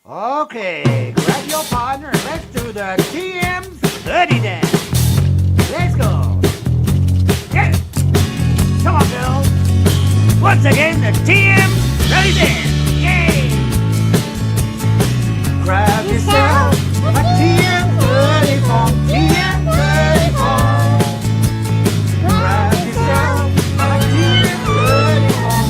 Okay, grab your partner and let's do the TM30 dance. Let's go. Yeah. Come on, girls. Once again, the TM30 dance. Yay. Grab yourself a TM30 form. TM30 form. Grab yourself a TM30 form.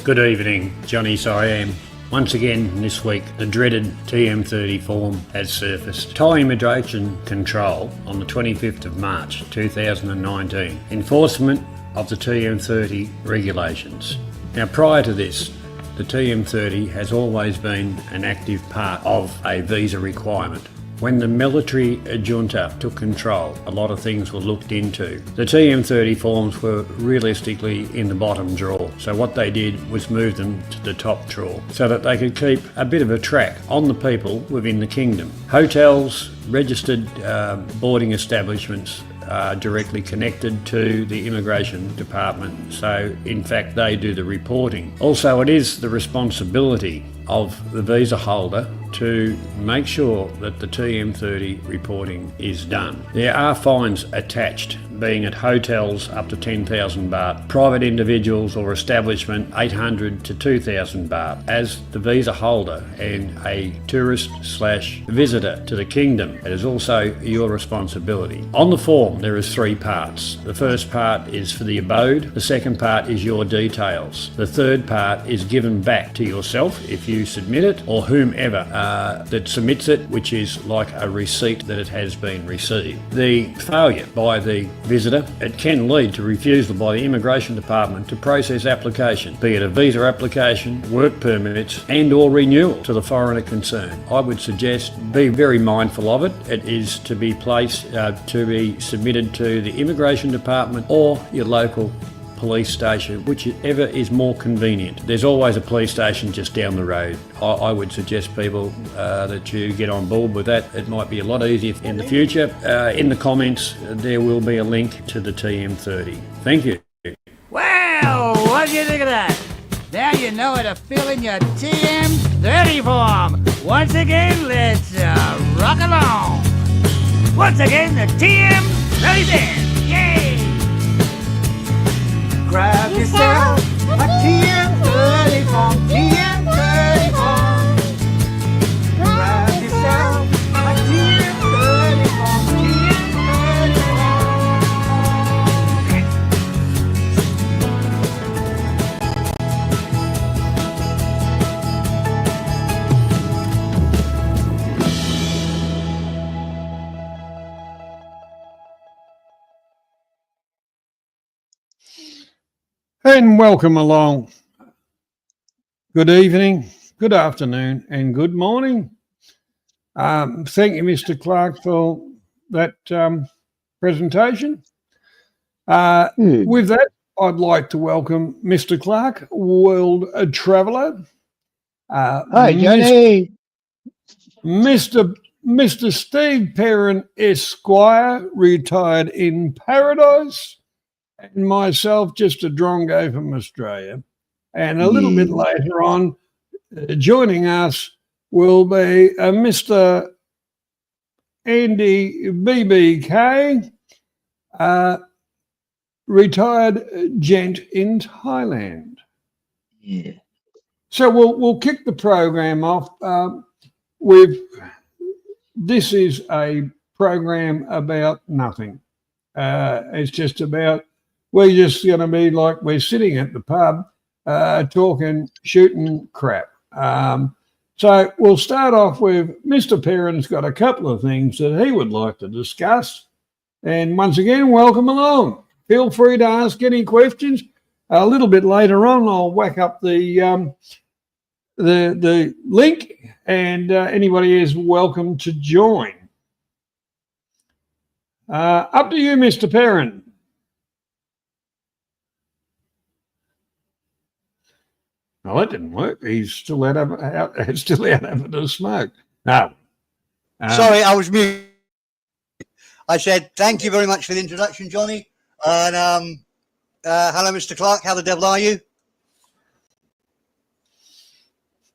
Good evening, Johnny Siam. Once again this week, the dreaded TM30 form has surfaced. Thai Immigration Control on the 25th of March 2019. Enforcement of the TM30 regulations. Now prior to this, the TM30 has always been an active part of a visa requirement. When the military junta took control, a lot of things were looked into. The TM30 forms were realistically in the bottom drawer, so what they did was move them to the top drawer so that they could keep a bit of a track on the people within the kingdom. Hotels, registered boarding establishments are directly connected to the immigration department, so in fact they do the reporting. Also, it is the responsibility of the visa holder to make sure that the TM30 reporting is done. There are fines attached, being at hotels up to 10,000 baht, private individuals or establishment 800 to 2,000 baht. As the visa holder and a tourist/visitor to the kingdom, it is also your responsibility. On the form there is three parts. The first part is for the abode, the second part is your details, the third part is given back to yourself if you submit it, or whomever that submits it, which is like a receipt that it has been received. The failure by the visitor, it can lead to refusal by the immigration department to process application, be it a visa application, work permits and or renewal to the foreigner concerned. I would suggest be very mindful of it. It is to be placed, to be submitted to the immigration department or your local police station, whichever is more convenient. There's always a police station just down the road. I would suggest people that you get on board with that. It might be a lot easier in the future. In the comments there will be a link to the TM30. Thank you. Well, what do you think of that? Now you know how to fill in your TM30 form. Once again, let's rock along. Once again, the TM30 dance. Yay! Grab yourself a TM30 form. TM30 form. Grab yourself a TM30 form. TM30 And welcome along. Good evening, good afternoon, and good morning. Thank you, Mr. Clark, for that presentation. With that, I'd like to welcome Mr. Clark, world traveller. Hi, Johnny. Mr. Steve Perrin, Esquire, retired in paradise. And myself, just a drongo from Australia. And a little bit later on, joining us will be Mr. Andy BBK, retired gent in Thailand. Yeah. So we'll kick the program off with, this is a program about nothing. It's just about, we're just going to be like we're sitting at the pub talking, shooting crap. So we'll start off with Mr. Perrin's got a couple of things that he would like to discuss. And once again, welcome along. Feel free to ask any questions. A little bit later on, I'll whack up the link, and anybody is welcome to join. Up to you, Mr. Perrin. Well, that didn't work. He's still out having a smoke. No. Sorry, I was muted. I said thank you very much for the introduction, Johnny. And Hello, Mr. Clark. How the devil are you?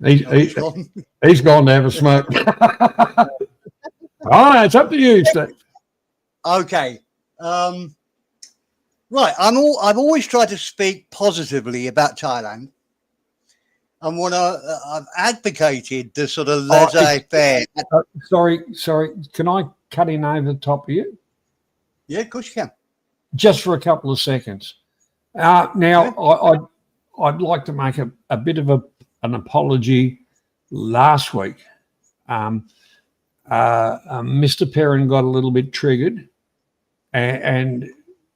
He's gone to have a smoke. All right, it's up to you, Steve. Okay. Right. I've always tried to speak positively about Thailand. And what I've advocated the sort of laissez-faire. Sorry. Can I cut in over the top of you? Yeah, of course you can. Just for a couple of seconds. Now, I'd like to make a bit of an apology. Last week, Mr. Perrin got a little bit triggered, and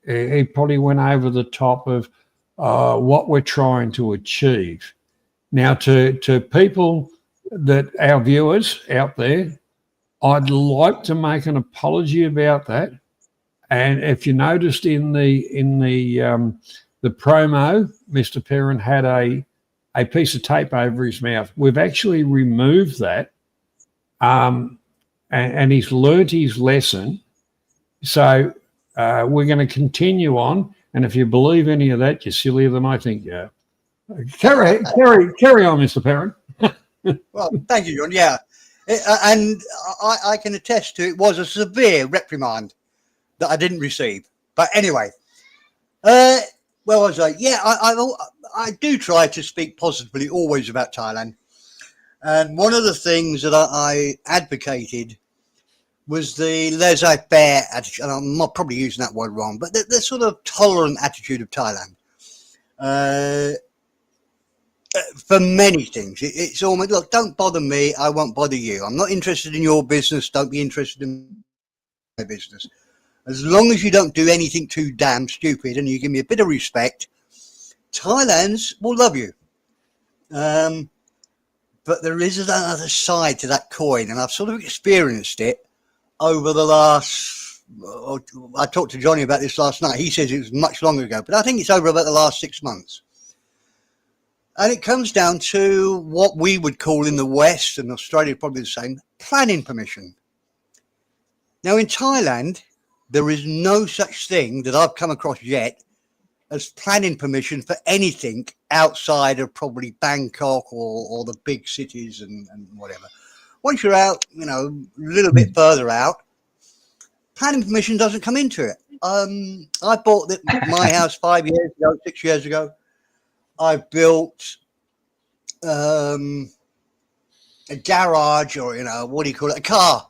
he probably went over the top of what we're trying to achieve. Now, to people that our viewers out there, I'd like to make an apology about that. And if you noticed in the promo, Mr. Perrin had a piece of tape over his mouth. We've actually removed that, and he's learnt his lesson. So we're going to continue on. And if you believe any of that, you're sillier than I think you are. Carry on, Mr. Perrin. Well, thank you, John. Yeah, and I can attest to it was a severe reprimand that I didn't receive. But anyway, where was I? Yeah, I do try to speak positively always about Thailand. And one of the things that I advocated was the laissez-faire attitude. And I'm not probably using that word wrong, but the sort of tolerant attitude of Thailand. For many things, it's almost, look, don't bother me, I won't bother you. I'm not interested in your business, don't be interested in my business. As long as you don't do anything too damn stupid and you give me a bit of respect, Thailand's will love you. But there is another side to that coin, and I've sort of experienced it over the last, I talked to Johnny about this last night. He says it was much longer ago, but I think it's over about the last 6 months. And it comes down to what we would call in the West, and Australia probably the same, planning permission. Now in Thailand, there is no such thing that I've come across yet as planning permission for anything outside of probably Bangkok or the big cities and whatever. Once you're out, a little bit further out, planning permission doesn't come into it. I bought my house 5 years ago, 6 years ago. I built a garage, or what do you call it? A car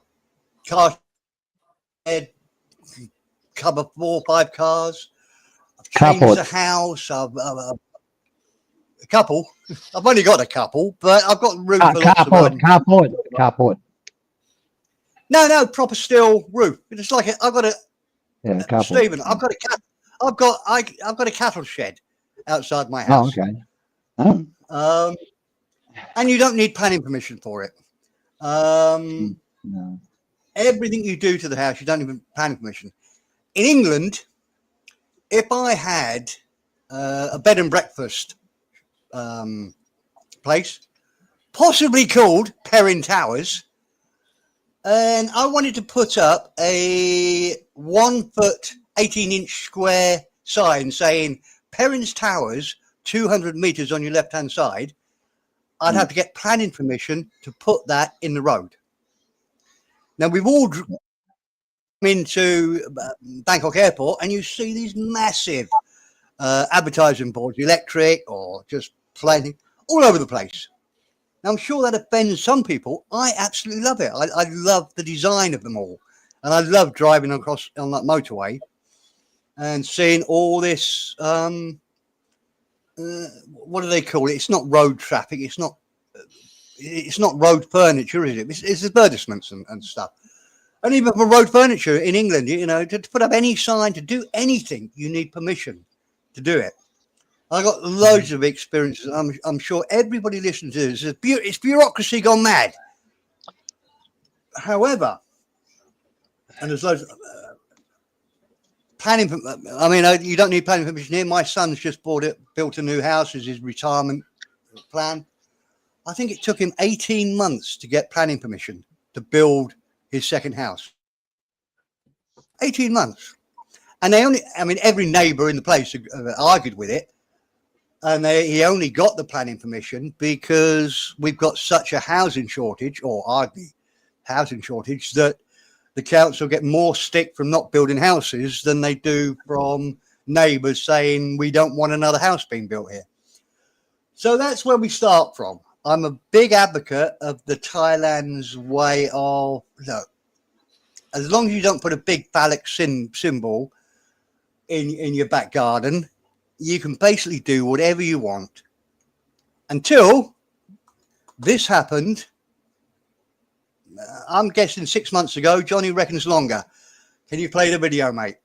shed, cover 4 or 5 cars. I've changed the house. A couple. I've only got a couple, but I've got room for lots of them. Carport. No, proper steel roof. It's like I've got a. Yeah, Stephen, I've got a cattle shed outside my house. Oh, okay. Oh. And you don't need planning permission for it. No. Everything you do to the house, you don't need planning permission. In England, if I had a bed and breakfast place, possibly called Perrin Towers, and I wanted to put up a 1 foot, 18-inch square sign saying Perrin's Towers, 200 meters on your left-hand side, I'd have to get planning permission to put that in the road. Now, we've all come into Bangkok Airport and you see these massive advertising boards, electric or just plain, all over the place. Now, I'm sure that offends some people. I absolutely love it. I love the design of them all. And I love driving across on that motorway and seeing all this, what do they call it? It's not road traffic. It's not road furniture, is it? It's advertisements and stuff. And even for road furniture in England, to put up any sign, to do anything, you need permission to do it. I got loads of experiences. I'm sure everybody listening to this. It's bureaucracy gone mad. However, and there's loads of planning. I mean, you don't need planning permission here. My son's just built a new house as his retirement plan. I think it took him 18 months to get planning permission to build his second house. 18 months. And every neighbour in the place argued with it. And he only got the planning permission because we've got such a housing shortage, or arguably housing shortage, that the council get more stick from not building houses than they do from neighbours saying we don't want another house being built here. So that's where we start from. I'm a big advocate of the Thailand's way of, look, as long as you don't put a big phallic symbol in your back garden, you can basically do whatever you want. Until this happened, I'm guessing 6 months ago. Johnny reckons longer. Can you play the video, mate?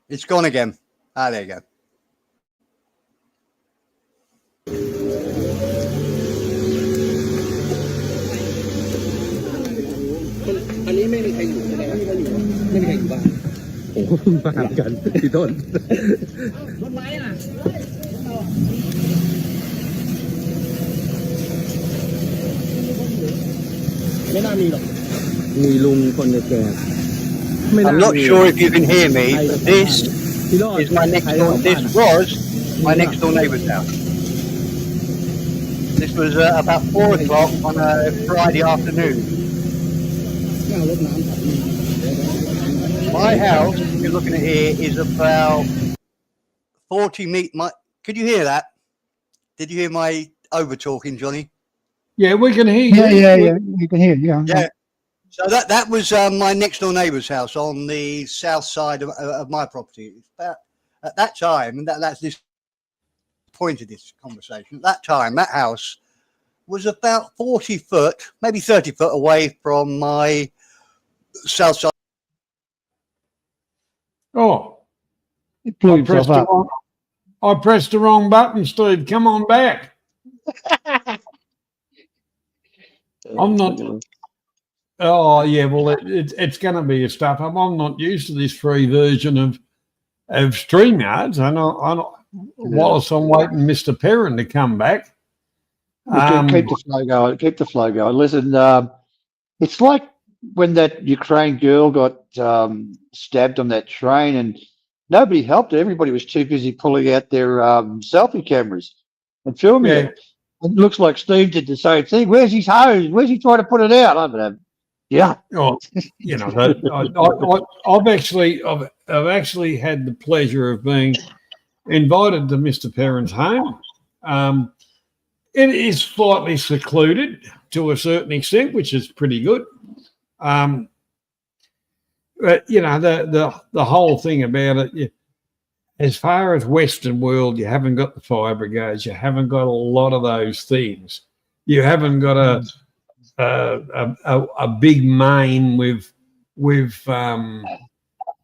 It's gone again. Ah, there you go. อันนี้ไม่มีใครอยู่ใช่ไหมครับไม่มีใครอยู่บ้านโอ้เพิ่งมาหากันพี่ต้นรถไม้น่ะไม่น่ามีหรอกมีลุงคนแก่ I'm not sure if you can hear me, but this is my next door. This was my next door neighbour's house. This was about 4 o'clock on a Friday afternoon. My house, if you're looking at here, is about 40 meters. Could you hear that? Did you hear my over talking, Johnny? Yeah, we can hear you. Yeah. You can hear. Yeah. So that was my next door neighbour's house on the south side of my property. It's about at that time, and that's this point of this conversation. At that time, that house was about 40 foot, maybe 30 foot away from my south side. Oh, It blew himself up. I pressed the wrong button, Steve. Come on back. I'm not. Oh, yeah. Well, it's going to be a stuff up. I'm not used to this free version of StreamYards. I know. Whilst I'm waiting Mr. Perrin to come back. Keep the flow going. Keep the flow going. Listen, it's like when that Ukraine girl got stabbed on that train and nobody helped her. Everybody was too busy pulling out their selfie cameras and filming it. It looks like Steve did the same thing. Where's his hose? Where's he trying to put it out? I don't know. Yeah. Oh, you know, I've actually had the pleasure of being invited to Mr. Perrin's home. It is slightly secluded to a certain extent, which is pretty good. But you know, the whole thing about it, as far as Western world, you haven't got the fire brigades, you haven't got a lot of those things. You haven't got a big main with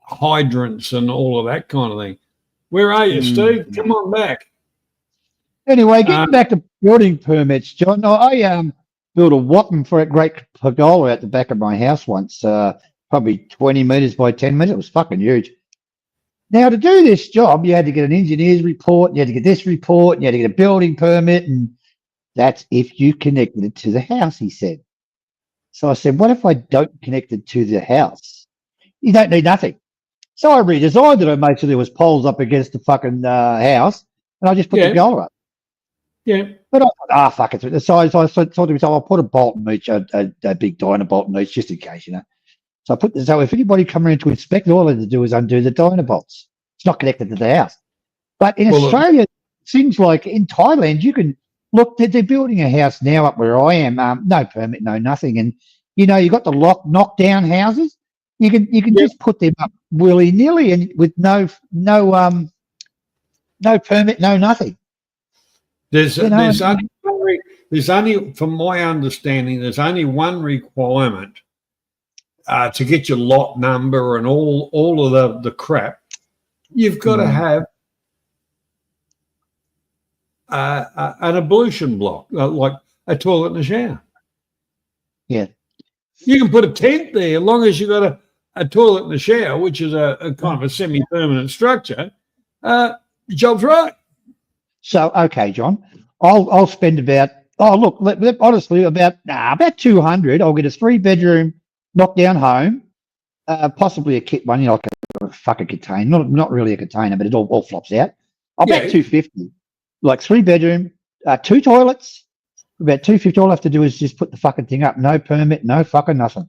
hydrants and all of that kind of thing. Where are you, Steve? Come on back. Anyway, getting back to building permits, John, I built a Wappen for a great pergola at the back of my house once, probably 20 metres by 10 metres. It was fucking huge. Now, to do this job, you had to get an engineer's report, you had to get this report, you had to get a building permit, and that's if you connected it to the house, he said. So I said, what if I don't connect it to the house? You don't need nothing. So I redesigned it. I made sure there was poles up against the fucking house, and I just put the pergola up. Yeah. But I thought, fuck it. So I thought to myself, I'll put a bolt in each, a big Dynabolt in each, just in case, you know. So so if anybody come around to inspect, all they have to do is undo the Dynabolts. It's not connected to the house. But in Australia, things like in Thailand, you can look, they're building a house now up where I am, no permit, no nothing. And, you know, you've got the knock-down houses. You can just put them up willy-nilly and with no permit, no nothing. There's only, from my understanding, there's only one requirement to get your lot number and all of the crap. You've got to have an ablution block, like a toilet and a shower. Yeah. You can put a tent there as long as you've got a toilet and a shower, which is a kind of a semi-permanent structure. Job's right. So, okay, John, I'll spend about honestly about 200. I'll get a 3-bedroom knockdown home, possibly a kit one, like a fucking container, not really a container, but it all flops out. I'll bet 250, like 3-bedroom, 2 toilets, about 250. All I have to do is just put the fucking thing up, no permit, no fucking nothing.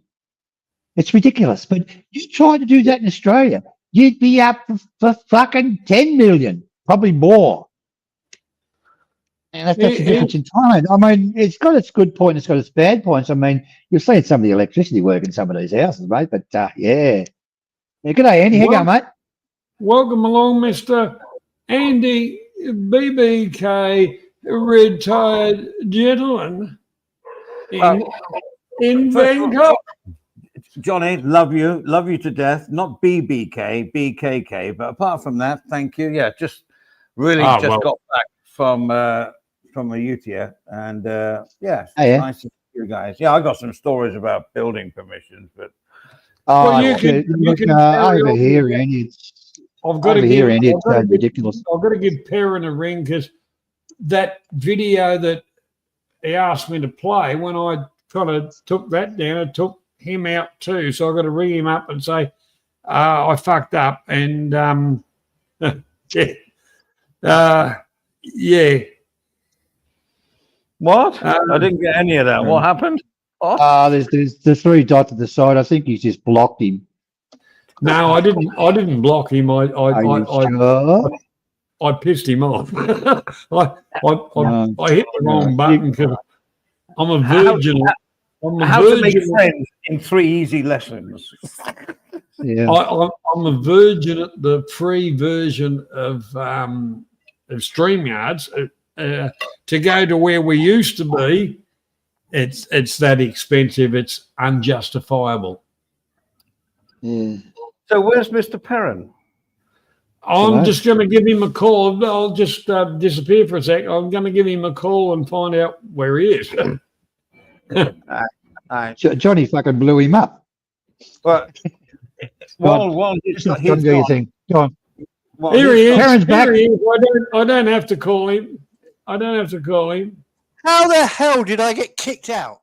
It's ridiculous. But you try to do that in Australia, you'd be up for fucking 10 million, probably more. And that's the difference in Thailand. I mean, it's got its good point, it's got its bad points. I mean, you're seeing some of the electricity work in some of these houses, mate. But yeah. Good day, Andy. How you going, mate? Welcome along, Mr. Andy BBK, retired gentleman in Vancouver. Johnny, love you to death. Not BBK, BKK, but apart from that, thank you. Yeah, just really got back from a Utia, and nice to see you guys. Yeah, I got some stories about building permissions, but you can over here, Andy. It's ridiculous. I've got to give Perrin a ring because that video that he asked me to play, when I kind of took that down, it took him out too. So I've got to ring him up and say, I fucked up. And yeah. What? I didn't get any of that. What happened? There's the 3 dots at the side. I think he's just blocked him. No, I didn't block him. I pissed him off. I hit the wrong button because I'm a virgin. How to make friends in 3 easy lessons. Yeah, I'm a virgin at the free version of StreamYards. To go to where we used to be, it's that expensive. It's unjustifiable. Yeah. So where's Mr. Perrin? I'm just going to give him a call. I'll just disappear for a sec. I'm going to give him a call and find out where he is. Johnny fucking blew him up. Well, he's gone. Go on. Well, Here he is. Perrin's back. Here he is. I don't have to call him. How the hell did I get kicked out?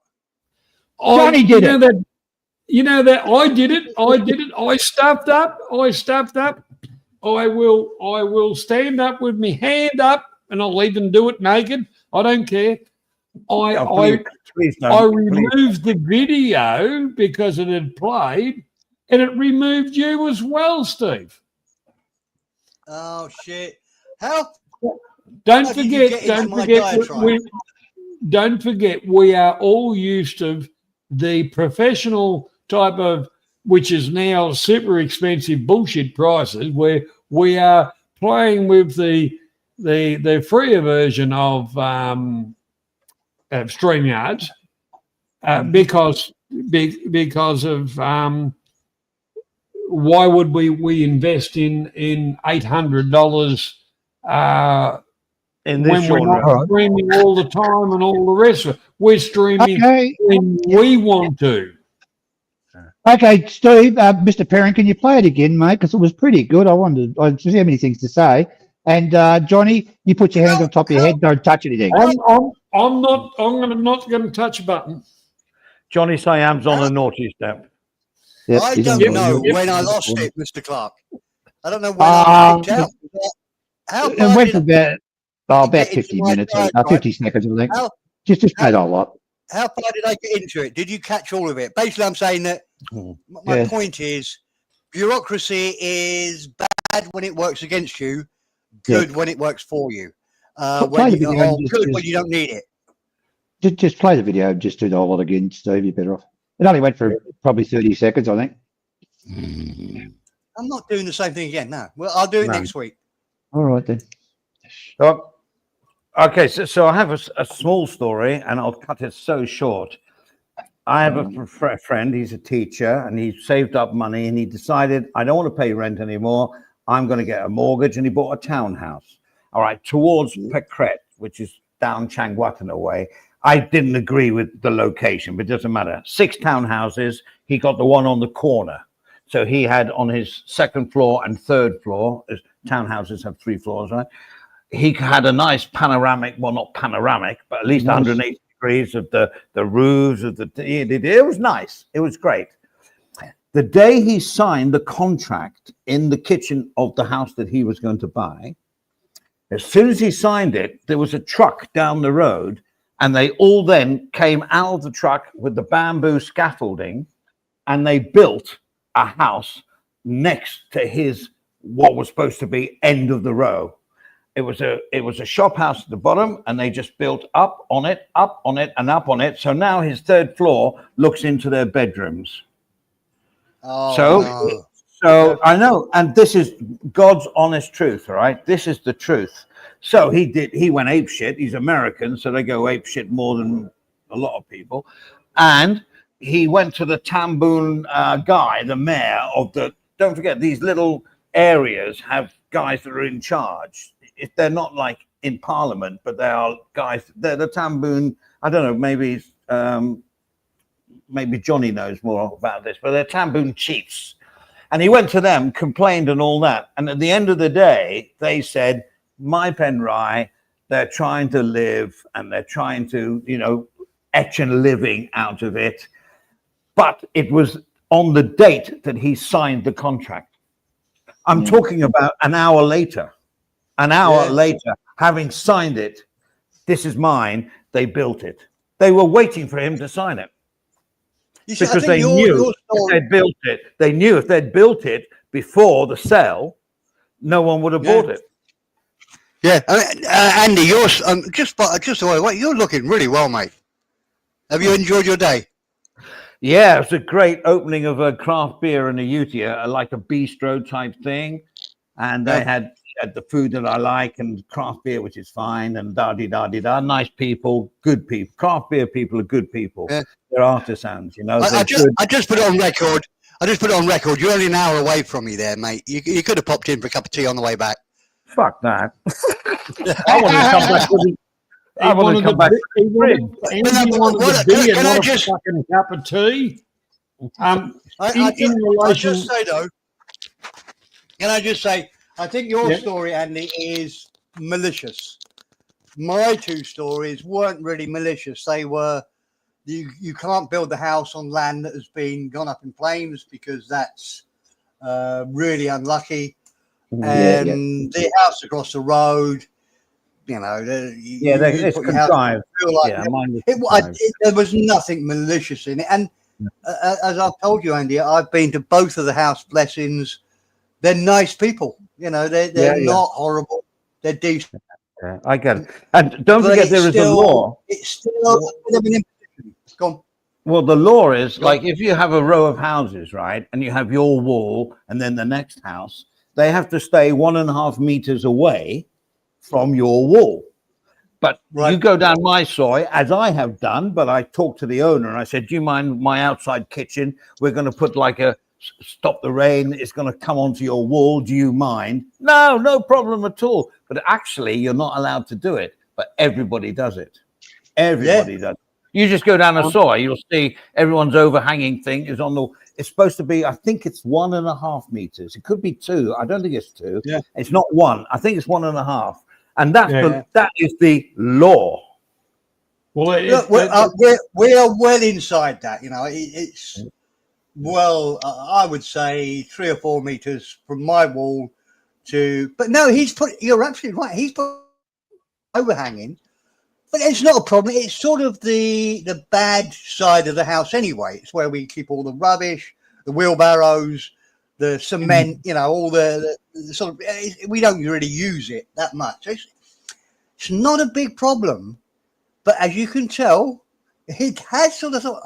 Johnny did it. You know that I did it. I stuffed up. I will stand up with my hand up, and I'll even do it naked. I don't care. I removed the video because it had played, and it removed you as well, Steve. Oh shit! How? Don't forget. We are all used to the professional type of, which is now super expensive bullshit prices, where we are playing with the freer version of StreamYards because of why would we invest in $800 in this when we're not streaming all the time and all the rest of it? We're streaming when we want to. Okay, Steve, Mr. Perrin, can you play it again, mate? Because it was pretty good. I just have many things to say. And Johnny, you put your hands on top of your head. Don't touch anything. I'm not going to touch a button. Johnny Siam's on a naughty step. Yep, I don't know when I lost it, Mr. Clark. I don't know when I kicked out. It went for about 50 minutes, 50 seconds, I think. Just play the lot. How far did I get into it? Did you catch all of it? Basically, I'm saying that my point is bureaucracy is bad when it works against you, good when it works for you. When you don't need it. Just play the video and just do the whole lot again, Steve. You're better off. It only went for probably 30 seconds, I think. I'm not doing the same thing again. No. Well, I'll do it next week. All right, then. Okay, so I have a small story, and I'll cut it so short. I have a friend, he's a teacher, and he saved up money, and he decided, I don't want to pay rent anymore. I'm going to get a mortgage, and he bought a townhouse. All right, towards Pekret, which is down Changwatan way. I didn't agree with the location, but it doesn't matter. 6 townhouses, he got the one on the corner. So he had on his second floor and third floor, townhouses have 3 floors, right? he had a nice panoramic, well, not panoramic, but at least 180 degrees of the roofs of the. It was nice. It was great. The day he signed the contract in the kitchen of the house that he was going to buy, as soon as he signed it, there was a truck down the road, and they all then came out of the truck with the bamboo scaffolding, and they built a house next to his what was supposed to be end of the row. It was a shop house at the bottom, and they just built up on it, and up on it. So now his third floor looks into their bedrooms. Oh, So, no. so I know, and this is God's honest truth, all right? This is the truth. So he went ape shit. He's American, so they go ape shit more than a lot of people. And he went to the Tamboon guy, the mayor of the, don't forget, these little areas have guys that are in charge. If they're not like in Parliament, but they are guys, they're the Tamboon, I don't know, maybe Johnny knows more about this, but they're Tamboon chiefs. And he went to them, complained and all that. And at the end of the day, they said, my Penrye, they're trying to live and they're trying to, etch a living out of it. But it was on the date that he signed the contract. I'm talking about an hour later. An hour later, having signed it, this is mine, they built it. They were waiting for him to sign it. You see, I Because think they knew if they'd built it, if they'd built it before the sale, no one would have bought it. Yeah, Andy, you're just the way you're looking really well, mate. Have you enjoyed your day? Yeah, it was a great opening of a craft beer in a Utia, like a bistro type thing, and they had the food that I like and craft beer, which is fine, and da-di-da-di-da. Nice people, good people. Craft beer people are good people. Yeah. They're artisans, I just put it on record. You're only an hour away from me there, mate. You could have popped in for a cup of tea on the way back. Fuck that. I want to come back with it. I want to come back. He wanted the beer, not a fucking cup of tea. Can I just say, I think your story, Andy, is malicious. My two stories weren't really malicious. They were, you can't build the house on land that has been gone up in flames because that's really unlucky. And the house across the road, it's contrived. There was nothing malicious in it. And as I've told you, Andy, I've been to both of the house blessings. They're nice people, they're not horrible. They're decent. Yeah, I get it. And don't forget, there is a law. It's still a bit of an imposition. Go on. Well, the law is like if you have a row of houses, right, and you have your wall and then the next house, they have to stay 1.5 meters away from your wall. But you go down my soy, as I have done, but I talked to the owner and I said, do you mind my outside kitchen? We're going to put like a stop the rain. It's going to come onto your wall. Do you mind? No problem at all. But actually, you're not allowed to do it. But everybody does it. Everybody does. You just go down a soy, you'll see everyone's overhanging thing is on the. It's supposed to be, I think it's 1.5 meters. It could be 2. I don't think it's 2. Yeah. It's not 1. I think it's 1.5. And that is the law. Well, we are well inside that. It's I would say 3 or 4 meters from my wall to. But no, you're absolutely right. He's put overhanging, but it's not a problem. It's sort of the bad side of the house anyway. It's where we keep all the rubbish, the wheelbarrows, the cement, all the sort of, we don't really use it that much. It's not a big problem, but as you can tell, it has sort of thought,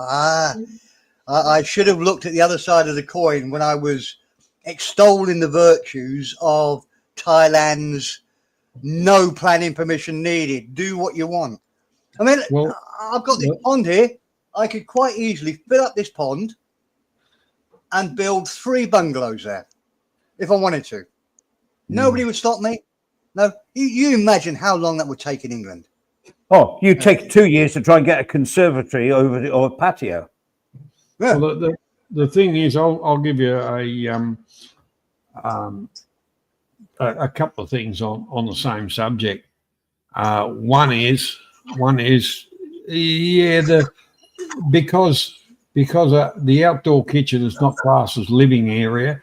I should have looked at the other side of the coin when I was extolling the virtues of Thailand's no planning permission needed. Do what you want. I mean, I've got this pond here. I could quite easily fill up this pond and build 3 bungalows there if I wanted to. Nobody would stop me. No, you imagine how long that would take in England. Oh, you take 2 years to try and get a conservatory or a patio. Yeah. Well, the thing is, I'll give you a couple of things on the same subject. One is because the outdoor kitchen is not classed as living area,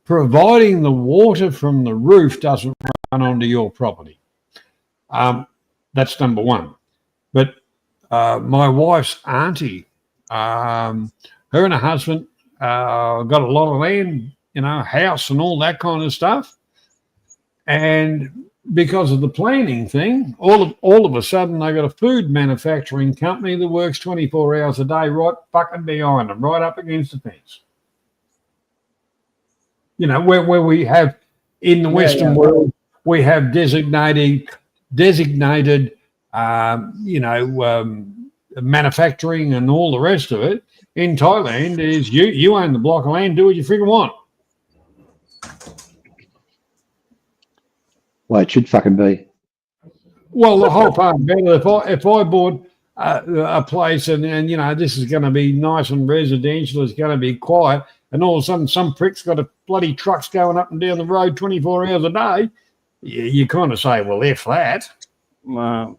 providing the water from the roof doesn't run onto your property. That's number one. But my wife's auntie, her and her husband got a lot of land, house and all that kind of stuff. And because of the planning thing, all of a sudden they got a food manufacturing company that works 24 hours a day right fucking behind them, right up against the fence. Where we have in the Western world, we have designated manufacturing and all the rest of it. In Thailand is you own the block of land, do what you freaking want. Well, it should fucking be. Well, the whole part of it, if I bought a place and this is going to be nice and residential, it's going to be quiet, and all of a sudden some prick's got a bloody trucks going up and down the road 24 hours a day, you kind of say, well, F that. Like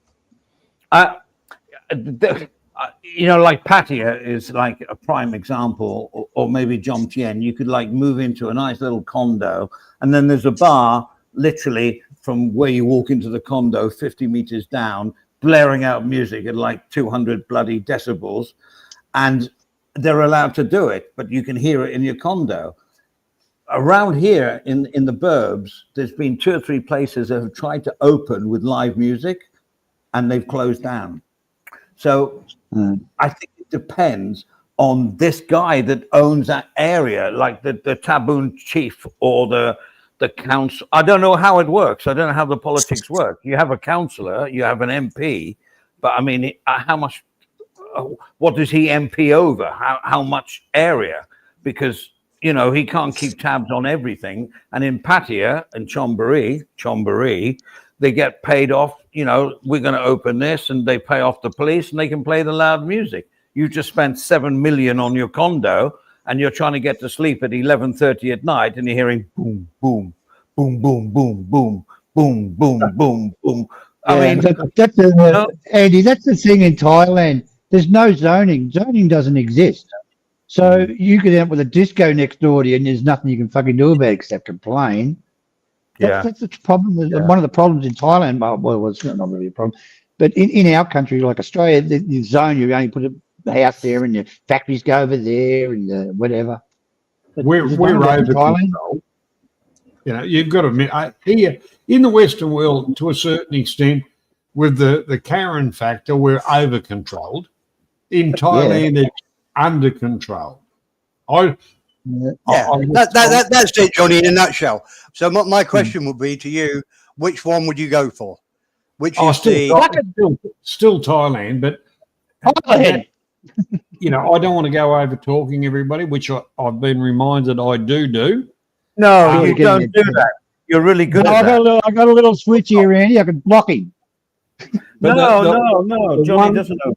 Pattaya is like a prime example, or maybe Jomtien. You could like move into a nice little condo, and then there's a bar literally from where you walk into the condo 50 meters down, blaring out music at like 200 bloody decibels, and they're allowed to do it, but you can hear it in your condo. Around here in the burbs, there's been 2 or 3 places that have tried to open with live music, and they've closed down. So I think it depends on this guy that owns that area, like the Taboon chief or the council. I don't know how it works. I don't know how the politics work. You have a councillor, you have an MP, but I mean, how much? What does he MP over? How much area? Because he can't keep tabs on everything. And in Pattaya and Chonburi, they get paid off. We're going to open this, and they pay off the police, and they can play the loud music. You just spent 7 million on your condo, and you're trying to get to sleep at 11:30 at night, and you're hearing boom, boom, boom, boom, boom, boom, boom, boom, boom, boom. Andy, that's the thing in Thailand. There's no zoning. Zoning doesn't exist. So you could end up with a disco next door to you, and there's nothing you can fucking do about it except complain. That's the problem. One of the problems in Thailand. Well, it's not really a problem, but in our country, like Australia, the zone, you only put a house there, and the factories go over there, and whatever. But we're over control. You've got to admit, here in the Western world, to a certain extent, with the Karen factor, we're over controlled. In Thailand, it's under control. That's it, Johnny, in a nutshell. So my question would be to you: which one would you go for? Which is still Thailand, but I don't want to go over talking everybody, which I've been reminded I do. No, you don't do that. You're really good at that. I got a little switch here, Andy. I can block him. No. Johnny doesn't know.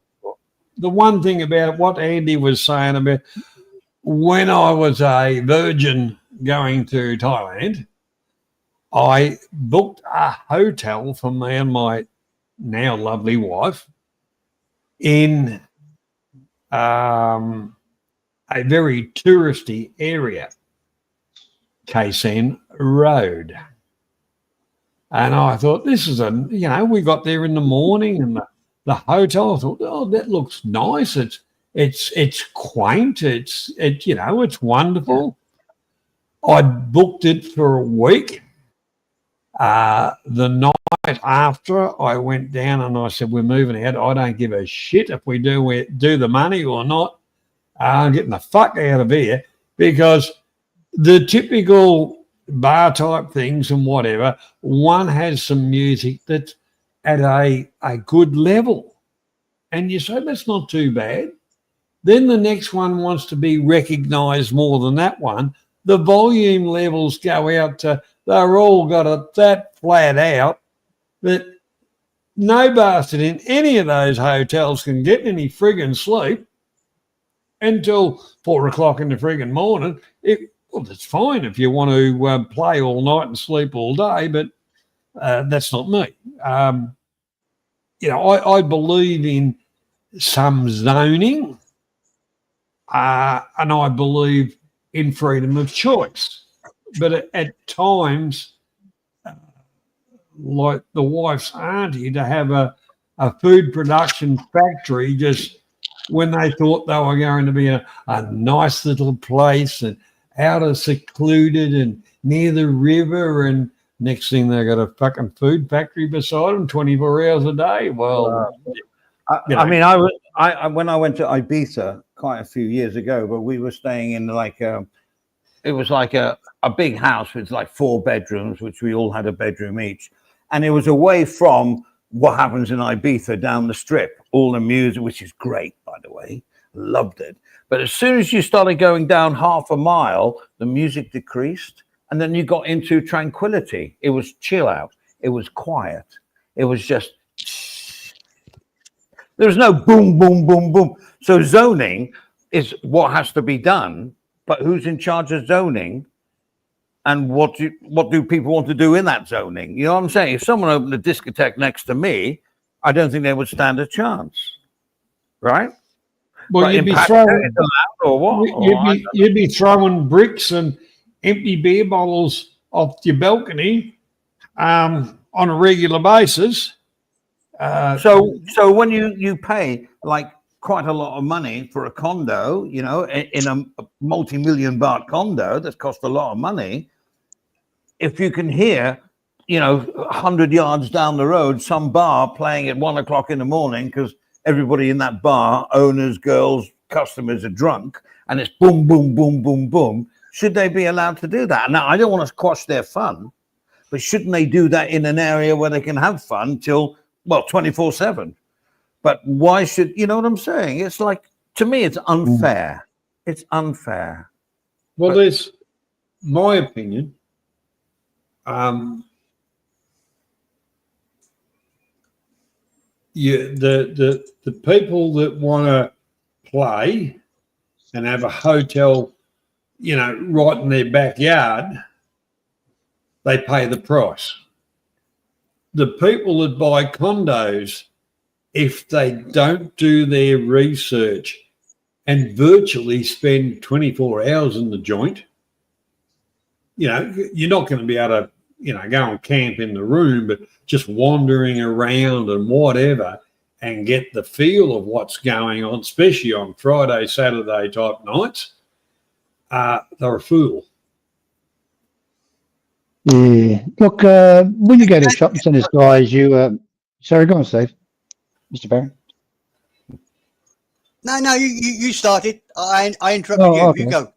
The one thing about what Andy was saying about when I was a virgin going to Thailand, I booked a hotel for me and my now lovely wife in a very touristy area, KSN Road. And I thought, this is we got there in the morning, and the hotel, I thought, oh, that looks nice. It's quaint. It's wonderful. I booked it for a week. The night after, I went down and I said, we're moving out. I don't give a shit if we do the money or not. I'm getting the fuck out of here, because the typical bar type things and whatever, one has some music that's at a good level. And you say, that's not too bad. Then the next one wants to be recognised more than that one. The volume levels go out to, they're all got it that flat out that no bastard in any of those hotels can get any friggin' sleep until 4 o'clock in the friggin' morning. well, that's fine if you want to play all night and sleep all day, but that's not me. I believe in some zoning, and I believe in freedom of choice. But at times, like the wife's auntie, to have a food production factory just when they thought they were going to be a nice little place and out of secluded and near the river, and next thing they got a fucking food factory beside them 24 hours a day. Well, I mean, when I went to Ibiza quite a few years ago, but we were staying in it was like a big house with like 4 bedrooms, which we all had a bedroom each. And it was away from what happens in Ibiza down the strip, all the music, which is great, by the way, loved it. But as soon as you started going down half a mile, the music decreased, and then you got into tranquility. It was chill out. It was quiet. It was just, there was no boom, boom, boom, boom. So zoning is what has to be done, but who's in charge of zoning? And what do people want to do in that zoning? You know what I'm saying? If someone opened a discotheque next to me, I don't think they would stand a chance, right? Well, but you'd be throwing, or what? You'd be throwing bricks and empty beer bottles off your balcony on a regular basis. So when you pay like quite a lot of money for a condo, you know, in a multi-million baht condo that cost a lot of money, if you can hear, you know, 100 yards down the road, some bar playing at 1 o'clock in the morning because everybody in that bar, owners, girls, customers are drunk, and it's boom, boom, boom, boom, boom. Should they be allowed to do that? Now, I don't want to quash their fun, but shouldn't they do that in an area where they can have fun till, well, 24/7? But why should, you know what I'm saying? It's like, to me, it's unfair. It's unfair. Well, there's my opinion. The people that want to play and have a hotel, you know, right in their backyard, they pay the price. The people that buy condos, if they don't do their research and virtually spend 24 hours in the joint, you know, you're not going to be able to, you know, go and camp in the room, but just wandering around and whatever and get the feel of what's going on, especially on Friday, Saturday type nights, they're a fool. Yeah. Look, when you go to shopping centres, guys, sorry, go on, Steve. Mr. Barron. No, you started. I interrupted you. Okay. You go.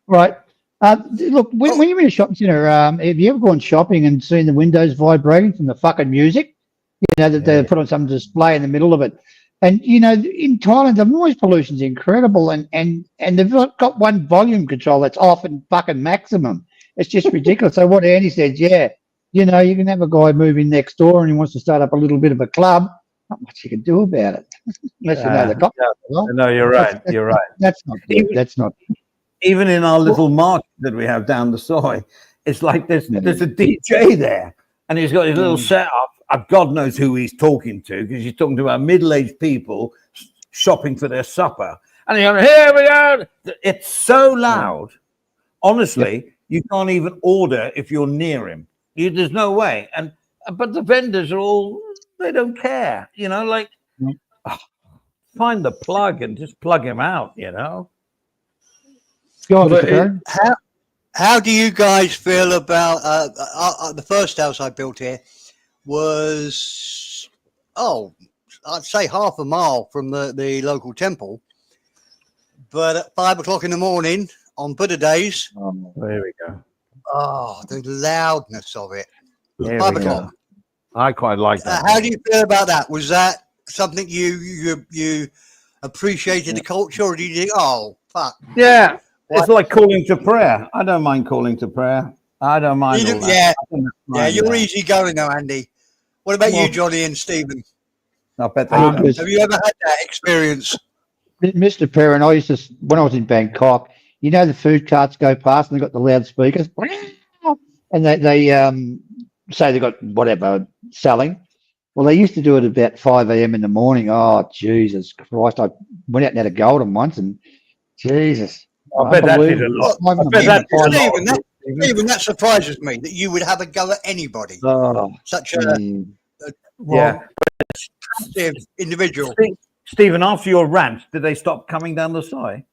Right. Look, when you're in a shopping centre, have you ever gone shopping and seen the windows vibrating from the fucking music? You know, that they put on some display in the middle of it. And, you know, in Thailand, the noise pollution is incredible. And they've got one volume control that's off and fucking maximum. It's just ridiculous. So what Andy said, yeah, you know, you can have a guy moving next door and he wants to start up a little bit of a club. Not much you can do about it. Unless you know the cops. Well, no, you're right. You're right. That's not good. That's not. Even in our little market that we have down the soy, it's like there's a DJ there, and he's got his little setup. God knows who he's talking to, because he's talking to about middle-aged people shopping for their supper. And he's going, here we go. It's so loud. Honestly, you can't even order if you're near him. There's no way. But the vendors are all, they don't care. You know, like, find the plug and just plug him out, you know. How do you guys feel about the first house I built here was, I'd say half a mile from the local temple, but at 5 o'clock in the morning on Buddha days, there we go. The loudness of it. There 5 o'clock. I quite like that. How do you feel about that? Was that something you appreciated the culture, or do you think, oh fuck? Yeah. It's like calling to prayer. I don't mind calling to prayer. I don't mind. Yeah, you're easy going though, Andy. What about you, Johnny and Stephen? I bet have you ever had that experience? Mr. Perrin, I used to, when I was in Bangkok, you know, the food carts go past and they've got the loudspeakers, and they say they've got whatever selling. Well, they used to do it about 5 a.m. in the morning. Oh, Jesus Christ. I went out and had a golden once and Jesus. I bet that did a lot. I bet that did a lot. Even that surprises me that you would have a go at anybody. Oh, Such a passive individual. Stephen, after your rant, did they stop coming down the side?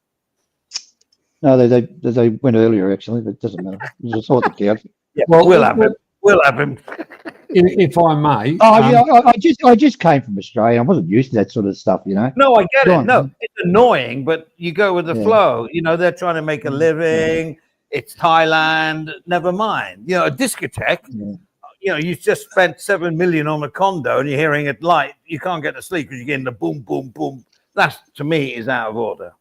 no, they went earlier actually, but it doesn't matter. It's all the count. Yeah, we'll have him. We'll have him. If I may. Oh, yeah, I just came from Australia. I wasn't used to that sort of stuff, you know. No, I get Go it. on. No, it's annoying, but you go with the Yeah. flow. You know, they're trying to make a living. It's Thailand. Never mind. You know, a discotheque. Yeah. You know, you just spent 7 million on a condo and you're hearing it light. You can't get to sleep because you're getting the boom, boom, boom. That, to me, is out of order.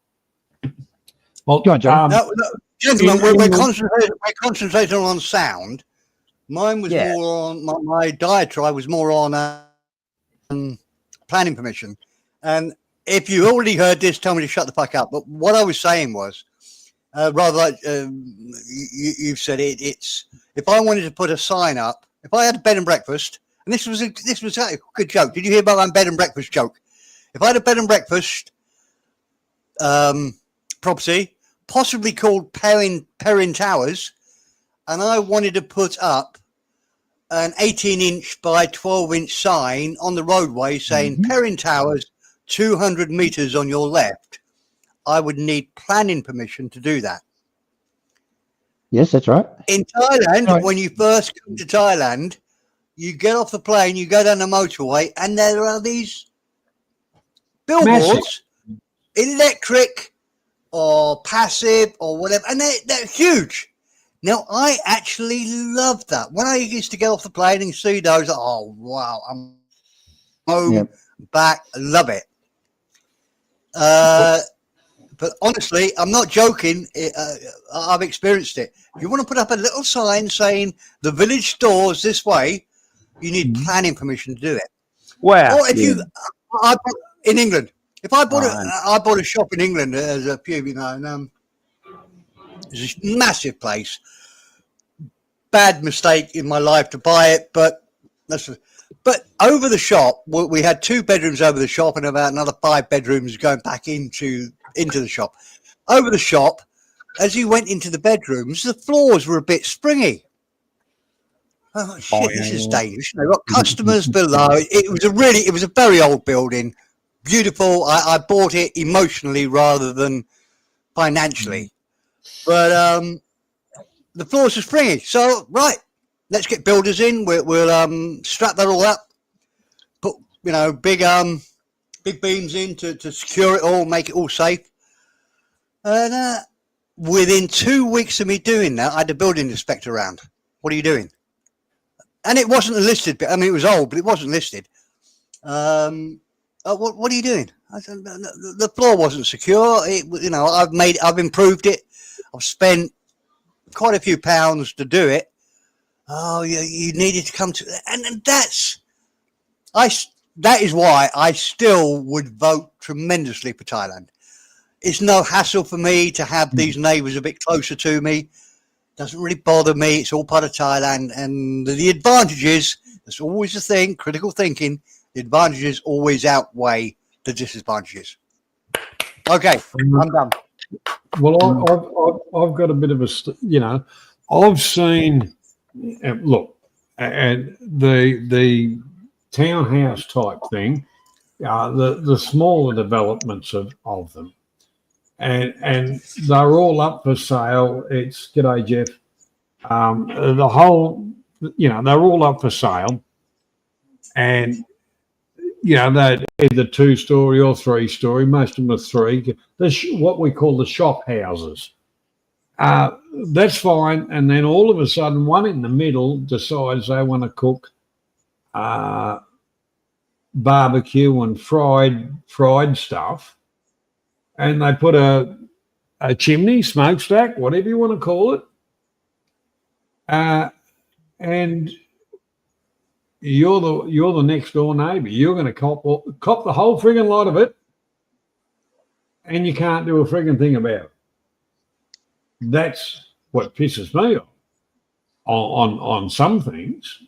Well, Go on, John. No, gentlemen, we're concentrating on sound. Mine was Yeah. more on my diatribe was more on planning permission. And if you already heard this, tell me to shut the fuck up. But what I was saying was, rather like you've said, it's if I wanted to put a sign up, if I had a bed and breakfast, and this was a good joke. Did you hear about my bed and breakfast joke? If I had a bed and breakfast property, possibly called Perrin Towers, and I wanted to put up an 18-inch by 12-inch sign on the roadway saying Perrin Towers, 200 meters on your left, I would need planning permission to do that. Yes, that's right. In Thailand, Right. when you first come to Thailand, you get off the plane, you go down the motorway, and there are these billboards, electric or passive or whatever, and they're huge. Now, I actually love that. When I used to get off the plane and see those, oh, wow, I'm home, back, I love it. But honestly, I'm not joking. I've experienced it. If you want to put up a little sign saying the village store's this way, you need planning permission to do it. Where? Or if in England, if I bought I bought a shop in England as a few, you know, and it's a massive place. Bad mistake in my life to buy it, but over the shop, we had 2 bedrooms over the shop and about another 5 bedrooms going back into the shop. Over the shop, as you went into the bedrooms, the floors were a bit springy. Oh shit! This is dangerous. They've got customers below. It was a very old building, beautiful. I bought it emotionally rather than financially, but the floors are springy. So right, let's get builders in. We'll strap that all up. Put big beams in to secure it all, make it all safe. And within 2 weeks of me doing that, I had the building inspector around. What are you doing? And it wasn't a listed bit. I mean, it was old, but it wasn't listed. What are you doing? I said, the floor wasn't secure. I've improved it. I've spent quite a few pounds to do it. Oh, you needed to come to, and that is why I still would vote tremendously for Thailand. It's no hassle for me to have these neighbours a bit closer to me. Doesn't really bother me. It's all part of Thailand, and the advantages. That's always the thing. Critical thinking. The advantages always outweigh the disadvantages. Okay, I'm done. Well, I've got a bit of I've seen. Look, and the townhouse type thing, the smaller developments of them. And they're all up for sale. It's g'day, Jeff. The whole, they're all up for sale, and they're either 2-story or 3-story. Most of them are 3. There's what we call the shop houses. That's fine. And then all of a sudden, one in the middle decides they want to cook barbecue and fried stuff. And they put a chimney, smokestack, whatever you want to call it. And you're the next door neighbour. You're going to cop the whole frigging lot of it, and you can't do a frigging thing about it. That's what pisses me off on some things.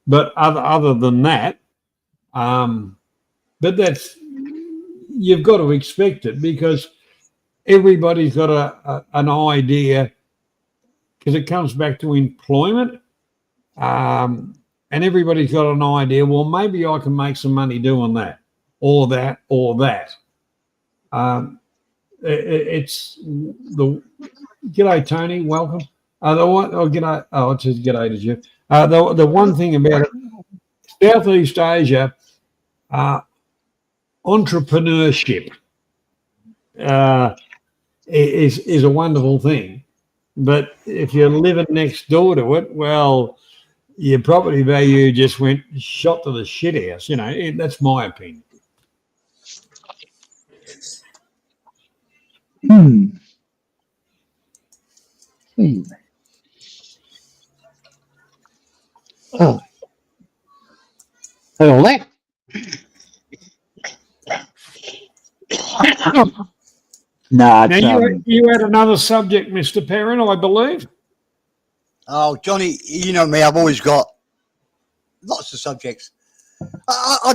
But other than that, but that's, you've got to expect it, because everybody's got an idea, because it comes back to employment. And everybody's got an idea, well, maybe I can make some money doing that or that or that. It's the g'day, Tony, welcome. G'day. Oh, it says g'day to you. The one thing about it, Southeast Asia, entrepreneurship is a wonderful thing. But if you're living next door to it, well, your property value just went shot to the shit house. You know, that's my opinion. Oh. All that. No, Now, it's, you had another subject, Mr. Perrin, I believe. Oh, Johnny, you know me, I've always got lots of subjects. I'll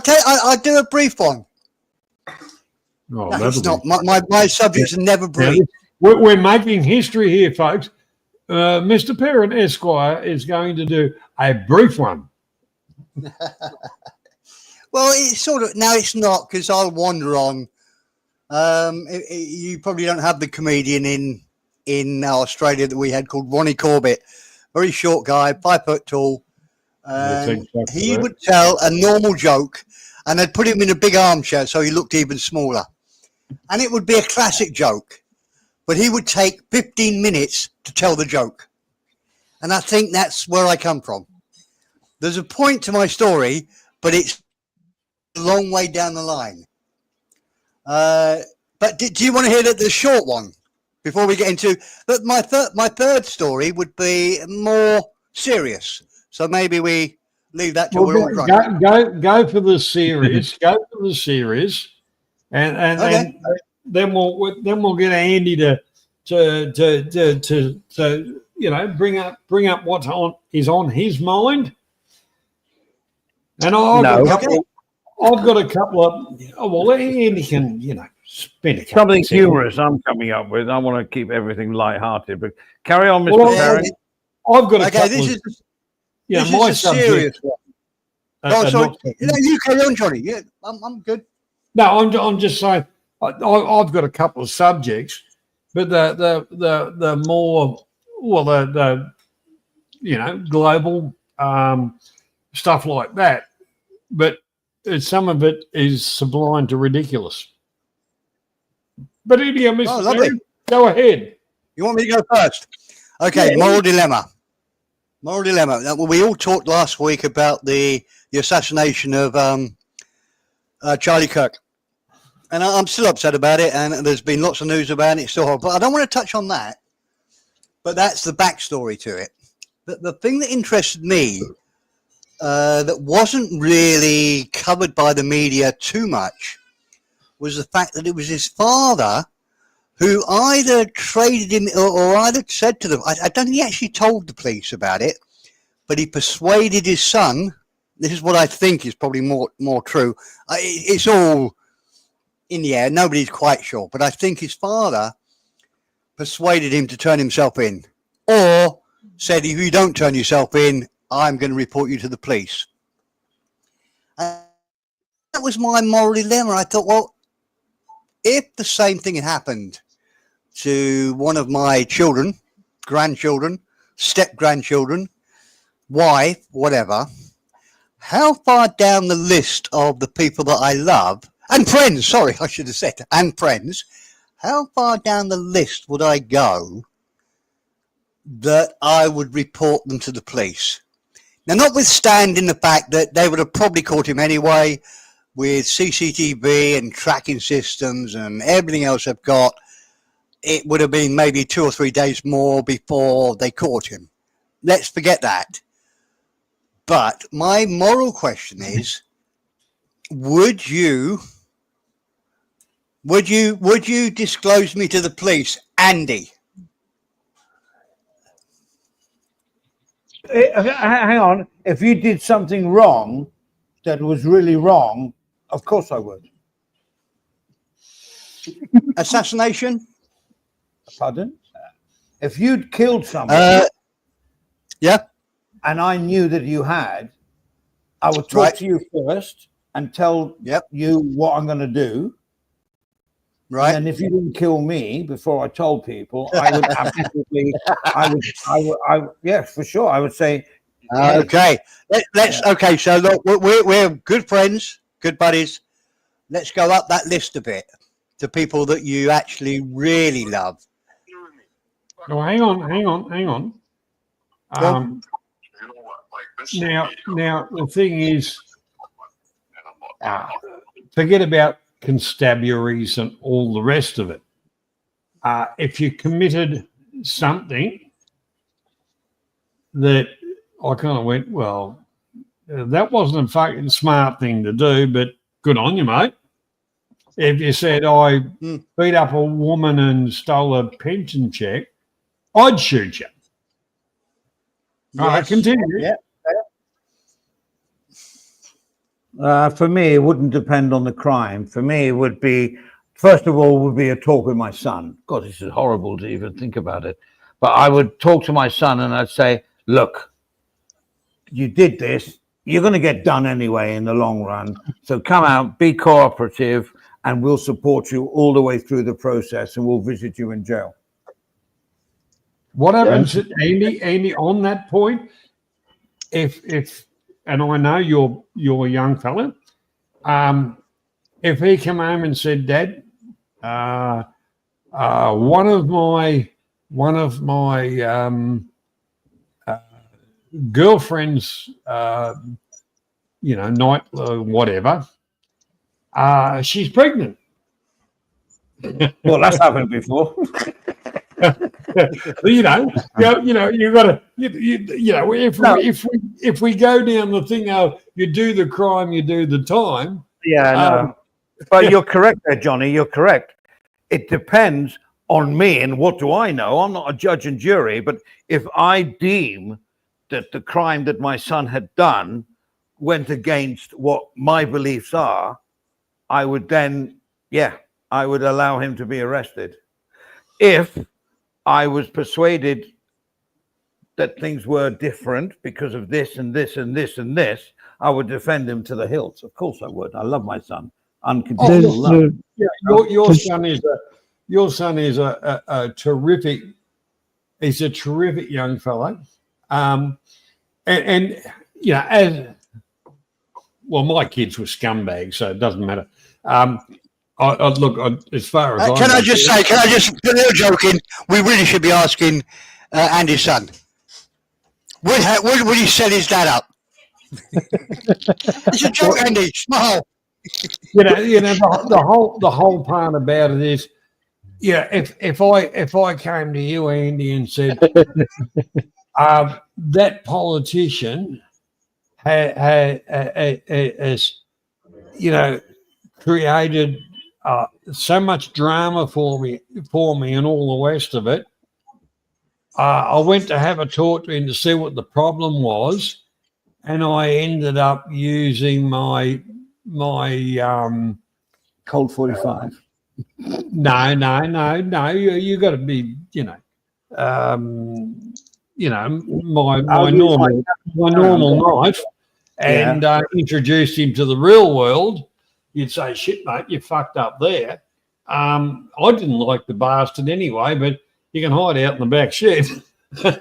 do a brief one. Oh, No, it's not. My subjects are never brief. Yeah, we're making history here, folks. Mr. Perrin Esquire is going to do a brief one. Well, it's sort of, no, it's not, because I'll wander on. You probably don't have the comedian in Australia that we had called Ronnie Corbett. Very short guy, 5 foot tall. He would tell a normal joke, and they'd put him in a big armchair so he looked even smaller. And it would be a classic joke, but he would take 15 minutes to tell the joke. And I think that's where I come from. There's a point to my story, but it's a long way down the line. But do you want to hear the short one before we get into? But my third story would be more serious. So maybe we leave that till we're all drunk. Go for the series. Go for the series, and Okay. then we'll get Andy to you know, bring up what's is on his mind. And I've got a couple of. Oh well, Andy can, you know, spin a couple Something of seconds. humorous I'm coming up with. I want to keep everything light-hearted, but carry on, Mr. Well, Perrin. I've got a Okay, couple this of. is Yeah, this my is a serious subject. one. are Oh, sorry. not- No, you carry on, Johnny. Yeah, I'm good. No, I'm just saying. I've got a couple of subjects, but the more, well, the you know, global stuff like that, but some of it is sublime to ridiculous. But anyhow, Mr. Oh, lovely. Perrin, go ahead. You want me to go first? Okay, Yeah. moral dilemma. Moral dilemma. Now, we all talked last week about the assassination of Charlie Kirk. And I'm still upset about it, and there's been lots of news about it. It's still horrible. But I don't want to touch on that. But that's the backstory to it. The thing that interested me that wasn't really covered by the media too much was the fact that it was his father who either traded him or either said to them, I don't think he actually told the police about it, but he persuaded his son. This is what I think is probably more true. It's all in the air. Nobody's quite sure, but I think his father persuaded him to turn himself in, or said, if you don't turn yourself in, I'm going to report you to the police. And that was my moral dilemma. I thought, well, if the same thing had happened to one of my children, grandchildren, step-grandchildren, wife, whatever, how far down the list of the people that I love, and friends, sorry, I should have said, and friends, how far down the list would I go that I would report them to the police? Now, notwithstanding the fact that they would have probably caught him anyway with CCTV and tracking systems and everything else they've got, it would have been maybe 2 or 3 days more before they caught him. Let's forget that. But my moral question is, would you disclose me to the police, Andy? hang on. If you did something wrong that was really wrong, of course I would. Assassination? Pardon? If you'd killed somebody Yeah. and I knew that you had, I would talk Right. to you first and tell Yep. you what I'm going to do. Right. And if you didn't kill me before I told people, I would absolutely, I would, yes, for sure. I would say, Okay. Let's. Okay. So look, we're good friends, good buddies. Let's go up that list a bit to people that you actually really love. Oh, hang on. Now the thing is, forget about constabularies and all the rest of it. If you committed something that I kind of went, well, that wasn't a fucking smart thing to do, but good on you, mate. If you said I beat up a woman and stole a pension check, I'd shoot you. All right, continue. Yeah. for me, it wouldn't depend on the crime. For me, it would be, first of all, would be a talk with my son. God, this is horrible to even think about it. But I would talk to my son and I'd say, look, you did this. You're going to get done anyway in the long run. So come out, be cooperative, and we'll support you all the way through the process, and we'll visit you in jail. What happens, Andy, on that point, if and I know you're a young fella, if he come home and said, Dad, one of my girlfriend's night whatever, she's pregnant. Well, that's happened before. you got to, if we go down the thing of you do the crime, you do the time. Yeah, no. But you're correct there, Johnny. You're correct. It depends on me, and what do I know? I'm not a judge and jury, but if I deem that the crime that my son had done went against what my beliefs are, I would then, I would allow him to be arrested. If I was persuaded that things were different because of this and this and this and this, I would defend him to the hilt. Of course I would. I love my son. Unconditional love. Yeah, your son is a terrific. He's a terrific young fellow, and as well, my kids were scumbags, so it doesn't matter. As far as Can I just a little joking? We really should be asking Andy's son. Would he set his dad up? It's a joke, Andy. Smile. The whole part about it is, if I came to you, Andy, and said that politician has created so much drama for me and all the rest of it. I went to have a talk to him to see what the problem was, and I ended up using my Colt 45. No. You got to be, my normal knife, and introduced him to the real world. You'd say, shit, mate, you fucked up there. I didn't like the bastard anyway, but you can hide out in the back shed.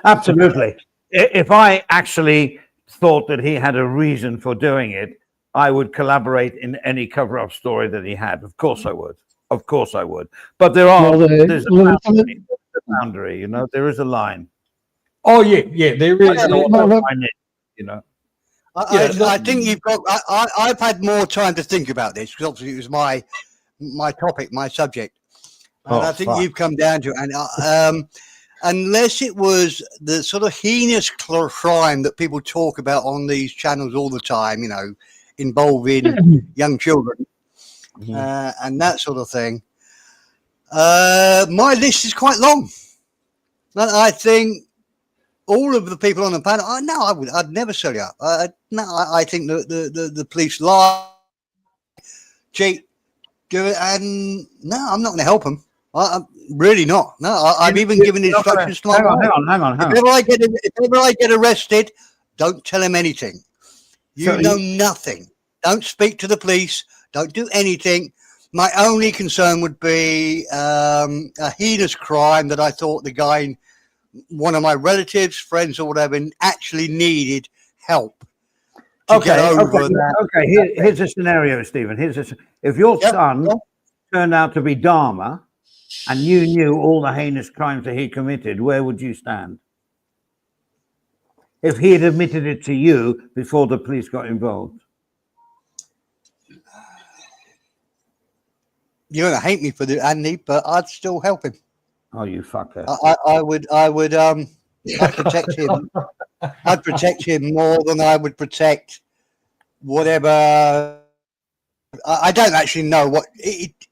Absolutely. If I actually thought that he had a reason for doing it, I would collaborate in any cover-up story that he had. Of course I would. But there's a boundary, there is a line. Oh, yeah, there is. I think you've got. I've had more time to think about this because obviously it was my topic, my subject, and I think you've come down to it. And unless it was the sort of heinous crime that people talk about on these channels all the time, involving young children and that sort of thing, my list is quite long. And I think all of the people on the panel, I'd never sell you up. I think the police lie, cheat, do it, and no, I'm not going to help them. I'm really not. No, I've even given instructions to my wife. Hang on. If ever I get arrested, don't tell him anything. You know nothing. Don't speak to the police. Don't do anything. My only concern would be a heinous crime that I thought the guy, one of my relatives, friends, or whatever, actually needed help. Okay. Here's a scenario, Stephen. If your son turned out to be Dharma, and you knew all the heinous crimes that he committed, where would you stand? If he had admitted it to you before the police got involved? You're going to hate me for it, Andy, but I'd still help him. Oh, you fucker. I'd protect him. I'd protect him more than I would protect whatever. I don't actually know what.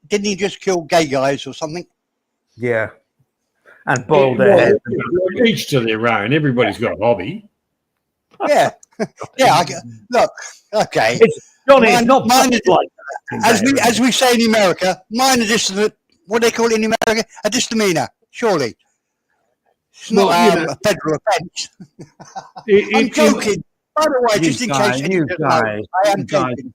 Didn't he just kill gay guys or something? Yeah. And boiled their head. Each to their own. Everybody's got a hobby. Yeah. Yeah. Look, okay. Johnny, it's not mine is, like that. As we say in America, mine is just what they call it in America, a misdemeanor, surely. It's not a federal offence. I'm joking. By the way, just in case you guys, I am joking.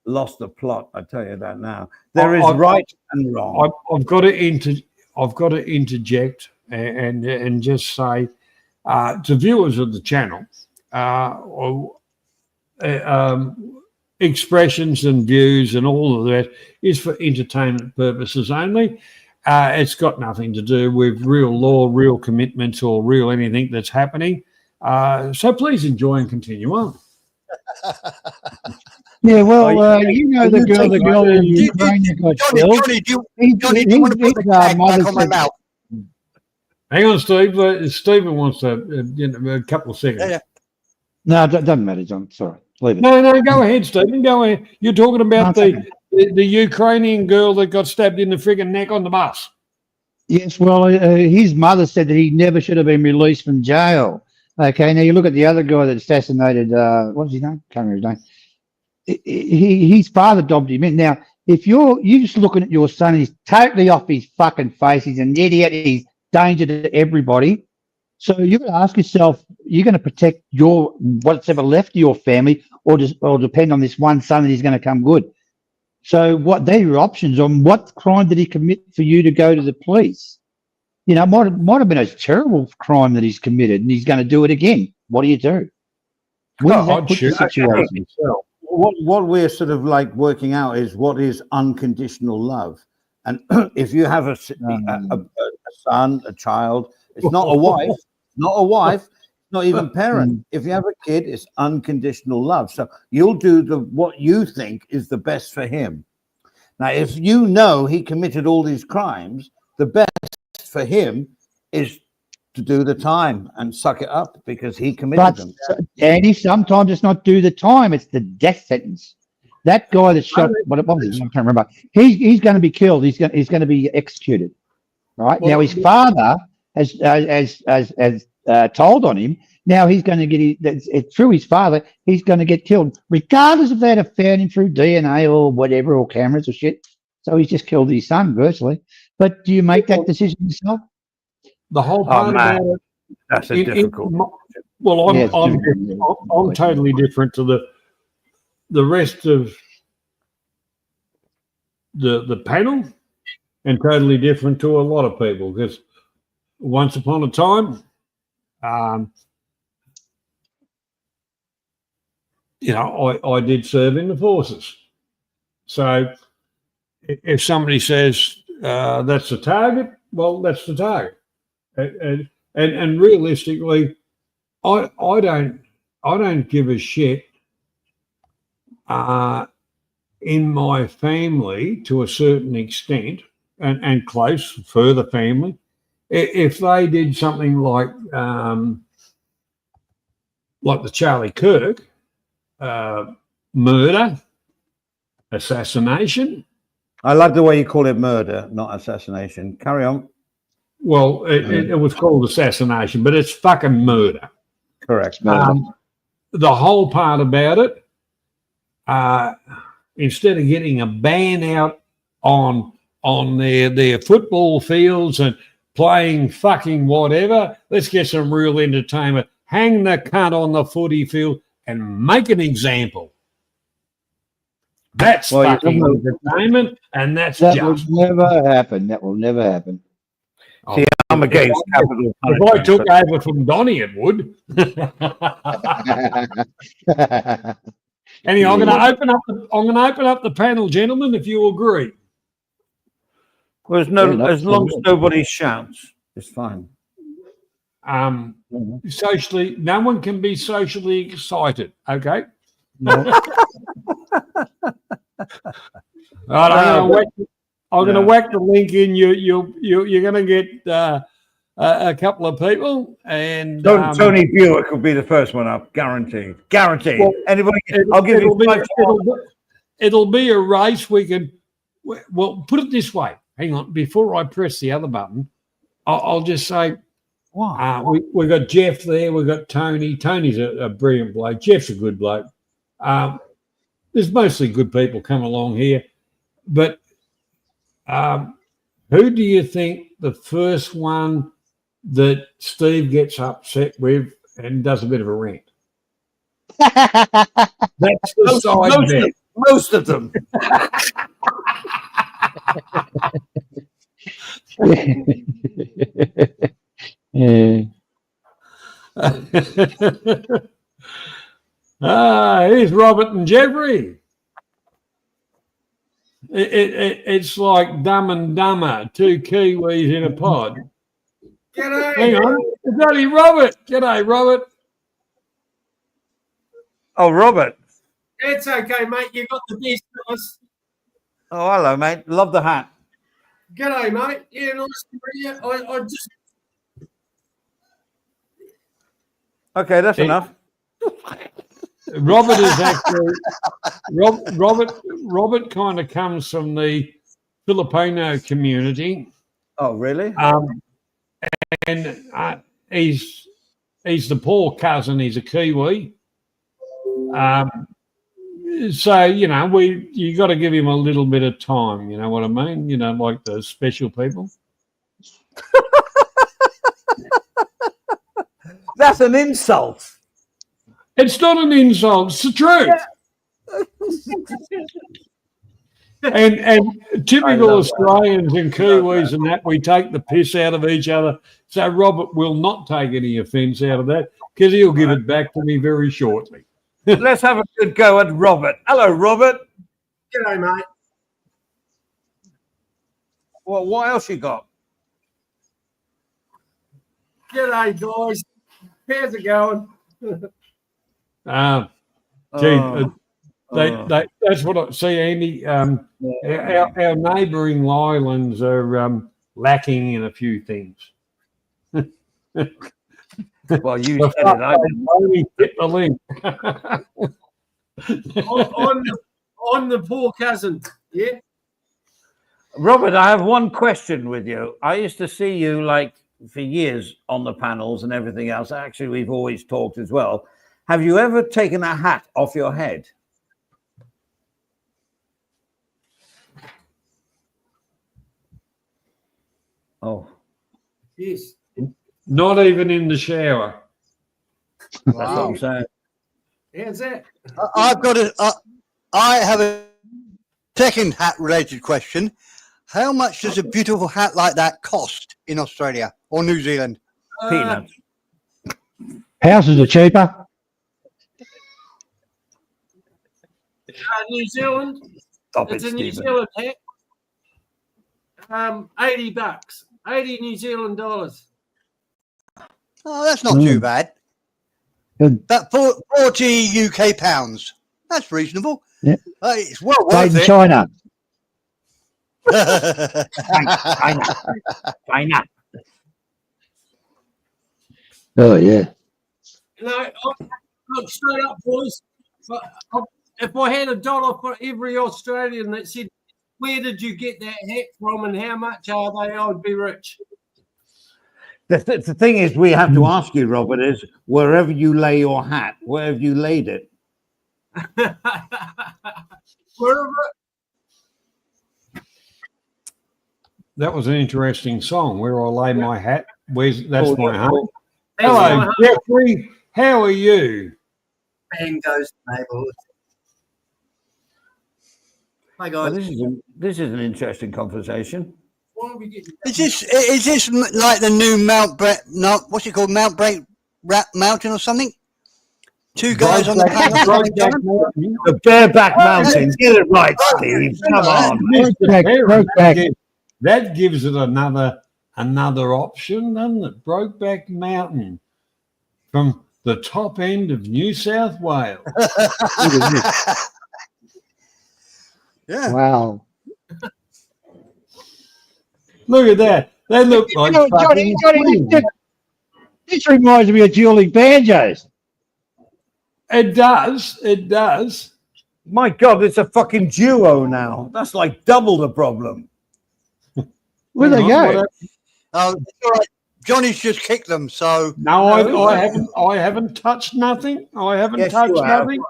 Lost the plot, I tell you that now. There is right and wrong. I've got to interject and just say to viewers of the channel, expressions and views and all of that is for entertainment purposes only. It's got nothing to do with real law, real commitments, or real anything that's happening. So please enjoy and continue on. Yeah, well, you know the girl in Ukraine that got killed. Johnny, do you want to put the tag back on my mouth? Hang on, Steve. Stephen wants a couple of seconds. Yeah. No, it doesn't matter, John. Sorry. Leave it. No, go ahead, Stephen. Go ahead. You're talking about the Ukrainian girl that got stabbed in the friggin' neck on the bus. Yes, well, his mother said that he never should have been released from jail. Okay, now you look at the other guy that assassinated, what's his name? Can't remember his name. His father dobbed him in. Now, if you're just looking at your son, he's totally off his fucking face. He's an idiot. He's danger to everybody. So you've got to ask yourself, you're going to protect what's ever left of your family, or depend on this one son that he's going to come good. So they're your options on what crime did he commit for you to go to the police? You know, might have been a terrible crime that he's committed, and he's going to do it again. What do you do? I'd shoot the situation. What we're sort of like working out is what is unconditional love. And if you have a son, a child, it's not a wife, not even parent. If you have a kid, it's unconditional love. So you'll do what you think is the best for him. Now, if you know he committed all these crimes, the best for him is to do the time and suck it up because he committed them. Andy, sometimes it's not do the time; it's the death sentence. That guy that shot, what was it? I can't remember. He's going to be killed. He's going to be executed. Right now, his father has told on him. Now he's going to get through his father. He's going to get killed, regardless if they'd have found him through DNA or whatever, or cameras or shit. So he's just killed his son virtually. But do you make that decision yourself? The whole part about it. That's a difficult. Well, I'm totally different to the rest of the panel, and totally different to a lot of people, because once upon a time, I did serve in the forces. So if somebody says that's the target, well, that's the target. And realistically, I don't give a shit in my family to a certain extent, and close further family, if they did something like the Charlie Kirk murder, assassination. I like the way you call it murder, not assassination. Carry on. well, it was called assassination, but it's fucking murder. Correct. The whole part about it, instead of getting a ban out on their football fields and playing fucking whatever, let's get some real entertainment. Hang the cunt on the footy field and make an example. That's fucking entertainment, and that's That just. will never happen. That will never happen. See, I'm against capital If I took over from Donny, it would. Anyway, I'm going to open up the panel, gentlemen, if you agree. Well, as long as nobody shouts, it's fine. Socially, no one can be socially excited. Okay. Right, I'm going to whack the link in. You're going to get a couple of people, and Tony Buick will be the first one up, guaranteed. Guaranteed. Well, anybody? I'll give you 5. It'll be a race. We can. Well, put it this way. Hang on, before I press the other button, I'll just say, we got Jeff there. We got Tony. Tony's a brilliant bloke. Jeff's a good bloke. There's mostly good people come along here, but who do you think the first one that Steve gets upset with and does a bit of a rant? That's the side bet. Most of them. Yeah. Here's Robert and Jeffrey. It's like Dumb and Dumber, 2 Kiwis in a pod. G'day. Hang on, it's only Robert. G'day, Robert. Oh, Robert. It's okay, mate. You got the best of us. Oh, hello, mate. Love the hat. G'day, mate. Yeah, nice to meet you. I just. Okay, that's enough. Robert is actually Robert kind of comes from the Filipino community. Oh, really? And he's the poor cousin. He's a Kiwi. So you got to give him a little bit of time. You know what I mean? Like the special people. That's an insult. It's not an insult. It's the truth. And typical Australians and Kiwis and that, we take the piss out of each other. So Robert will not take any offence out of that because he'll give it back to me very shortly. Let's have a good go at Robert. Hello, Robert. G'day, mate. Well, what else you got? G'day, guys. How's it going? That's what I see, Andy. Our neighbouring islands are lacking in a few things. Well, you said it. I only hit the link. I'm the poor cousin. Yeah. Robert, I have one question with you. I used to see you for years on the panels and everything else. Actually, we've always talked as well. Have you ever taken a hat off your head? Oh. Yes. Not even in the shower. That's what I'm saying. How's that? I have a second hat-related question. How much does a beautiful hat like that cost in Australia or New Zealand? Peanuts. Houses are cheaper. New Zealand. Stop It's it, a New Stephen. Zealand hat. $80. 80 New Zealand dollars. Oh, that's not too bad. Good. That 40 UK pounds. That's reasonable. Yeah. It's well Made worth in it. China. China. Oh, yeah. No, look, straight up, boys. If I had $1 for every Australian that said, "Where did you get that hat from and how much are they?" I would be rich. The thing is, we have to ask you, Robert, is wherever you lay your hat, where have you laid it? Wherever. That was an interesting song. Where I lay my hat. That's my home. That's Hello, my home. Jeffrey. How are you? Bang goes the neighbourhood. Hi Well, guys. this is an interesting conversation. Why are we getting Is this like the new what's it called? Mount Break Mountain or something? Two guys on the Brokeback panel. Mountain. The Bareback Mountain. Get it right, Steve. Come on. Brokeback. That gives it another option, doesn't it? Brokeback Mountain from the top end of New South Wales. Yeah. Wow. Look at that. They look like Johnny, fucking twins. this reminds me of dueling banjos. It does. It does. My God, it's a fucking duo now. That's like double the problem. Where they Hang on, go? what Oh, it's all right. Johnny's just kicked them, so No, I haven't touched nothing. I haven't Yes, touched you have. nothing.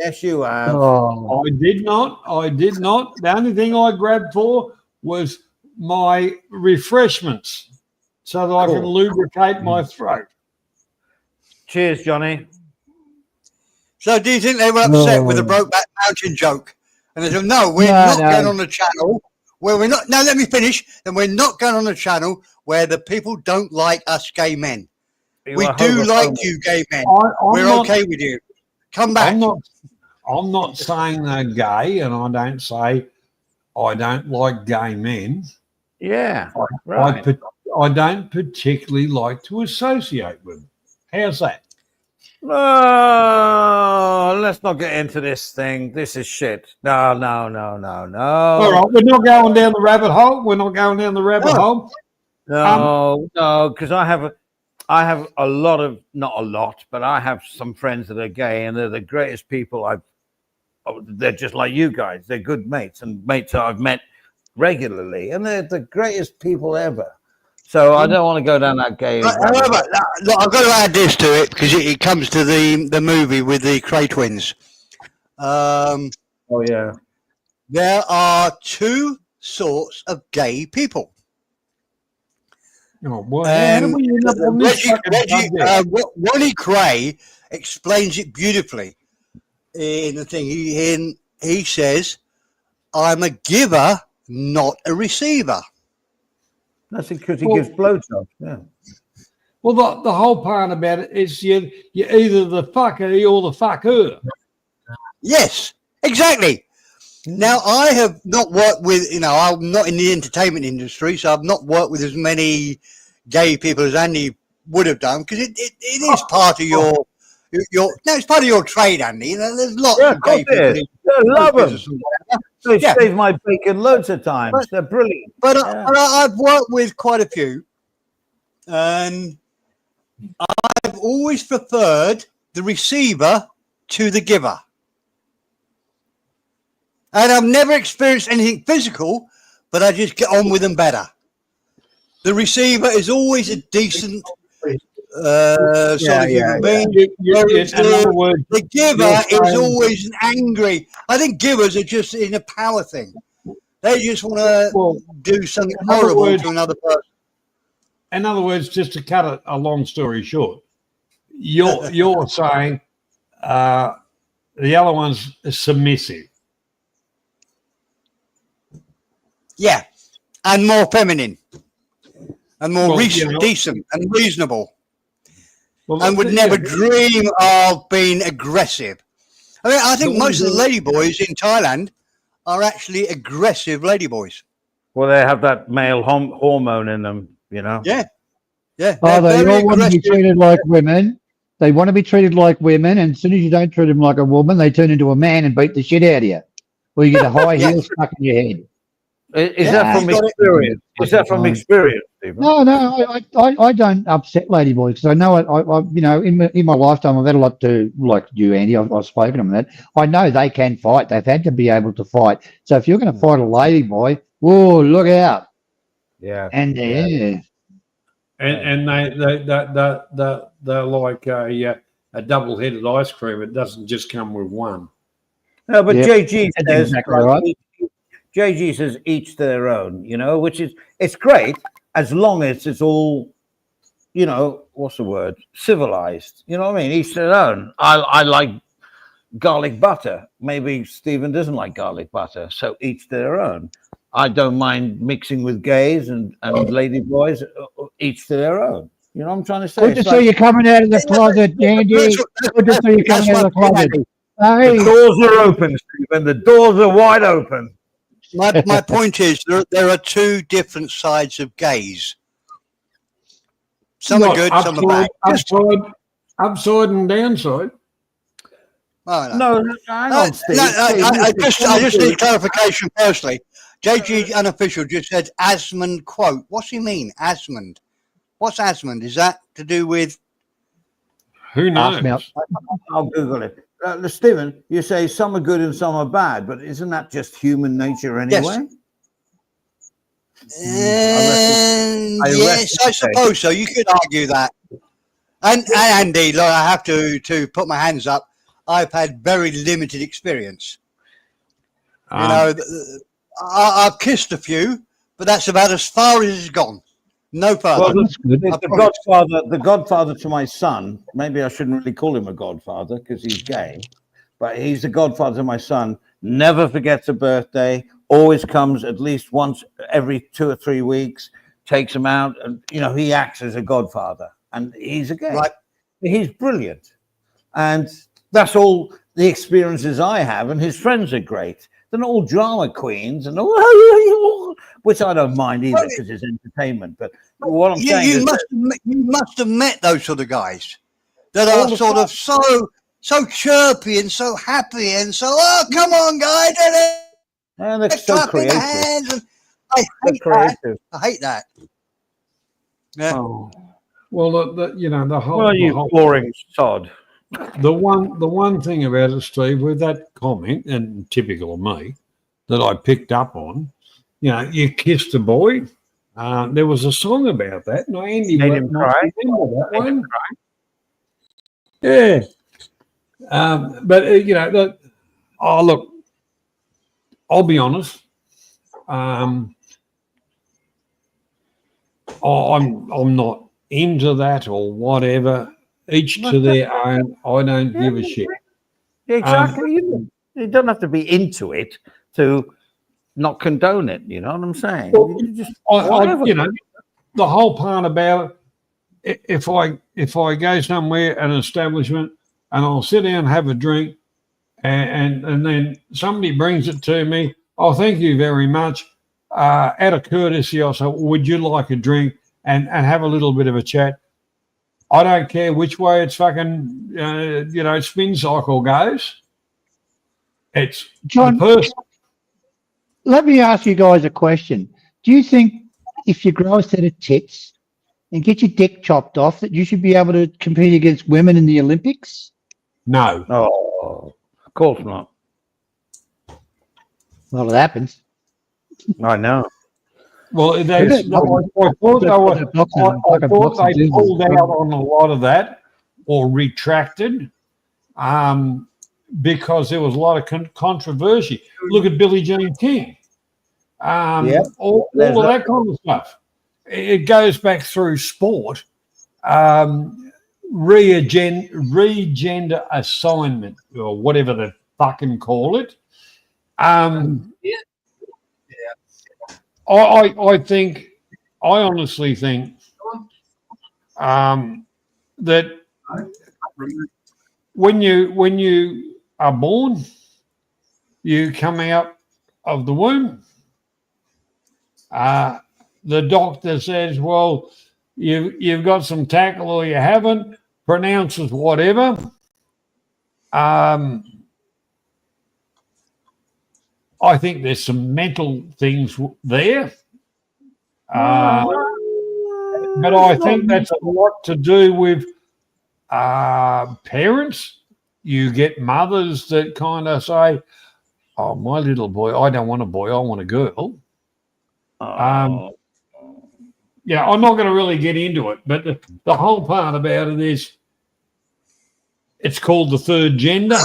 Yes, you have. Oh, I did not. The only thing I grabbed for was my refreshments so that I can lubricate my throat. Cheers, Johnny. So do you think they were upset with the Oh. Brokeback Mountain joke? And they said, no, we're No, not no. going on the channel where we're not. Now let me finish. And we're not going on the channel where the people don't like us gay men. You We are do like homophobic. you gay men. I'm We're not, okay with you. Come back. I'm not saying they're gay, and I don't say I don't like gay men. Yeah, right. I don't particularly like to associate with them. How's that? Oh, let's not get into this thing. This is shit. No. All right, we're not going down the rabbit hole. We're not going down the rabbit hole. No, because I have a lot of, not a lot, but I have some friends that are gay, and they're the greatest people they're just like you guys. They're good mates, and mates that I've met regularly, and they're the greatest people ever. So I don't want to go down that gay. However, look, I've got to add this to it because it comes to the movie with the Cray twins. Oh yeah. There are two sorts of gay people. Oh, well, how do we end up on this fucking subject? Ronnie Cray explains it beautifully in the thing. He says, "I'm a giver, not a receiver." That's because he gives blowjobs. Yeah. Well, the whole part about it is you're either the fucker or the fucker. Yes, exactly. Now, I have not worked with, I'm not in the entertainment industry, so I've not worked with as many gay people as Andy would have done, because it is part of your it's part of your trade, Andy. There's lots Yeah, of gay people. I love them. They Yeah. save my bacon loads of times. They're brilliant. But I've worked with quite a few, and I've always preferred the receiver to the giver. And I've never experienced anything physical, but I just get on with them better. The receiver is always a decent sort of human being. In other words, The giver is always an angry. I think givers are just in a power thing. They just want to do something in other horrible words- to another person. in other words, just to cut a long story short, you're saying the other one's submissive. Yeah, and more feminine, and more Well, decent and reasonable, Well, and would never dream of being aggressive. I mean, I think The most of the ones ladyboys in Thailand are actually aggressive ladyboys. Well, they have that male hormone in them, you know. Yeah, yeah. Oh, they're they very all want to be aggressive. treated like women. They want to be treated like women, and as soon as you don't treat them like a woman, they turn into a man and beat the shit out of you. Or you get a high Yeah. heel stuck in your head. Is Yeah, that from you got it. experience? Is that from experience, Stephen? No, I don't upset ladyboys because I know in my lifetime I've had a lot to, like you, Andy. I've spoken to them that I know they can fight. They've had to be able to fight. So if you're going to fight a ladyboy, whoa, look out! Yeah. And and they're like a double-headed ice cream. It doesn't just come with one. No, but Yep, JG that's says exactly right. JG says each their own, you know, which is it's great as long as it's all, you know, what's the word? Civilized. You know what I mean? Each their own. I like garlic butter. Maybe Stephen doesn't like garlic butter, so each their own. I don't mind mixing with gays and lady boys, each to their own. You know what I'm trying to say? Good to It's see like- you coming out of the closet, Andy. Good to see you coming out of the closet. Hey, The doors are open, Stephen. The doors are wide open. My point is there are two different sides of gays. Some are What, good, some are bad. upside and downside. Oh, No, hang on, Steve. I just need clarification personally. JG Unofficial just said Asmund quote. What's he mean, Asmund? What's Asmund? Is that to do with... Who knows? ask me out. I'll Google it. Stephen, you say some are good and some are bad, but isn't that just human nature anyway? Yes, I suppose so. You could argue that. And Andy, look, I have to put my hands up. I've had very limited experience. You know, I've kissed a few, but that's about as far as it's gone. No further. Well, That's good. the godfather to my son, maybe I shouldn't really call him a godfather because he's gay, but he's the godfather to my son, never forgets a birthday, always comes at least once every 2 or 3 weeks, takes him out, and, you know, he acts as a godfather, and he's a gay. Right. He's brilliant. And that's all the experiences I have, and his friends are great. They're not all drama queens, and all, which I don't mind either because it's entertainment. But what I'm saying You is, must have met those sort of guys that are the sort of so chirpy and so happy and so, oh, come on, guys. and they're Let's so clap in the creative. hands. And I They're hate that. creative. I hate that. Yeah. Oh, well, the whole, Well, the you whole boring sod. the one thing about it, Steve, with that comment, and typical of me, that I picked up on, you know, you kissed a boy. There was a song about that, and Andy Made him might cry. remember that one. Yeah. But you know, look, I'll be honest. I'm not into that or whatever. Each to their own. I don't give a shit. Exactly. You don't have to be into it to not condone it. You know what I'm saying? Well, You just, you know, the whole part about if I go somewhere, an establishment, and I'll sit down and have a drink, and then somebody brings it to me. Oh, thank you very much. Out of courtesy, I'll say, would you like a drink, and have a little bit of a chat. I don't care which way it's fucking, spin cycle goes. It's John, the person. let me ask you guys a question. Do you think if you grow a set of tits and get your dick chopped off, that you should be able to compete against women in the Olympics? No. oh, of course not. Well, it happens. I know. Well, that's, I thought they pulled out on a lot of that or retracted because there was a lot of controversy. Look at Billie Jean King. All of that kind of stuff. It goes back through sport. Regender assignment or whatever they fucking call it. I honestly think that when you are born, you come out of the womb. The doctor says, well, you've got some tackle or you haven't, pronounces whatever. I think there's some mental things there. But I think that's a lot to do with parents. You get mothers that kind of say, oh, my little boy, I don't want a boy, I want a girl. yeah, I'm not going to really get into it, but the whole part about it is it's called the third gender,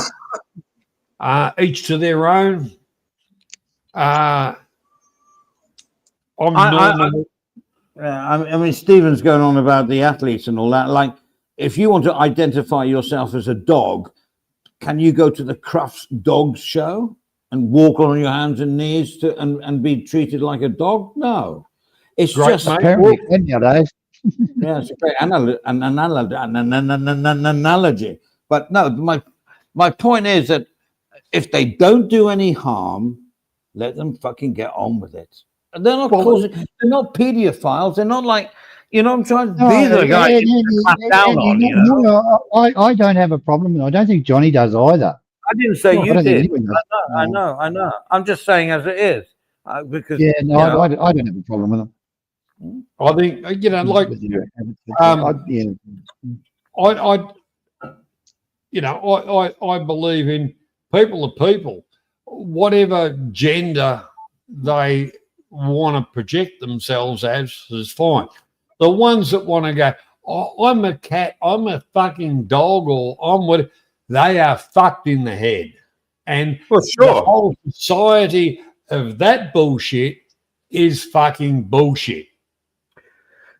each to their own. I'm normal. I mean, Stephen's going on about the athletes and all that. Like, if you want to identify yourself as a dog, can you go to the Crufts Dogs show and walk on your hands and knees and be treated like a dog? No. It's Great, just mate. Apparently, nowadays. yeah, it's a great analogy. But no, my point is that if they don't do any harm, let them fucking get on with it. And they're not they're not pedophiles. They're not like, you know, I'm trying to be the guy to clap down on, you know. No, I don't have a problem, and I don't think Johnny does either. I didn't say No, I you don't think did. anyone does. I know. I'm just saying as it is. Because Yeah, no, you know, I don't have a problem with them. I think, you know, like, Yeah. I believe in people are people, whatever gender they want to project themselves as is fine. The ones that want to go, oh, I'm a cat, I'm a fucking dog, or I'm what, they are fucked in the head. And for the sure. whole society of that bullshit is fucking bullshit.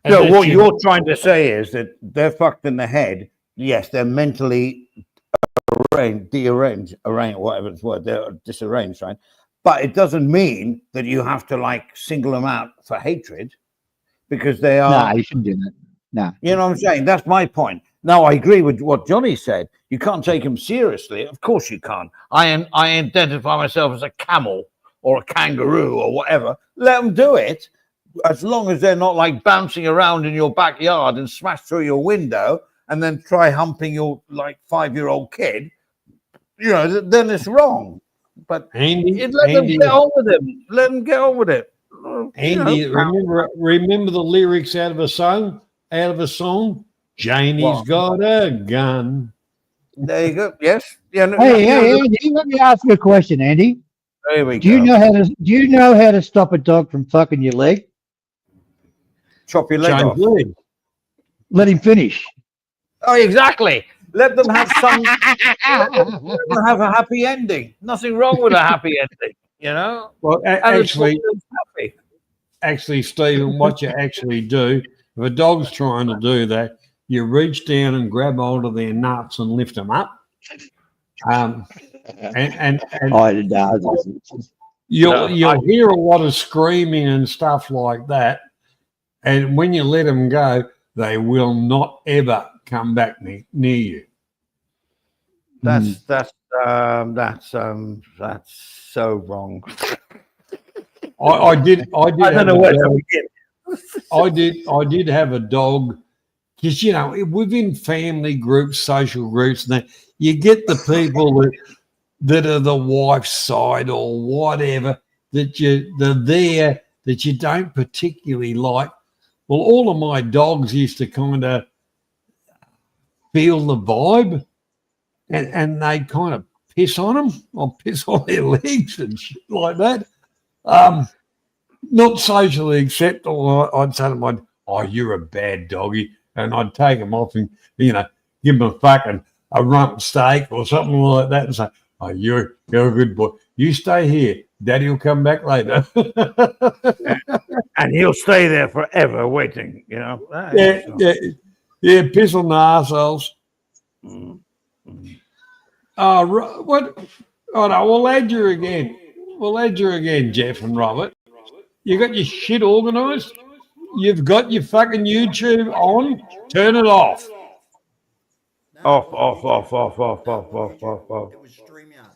And No, that what you- you're trying to say is that they're fucked in the head. Yes, they're mentally deranged, whatever it's word, they're disarranged, right? But it doesn't mean that you have to like single them out for hatred because they are. No, you shouldn't do that. No. You know what I'm saying? That's my point. Now, I agree with what Johnny said. You can't take him seriously. Of course you can't. I identify myself as a camel or a kangaroo or whatever. Let them do it, as long as they're not like bouncing around in your backyard and smash through your window and then try humping your like 5-year-old kid. You know, then it's wrong. But Andy, let them get on with it. Let them get on with it. Andy, You know, remember the lyrics out of a song? Janie's What? got a gun. there you go. Yes. Yeah. No, Hey, no, hey, Andy, let me ask you a question, Andy. There we Do go. you know how to stop a dog from fucking your leg? Chop your leg James off. Lee. Let him finish. Oh, exactly. Let them have some. Let them have a happy ending. Nothing wrong with a happy ending, you know. Well, And it's actually, happy. Stephen, what you actually do, if a dog's trying to do that, you reach down and grab hold of their nuts and lift them up. And you'll hear a lot of screaming and stuff like that. And when you let them go, they will not ever come back near you. That's so wrong. I did. I don't know where to begin. I did have a dog because, you know, within family groups, social groups, and that, you get the people that are the wife's side or whatever they're there that you don't particularly like. Well, all of my dogs used to kind of feel the vibe, and they kind of piss on them or piss on their legs and shit like that. Not socially acceptable. I'd say to them, "Oh, you're a bad doggy," and I'd take them off and, you know, give them a rump steak or something like that and say, "Oh, you're a good boy. You stay here. Daddy will come back later." And he'll stay there forever waiting, you know. Yeah, piss on the arseholes. What? Oh no, we'll add you again. We'll add you again, Jeff and Robert. You got your shit organised? You've got your fucking YouTube on? Turn it off. Off. It was StreamYard.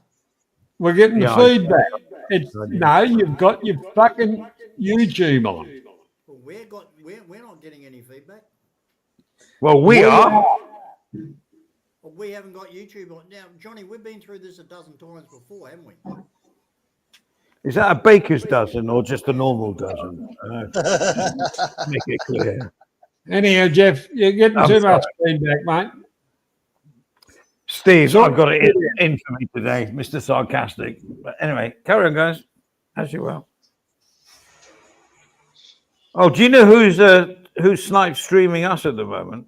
We're getting Yeah, feedback. No, you've got your fucking YouTube on. Well, we're not getting any feedback. Well, we are. Well, we haven't got YouTube on. Now, Johnny, we've been through this a dozen times before, haven't we? Is that a baker's dozen or just a normal dozen? Make it clear. Anyhow, Jeff, you're getting I'm too sorry. much feedback, mate. Steve, I've got it in for me today, Mr. Sarcastic. But anyway, carry on, guys, as you will. Oh, do you know who's snipe streaming us at the moment?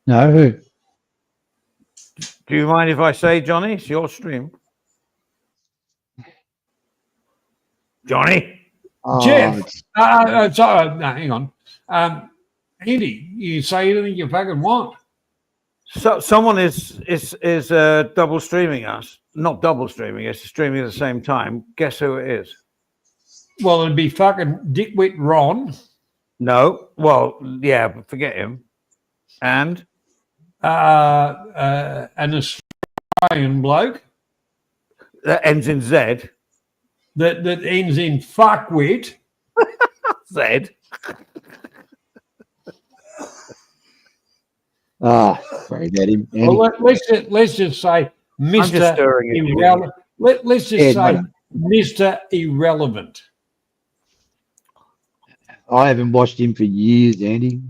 No, who? Do you mind if I say, Johnny? It's your stream. Johnny? Oh, Jeff. it's- Sorry, no, hang on. Andy, you say anything you fucking want. So someone is double streaming us. Not double streaming, it's streaming at the same time. Guess who it is? Well, it'd be fucking Dickwit Ron. No. Well, yeah, but forget him. And An Australian bloke that ends in Z. that ends in fuckwit. Z. sorry about him. Andy. Well, let's just say I'm just Mr. stirring it. Irrelevant. Let's just Yeah, say no. Mr. Irrelevant. I haven't watched him for years, Andy.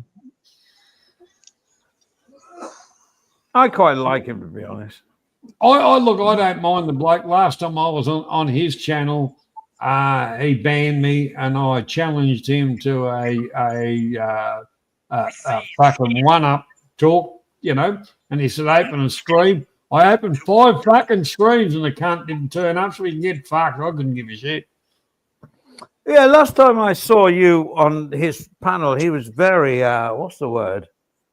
I quite like him, to be honest. I look, I don't mind the bloke. Last time I was on his channel, he banned me, and I challenged him to a fucking one-up talk, you know. And he said, "Open a stream." I opened 5 fucking streams, and the cunt didn't turn up, so he can get fucked. I couldn't give a shit. Yeah, last time I saw you on his panel, he was very, what's the word?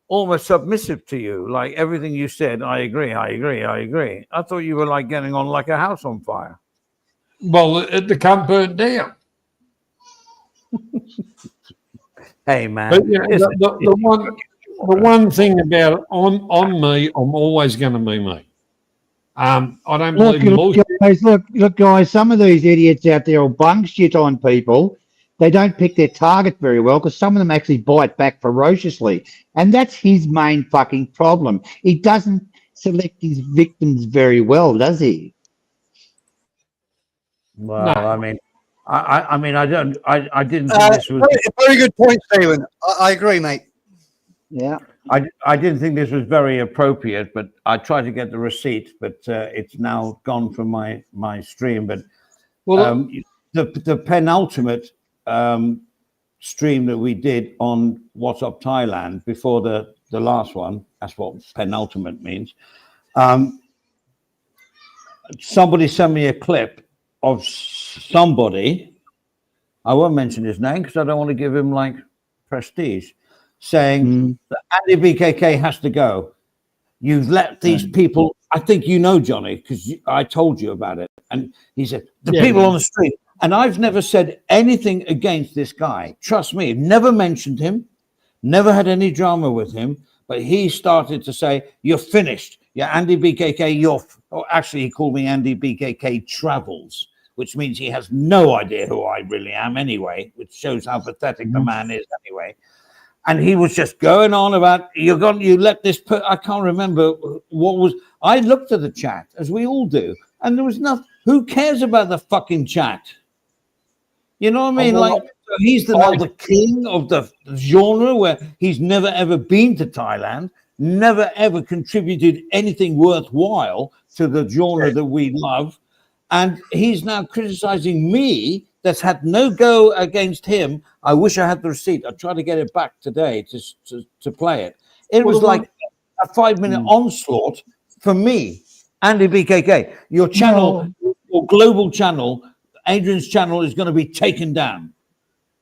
Almost submissive to you. Like everything you said, I agree. I thought you were like getting on like a house on fire. Well, the cunt burnt down. Hey, man. But you know, the one thing about it, on me, I'm always going to be me. I don't believe in bullshit. Look, guys, some of these idiots out there will bung shit on people. They don't pick their target very well because some of them actually bite back ferociously. And that's his main fucking problem. He doesn't select his victims very well, does he? Well, No. I mean, I didn't think this was. Very good point, Stephen. I agree, mate. Yeah. I didn't think this was very appropriate, but I tried to get the receipt, but it's now gone from my stream. But Well, the penultimate stream that we did on What's Up Thailand before the last one, that's what penultimate means. Somebody sent me a clip of somebody, I won't mention his name because I don't want to give him like prestige, saying that Andy BKK has to go. You've let these people, I think you know, Johnny, because I told you about it. And he said, the people on the street. And I've never said anything against this guy. Trust me, never mentioned him, never had any drama with him. But he started to say, you're finished. You're Andy BKK. Actually, he called me Andy BKK Travels, which means he has no idea who I really am anyway, which shows how pathetic the man is anyway. And he was just going on about, you let this, I can't remember what was, I looked at the chat, as we all do, and there was nothing, who cares about the fucking chat? You know what I mean? Like, he's the king of the genre where he's never ever been to Thailand, never ever contributed anything worthwhile to the genre that we love. And he's now criticizing me that's had no go against him. I wish I had the receipt. I tried to get it back today to play it. It was like a 5-minute onslaught for me, Andy BKK. Your channel, your global channel, Adrian's channel is going to be taken down.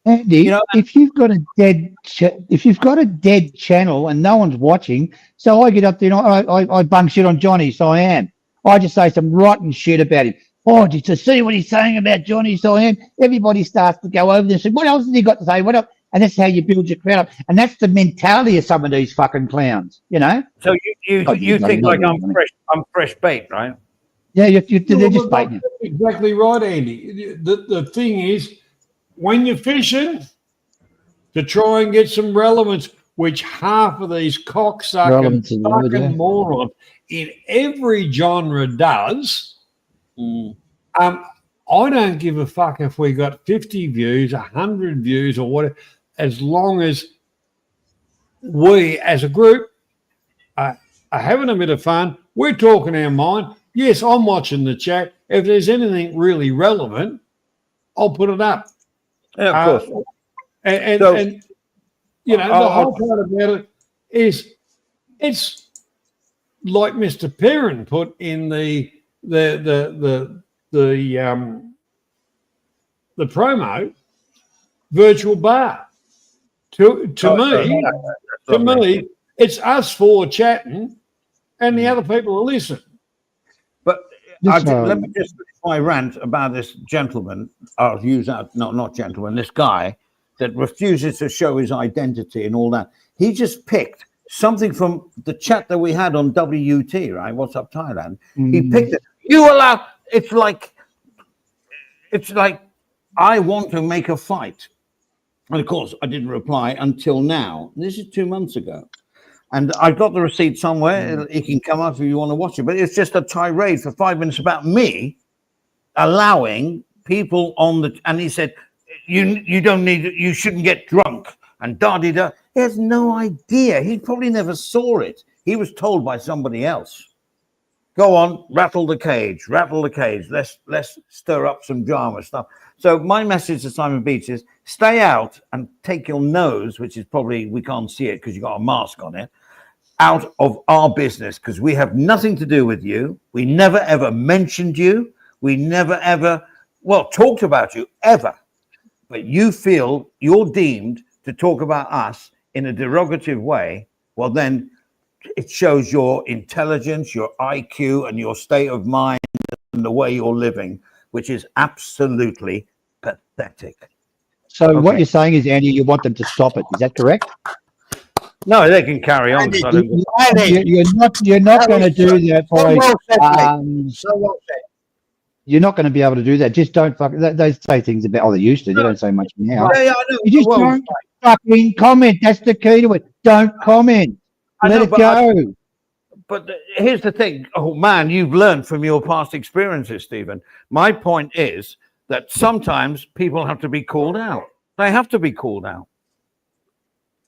Andy, You know- if you've got a dead channel and no one's watching, so I get up there and I bung shit on Johnny, so I am. I just say some rotten shit about him. Oh, did you see what he's saying about Johnny Cyan? Everybody starts to go over there and say, what else has he got to say? What else? And that's how you build your crowd up. And that's the mentality of some of these fucking clowns, you know? So you think like I'm fresh bait, right? Yeah, they're just baiting. That's exactly right, Andy. The thing is, when you're fishing, to try and get some relevance, which half of these Relevance is cocksucking right, fucking yeah. morons in every genre does. I don't give a fuck if we got 50 views, 100 views, or whatever, as long as we as a group are having a bit of fun. We're talking our mind. Yes, I'm watching the chat. If there's anything really relevant, I'll put it up. Yeah, of course. And So- you know, the whole part about it is it's like Mr. Perrin put in the promo, virtual bar. To me, it's us four chatting, and the other people are listening. But This, let me just finish my rant about this gentleman. I'll use that, not gentleman, this guy that refuses to show his identity and all that. He just picked something from the chat that we had on WT, right? What's Up Thailand? He picked it. You allow, it's like I want to make a fight. And of course, I didn't reply until now. This is 2 months ago. And I've got the receipt somewhere. It can come up if you want to watch it. But it's just a tirade for 5 minutes about me allowing people on the... And he said, you don't need... You shouldn't get drunk. And da-di-da. He has no idea. He probably never saw it. He was told by somebody else. Go on, rattle the cage. Let's stir up some drama stuff. So my message to Simon Beach is stay out and take your nose, which is probably, we can't see it because you've got a mask on it, out of our business, because we have nothing to do with you. We never, ever mentioned you. We never, ever, talked about you, ever. But you feel you're deemed to talk about us in a derogative way. Well, then it shows your intelligence, your IQ, and your state of mind and the way you're living, which is absolutely pathetic. So what you're saying is, Andy, you want them to stop it. Is that correct? No, they can carry on. Andy, You're not going to do that by. So well said. You're not going to be able to do that. Just don't fucking. They say things about. They used to. They don't say much now. Yeah, I know. You just don't fucking comment. That's the key to it. Don't comment. Let it go. But here's the thing. Oh, man, you've learned from your past experiences, Stephen. My point is that sometimes people have to be called out. They have to be called out.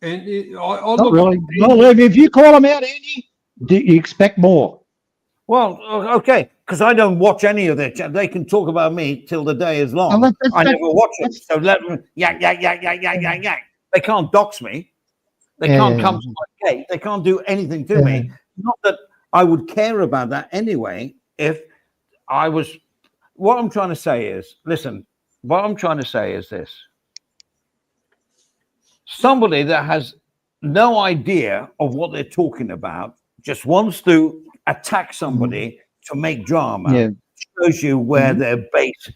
And Not really. Well, if you call them out, Andy, do you expect more? Well, okay, because I don't watch any of their chat. They can talk about me till the day is long. I never watch it. So let them yak. They can't dox me. They can't come to my gate. They can't do anything to me. Not that I would care about that anyway. If I was, what I'm trying to say is, listen, what I'm trying to say is this. Somebody that has no idea of what they're talking about just wants to attack somebody to make drama. Shows you where their base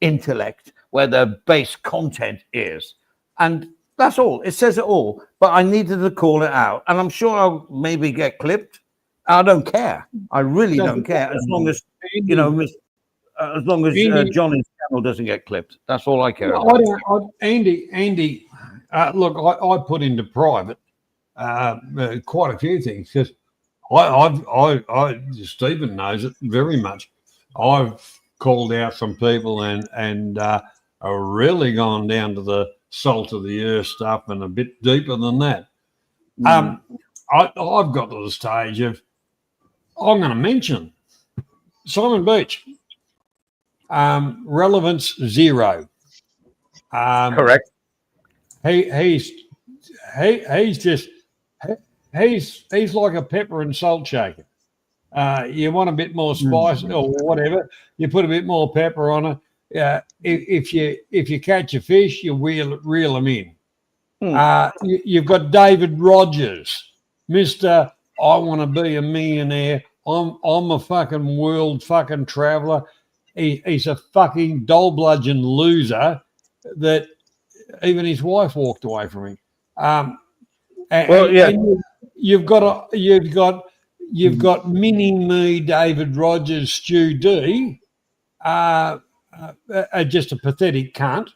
intellect, where their base content is. And that's all. It says it all. But I needed to call it out. And I'm sure I'll maybe get clipped. I don't care. I really don't care. As long as, you know, as long as Johnny's channel doesn't get clipped. That's all I care about. Andy, look, I put into private quite a few things because Stephen knows it very much. I've called out some people and are really gone down to the salt of the earth stuff and a bit deeper than that. I've got to the stage of I'm going to mention Simon Beach. Relevance zero. Correct. He's like a pepper and salt shaker. You want a bit more spice or whatever, you put a bit more pepper on it. If you catch a fish, you reel them in. You've got David Rogers, Mr. I want to be a millionaire. I'm a fucking world fucking traveler. He's a fucking dull bludgeon loser that even his wife walked away from him. And you've got mini me David Rogers, Stu D, just a pathetic cunt.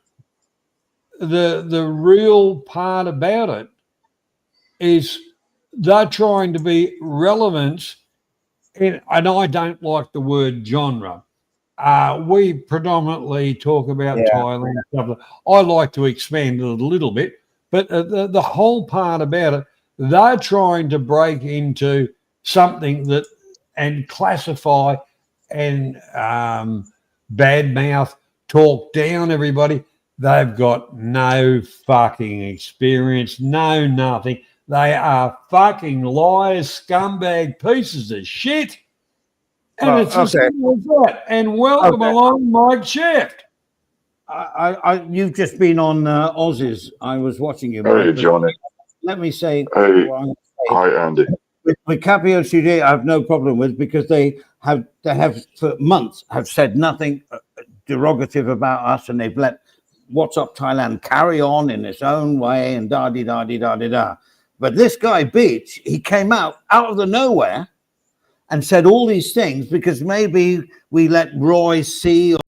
The real part about it is they're trying to be relevant, and I don't like the word genre. We predominantly talk about Thailand stuff. I like to expand it a little bit, but the whole part about it, they're trying to break into something that and classify and badmouth, talk down everybody. They've got no fucking experience, no nothing. They are fucking liars, scumbag pieces of shit. And Well, it's as simple as that. And welcome along, Mike Shaft. You've just been on Aussies. I was watching you. Hey, Mike, but Johnny. let me say, Hey. what I'm gonna say. Hi, Andy. With Capio Studio, I have no problem with, because they have for months have said nothing derogative about us, and they've let What's Up Thailand carry on in its own way and da-di-da-di-da-di-da. But this guy Beach, he came out of the nowhere and said all these things because maybe we let Roy see or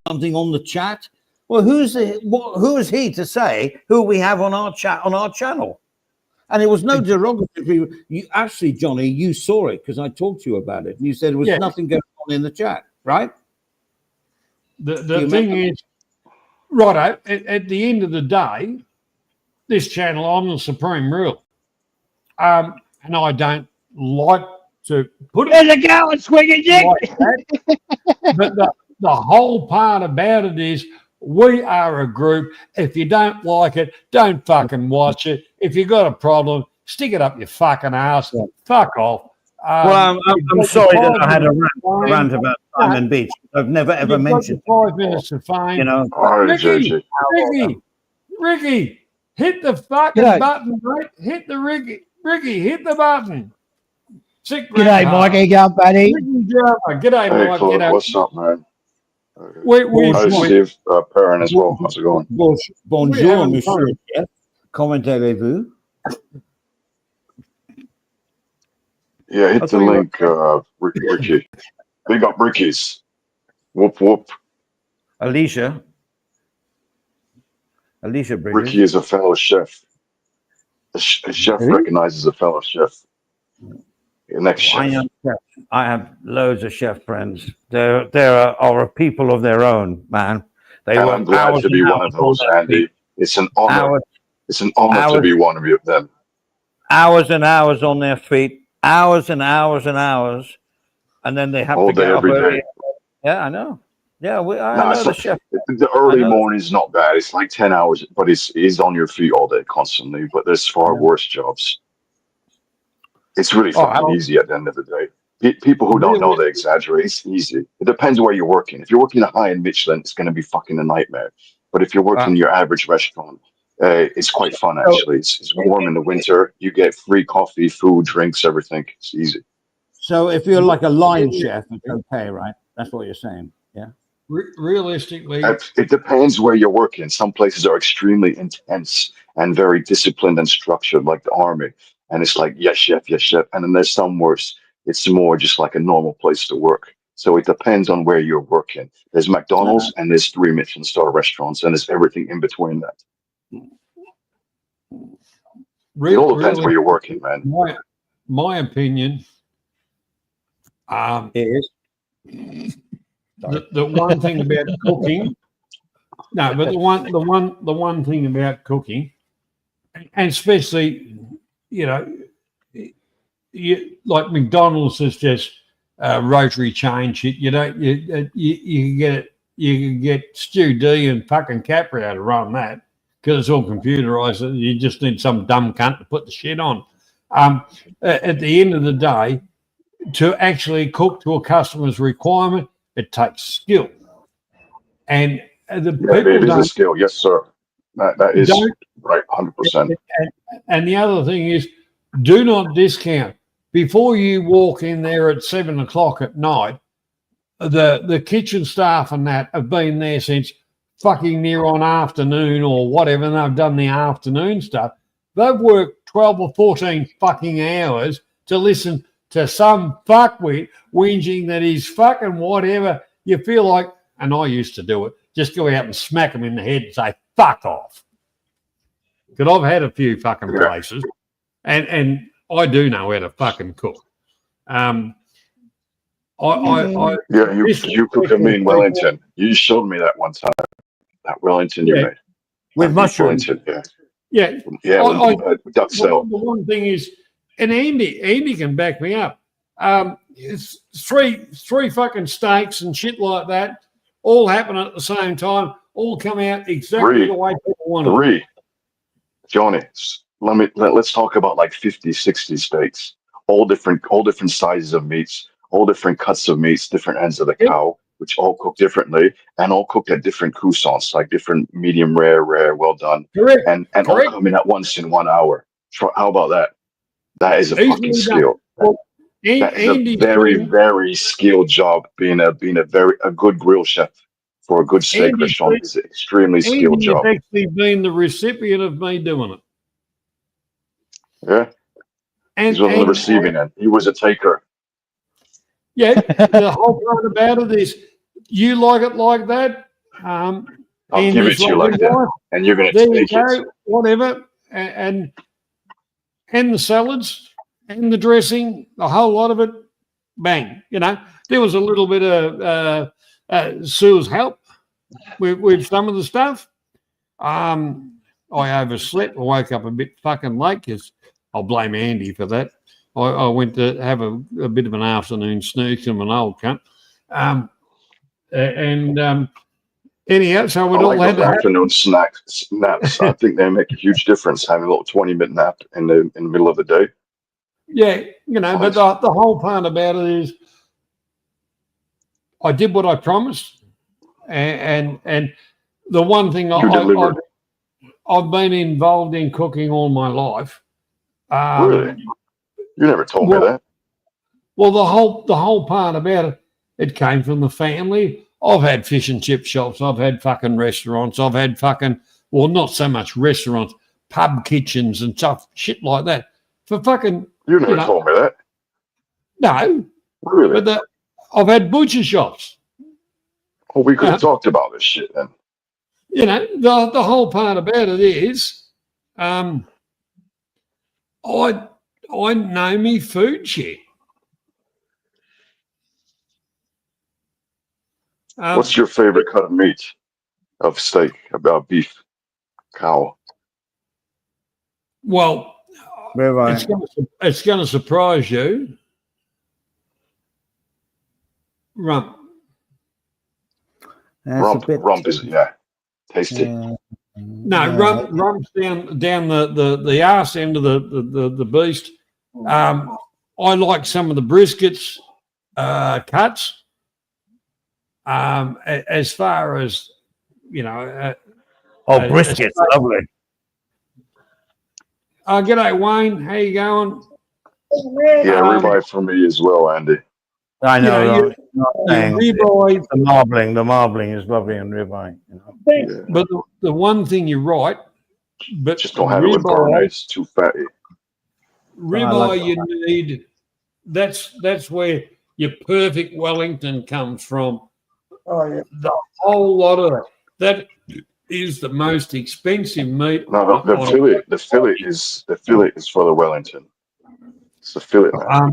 something on the chat. Well, who is he to say who we have on our chat on our channel? And it was no derogatory. You actually, Johnny, you saw it because I talked to you about it. And you said there was nothing going on in the chat, right? The thing is, righto, at the end of the day, this channel, I'm the supreme rule. And I don't like to put it. There's a go and swing it, like that. But the whole part about it is we are a group. If you don't like it, don't fucking watch it. If you got a problem, stick it up your fucking ass. Fuck off. Well, I'm sorry that I had a rant about Simon Beach. I've never ever mentioned 5 minutes of fame. You know, Ricky, hit the fucking button, mate. Hit the Ricky, hit the button. G'day, Mike. How you going, buddy? G'day, Hey, Mike. Claude, what's up, man? Hi, Steve Perrin as well. How's it going? Bonjour, monsieur. Comment allez-vous? Yeah, hit the link, Ricky. Big up Ricky's. Whoop, whoop. Alicia Bridges. Ricky is a fellow chef. A chef recognizes a fellow chef. Your next chef. I have loads of chef friends. There are a people of their own, man. And I'm glad to be one of those, Andy. It's an honor. It's an honor to be one of them. Hours and hours on their feet, hours and hours and hours, and then they have all to day, get up every early. day. Yeah, I know. Yeah, I know the chef. The early morning is not bad. It's like 10 hours, but he's on your feet all day constantly. But there's far worse jobs. It's really fucking easy at the end of the day. People who don't know, they exaggerate. It's easy. It depends where you're working. If you're working at high-end Michelin, it's going to be fucking a nightmare. But if you're working in your average restaurant, it's quite fun, actually. It's warm in the winter. You get free coffee, food, drinks, everything. It's easy. So if you're like a line chef, it's okay, right? That's what you're saying, yeah? Realistically, it depends where you're working. Some places are extremely intense and very disciplined and structured, like the army. And it's like, yes, chef, yes, chef. And then there's some worse. It's more just like a normal place to work. So it depends on where you're working. There's McDonald's and there's 3 Michelin star restaurants, and there's everything in between that. It all depends where you're working, man. My opinion is the one thing about cooking. No, but the one thing about cooking, and especially, you like McDonald's is just rotary chain shit. You can get Stu D and fucking Caprio to run that because it's all computerized. You just need some dumb cunt to put the shit on. At the end of the day, to actually cook to a customer's requirement, it takes skill. And the people it is a skill, yes, sir. That is right, 100%. And the other thing is, do not discount. Before you walk in there at 7 o'clock at night, the kitchen staff and that have been there since fucking near on afternoon or whatever, and they've done the afternoon stuff. They've worked 12 or 14 fucking hours to listen to some fuckwit whinging that he's fucking whatever. You feel like, and I used to do it, just go out and smack him in the head and say, fuck off. Because I've had a few fucking places, and I do know how to fucking cook. You cooked a mean Wellington. You showed me that one time. That Wellington you made with mushrooms. Yeah. Duck cell. The one thing is, and Andy can back me up. It's three fucking steaks and shit like that all happen at the same time. all come out exactly the way people want it. Three. Johnny, let's talk about like 50, 60 steaks. All different sizes of meats, all different cuts of meats, different ends of the cow, which all cook differently and all cooked at different cuisance, like different medium rare, well done. Correct. And all coming at once in 1 hour. How about that? That is a fucking skill. Well, That is a very, very skilled job. Being a good grill chef for a good steak restaurant is an extremely skilled job. Andy has actually been the recipient of me doing it. Yeah. He's on the receiving end. He was a taker. Yeah, the whole part about it is you like it like that. I'll give it to you like that, and you're going to take it. Whatever, and the salads and the dressing, the whole lot of it, bang. You know, there was a little bit of Sue's help with some of the stuff. I overslept. I woke up a bit fucking late because I'll blame Andy for that. I went to have a bit of an afternoon snooze in an old cunt. Anyhow, so we'd all had afternoon naps. I think they make a huge difference having a little 20-minute nap in the middle of the day. Yeah, you know, but the whole part about it is I did what I promised, and the one thing I've been involved in cooking all my life. Really? You never told me that. Well, the whole part about it came from the family. I've had fish and chip shops. I've had fucking restaurants. I've had not so much restaurants, pub kitchens and stuff, shit like that. For fucking. You never told me that. No. Really? But I've had butcher shops. Well, we could have talked about this shit then. You know, the whole part about it is, I know me food shit. What's your favorite cut of meat? Of steak, about beef, cow? Well, it's going to surprise you. Rump. Rump is tasty. No, rump's down the arse end of the beast. I like some of the briskets cuts. As far as you know, briskets, lovely. G'day Wayne, how you going? Yeah, ribeye for me as well, Andy. I know. Ribeye, the marbling is lovely in ribeye. You know? Yeah. But the one thing you're right, but just don't have it with garlic. It's too fatty. Ribeye, you need. That's where your perfect Wellington comes from. Oh yeah. The whole lot of it. That is the most expensive meat. No, the fillet is for the Wellington. It's the fillet, man.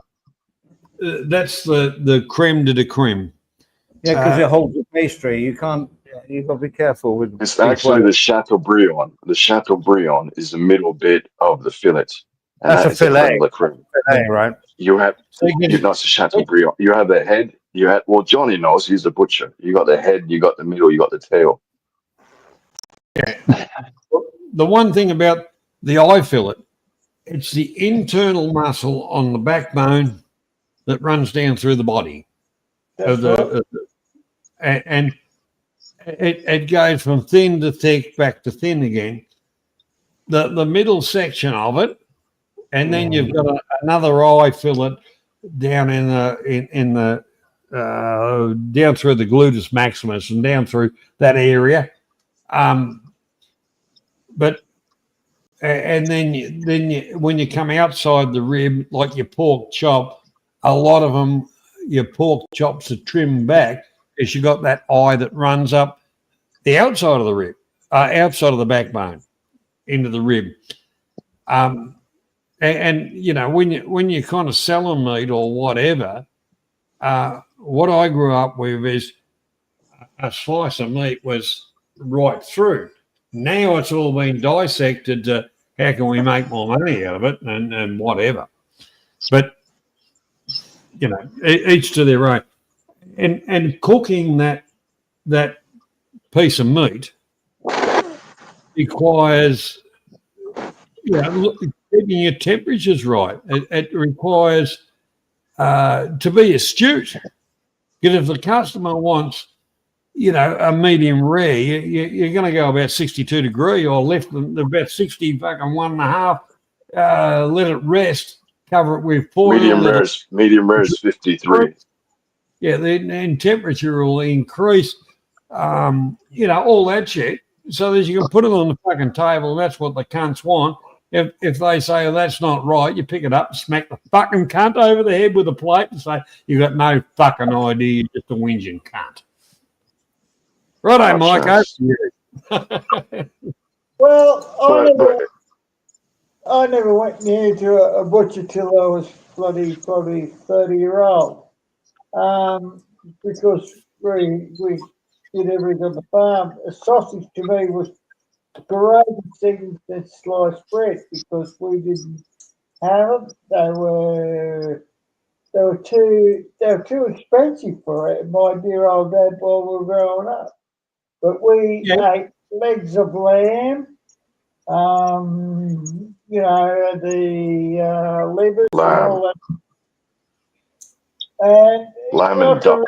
That's the creme de la creme. Yeah, because it holds the pastry. You've got to be careful with. It's actually the Chateaubriand. The Chateaubriand is the middle bit of the fillet. And that's a fillet. Fillet, right? You have not the Chateaubriand. You have the head. Johnny knows, he's the butcher. You got the head, you got the middle, you got the tail. Yeah. The one thing about the eye fillet, it's the internal muscle on the backbone that runs down through the body. And it goes from thin to thick, back to thin again. The middle section of it, and then you've got another eye fillet down in the down through the gluteus maximus and down through that area, but and then when you come outside the rib, like your pork chop, a lot of them, your pork chops are trimmed back because you got that eye that runs up the outside of the rib, outside of the backbone into the rib, and you know when you kind of selling meat or whatever. What I grew up with is a slice of meat was right through. Now it's all been dissected to how can we make more money out of it and whatever. But, you know, each to their own. And cooking that piece of meat requires, keeping your temperatures right. It requires to be astute. Because if the customer wants, a medium rare, you're going to go about 62 degree or left them about 60 fucking 1.5. Let it rest. Cover it with foil. Medium rare is 53. Yeah, then temperature will increase. All that shit. So that you can put it on the fucking table. That's what the cunts want. If they say, that's not right, you pick it up and smack the fucking cunt over the head with a plate and say, you've got no fucking idea, you're just a whinging cunt. Righto, Mike, over to you. Well, I never went near to a butcher till I was probably 30-year-old. Because we did everything on the farm. A sausage to me was the greatest thing than sliced bread because we didn't have them. They were too expensive for it. My dear old dad while we were growing up. But we ate legs of lamb, the livers and all that. And lamb and duck.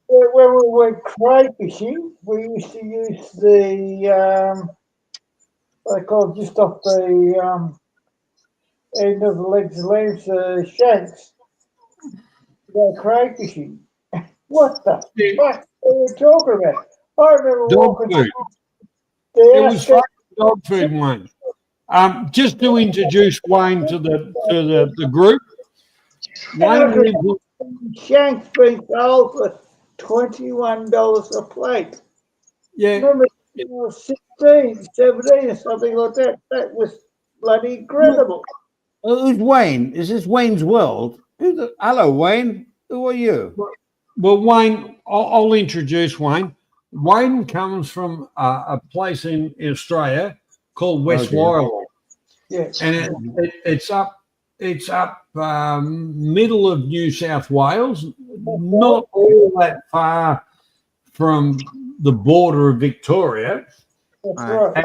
When we went crayfishing, we used to use the what they call just off the end of the legs of lambs, shanks. Go crayfishing. What the fuck are you talking about? I remember walking food. It was fucking dog food, Wayne. Just to introduce Wayne to the group. Wayne Shanks being sold for $21 a plate. Yeah. Remember, 16, 17 or something like that. That was bloody incredible. Who's Wayne? Is this Wayne's World? Hello, Wayne. Who are you? Well, Wayne, I'll introduce Wayne. Wayne comes from a place in Australia called West Wyalong. Yes. And it's up middle of New South Wales, not all that far from the border of Victoria. That's right.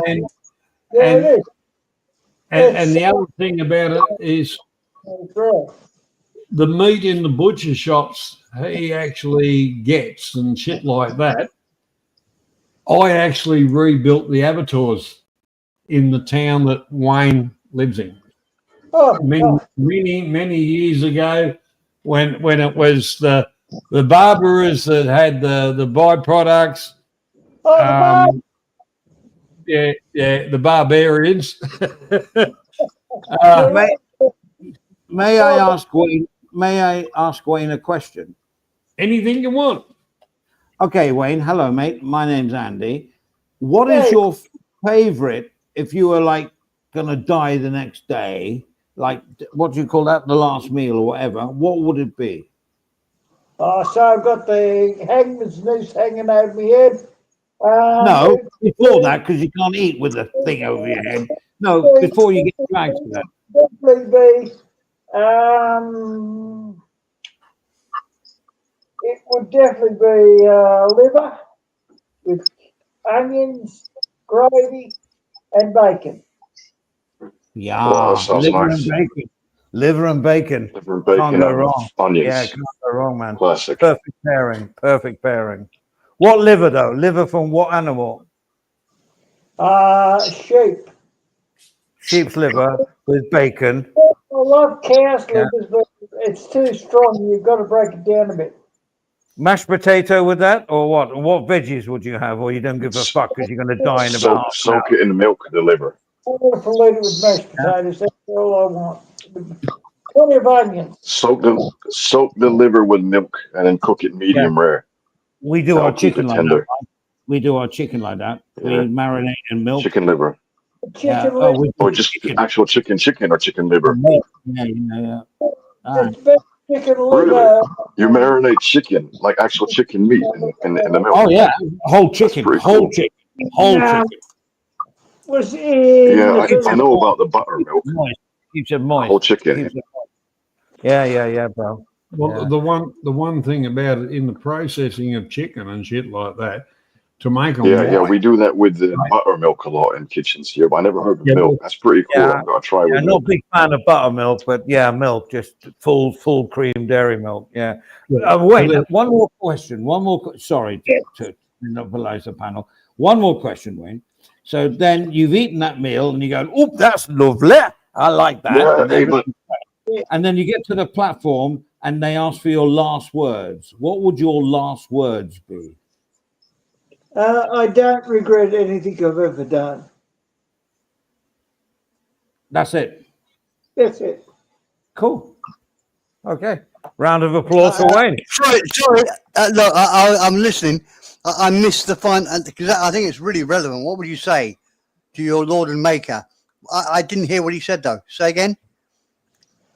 And the other thing about it is the meat in the butcher shops he actually gets and shit like that. I actually rebuilt the abattoirs in the town that Wayne lives in. Many years ago, when it was the barberers that had the byproducts. The barbarians. May I ask Wayne? May I ask Wayne a question? Anything you want. Okay, Wayne. Hello, mate. My name's Andy. What is your favorite if you were like gonna die the next day? Like, what do you call that? The last meal or whatever. What would it be? So I've got the hangman's noose hanging over my head. No, before that, because you can't eat with the thing over your head. No, before you get dragged to that. Definitely be. It would definitely be liver with onions, gravy, and bacon. Yeah, Wow, sounds nice. Liver and bacon. Liver and bacon. Can't go wrong. Onions. Yeah, can't go wrong, man. Classic. Perfect pairing. Perfect pairing. What liver though? Liver from what animal? Sheep. Sheep's liver with bacon. I love cow's livers, but it's too strong. You've got to break it down a bit. Mashed potato with that, or what? And what veggies would you have, or you don't give a fuck because you're going to die in about soak it in the milk, the liver. I'm going to fillet it with mashed potatoes. That's all I want. Plenty of onions. Soak the liver with milk and then cook it medium rare. We do our chicken like that. We do our chicken like that. We marinate in milk. Chicken liver. Chicken liver. Or just actual chicken or chicken liver. Yeah. Chicken liver. Really? You marinate chicken, like actual chicken meat in the milk? Oh, yeah. Whole chicken. Whole chicken. Yeah, I know about the buttermilk. Keeps it moist. Whole chicken. Yeah, bro. Well, the one thing about it in the processing of chicken and shit like that, to make them Yeah, white. we do that with the buttermilk a lot in kitchens here, but I never heard of Yeah, milk. That's pretty cool. Yeah, I'm gonna try yeah, with not milk. a big fan of buttermilk, but yeah, milk, just full cream dairy milk. Yeah. Wait, So one more question. Sorry to monopolize the panel. One more question, Wayne. So then you've eaten that meal and you go, "Oh, that's lovely. I like that." Yeah, And hey, then, but and then you get to the platform and they ask for your last words. What would your last words be? I don't regret anything I've ever done. That's it. That's it. Cool. Okay. Round of applause for Wayne. Sorry. Look, I'm listening. I missed the fun because I think it's really relevant. What would you say to your Lord and Maker? I didn't hear what he said though. Say again.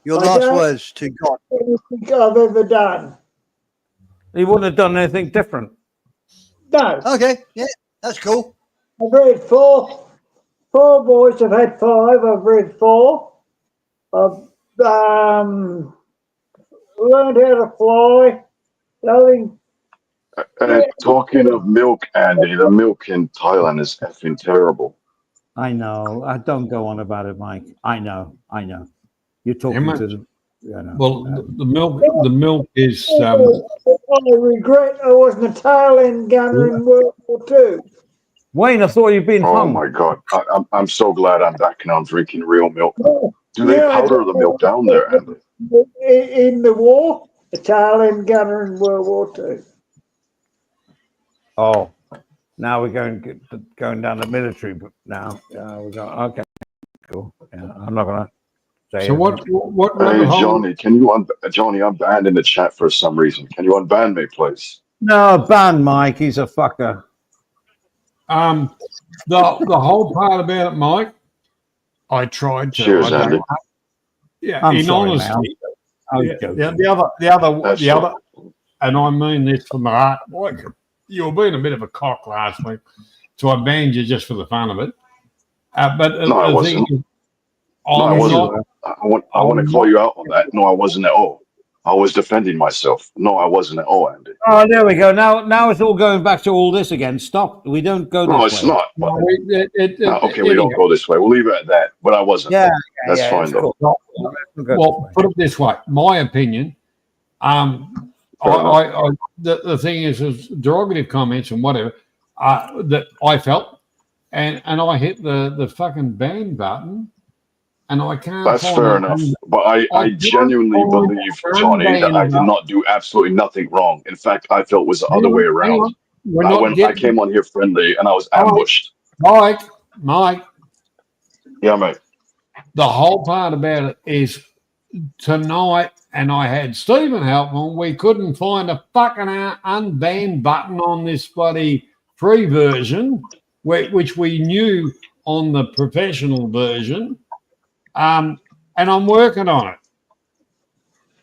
Your I last don't words to God. Anything I've ever done. He wouldn't have done anything different. No. Okay. Yeah, that's cool. I've read four boys. I've had 5. I've read 4. I've learned how to fly. Nothing. talking of milk, Andy, the milk in Thailand is effing terrible. I know. Don't go on about it, Mike. I know. You're talking to the. well, the milk is. I regret I wasn't a tail end gunner in World War II. Wayne, I thought you'd been Oh hung. my God. I'm so glad I'm back and I'm drinking real milk. Do they Yeah, powder the milk down there, Andy? In the war, a tail end gunner in World War II. Oh, now we're going down the military. But now we're going. Okay, cool. Yeah, I'm not gonna say. So what Hey, the whole, Johnny, can you Johnny? I'm banned in the chat for some reason. Can you unban me, please? No, ban Mike. He's a fucker. the whole part about it, Mike, I tried to. Cheers, I don't Andy. know. Yeah, I'm in sorry, honesty. man. Yeah, the other, and I mean this from the heart. Like, you were being a bit of a cock last week, so I banned you just for the fun of it. But No, I the wasn't. thing is, No, I I'm wasn't. not. I want to call you out on that. No, I wasn't at all. I was defending myself. No, I wasn't at all, Andy. Oh, there we go. Now it's all going back to all this again. Stop. We don't go No, this it's way. not. But, okay, we Anyhow, don't go this way. We'll leave it at that. But I wasn't. Yeah, That's fine, it's though. cool. well, put it this way. My opinion. The thing is derogative comments and whatever that I felt, and I hit the fucking ban button, and I can't. That's fair enough. But I genuinely believe, Johnny, that I did not do absolutely nothing wrong. In fact, I felt it was the other way around. I came on here friendly and I was ambushed. Mike. Yeah, mate. The whole part about it is tonight, and I had Stephen help me. We couldn't find a fucking unban button on this bloody free version, which we knew on the professional version. And I'm working on it.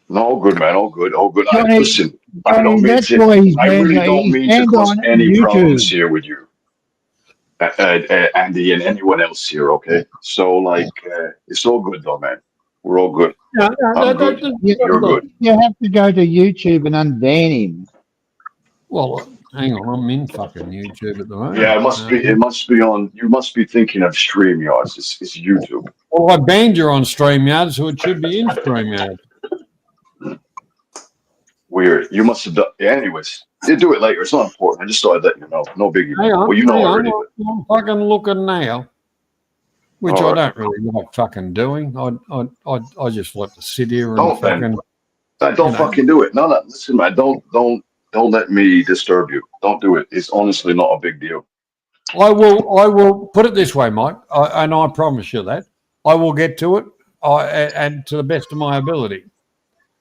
No, all good, man. All good. Johnny, Listen, I don't mean that's why he's I really banned- don't he's mean to banned cause on any YouTube. problems here with you, Andy, and anyone else here. Okay, so like, it's all good though, man. We're all good. I'm good. You're good. You have to go to YouTube and unban him. Well, hang on, I'm in fucking YouTube at the moment. Yeah, it must be. It must be on. You must be thinking of StreamYards. It's YouTube. Well, I banned you on StreamYard, so it should be in StreamYard. Weird. You must have done. Yeah, anyways, you do it later. It's not important. I just thought I'd let you know. No biggie. Hang on, Well, you know hang on. already. I'm fucking looking now, which All I right. don't really like fucking doing. I just like to sit here and Don't, man. fucking. Don't you know. fucking do it. No. Listen, man. Don't let me disturb you. Don't do it. It's honestly not a big deal. I will put it this way, Mike, and I promise you that I will get to it, and to the best of my ability.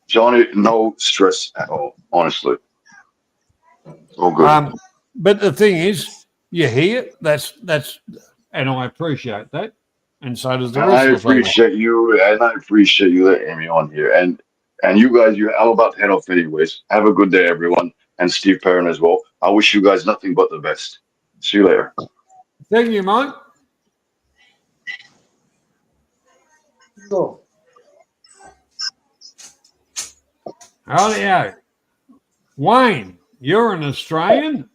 Johnny, no stress at all. Honestly, all good. But the thing is, you're here. That's, and I appreciate that, and so does the And rest I of the family. appreciate you, and I appreciate you letting me on here. And you guys, I'm about to head off anyways. Have a good day, everyone, and Steve Perrin as well. I wish you guys nothing but the best. See you later. Thank you, Mike. Go. Rightio. Wayne, you're an Australian,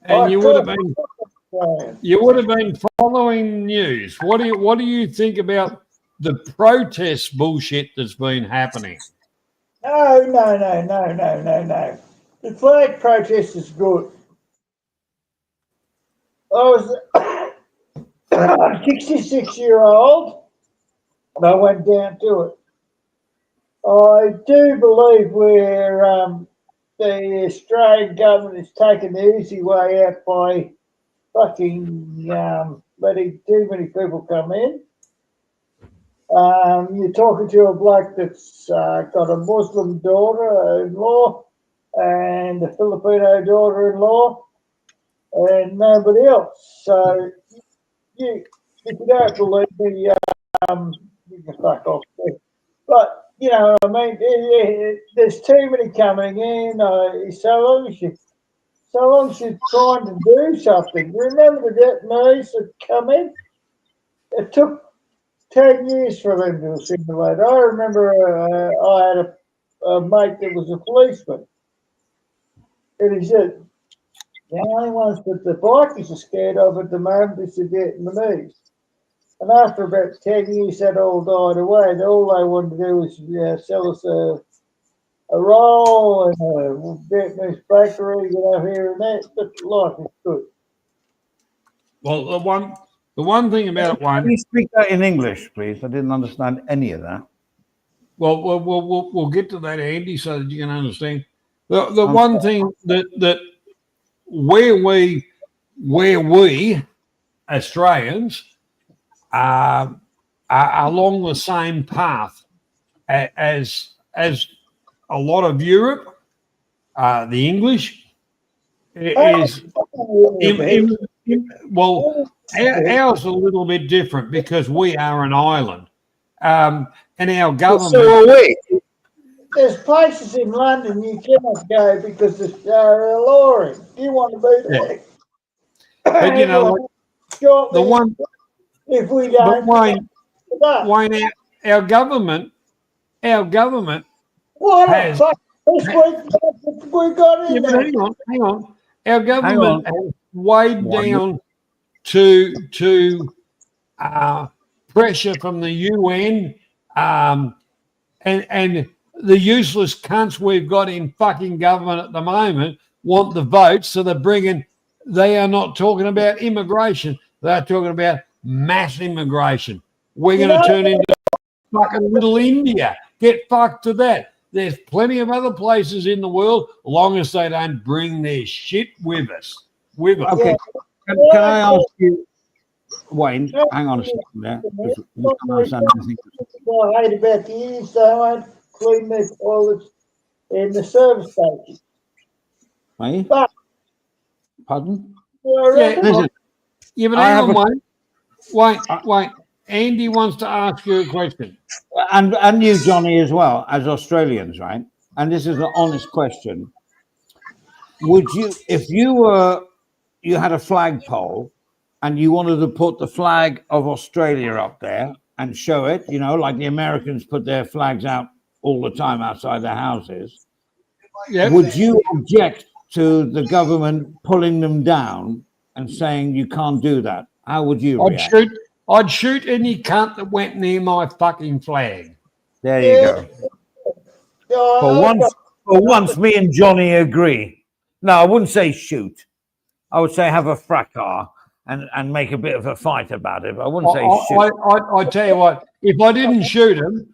and you would have been following news. What do you think about the protest bullshit that's been happening? No. The flag protest is good. I was 66-year-old, and I went down to it. I do believe the Australian government is taking the easy way out by fucking letting too many people come in. You're talking to a bloke that's got a Muslim daughter-in-law and a Filipino daughter-in-law and nobody else. So if you don't believe me, you can fuck off. But you know, I mean, there's too many coming in. So long as you're trying to do something. Remember the Vietnamese that come in? It took 10 years for them to assimilate. I remember I had a mate that was a policeman, and he said, the only ones that the bikers are scared of at the moment is the Vietnamese. And after about 10 years, that all died away. And all they wanted to do was sell us a roll and a Vietnamese bakery, here and there. But life is good. Well, the one thing about Wayne. Can you speak that in English, please? I didn't understand any of that. Well, we'll get to that, Andy, so that you can understand. The one thing that where we Australians are along the same path as a lot of Europe, the English is well, ours a little bit different because we are an island, and our government. So are we. There's places in London you cannot go because they're alluring. You want to be there. Yeah. But you know, the one. If we don't. Wayne, our government. What has. we got in there. Hang on. Our government has weighed down to pressure from the UN and the useless cunts we've got in fucking government at the moment want the votes, so they are not talking about immigration. They're talking about mass immigration. We're going to turn into fucking little India. Get fucked to that. There's plenty of other places in the world, long as they don't bring their shit with us. Okay. Can I ask you, Wayne, hang on a second there. I hate about the years they won't clean their toilets in the service station. Hey? But, pardon? But hang on, Wayne. Andy wants to ask you a question. And you, Johnny, as well, as Australians, right? And this is an honest question. Would you, if you had a flagpole and you wanted to put the flag of Australia up there and show it, like the Americans put their flags out all the time outside their houses, would you object to the government pulling them down and saying you can't do that? How would you react? I'd shoot any cunt that went near my fucking flag. There you go. For once, me and Johnny agree. No, I wouldn't say shoot. I would say have a fracas and make a bit of a fight about it. But I wouldn't say shoot. I tell you what, if I didn't shoot him,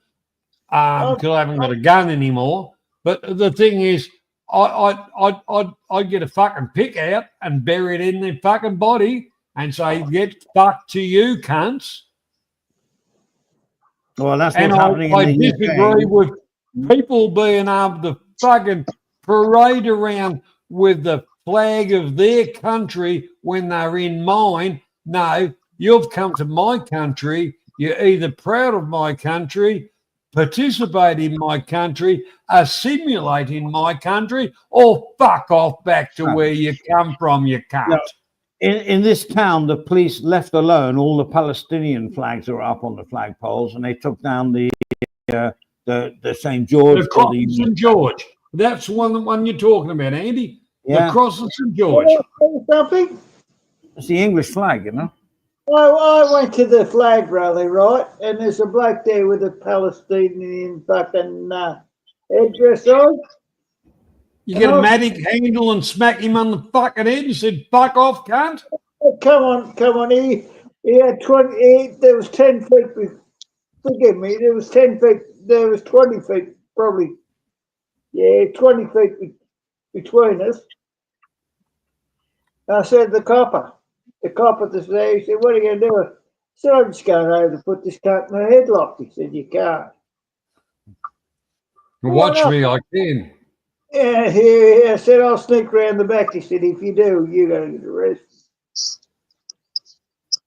because I haven't got a gun anymore, but the thing is, I'd get a fucking pick out and bury it in their fucking body and say, get fucked to you, cunts. Well, that's what's happening I in the disagree with people being able to fucking parade around with the flag of their country when they're in mine. No, you've come to my country. You're either proud of my country, participate in my country, assimilate in my country, or fuck off back to where you come from, you cunt. No. In this town, the police left alone all the Palestinian flags that were up on the flagpoles, and they took down the St. George. The St. George. That's one you're talking about, Andy. Yeah. The cross of St. George. Something. It's the English flag, you know. I went to the flag rally, right? And there's a bloke there with a Palestinian fucking headdress on. You get a matic handle and smack him on the fucking head and said, fuck off, cunt. Come on. He had 20, there was 10 feet, forgive me, there was 10 feet, there was 20 feet, probably, 20 feet between us. I said, the copper that's there, he said, what are you going to do? I said, I'm just going over to put this cunt in a headlock. He said, you can't. Watch me, I can. Yeah, I said, I'll sneak around the back. He said, if you do, you're going to get arrested.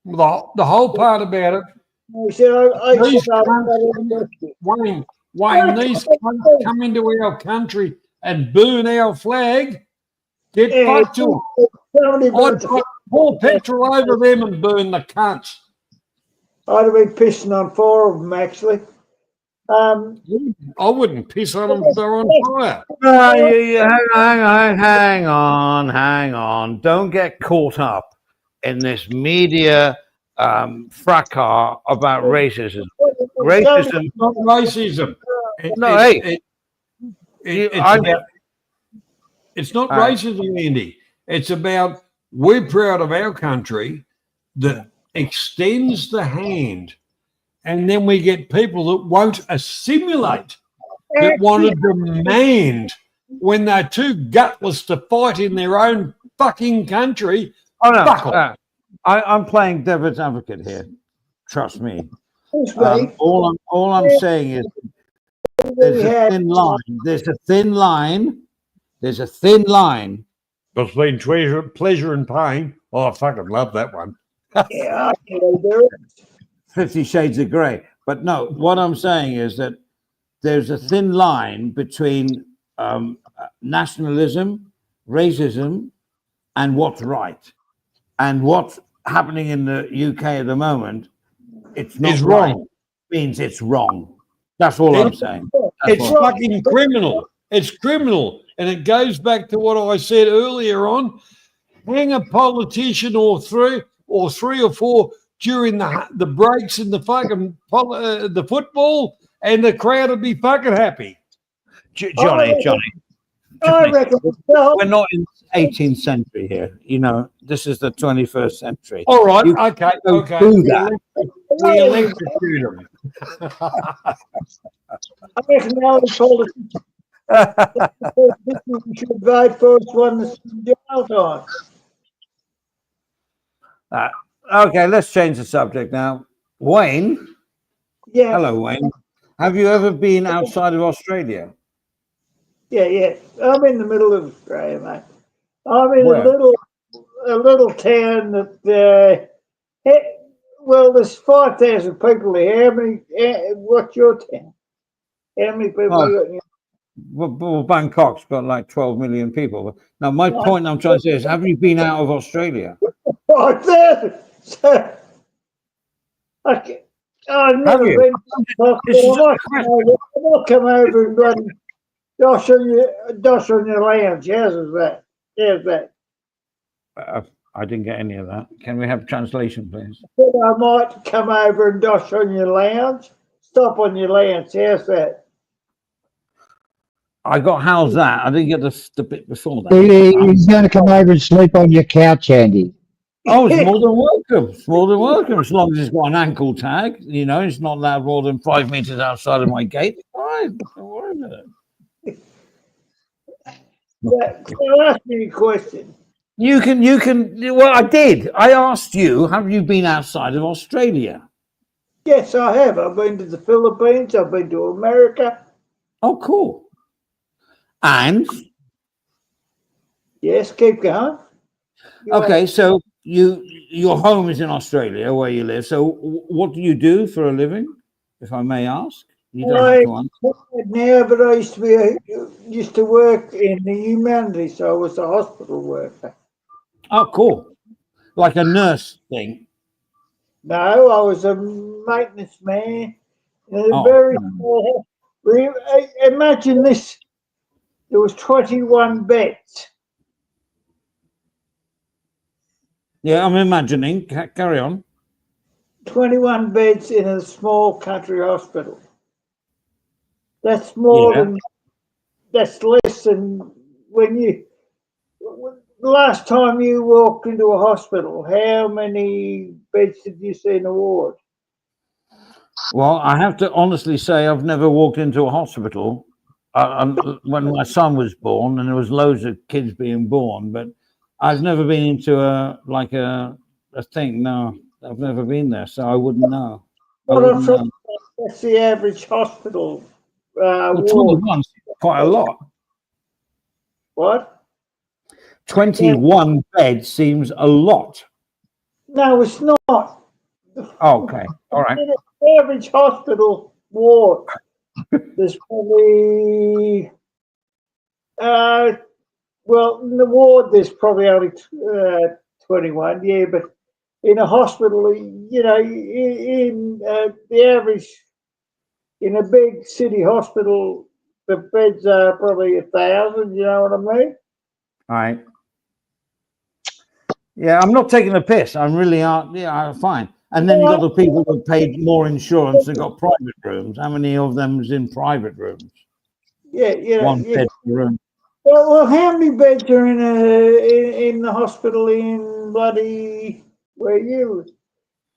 The whole part about it. He said, Wayne, these cunts come into our country and burn our flag. Get fucked to them. I'd pour petrol over them and burn the cunts. I'd have been pissing on 4 of them, actually. I wouldn't piss on them if they're on fire. Hang on. Don't get caught up in this media fracas about racism. Racism. It's not racism. It's not racism, Andy. It's about we're proud of our country that extends the hand, and then we get people that won't assimilate, that want to demand when they're too gutless to fight in their own fucking country. Oh no, I'm playing devil's advocate here. Trust me. All I'm saying is there's a thin line. There's a thin line between pleasure and pain. Oh, I fucking love that one. Yeah, I can do it. 50 Shades of Grey. But no, what I'm saying is that there's a thin line between nationalism, racism, and what's right. And what's happening in the UK at the moment, it's not right. Wrong. Means it's wrong. That's all I'm saying. It's fucking criminal. It's criminal. And it goes back to what I said earlier on. Hang a politician or three or four during the breaks in the fucking the football, and the crowd would be fucking happy. Johnny, we're not in the 18th century here. You know, this is the 21st century. All right, okay. Do that. We electrocute them. I reckon now the politicians should vote for us when the jail time. Okay, let's change the subject now. Wayne. Yeah. Hello, Wayne. Have you ever been outside of Australia? Yeah. I'm in the middle of Australia, mate. I'm in Where? a little town that well, there's 5,000 people there. What's your town? How many people you got in your Well, Bangkok's got like 12 million people. Now, my point I'm trying to say is, have you been out of Australia? 5,000. So, I've never been. I'll come over and run dosh on your lounge. How's that? I didn't get any of that. Can we have translation, please? I might come over and dosh on your lounge. Stop on your lounge. How's that? I got how's that? I didn't get the bit before that. He's going to come over and sleep on your couch, Andy. Oh, it's more than welcome. It's more than welcome, as long as it's got an ankle tag. You know, it's not allowed more than 5 meters outside of my gate. All right, don't worry about it. So ask me a question. You can. Well, I did. I asked you, have you been outside of Australia? Yes, I have. I've been to the Philippines. I've been to America. Oh, cool. And? Yes, keep going. Okay, so your home is in Australia, where you live. So what do you do for a living, if I may ask? You don't have to answer. Now, but I used to work in the humanities, so I was a hospital worker. Oh, cool. Like a nurse thing. No, I was a maintenance man in a very small house. Imagine this. There was 21 beds. Yeah, I'm imagining. Carry on. 21 beds in a small country hospital. That's more Yeah. than, that's less than when you, the last time you walked into a hospital, how many beds did you see in a ward? Well, I have to honestly say I've never walked into a hospital when my son was born, and there was loads of kids being born, but I've never been into a thing. No, I've never been there, so I wouldn't know. That's the average hospital Well, ward. 21 is quite a lot. What? 21 beds seems a lot. No, it's not. Okay, all right. In an average hospital ward, there's probably, well, in the ward there's probably only 21, yeah, but in a hospital, you know, in the average, in a big city hospital, the beds are probably 1,000, you know what I mean? All right. Yeah, I'm not taking a piss. I'm really fine. And then you've got the people who paid more insurance and got private rooms. How many of them is in private rooms? Yeah, yeah. One bed room. Well, how many beds are in the hospital in bloody where you live?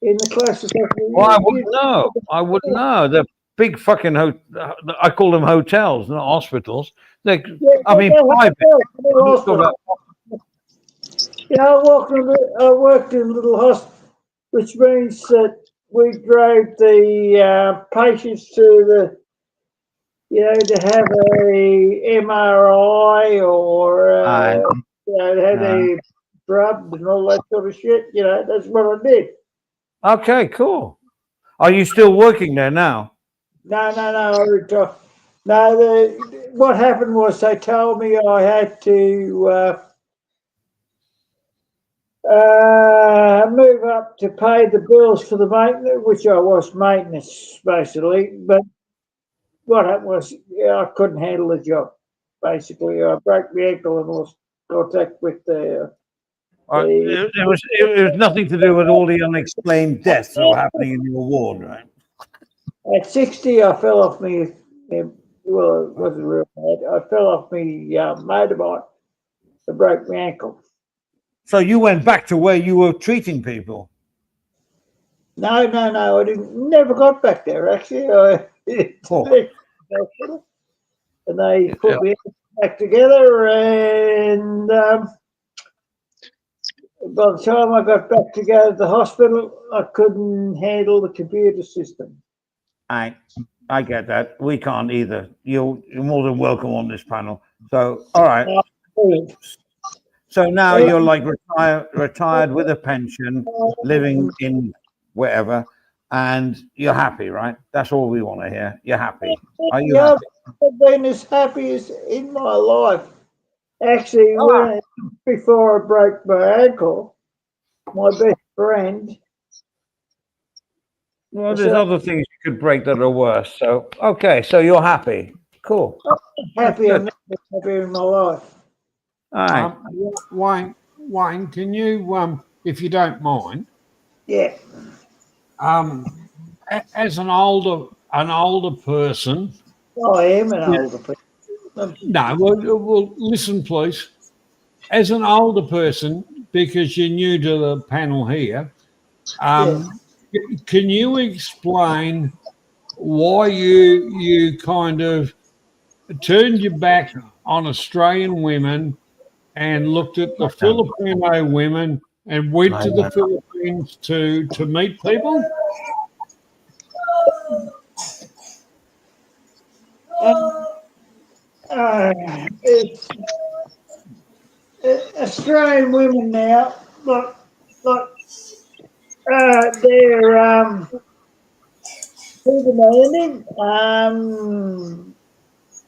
In the closest hospital? Well, I wouldn't know. I wouldn't know. They're big fucking I call them hotels, not hospitals. I mean, private. Yeah, I worked in a little hospital, which means that we drove the patients to the, you know, to have a MRI or, you know, to have a drubbed and all that sort of shit. You know, that's what I did. Okay, cool. Are you still working there now? No, I retired. No, what happened was they told me I had to move up to pay the bills for the maintenance, which I was maintenance basically. But what happened was, I couldn't handle the job. Basically, I broke my ankle and lost contact with the. It was nothing to do with all the unexplained deaths that were happening in your ward, right? At 60, I fell off me. Well, it wasn't real bad. I fell off me motorbike. I broke my ankle. So you went back to where you were treating people? No, I didn't. Never got back there. Actually, and they put me back together. And by the time I got back to go to the hospital, I couldn't handle the computer system. I get that. We can't either. You're more than welcome on this panel. So, all right. So now you're like retired with a pension, living in wherever, and you're happy, right? That's all we want to hear. You're happy. Are you happy? I've been as happy as in my life. Actually, before I broke my ankle, my best friend. Well, there's other things you could break that are worse. So, okay, so you're happy. Cool. Happy, I'm happy in my life. All right. Wayne, can you, if you don't mind? Yeah. As an older person. I am an older person. No, well, listen, please. As an older person, because you're new to the panel here, can you explain why you kind of turned your back on Australian women and looked at the Filipino women and went to the Philippines to meet people? Australian women now, they're demanding.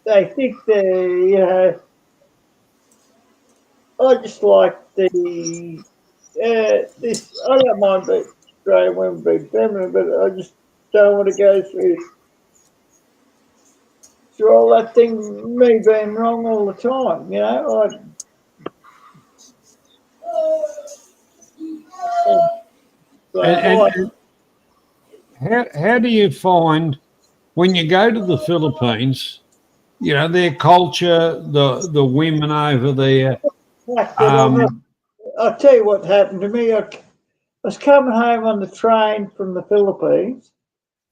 They think I just like this. I don't mind the Australian women being feminine, but I just don't want to go through all that thing, me being wrong all the time. You know, And how do you find when you go to the Philippines, you know, their culture, the women over there? I'll tell you what happened to me. I was coming home on the train from the Philippines.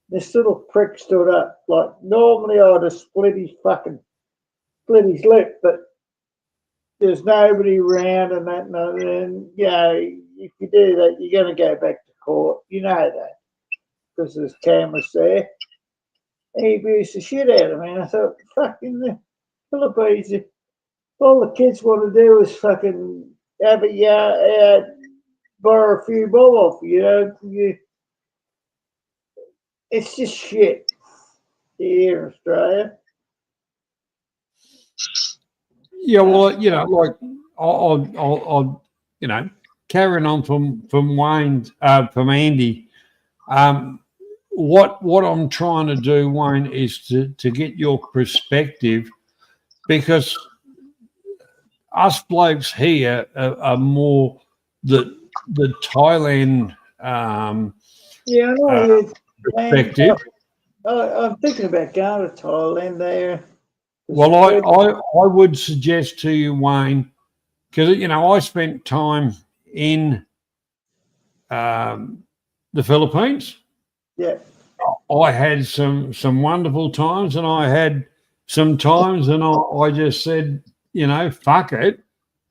This little prick stood up. Like, normally I'd have split his lip, but there's nobody around and that. And, you know, if you do that, you're going to go back to court. You know that because there's cameras there. And he abused the shit out of me. And I thought, fucking the Philippines, all the kids want to do is fucking have a borrow a few bob off, you know. It's just shit here in Australia. Yeah, well, you know, like I'll you know, carrying on from Wayne, from Andy. What I'm trying to do, Wayne, is to get your perspective, because us blokes here are more the Thailand Yeah, I know. perspective. I'm thinking about going to Thailand there. Well, I would suggest to you, Wayne, because, you know, I spent time in the Philippines. Yeah. I had some wonderful times, and I had some times, and I just said, you know, fuck it.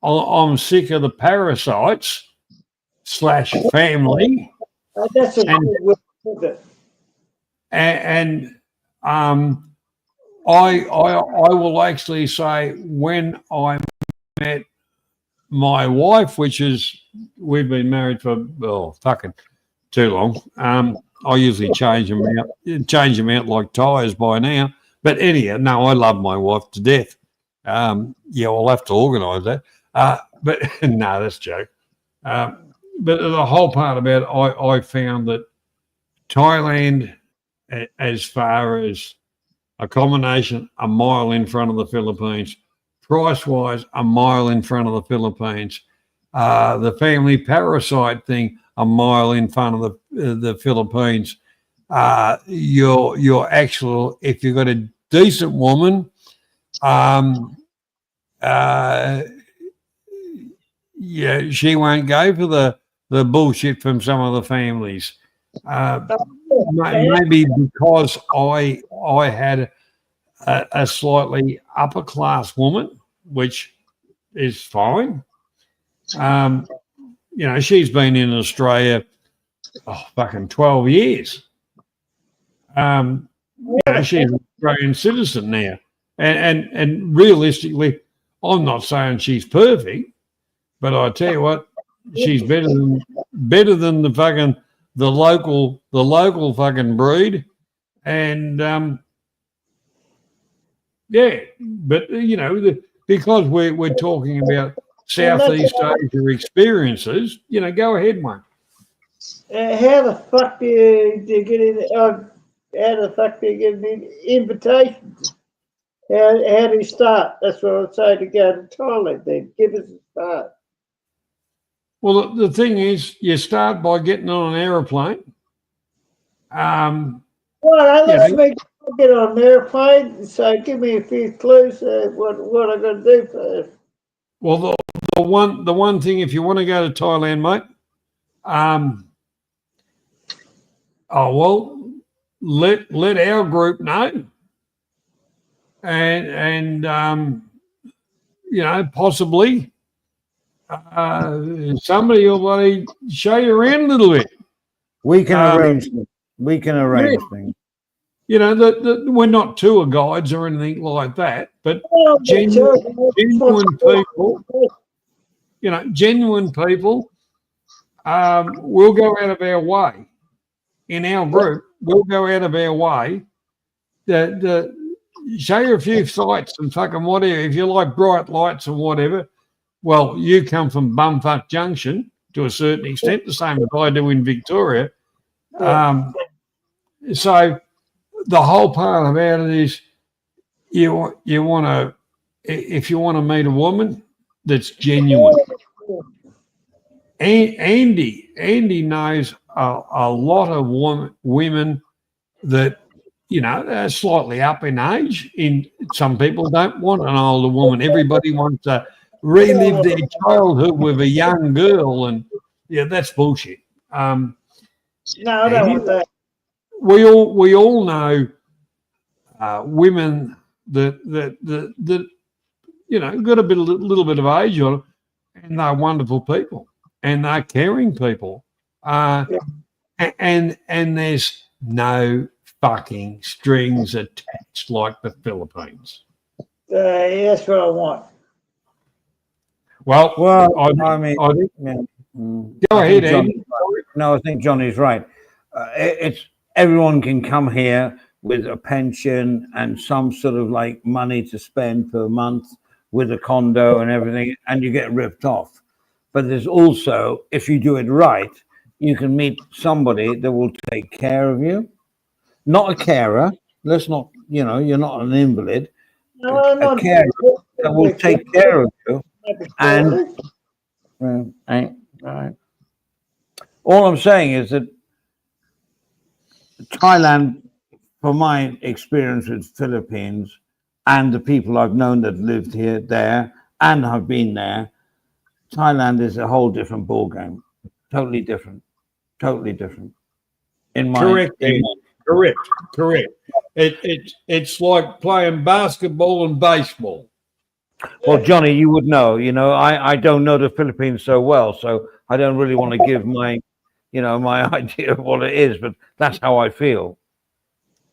I'm sick of the parasites / family. That's a good way to put it. And I will actually say, when I met my wife, which is, we've been married for fucking too long. I usually change them out like tires by now. But anyhow, no, I love my wife to death. Yeah, I'll have to organise that. But no, that's a joke. But the whole part about it, I found that Thailand, as far as accommodation, a mile in front of the Philippines. Price-wise, a mile in front of the Philippines. The family parasite thing, a mile in front of the Philippines. Your actual, if you've got a decent woman, yeah, she won't go for the bullshit from some of the families. Maybe because I had a slightly upper class woman, which is fine. You know, she's been in Australia fucking 12 years. You know, she's an Australian citizen now. And realistically, I'm not saying she's perfect, but I tell you what, she's better than the local fucking breed. And yeah, but you know, because we're talking about Southeast Asia experiences, you know, go ahead, mate. How the fuck do you get in? How the fuck do you get an invitation? How do you start? That's what I would say to go to Thailand. Then give us a start. Well, the thing is, you start by getting on an aeroplane. Well, let's get on an airplane. So give me a few clues. What I got to do first? Well, the one thing, if you want to go to Thailand, mate, let our group know, and you know, possibly somebody will bloody show you around a little bit. We can arrange things. We can arrange things. You know, we're not tour guides or anything like that, but genuine people, you know, genuine people will go out of our way. In our group, we'll go out of our way to show you a few sites and fucking whatever. If you like bright lights and whatever, well, you come from Bumfuck Junction to a certain extent, the same as I do in Victoria. So the whole part about it is you want to, if you want to meet a woman that's genuine. Andy knows a lot of women that, you know, are slightly up in age. Some people don't want an older woman. Everybody wants to relive their childhood with a young girl, and yeah, that's bullshit. No, I don't want that. We all know women that you know got a little bit of age on them, and they're wonderful people, and they're caring people, and there's no fucking strings attached like the Philippines. Yeah, that's what I want. Well, I mean, go ahead, Andy. No, I think Johnny's right. It's everyone can come here with a pension and some sort of like money to spend per month with a condo and everything, and you get ripped off. But there's also, if you do it right, you can meet somebody that will take care of you. Not a carer. Let's not, you know, you're not an invalid. No, A carer that will take care of you. And all I'm saying is that Thailand, from my experience with Philippines and the people I've known that lived here, there, and have been there, Thailand is a whole different ballgame. Totally different. Totally different. In my Correct. It's like playing basketball and baseball. Well, Johnny, you would know. You know, I don't know the Philippines so well, so I don't really want to give my, you know, my idea of what it is, but that's how I feel.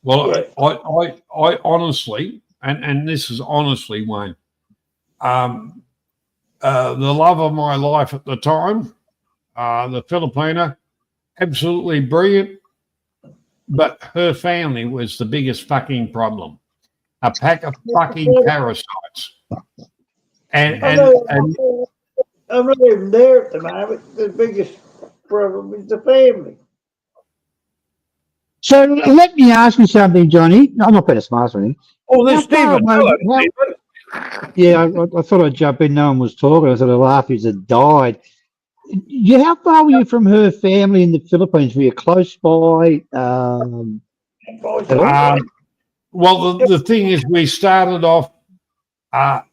Well, I honestly, and this is honestly, Wayne, the love of my life at the time, the Filipina, absolutely brilliant, but her family was the biggest fucking problem. A pack of fucking parasites. And I'm not even there at the moment. The biggest problem is the family. So let me ask you something, Johnny. I'm not being smart or anything. Oh, there's Stephen. Yeah, I thought I'd jump in. No one was talking. I sort of laughed. He had died. How far were you from her family in the Philippines? Were you close by? Well, the thing is, we started off.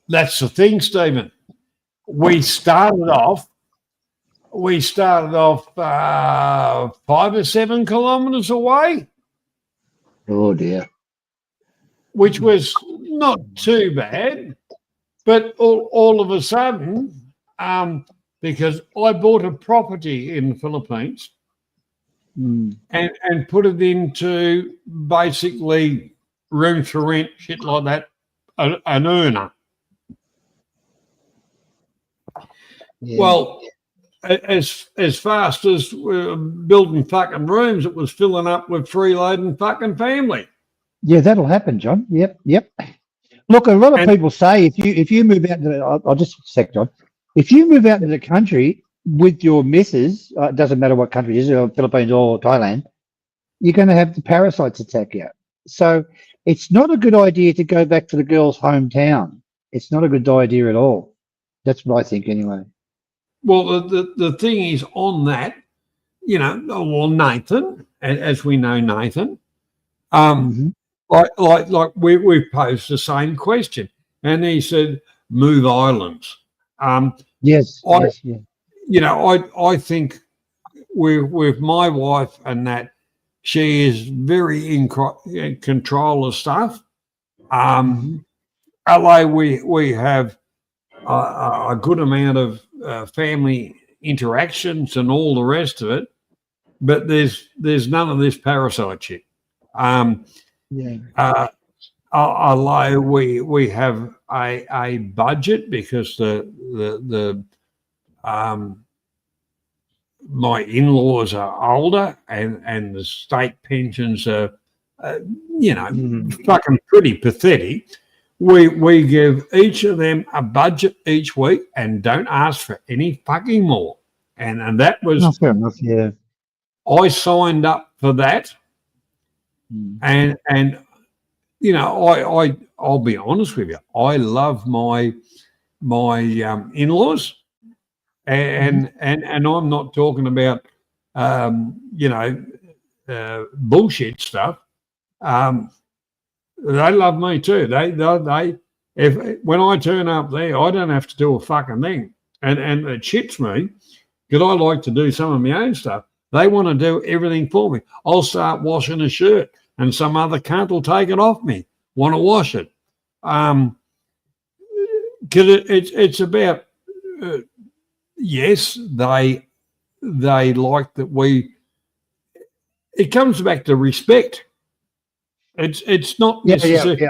That's the thing, Stephen. We started off 5 or 7 kilometres away. Oh dear. Which was not too bad, but all of a sudden, because I bought a property in the Philippines and put it into basically room for rent, shit like that, an earner. Yeah. Well, as fast as we're building fucking rooms, it was filling up with freeloading fucking family. Yeah, that'll happen, John. Yep. Look, a lot of people say if you move out to I'll just a sec, John. If you move out to the country with your missus, it doesn't matter what country it is, or Philippines or Thailand, you're going to have the parasites attack you. So it's not a good idea to go back to the girl's hometown. It's not a good idea at all. That's what I think, anyway. Well, the thing is on that, you know, well, Nathan, as we know, Nathan, like we've posed the same question, and he said, move islands. Yes. You know, I think with my wife and that, she is very in control of stuff. LA, we have a good amount of family interactions and all the rest of it, but there's none of this parasite shit. Although we have a budget because the my in-laws are older and the state pensions are fucking pretty pathetic. We give each of them a budget each week and don't ask for any fucking more. And that was fair enough, yeah. I signed up for that. And you know, I'll be honest with you. I love my in-laws, and I'm not talking about bullshit stuff. They love me too. If when I turn up there, I don't have to do a fucking thing, and it shits me because I like to do some of my own stuff. They want to do everything for me. I'll start washing a shirt, and some other cunt will take it off me. Want to wash it? Because it's about yes, they like that we. It comes back to respect. It's not necessarily.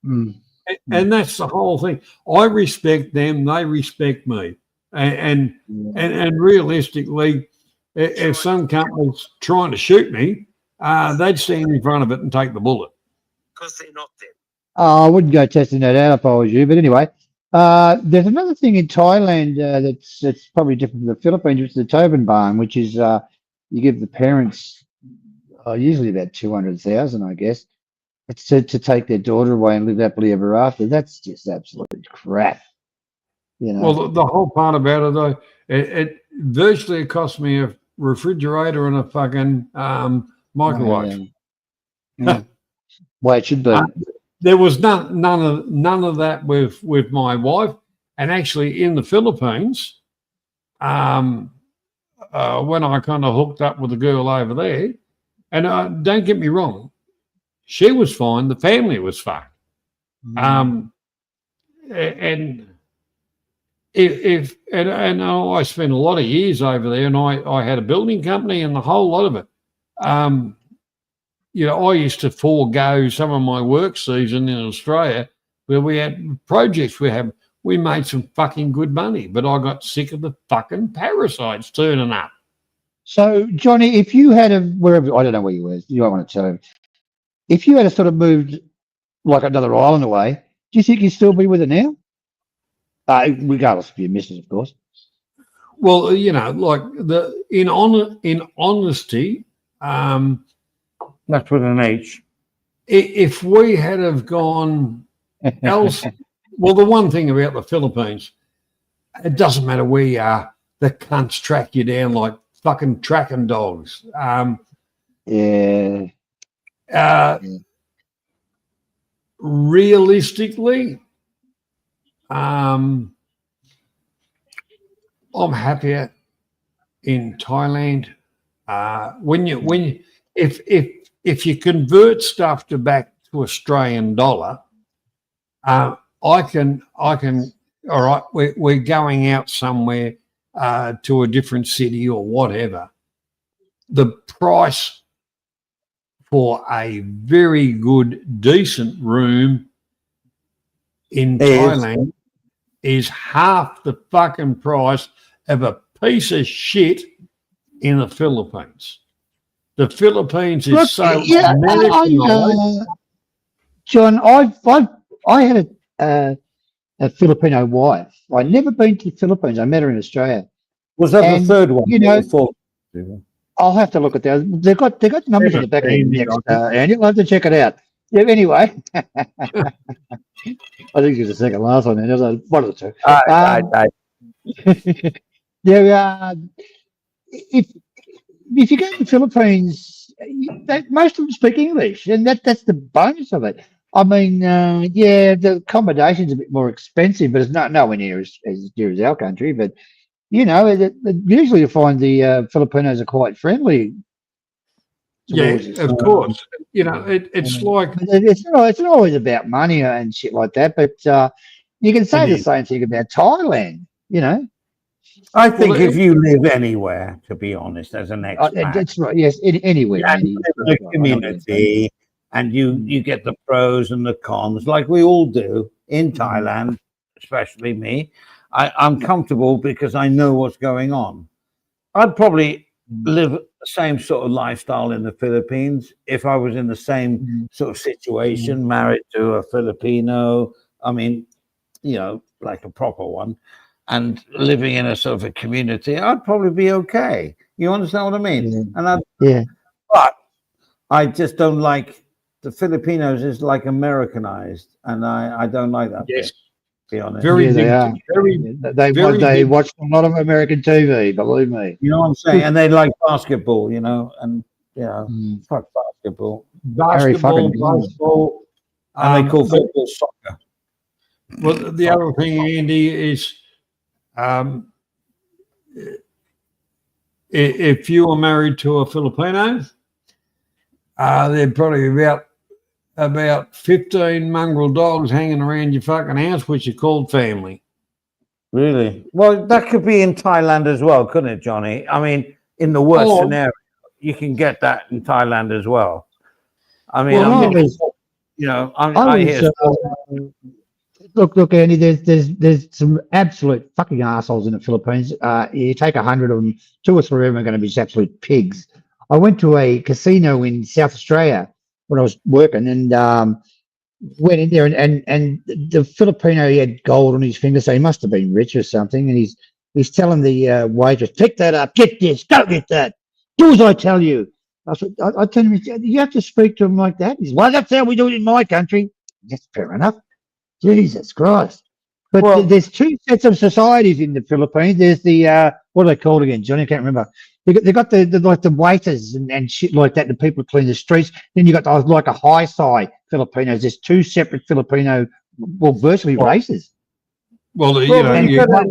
And that's the whole thing. I respect them; they respect me. And realistically, if some company's trying to shoot me, they'd stand in front of it and take the bullet. Because they're not them. I wouldn't go testing that out if I was you. But anyway, there's another thing in Thailand that's probably different from the Philippines, which is the Tobin Barn, which is you give the parents usually about 200,000, I guess. It's to take their daughter away and live happily ever after. That's just absolutely crap. Well, the whole part about it, though, it virtually cost me a refrigerator and a fucking microwave. Well, it should be. There was none of that with my wife, and actually in the Philippines, when I kind of hooked up with a girl over there, and don't get me wrong, she was fine. The family was fucked. And I spent a lot of years over there, and I had a building company and the whole lot of it. I used to forego some of my work season in Australia where we had projects we made some fucking good money, but I got sick of the fucking parasites turning up. So, Johnny, if you had wherever, I don't know where you were, you don't want to tell him. If you had sort of moved like another island away, do you think you'd still be with her now? Regardless of your missus, of course. Well, like in honesty, that's with an H. If we had have gone else, well, the one thing about the Philippines, it doesn't matter where you are, the cunts track you down like fucking tracking dogs. Realistically, I'm happier in Thailand. If you convert stuff back to Australian dollar, I can. All right, we're going out somewhere to a different city or whatever. The price for a very good, decent room in Thailand is half the fucking price of a piece of shit in the Philippines. The Philippines is Americanized. John, I had a Filipino wife. I'd never been to the Philippines. I met her in Australia. Was that the third one? I'll have to look at that. They've got numbers on the back of the next, Andy. I'll have to check it out. Yeah, anyway. I think it's the second last one. There's one of the two. If you go to the Philippines, most of them speak English, and that's the bonus of it. I mean, the accommodation's a bit more expensive, but it's nowhere near as dear as our country. But usually you find the Filipinos are quite friendly. Yeah, of course. It's like it's not always about money and shit like that. But you can say the same thing about Thailand. I think if you live anywhere, to be honest, as an expat, that's right. Yes, anywhere. In a community, and you get the pros and the cons, like we all do in Thailand, especially me. I'm comfortable because I know what's going on. I'd probably live the same sort of lifestyle in the Philippines if I was in the same sort of situation, married to a Filipino. I mean, like a proper one, and living in a sort of a community, I'd probably be okay. You understand what I mean? But I just don't like the Filipinos is like Americanized, and I don't like that. Yes. be honest. Very Yeah, they big, are. very, They very they big. watch a lot of American TV. Believe me. You know what I'm saying? And they like basketball, you know, and Mm. fuck basketball. Harry Basketball, fucking Williams. baseball. And they call the- football soccer. Well, the other thing, Andy, is if you were married to a Filipino, there'd probably be about 15 mongrel dogs hanging around your fucking house, which you called family. Really? Well, that could be in Thailand as well, couldn't it, Johnny? I mean, in the worst Oh. scenario, you can get that in Thailand as well. I mean, Well, I'm I getting, was- you know, I I was, hear look, Andy. There's some absolute fucking assholes in the Philippines. You take 100 of them, 2 or 3 of them are going to be just absolute pigs. I went to a casino in South Australia when I was working, and went in there, and the Filipino, he had gold on his finger, so he must have been rich or something. And he's telling the waitress, "Pick that up, get this, go get that, do as I tell you." I said, I tell him, you have to speak to him like that. He's, well, that's how we do it in my country. Yes, fair enough. Jesus Christ. But Well- there's 2 sets of societies in the Philippines. There's the, what are they called again, Johnny? I can't remember. They got the like the waiters and shit like that, the people who clean the streets. Then you got like a high side Filipinos. There's 2 separate Filipino, well, virtually races. Well, you Well, know, then you- you got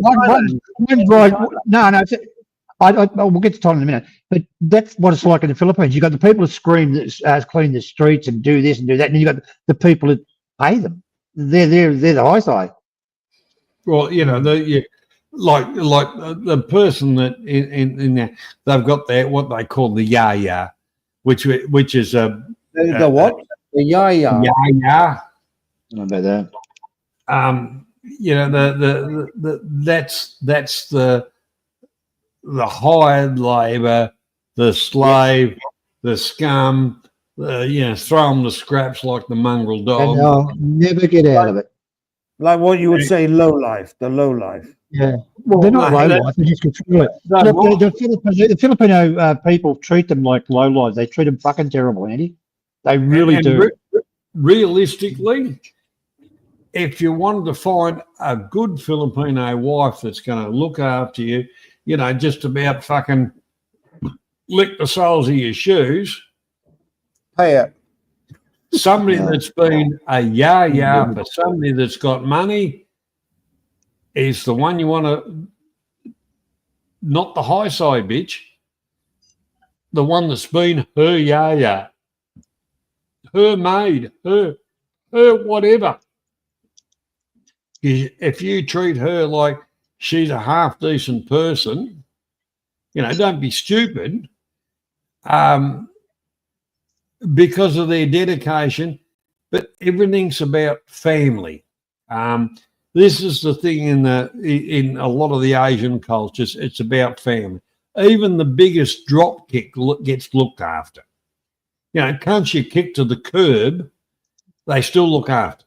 One right, no, we'll get to Thailand in a minute. But that's what it's like in the Philippines. You got the people that scream, that clean the streets and do this and do that, and then you got the people that pay them. They're the high side. well, you know, like the person that in there, they've got that what they call the ya, which is a the what? The yaya. ya. I don't know about that. You know, the that's the hired labor, the slave, the scum. You know, throw them the scraps like the mongrel And dog. they'll never get out of it. Like what you would say, low life, the low life. Yeah. Well, they're not I- low life. They just control it. No, Look, the Filipino people treat them like low lives. They treat them fucking terrible, Andy. They really And do. Realistically, if you wanted to find a good Filipino wife that's going to look after you, you know, just about fucking lick the soles of your shoes, Pay it. somebody that's been a ya for somebody that's got money is the one you want to, not the high side bitch, the one that's been her ya, her maid, her whatever. If you treat her like she's a half decent person, you know, don't be stupid. Because of their dedication, but everything's about family. This is the thing in a lot of the Asian cultures. It's about family. Even the biggest drop kick gets looked after. You know, cunts you kick to the curb, they still look after.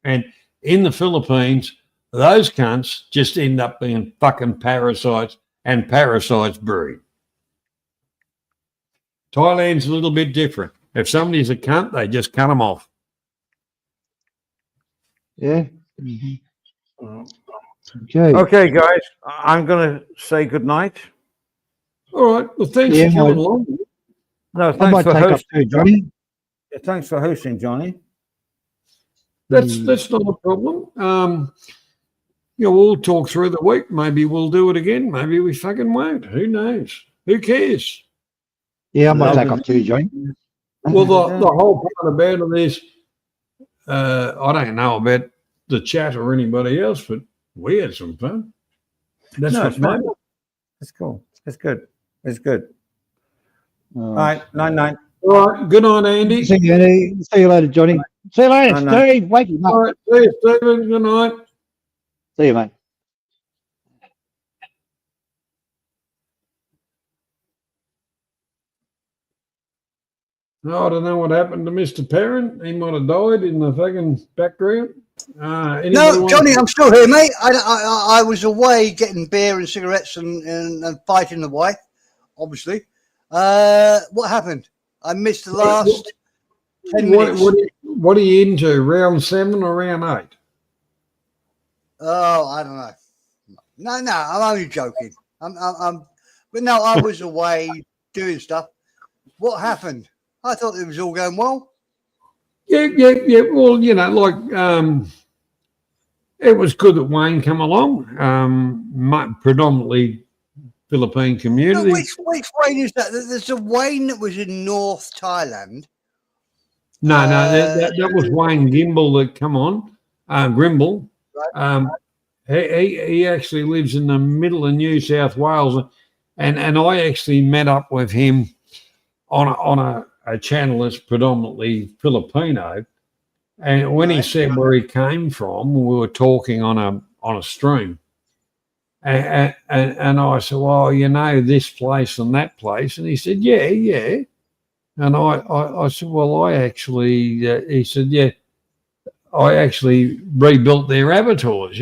And in the Philippines, those cunts just end up being fucking parasites, and parasites breed. Thailand's a little bit different. If somebody's a cunt, they just cut them off. Yeah. Okay. Okay, guys, I'm going to say good night. All right. Well, thanks Yeah, for coming well, along. No, I thanks might for take up hosting, too, Johnny. Yeah, thanks for hosting, Johnny. That's not a problem. You know, we'll talk through the week. Maybe we'll do it again. Maybe we fucking won't. Who knows? Who cares? Yeah, I might Lovely. take up too, Johnny. Well, the whole part about it is, I don't know about the chat or anybody else, but we had some fun. That's No, what's it's fine. matters. It's cool. It's good. It's good. Oh. All right, night. All right. Good night, Andy. See you, Andy. See you later, Johnny. See you later, Night, night. Steve. Wake him up. All right. See you, Stephen. Good night. See you, mate. No, I don't know what happened to Mr. Perrin. He might have died in the fucking background. Anybody No, want- Johnny, I'm still here, mate. I was away getting beer and cigarettes and fighting the wife, obviously. What happened? I missed the last 10 minutes. What are you into? Round 7 or round 8? Oh, I don't know. No, I'm only joking. But no, I was away doing stuff. What happened? I thought it was all going well. Yeah. Well, it was good that Wayne come along. Predominantly Philippine No, community. which Wayne is that? There's a Wayne that was in North Thailand. No, that was Wayne Gimble that come on. Grimble. Right. He actually lives in the middle of New South Wales, and I actually met up with him on a channel that's predominantly Filipino. And when he said where he came from, we were talking on a stream. And I said, well, this place and that place. And he said, yeah. And I said, well, he said, yeah, I actually rebuilt their abattoirs,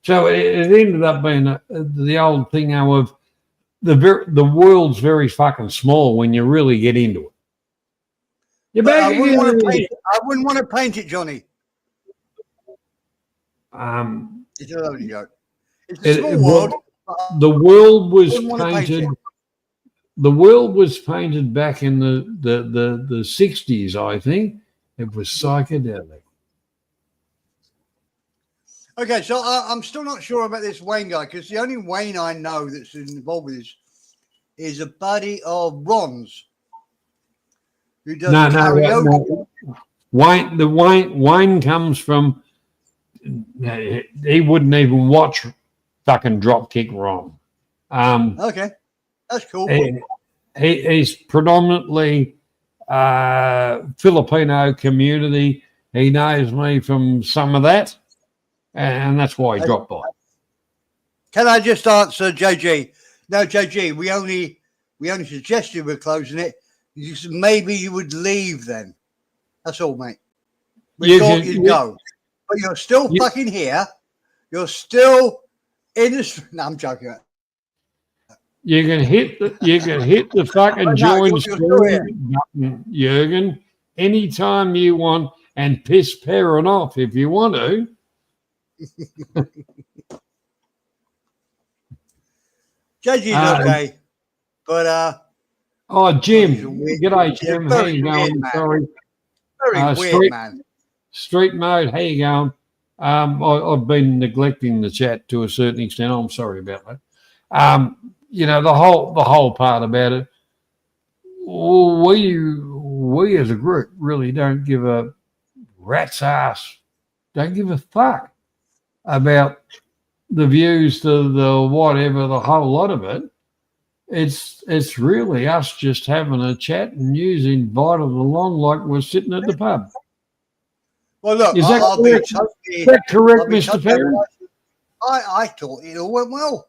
So it ended up being the old thing of the world's very fucking small when you really get into it. I wouldn't want to paint it, Johnny. It's a lovely joke. It's a small world. The world was wouldn't want to paint painted. it. The world was painted back in the 60s, I think. It was psychedelic. Okay, so I'm still not sure about this Wayne guy, because the only Wayne I know that's involved with this is a buddy of Ron's who does karaoke. No. Wayne comes from. He wouldn't even watch fucking Dropkick Ron. Okay, that's cool. He's predominantly Filipino community. He knows me from some of that, and that's why he dropped by. Can I just answer, JG? No, JG, we only suggested we're closing it. Maybe you would leave then. That's all, mate. We thought you'd go. But you're still fucking here. You're still in the... No, I'm joking. You can hit the fucking join screen button, Jurgen, anytime you want, and piss Perrin off if you want to. JG's okay. But Jim. G'day, Jim. How you going? Man. Sorry. Very weird, man. Street mode, how you going? I've been neglecting the chat to a certain extent. I'm sorry about that. The whole part about it. We as a group really don't give a rat's ass. Don't give a fuck about the views, the whatever, the whole lot of it. It's really us just having a chat and you invited along like we're sitting at the pub. Well, look, is that correct, Mr. Perrin? I thought it all went well.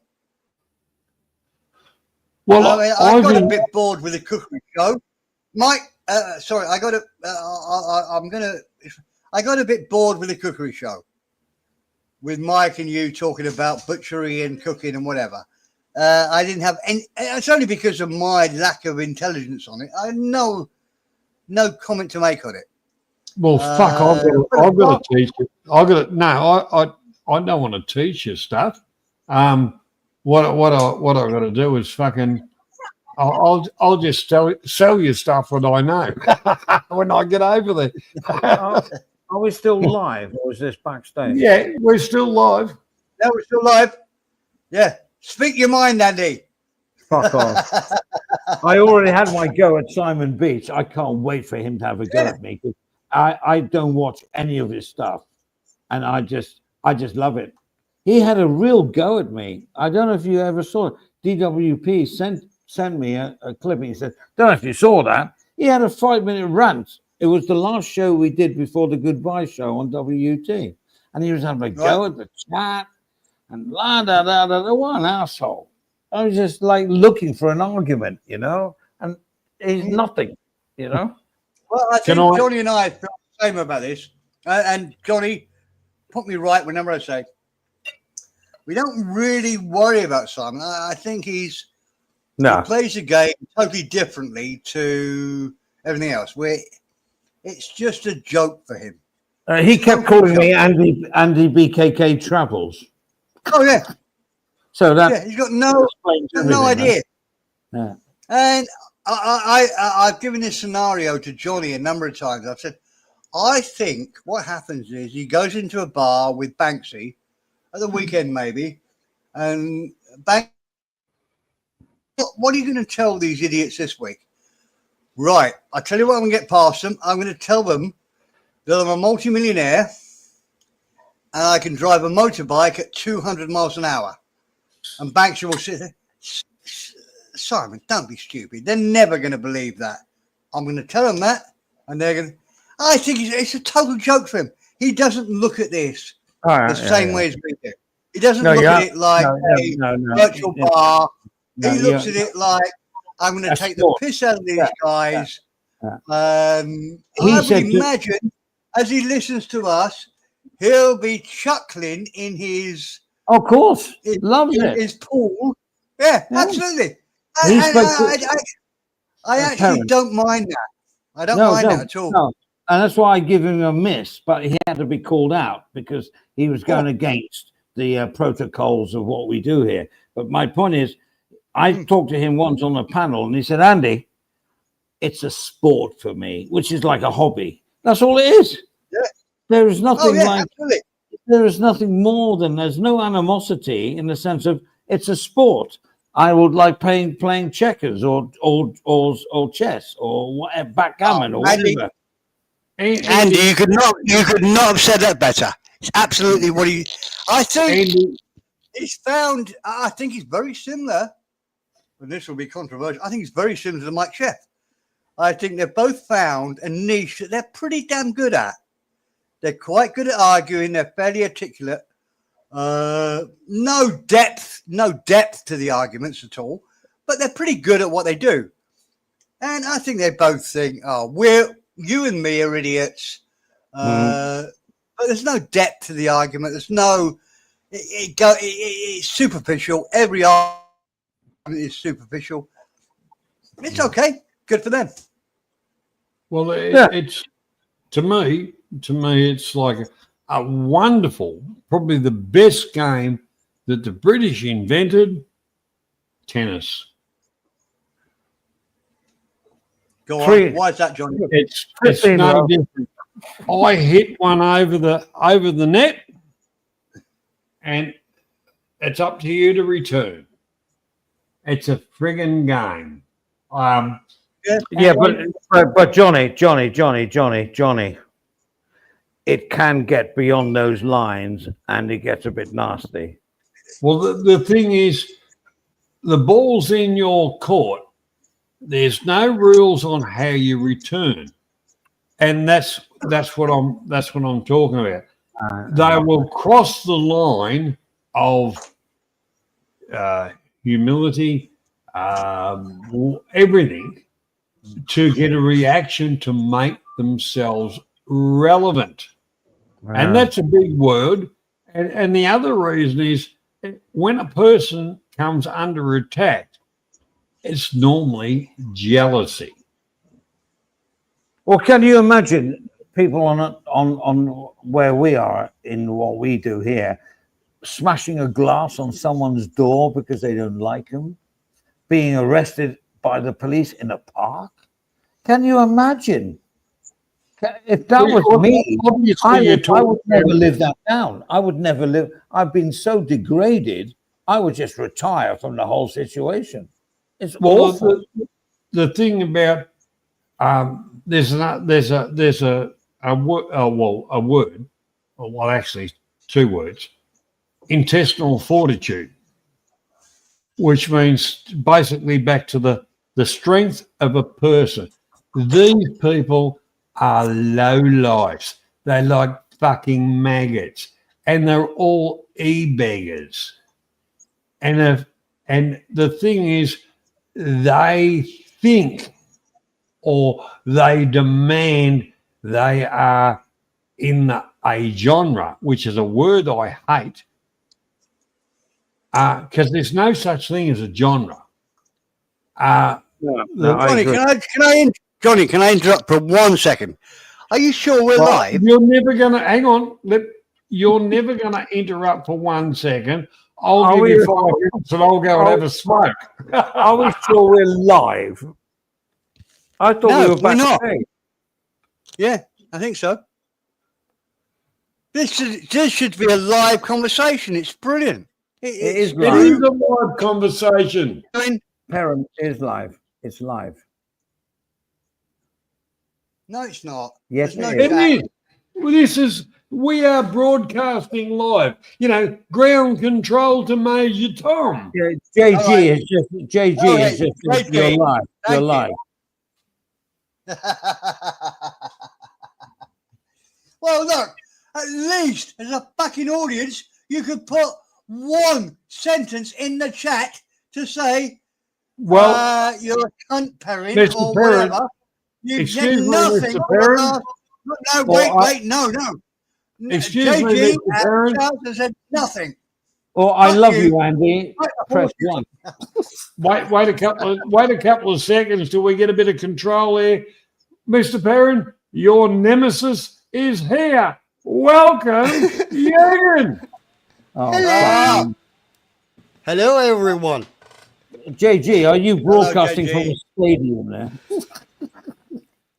Well, I got a bit bored with the cookery show. Mike, sorry, I got a bit bored with the cookery show. With Mike and you talking about butchery and cooking and whatever. I didn't have any. It's only because of my lack of intelligence on it. I had no comment to make on it. Well, fuck! I've got to teach you. I don't want to teach you stuff. What I got to do is fucking. I'll just sell you stuff that I know when I get over there. Are we still live, or is this backstage? Yeah, we're still live. Yeah, we're still live. Yeah, speak your mind, Andy. Fuck off! I already had my go at Simon Beach. I can't wait for him to have a go at me. I don't watch any of his stuff, and I just love it. He had a real go at me. I don't know if you ever saw it. DWP sent me a clip. He said, "Don't know if you saw that." He had a 5-minute rant. It was the last show we did before the goodbye show on WT, and he was having a go at the chat and la da da da da. What an asshole! I was just like looking for an argument, and he's nothing, Well, I think Johnny and I feel the same about this. And Johnny, put me right whenever I say, we don't really worry about Simon. I think he plays the game totally differently to everything else. It's just a joke for him. He kept calling me Andy BKK Travels. Oh yeah. So that Yeah, he's got no idea. Yeah. And I've given this scenario to Johnny a number of times. I've said, I think what happens is he goes into a bar with Banksy at the weekend maybe, and what are you going to tell these idiots this week? Right, I tell you what, I'm going to get past them. I'm going to tell them that I'm a multimillionaire and I can drive a motorbike at 200 miles an hour. And Banksy will sit there, Simon, don't be stupid. They're never going to believe that. I'm going to tell them that, and they're going to. I think it's a total joke for him. He doesn't look at this the same way as we do. He doesn't look at it like a virtual bar. He looks at it like, I'm going to take the piss out of these guys. I would imagine, as he listens to us, he'll be chuckling in his. Of course, loves it. His pool. Yeah, absolutely. I actually don't mind that. I don't mind that at all. No. And that's why I give him a miss, but he had to be called out because he was going against the protocols of what we do here. But my point is, I talked to him once on a panel and he said, Andy, it's a sport for me, which is like a hobby. That's all it is. Yeah. There is nothing absolutely. There is nothing more than, there's no animosity in the sense of it's a sport. I would like playing checkers or chess or whatever, backgammon or whatever. Andy, you could not have said that better. It's absolutely what he. I think he's found. I think he's very similar. And this will be controversial. I think he's very similar to Mike Sheff. I think they've both found a niche that they're pretty damn good at. They're quite good at arguing. They're fairly articulate. No depth to the arguments at all. But they're pretty good at what they do. And I think they both think, you and me are idiots. But there's no depth to the argument. There's no. It's superficial. Every argument is superficial. It's okay. Good for them. Well, it's to me, it's like a wonderful, probably the best game that the British invented. Tennis. Go on. Why is that, Johnny? It's no different. I hit one over the net, and it's up to you to return. It's a friggin' game. But Johnny, it can get beyond those lines, and it gets a bit nasty. Well, the thing is, the ball's in your court. There's no rules on how you return, and that's what I'm talking about. They will cross the line of humility, everything, to get a reaction to make themselves relevant. Wow. And that's a big word. And the other reason is when a person comes under attack, it's normally jealousy. Well, can you imagine people on where we are in what we do here, smashing a glass on someone's door because they don't like them, being arrested by the police in a park? Can you imagine? If that was me, I would never live that down. I would never live. I've been so degraded, I would just retire from the whole situation. It's awful. The thing about there's a word, well, actually 2 words, intestinal fortitude, which means basically back to the strength of a person. These people are low lives. They're like fucking maggots, and they're all e-beggars. And the thing is, they think or they demand they are in a genre, which is a word I hate, because there's no such thing as a genre. Johnny, can I interrupt for 1 second? Are you sure we're Well, live? you're never going to, hang on, you're never going to interrupt for 1 second. I'll Are give we- you 5 minutes and I'll go and have a smoke. Are we sure we're live? I thought No, we were we're back. not. Yeah, I think so. This should be a live conversation. It's brilliant. It is It live. is a live conversation. Parent is live. It's live. No, it's not. Yes, There's it no is. It chat. is. Well, we are broadcasting live. You know, ground control to Major Tom. Yeah, JG All right. is just JG All right, is just JG. you're live. Thank You're you. live. Well, look, at least as a fucking audience, you could put one sentence in the chat to say, Well, you're a cunt parent Mr. or Parent, whatever. You excuse did me, nothing. Mr. Parent. No, Well, wait, no. Excuse me, JG Mr. Parent. has said nothing. Or I Fuck love you. you, Andy. Right, Press 1. wait a couple of seconds till we get a bit of control here. Mr. Perrin, your nemesis is here. Welcome, Jürgen. Oh, Hello. fuck. Hello, everyone. JG, are you broadcasting JG. from the stadium there?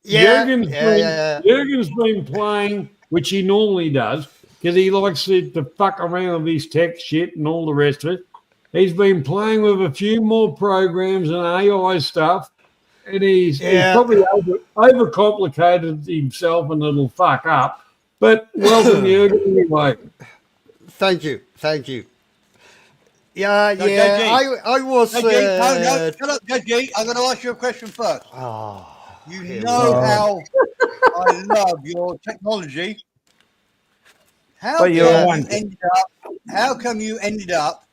Yeah, Jürgen's been playing, which he normally does, because he likes to fuck around with his tech shit and all the rest of it. He's been playing with a few more programs and AI stuff, and he's probably overcomplicated himself and it'll fuck up. But welcome, Jürgen, anyway. Thank you. Yeah, No, yeah. JG. I was. JG, no, shut up, JG. I'm going to ask you a question first. You know how I love your technology. How But you're come, one. you ended up, how come you ended up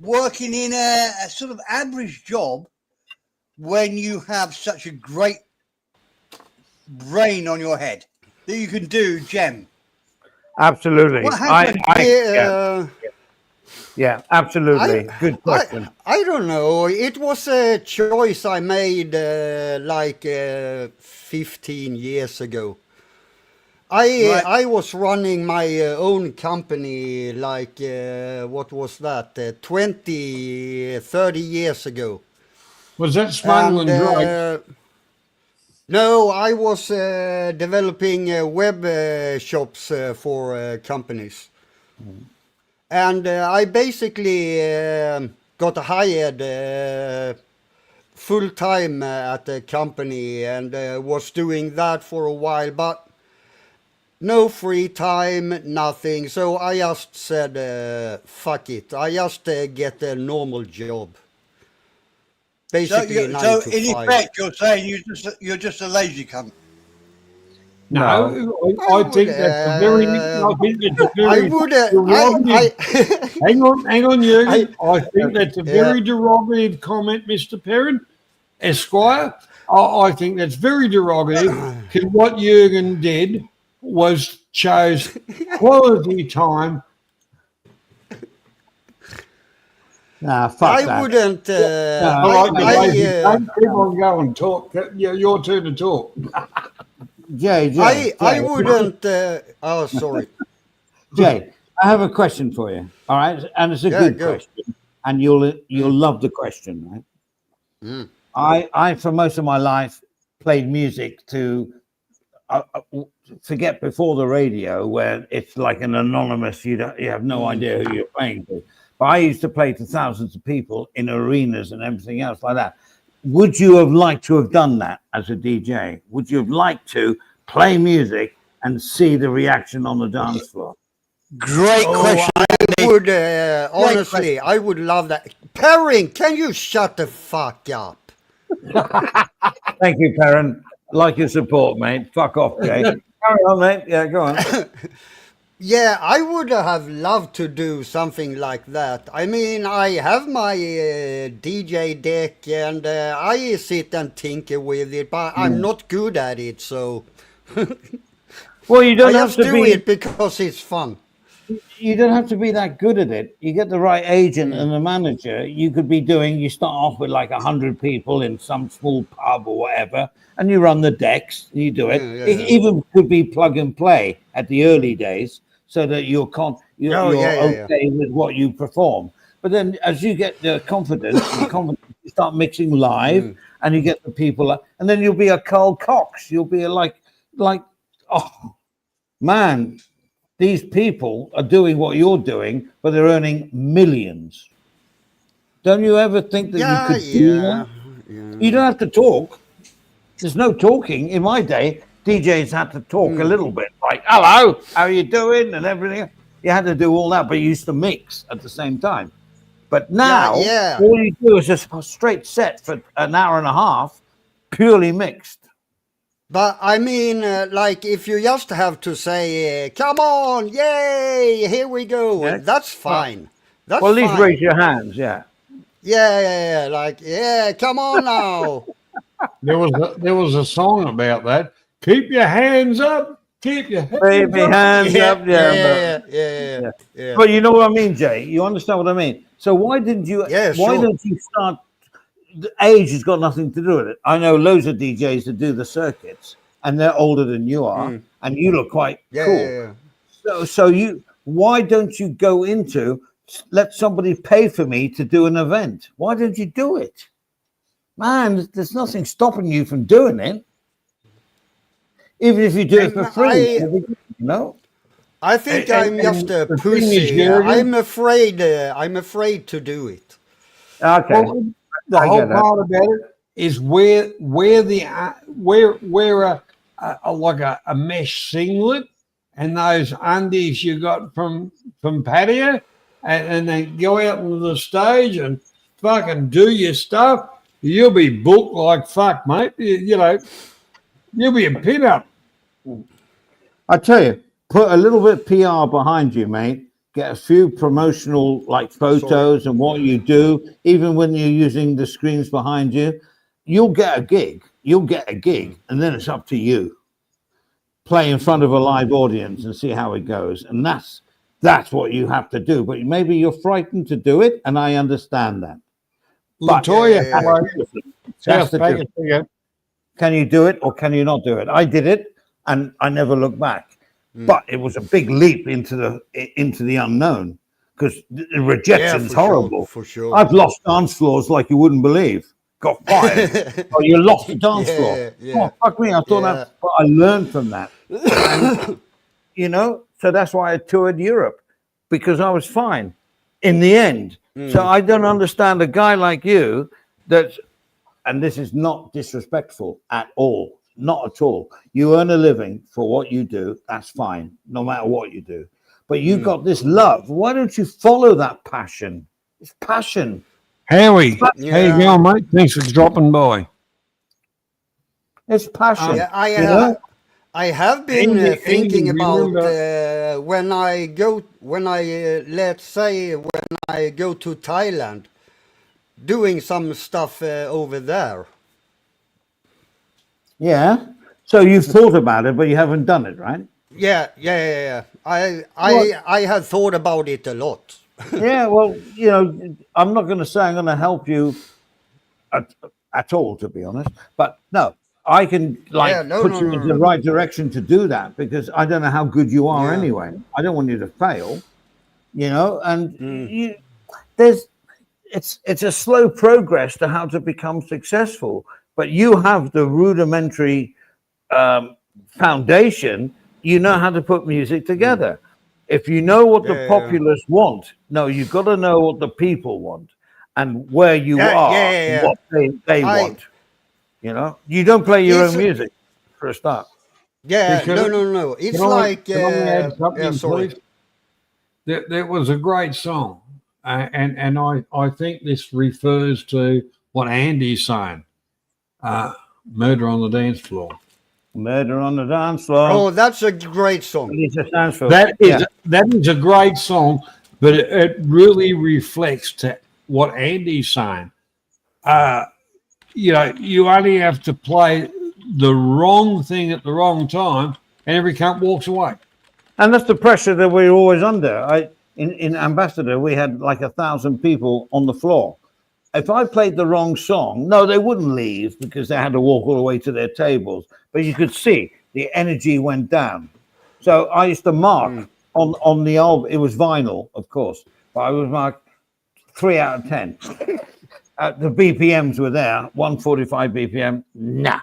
working in a sort of average job when you have such a great brain on your head that you can do gem? Absolutely. What happened? Yeah, absolutely. Good question. I don't know. It was a choice I made 15 years ago. I was running my own company what was that, 30 years ago. Was that smuggling drugs? No, I was developing web shops for companies. And I basically got hired full-time at the company and was doing that for a while, but no free time, nothing. So I just said, fuck it. I just get a normal job. Basically, So 9 to in 5. effect, you're saying you're just a lazy cunt. No, I think that's a very. I think that's a I very. would. derogative- hang on, Jürgen. I think that's a very derogative comment, Mr. Perrin, Esquire. I think that's very derogative because what Jürgen did was chose quality time. Nah, fuck I that. wouldn't. All right, don't keep on going. Talk. Your turn to talk. Jay, I wouldn't. Oh, sorry. Jay, I have a question for you. All right, and it's a good question, and you'll love the question, right? I for most of my life played music to forget before the radio, where it's like an anonymous. You have no idea who you're playing to. But I used to play to thousands of people in arenas and everything else like that. Would you have liked to have done that as a DJ? Would you have liked to play music and see the reaction on the dance floor? Great question. I would honestly. I would love that. Perrin, can you shut the fuck up? Thank you, Perrin. Like your support, mate. Fuck off, Jay. Carry on, mate. Yeah, go on. Yeah, I would have loved to do something like that. I mean, I have my DJ deck and I sit and tinker with it, but I'm not good at it, so Well, you don't I have just to do be. it because it's fun. you don't have to be that good at it. You get the right agent and the manager. You could be doing. You start off with like 100 people in some small pub or whatever, and you run the decks. And you do it. It even could be plug and play at the early days, so that you're okay with what you perform. But then, as you get the confidence, you start mixing live, and you get the people, and then you'll be a Carl Cox. You'll be like, oh man, these people are doing what you're doing, but they're earning millions. Don't you ever think that you could do that? You don't have to talk. There's no talking. In my day, DJs had to talk a little bit, like, hello, how are you doing, and everything. You had to do all that, but you used to mix at the same time. But now, all you do is just a straight set for an hour and a half, purely mixed. But I mean, like, if you just have to say, come on, yay, here we go, that's fine. That's well, at least fine. raise your hands, yeah. Yeah, like, yeah, come on now. There was a song about that. Keep your hands up. Keep your hands up. Yeah. But you know what I mean, Jay? You understand what I mean? So why didn't you? Why don't you start? The age has got nothing to do with it. I know loads of DJs that do the circuits, and they're older than you are, and you look quite cool. So you, why don't you go into let somebody pay for me to do an event? Why don't you do it, man? There's nothing stopping you from doing it, even if you do it for free. No. I think I'm just a pussy. I'm afraid to do it. Okay. Well, the whole part about it is wear a mesh singlet and those undies you got from patio, and then go out on the stage and fucking do your stuff. You'll be booked like fuck, mate. You know, you'll be a pin-up. I tell you, put a little bit of PR behind you, mate. Get a few promotional like photos and what you do, even when you're using the screens behind you, you'll get a gig. And then it's up to you. Play in front of a live audience and see how it goes. And that's what you have to do. But maybe you're frightened to do it, and I understand that. Latoya, can you do it or can you not do it? I did it, and I never looked back. But it was a big leap into the unknown, because the rejection's horrible. For sure. I've lost dance floors like you wouldn't believe. Got fired. Oh, you lost the dance floor. Oh, fuck me. I thought that, but I learned from that. And, you know, so that's why I toured Europe, because I was fine in the end. So I don't understand a guy like you that, and this is not disrespectful at all. Not at all. You earn a living for what you do. That's fine, no matter what you do. But you've got this love. Why don't you follow that passion? It's passion. Howie, how you going, mate? Thanks for dropping by. It's passion. I have been thinking about when I go to Thailand, doing some stuff over there. Yeah. So you've thought about it, but you haven't done it, right? Yeah. I have thought about it a lot. Yeah, well, you know, I'm not going to say I'm going to help you at all, to be honest. But no, I can put you in the right direction to do that, because I don't know how good you are anyway. I don't want you to fail, you know. And it's a slow progress to how to become successful. But you have the rudimentary foundation. You know how to put music together. If you know what the populace want, no, you've got to know what the people want and where you are, and what they want. You know, you don't play your own music for a start. Yeah, no. It's like, sorry. That was a great song, and I think this refers to what Andy's saying. Murder on the Dance Floor. Murder on the Dance Floor. Oh, that's a great song. That is a great song, but it really reflects to what Andy's saying. You know, you only have to play the wrong thing at the wrong time, and every cunt walks away. And that's the pressure that we're always under. In Ambassador, we had like 1,000 people on the floor. If I played the wrong song, no, they wouldn't leave because they had to walk all the way to their tables. But you could see the energy went down. So I used to mark on the album. It was vinyl, of course, but I would mark 3 out of 10. The BPMs were there, 145 BPM, nah.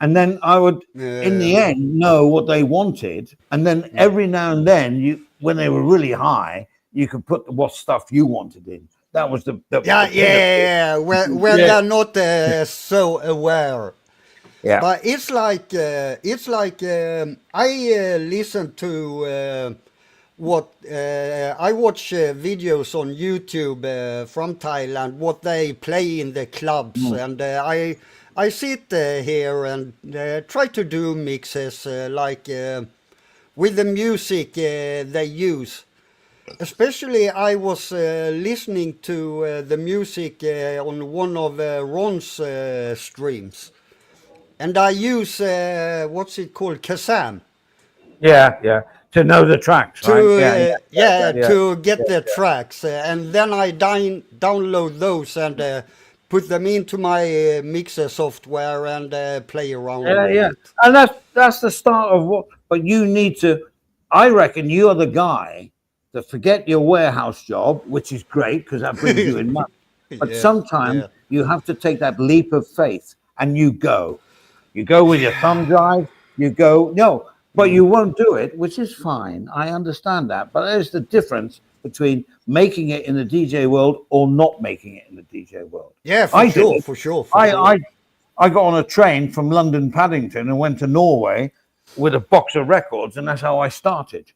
And then I would, in the end, know what they wanted. And then every now and then, when they were really high, you could put what stuff you wanted in. That was the when they're not so aware. Yeah. But it's like I listen to what I watch videos on YouTube from Thailand, what they play in the clubs, and I sit here and try to do mixes with the music they use. Especially, I was listening to the music on one of Ron's streams, and I use what's it called, Kazam. Yeah. To know the tracks, right? To get the tracks, and then I download those and put them into my mixer software and play around. Yeah. And that's the start of what. But you need to. I reckon you are the guy to forget your warehouse job, which is great because that brings you in money. But sometimes you have to take that leap of faith and you go. You go with your thumb drive. You go but you won't do it, which is fine. I understand that. But there's the difference between making it in the DJ world or not making it in the DJ world. Yeah, for sure. I got on a train from London Paddington and went to Norway with a box of records, and that's how I started.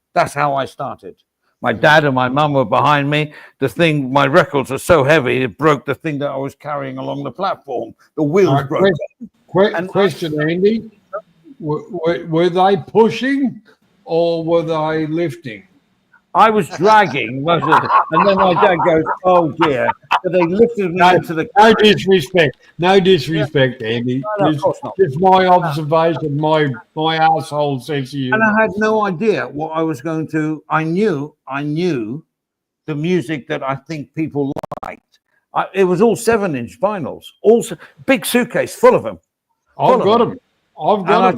My dad and my mum were behind me. My records are so heavy, it broke the thing that I was carrying along the platform. The wheels broke. Question, Andy. Were they pushing or were they lifting? I was dragging most of it. And then my dad goes, oh dear. So they lifted me into the... No disrespect, Andy. No, of course not. It's my observation, my asshole sense of you. And I had no idea what I was going to... I knew the music that I think people liked. It was all 7-inch vinyls. Big suitcase full of them. I've got them. I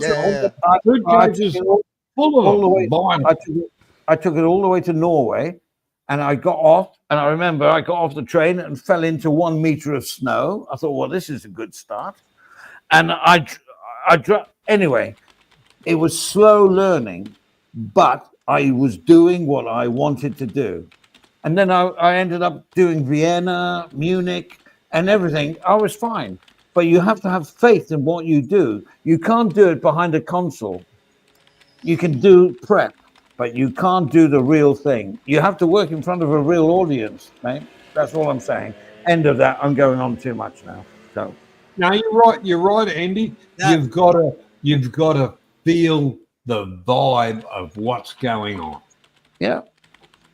took it all the way to Norway, and I got off. And I remember I got off the train and fell into 1 meter of snow. I thought, well, this is a good start. And anyway, it was slow learning, but I was doing what I wanted to do. And then I ended up doing Vienna, Munich, and everything. I was fine. But you have to have faith in what you do. You can't do it behind a console. You can do prep, but you can't do the real thing. You have to work in front of a real audience, mate. That's all I'm saying. End of that. I'm going on too much now. So. No, you're right, Andy. No. You've got to feel the vibe of what's going on. Yeah.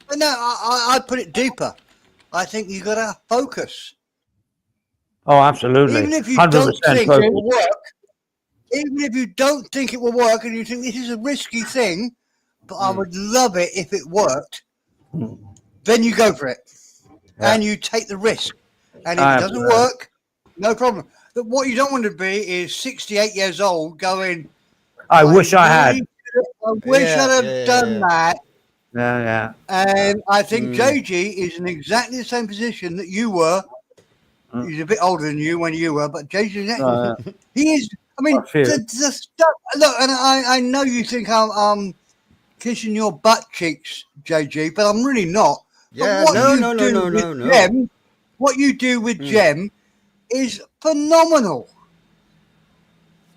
But no, I put it deeper. I think you got to focus. Oh, absolutely. Even if you don't think it will work, even if you don't think it will work and you think this is a risky thing, but I would love it if it worked, then you go for it. Yeah. And you take the risk. And if it doesn't work, no problem. But what you don't want to be is 68 years old going, I wish I had. I wish I'd have done that. Yeah. And I think JG is in exactly the same position that you were. He's a bit older than you when you were, but Jason, he is. I mean, the stuff. Look, and I know you think I'm kissing your butt cheeks, JG, but I'm really not. Yeah, no. Gem, what you do with Gem is phenomenal.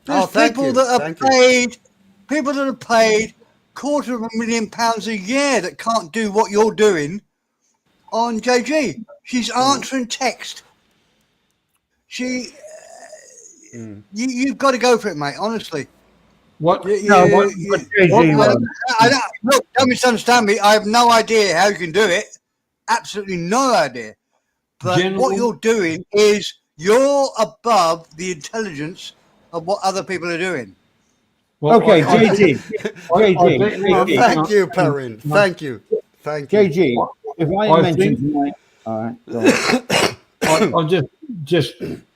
There's people that are paid £250,000 a year that can't do what you're doing on JG. She's answering text. You've got to go for it, mate. Honestly. What? Look, don't misunderstand me. I have no idea how you can do it. Absolutely no idea. But what you're doing is you're above the intelligence of what other people are doing. Well, Okay, I- JG. JG. Thank you, Perrin. Thank you. Thank you. JG, if I I mention think- tonight, all right, go on. I just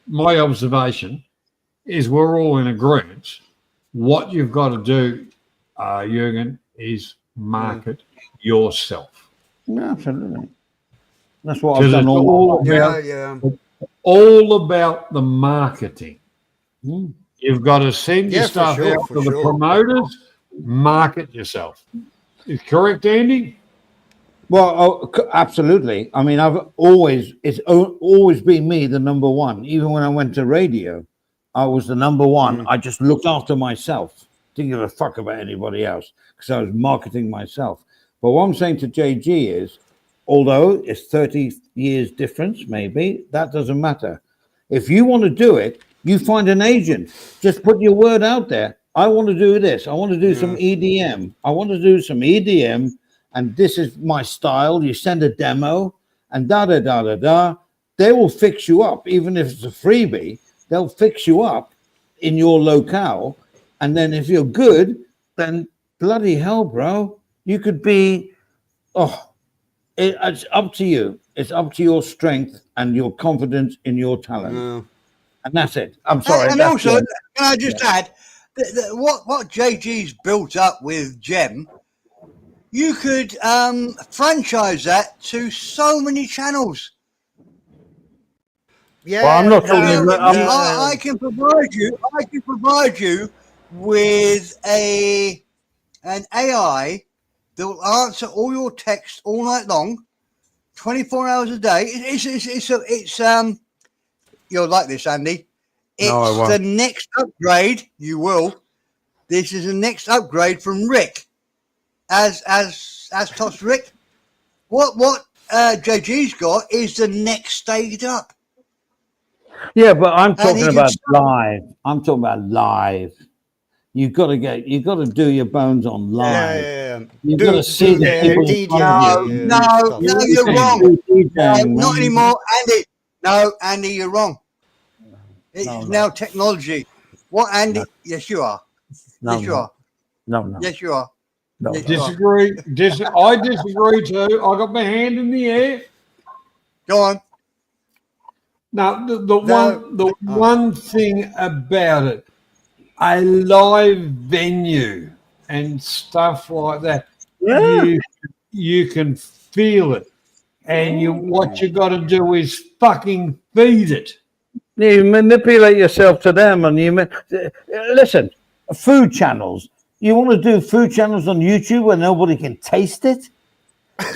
my observation is we're all in agreement. What you've got to do, Jurgen, is market yourself. Yeah, absolutely. That's what I've Because done it's all. all about the marketing. Mm. You've got to send your Yeah, for stuff sure, out for to the sure. promoters. Market yourself. Is correct, Andy? Well, absolutely. I mean, always been me, the number one. Even when I went to radio, I was the number one. I just looked after myself. Didn't give a fuck about anybody else because I was marketing myself. But what I'm saying to JG is, although it's 30 years difference, maybe, that doesn't matter. If you want to do it, you find an agent. Just put your word out there. I want to do this. I want to do some EDM. I want to do some EDM, and this is my style. You send a demo, and da-da-da-da-da. They will fix you up. Even if it's a freebie, they'll fix you up in your locale. And then if you're good, then bloody hell, bro, you could be, it's up to you. It's up to your strength and your confidence in your talent. And that's it. I'm sorry. And that's also, it. can I just add that what JG's built up with Gem, you could franchise that to so many channels. Yeah, Well, I'm not talking about. I can provide you with an AI that will answer all your texts all night long, 24 hours a day. It's you'll like this, Andy. It's No, I won't. the next upgrade. You will. This is the next upgrade from Rick. As Toss Rick, what JG's got is the next stage up. Yeah, but I'm talking he can about start- live. I'm talking about live. You've got to do your bones on live. You've got to see the people in front of you. No, you're wrong. DJing, Not man. anymore, Andy. No, Andy, you're wrong. It's No, no. now technology. What, Andy? No. Yes, you are. No, Yes, you are. No. Yes, you are. No. Yes, you are. Disagree. I disagree too. I got my hand in the air. Go on. Now, the one thing about it, a live venue and stuff like that, you can feel it, and what you got to do is fucking feed it. You manipulate yourself to them, and listen. Food channels. You want to do food channels on YouTube where nobody can taste it?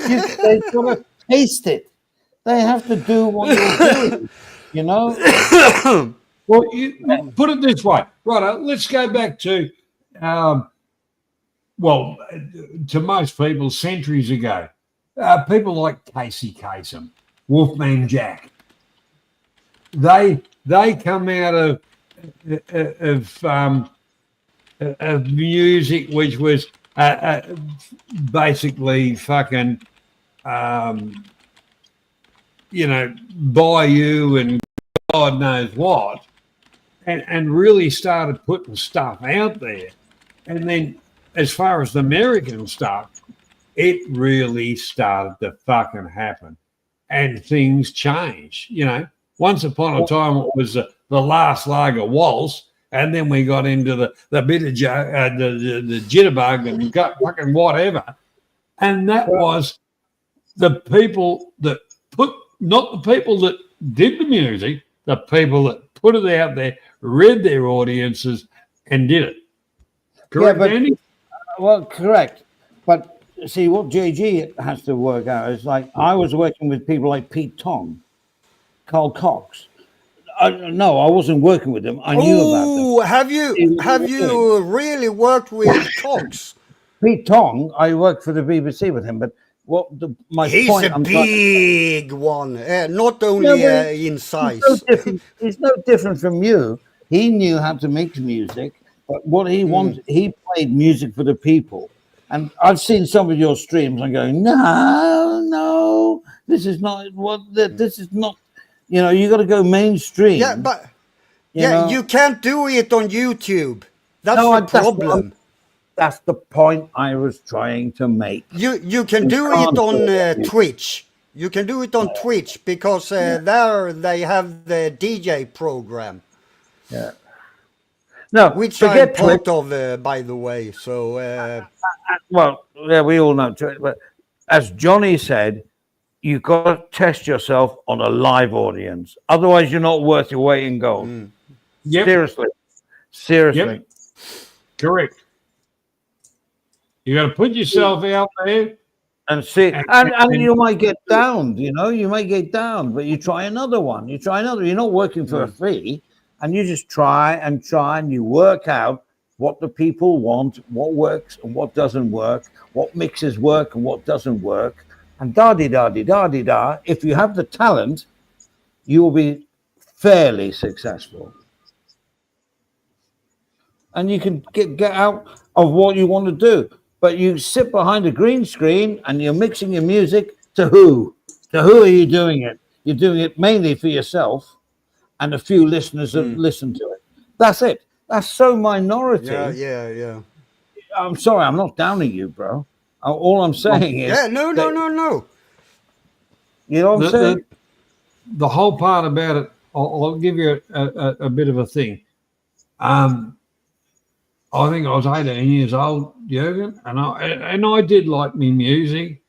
They've got to taste it. They have to do what you're doing. You know. Well, put it this way, right? Let's go back to, to most people centuries ago. People like Casey Kasem, Wolfman Jack. They come out of music which was basically fucking, Bayou and God knows what. And really started putting stuff out there. And then as far as the American stuff, it really started to fucking happen. And things changed. Once upon a time it was the Last Lager Waltz, and then we got into the bit of the jitterbug and got fucking whatever. And that was the people that not the people that did the music, the people that put it out there, read their audiences, and did it. Correct, Andy? Well, correct. But see, what JG has to work out is like I was working with people like Pete Tong, Carl Cox. No, I wasn't working with them. I knew about them. Have you really worked with Cox? Pete Tong, I worked for the BBC with him, but he's point a big one, not only in size. He's no different from you. He knew how to make music, but what he wanted, he played music for the people. And I've seen some of your streams and going, no, this is not this is not. You got to go mainstream. Yeah, but you can't do it on YouTube. That's No, the problem. That's the point I was trying to make. You can do it on Twitch. You can do it on Twitch because there they have the DJ program. Yeah. No, which I'm forget part Twitch. of, by the way. So, Well, yeah, we all know Twitch, but as Johnny said, you've got to test yourself on a live audience. Otherwise, you're not worth your weight in gold. Yep. Seriously. Yep. Correct. You got to put yourself out there and see, and you might get down. You know, you might get down, but you try another one. You try another. You're not working for a fee, and you just try, and you work out what the people want, what works and what doesn't work, what mixes work and what doesn't work, and da-di-da-di-da-di-da. If you have the talent, you will be fairly successful. And you can get out of what you want to do. But you sit behind a green screen and you're mixing your music to who? To who are you doing it? You're doing it mainly for yourself and a few listeners that listen to it. That's it. That's so minority. Yeah. I'm sorry, I'm not downing you, bro. All I'm saying is... Yeah, no. You know what I'm saying? The whole part about it, I'll give you a bit of a thing. I think I was 18 years old, Jürgen, and I did like me music,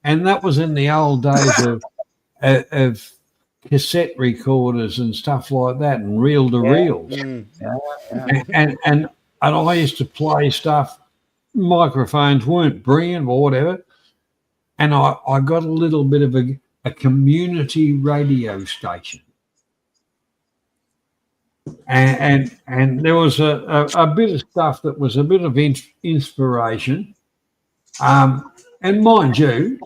and that was in the old days of cassette recorders and stuff like that, and reel to reels. And I used to play stuff. Microphones weren't brilliant or whatever, and I got a little bit of a community radio station. And there was a bit of stuff that was a bit of inspiration, and mind you,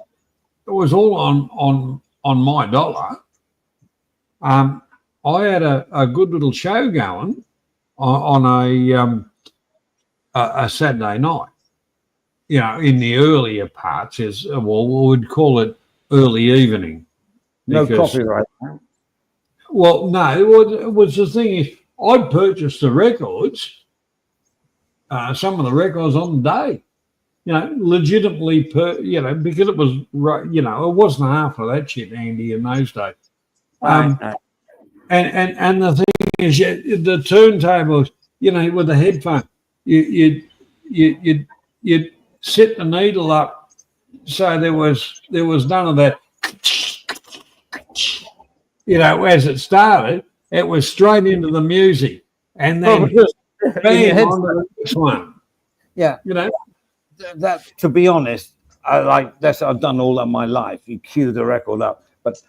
it was all on my dollar. I had a good little show going on a Saturday night. You know, in the earlier parts, we would call it early evening. No copyright. Well, no, it was the thing is I'd purchased the records, some of the records on the day, you know, legitimately, because it was, you know, it wasn't half of that shit, Andy, in those days. And the thing is, the turntables, you know, with the headphone, you'd set the needle up so there was none of that. You know, as it started, it was straight into the music, and then bang on the next one. Yeah, you know, that. To be honest, I've done all that my life. You cue the record up, but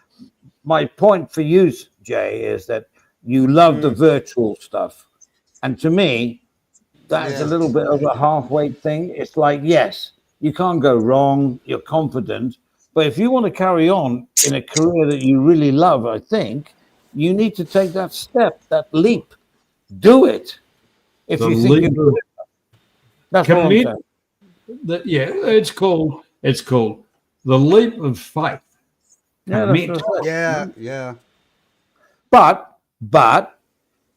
my point for you, Jay, is that you love the virtual stuff, and to me, that's a little bit of a halfway thing. It's like, yes, you can't go wrong. You're confident. But if you want to carry on in a career that you really love, I think you need to take that step, that leap. Do it. If you think you do it. That's what I'm saying. It's called the leap of faith. Yeah. But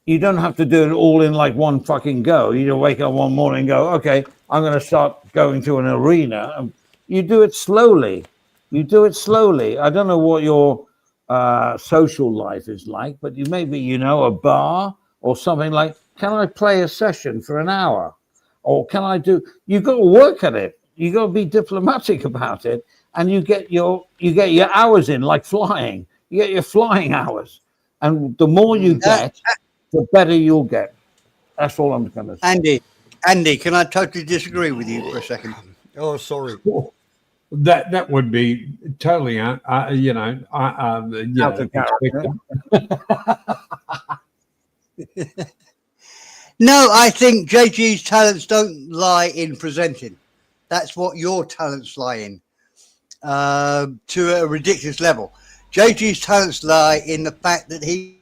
you don't have to do it all in like one fucking go. You don't wake up one morning and go, okay, I'm going to start going to an arena. You do it slowly. I don't know what your social life is like, but maybe a bar or something like, can I play a session for an hour? Or can I do, you've got to work at it. You've got to be diplomatic about it. And you get your hours in like flying. You get your flying hours. And the more you get, the better you'll get. That's all I'm going to say. Andy, can I totally disagree with you for a second? Oh, sorry. That would be totally, Out of character. No, I think JG's talents don't lie in presenting. That's what your talents lie in, to a ridiculous level. JG's talents lie in the fact that he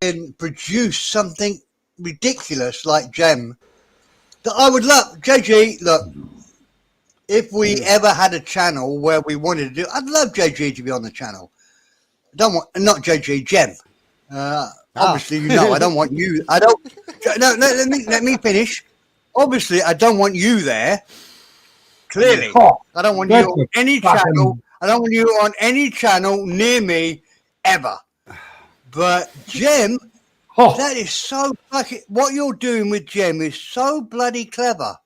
can produce something ridiculous like Gem that I would love. JG, look. If we ever had a channel where we wanted to do, I'd love JG to be on the channel. Not JG, Gem. Obviously, I don't want you. I don't. let me finish. Obviously, I don't want you there. Clearly, Oh, I don't want you that's on a any fucking- channel. I don't want you on any channel near me ever. But Jem, Oh, that is so fucking. What you're doing with Jem is so bloody clever,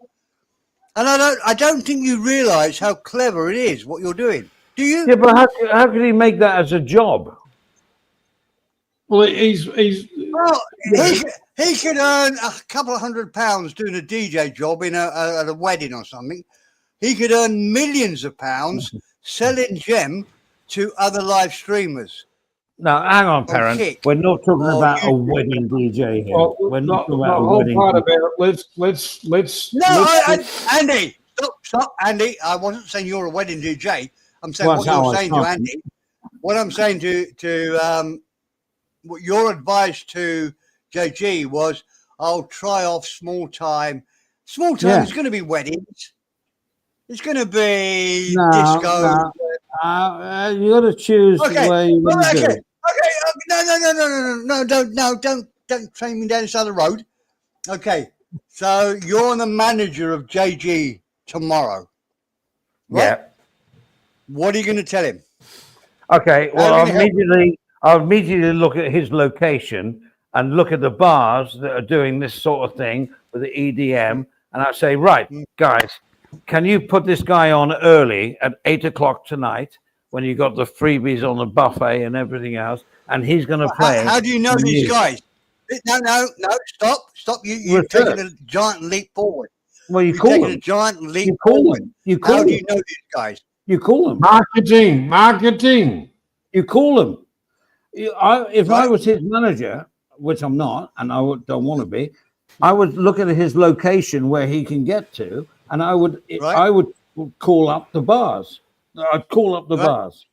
and I don't think you realise how clever it is what you're doing. Do you? Yeah, but how could he make that as a job? well, he's Well, he could earn a couple of £100 doing a DJ job in at a wedding or something. He could earn millions of pounds selling Jem to other live streamers. Now, hang on, Perrin. Kick. We're not talking Oh, about a you- wedding DJ here. well, We're not the talking about a whole wedding part DJ. about it. Let's Andy, stop, Andy. I wasn't saying you're a wedding DJ. I'm saying Well, what that's how you're I saying to started. Andy. What I'm saying to what your advice to JG was, I'll try off small time. Small time Yeah. is going to be weddings. It's going to be No, disco. no. You got to choose Okay. where you Well, want to do okay. it. No, don't train me down this other road. Okay, so you're the manager of JG tomorrow. Right? Yeah. What are you going to tell him? Okay. Well, How can you I'll immediately look at his location and look at the bars that are doing this sort of thing with the EDM, and I'll say, right, guys, can you put this guy on early at 8 o'clock tonight when you got the freebies on the buffet and everything else, and he's going to play. How do you know these music. guys? No, stop. You're Research. taking a giant leap forward. Well, you You're call taking them. a giant leap You call forward. them. You How call do you them. know these guys? You call them. marketing. You call them. If I Right. was his manager, which I'm not, and don't want to be, I would look at his location where he can get to, and I would call up the bars. I'd call up the Right. bars,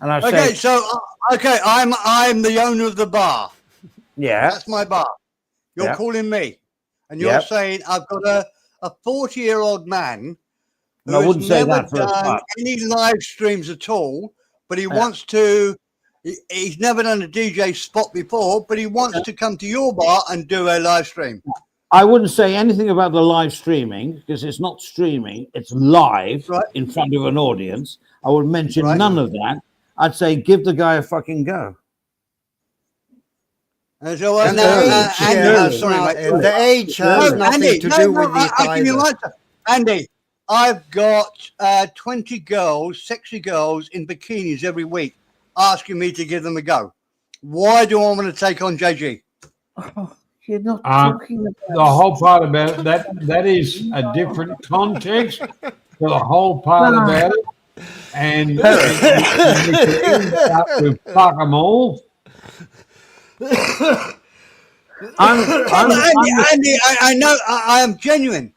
and I'd Okay, say, so I'm the owner of the bar. yeah, That's my bar. You're Yeah. calling me, and you're Yeah. saying I've got a 40-year-old man who No, I has wouldn't say never that for a done start. any live streams at all, but he Yeah. wants to. He's never done a DJ spot before, but he wants to come to your bar and do a live stream. I wouldn't say anything about the live streaming because it's not streaming; it's live Right. in front of an audience. I would mention Right. none of that. I'd say, give the guy a fucking go. And so, And Andy, the age has nothing Andy, to do with it I'll give you either. an answer. Andy, I've got 20 girls, sexy girls in bikinis every week asking me to give them a go. Why do I want to take on JG? You're not talking about the whole part about that is a different context to the whole part about it. And you fuck them all. Andy, I know I am genuine.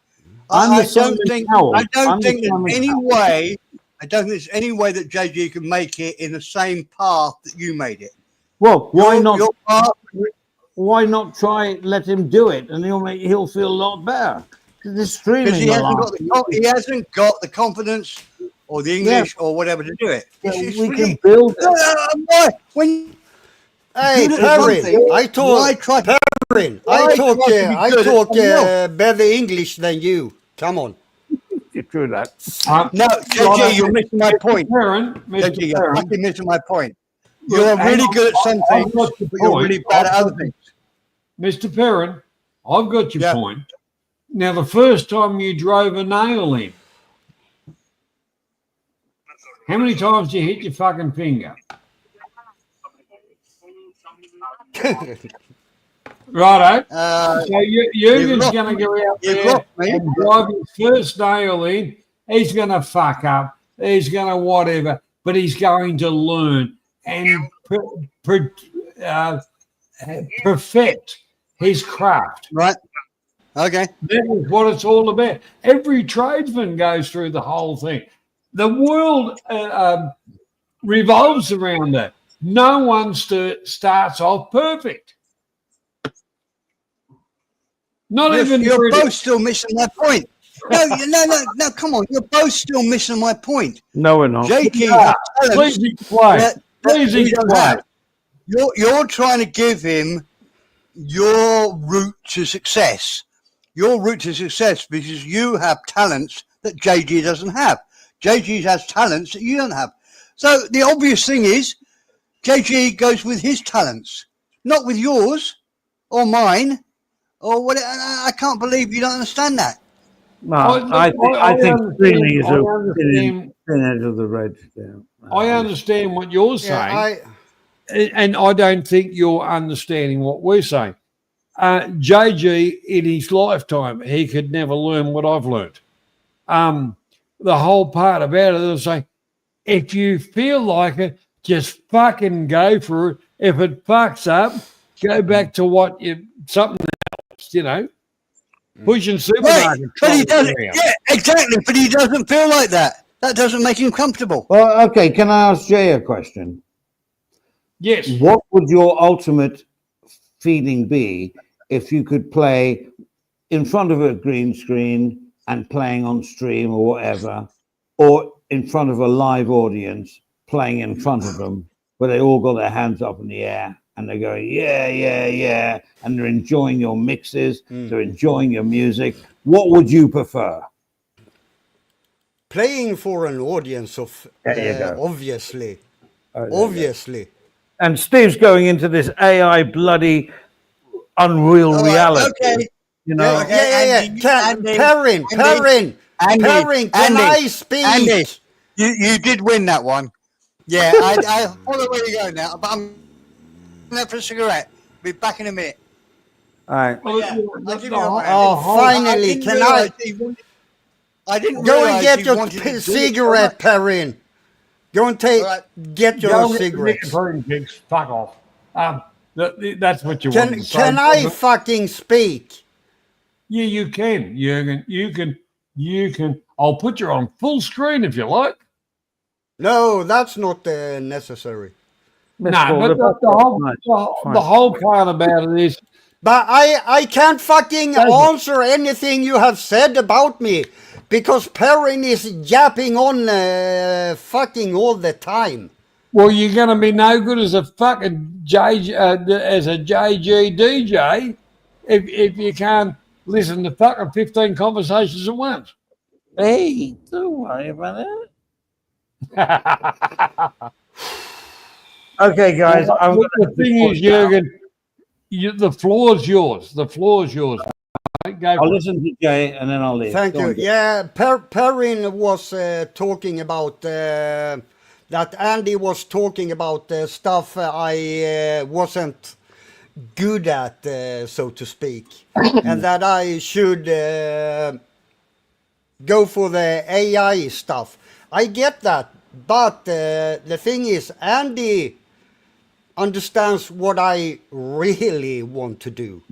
I don't think there's any way. I don't think there's any way that JG can make it in the same path that you made it. Well, why Your- not? your path- Why not try? Let him do it, and he'll feel a lot better. The streaming. Because he a hasn't lot. he hasn't got the confidence or the English or whatever to do it. Yeah, It's we really- can build it. Why? When Hey, you do Perrin, something, I why talk, try to Perrin, why I try talk, to be I good at talk something else? better English than you. Come on. You're true that. No, JG, you're missing my point. Mr. JG, you're Perrin, fucking missing my point. Look, You're hang really on, good at some I've things, got but your you're point. really bad at I've other got- things. Mr. Perrin, I've got your Yeah. point. Now, the first time you drove a nail in, how many times did you hit your fucking finger? Righto. So Jurgen's going to go out you've there lost me. and drive his first nail in. He's going to fuck up. He's going to whatever, but he's going to learn and perfect his craft. Right. Okay. That is what it's all about. Every tradesman goes through the whole thing. The world revolves around that. No one starts off perfect. Not even You're British. both still missing my point. No, come on. You're both still missing my point. No, we're not. JG, Yeah, has please talents explain. that Please we don't explain. have. You're trying to give him your route to success. Your route to success because you have talents that JG doesn't have. JG has talents that you don't have. So the obvious thing is JG goes with his talents, not with yours or mine or what. I can't believe you don't understand that. No, I think streaming is a thin edge of the red. Yeah. I understand what you're saying, Yeah, and I don't think you're understanding what we're saying. JG, in his lifetime, he could never learn what I've learned. The whole part about it is saying, if you feel like it, just fucking go for it. If it fucks up, go back to something else, pushing supermarket. But he doesn't. Yeah, exactly. But he doesn't feel like that. That doesn't make him comfortable. Well, okay. Can I ask Jay a question? Yes. What would your ultimate feeling be if you could play in front of a green screen and playing on stream or whatever, or in front of a live audience playing in front of them, where they all got their hands up in the air and they're going, yeah, yeah, yeah, and they're enjoying your mixes, they're enjoying your music? What would you prefer? playing for an audience of obviously. And Steve's going into this AI bloody unreal reality. Okay. You know, Perrin, can I speak? Andy, you did win that one. Yeah, I follow where you go now, but I'm going for a cigarette. Be back in a minute. all right. Finally, can I didn't go and realise get you your wanted to do it. cigarette, Perrin? Go and get your cigarettes. Fuck off. That's what you want. Can I fucking speak? Yeah, you can, Jürgen. You can. I'll put you on full screen if you like. No, that's not necessary. No, but the whole part about it is. But I can't fucking answer anything you have said about me because Perrin is yapping on fucking all the time. Well, you're going to be no good as a fucking JG DJ if you can't listen to fucking 15 conversations at once. Hey, don't worry about that. Okay, guys. The thing is, Jürgen, the floor's yours. The floor's yours. I'll listen to Jay and then I'll leave. Thank you. Yeah, Perrin was talking about that. Andy was talking about stuff I wasn't good at, so to speak, and that I should go for the AI stuff. I get that, but the thing is, Andy understands what I really want to do.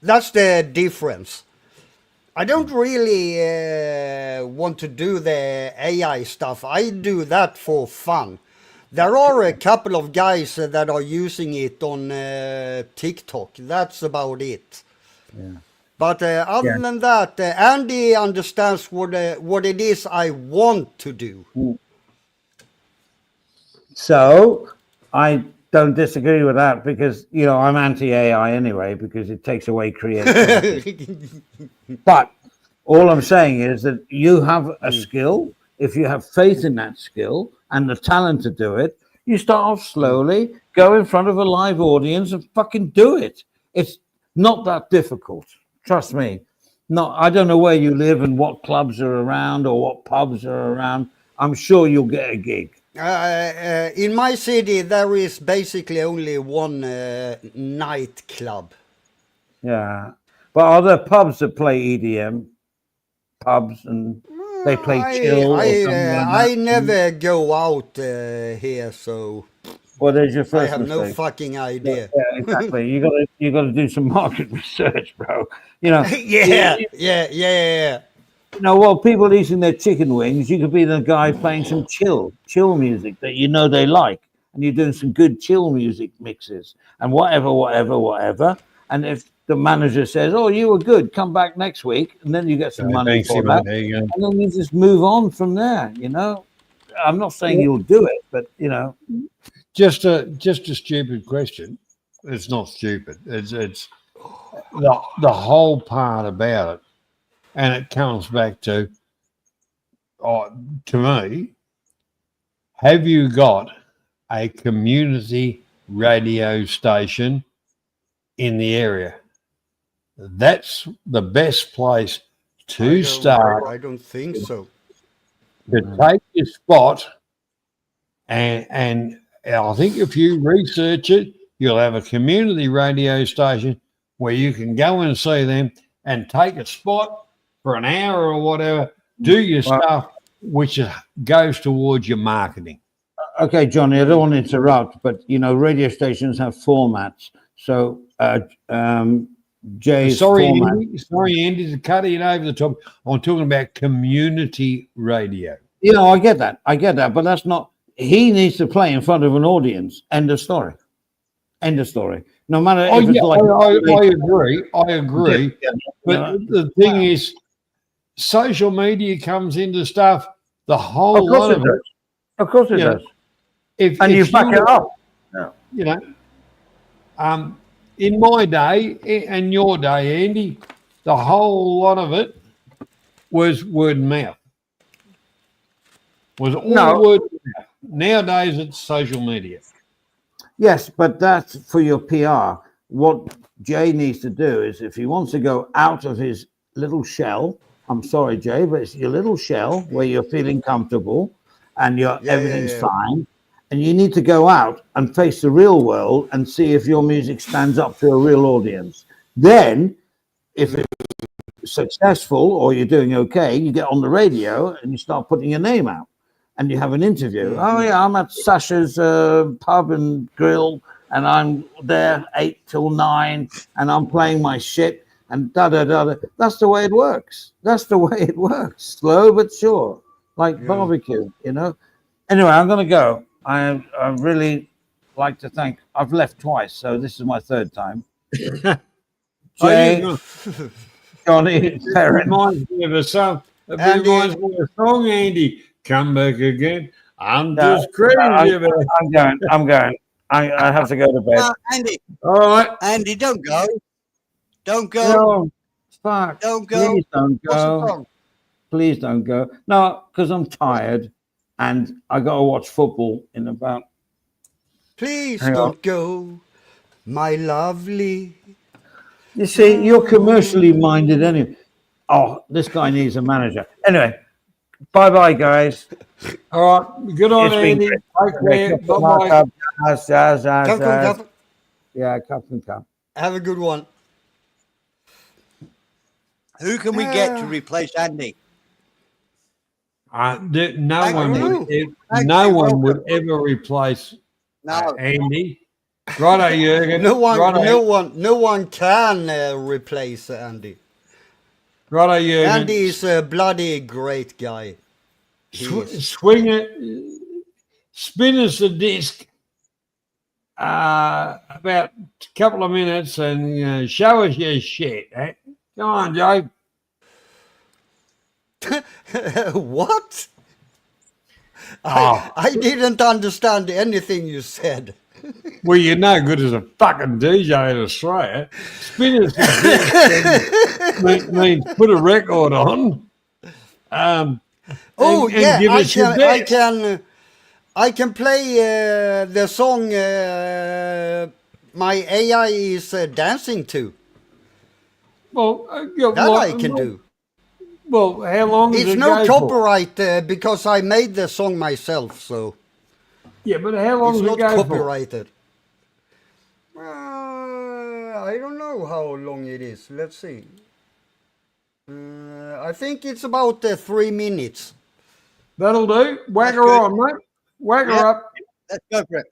That's the difference. I don't really want to do the AI stuff. I do that for fun. There are a couple of guys that are using it on TikTok. That's about it. Yeah. But other than that, Andy understands what it is I want to do. So I don't disagree with that because, I'm anti-AI anyway because it takes away creativity. But all I'm saying is that you have a skill. If you have faith in that skill and the talent to do it, you start off slowly, go in front of a live audience and fucking do it. It's not that difficult. Trust me. No, I don't know where you live and what clubs are around or what pubs are around. I'm sure you'll get a gig. In my city, there is basically only one nightclub. Yeah. But are there pubs that play EDM? Pubs and they play chill or something like that? I never go out here, so... Well, there's your first I have no mistake. fucking idea. Yeah, exactly. You got to do some market research, bro. Yeah. While people eating their chicken wings, you could be the guy playing some chill music that they like, and you're doing some good chill music mixes and whatever. And if the manager says, "Oh, you were good, come back next week," and then you get some money for that, and then you just move on from there. I'm not saying you'll do it, but Just a stupid question. It's not stupid. It's the whole part about it, and it comes back to me. Have you got a community radio station in the area? That's the best place to start. I don't think so. To take your spot, and I think if you research it, you'll have a community radio station where you can go and see them and take a spot for an hour or whatever, do your stuff, which goes towards your marketing. Okay, Johnny, I don't want to interrupt, but you know, radio stations have formats. So Jay's format. Andy, to cut in over the top. I'm talking about community radio. You know, I get that, but that's not. He needs to play in front of an audience. End of story. End of story. No matter. Oh, if yeah, it's I agree. Yeah, but the thing is, social media comes into stuff. The whole lot of it. Of course it does. If you back it up. Yeah. You know, in my day and your day, Andy, the whole lot of it was word and mouth. Was all word and mouth. Nowadays, it's social media. Yes, but that's for your PR. What Jay needs to do is, if he wants to go out of his little shell, I'm sorry, Jay, but it's your little shell where you're feeling comfortable and everything's fine. And you need to go out and face the real world and see if your music stands up to a real audience. Then, if it's successful or you're doing okay, you get on the radio and you start putting your name out and you have an interview. Oh, yeah, I'm at Sasha's pub and grill and I'm there 8 till 9 and I'm playing my shit and da-da-da-da. That's the way it works. That's the way it works. Slow but sure, like barbecue, you know. Anyway, I'm going to go. I really like to thank. I've left twice, so this is my third time. Jay, Johnny, Terence. Reminds me of a song. It reminds me of a song, Andy. Come back again. I'm just crazy about it. I'm going. I have to go to bed. Andy. All right. Andy, don't go. Don't go. No, fuck. Don't go. Please don't What's the go. problem? Please don't go. No, because I'm tired. And I got to watch football in about. Please don't go, my lovely. You see, you're commercially minded anyway. Oh, this guy needs a manager. Anyway, bye, guys. All right. Good on, Andy. Take care. Bye-bye. Cup. Yeah, cup and cup. Have a good one. Who can we get to replace Andy? No one would ever replace Andy. Righto, Jürgen. No one can replace Andy. Righto, Jürgen. Andy is a bloody great guy. Swing it, spin us a disc about a couple of minutes and show us your shit. Eh? Come on, Joe. What? I didn't understand anything you said. Well, you're no good as a fucking DJ in Australia. Spin us means put a record on. And give us your best. I can play the song my AI is dancing to. Well, I can do. Well, how long is it's it no go copyright because I made the song myself, so yeah, but how long it's does it not go copyrighted. I don't know how long it is. Let's see. I think it's about 3 minutes. That'll do. Whack her on, mate. Whack her up. Let's go for it.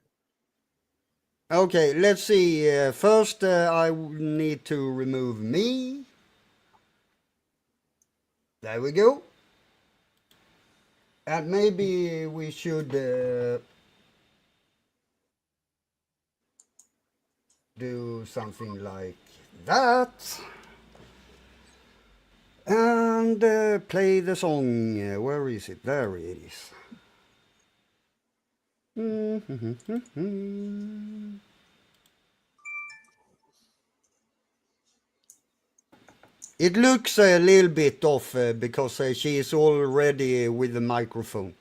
Okay, let's see. First, I need to remove me. There we go. And maybe we should do something like that. And play the song. Where is it? There it is. It looks a little bit off because she is already with the microphone.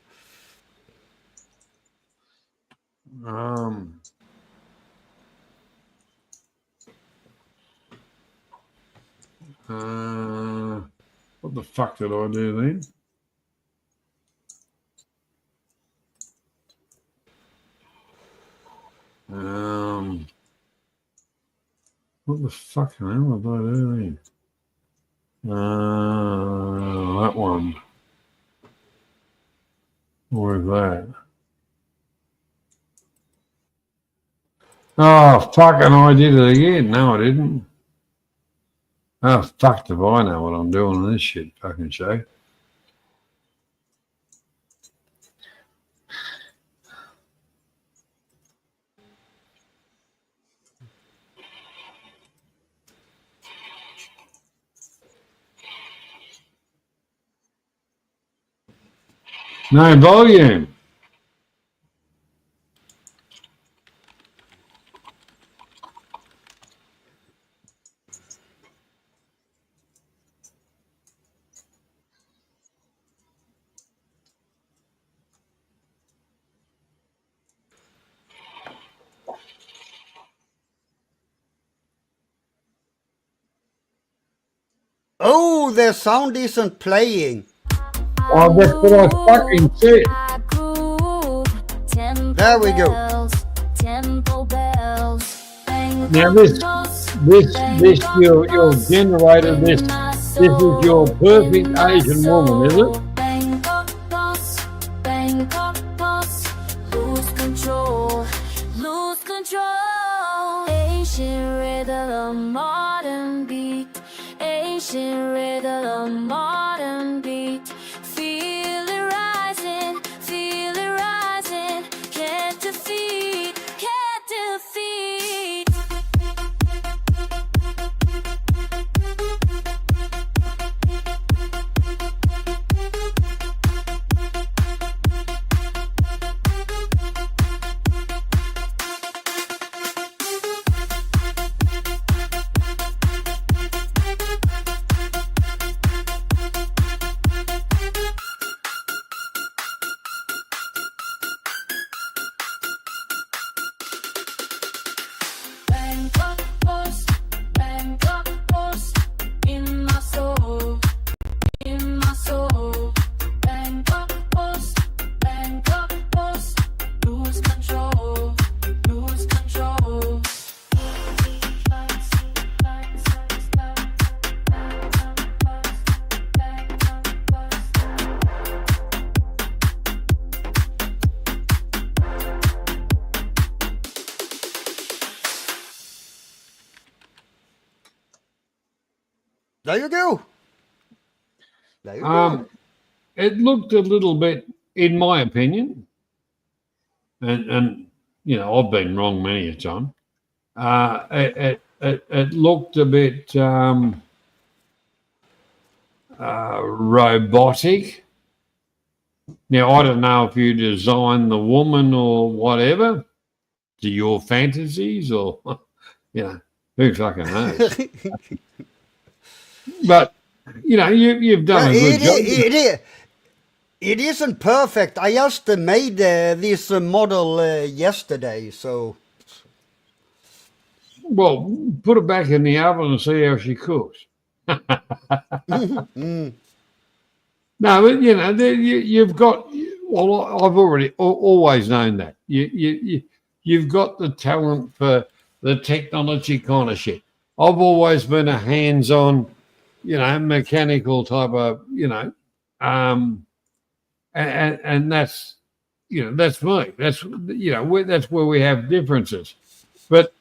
What the fuck did I do then? What the fucking hell did I do then? That one. Where's that? Oh, fucking I did it again. No, I didn't. Oh, fuck if I know what I'm doing on this shit fucking show. No volume. Oh, the sound isn't playing. Oh, that's what I fucking said. There we go. Now this your generator, this is your perfect Asian woman, is it? Lose control, lose control. Asian rhythm, modern beat. Asian rhythm, modern beat. Feel it rising, can't defeat, can't defeat. Bangkok Post, in my soul, in my soul. Bangkok Post, lose control, lose control. There you go. There you go. It looked a little bit, in my opinion, and you know I've been wrong many a time. It looked a bit robotic. Now I don't know if you designed the woman or whatever to your fantasies, or you know who fucking knows. But you know you've done a good job. It isn't perfect. I just made this model yesterday, so. Well, put it back in the oven and see how she cooks. No, but you know you've got. Well, I've always known that you've got the talent for the technology kind of shit. I've always been a hands-on, you know, mechanical type of, you know, and that's, you know, that's me. That's, you know, that's where we have differences. But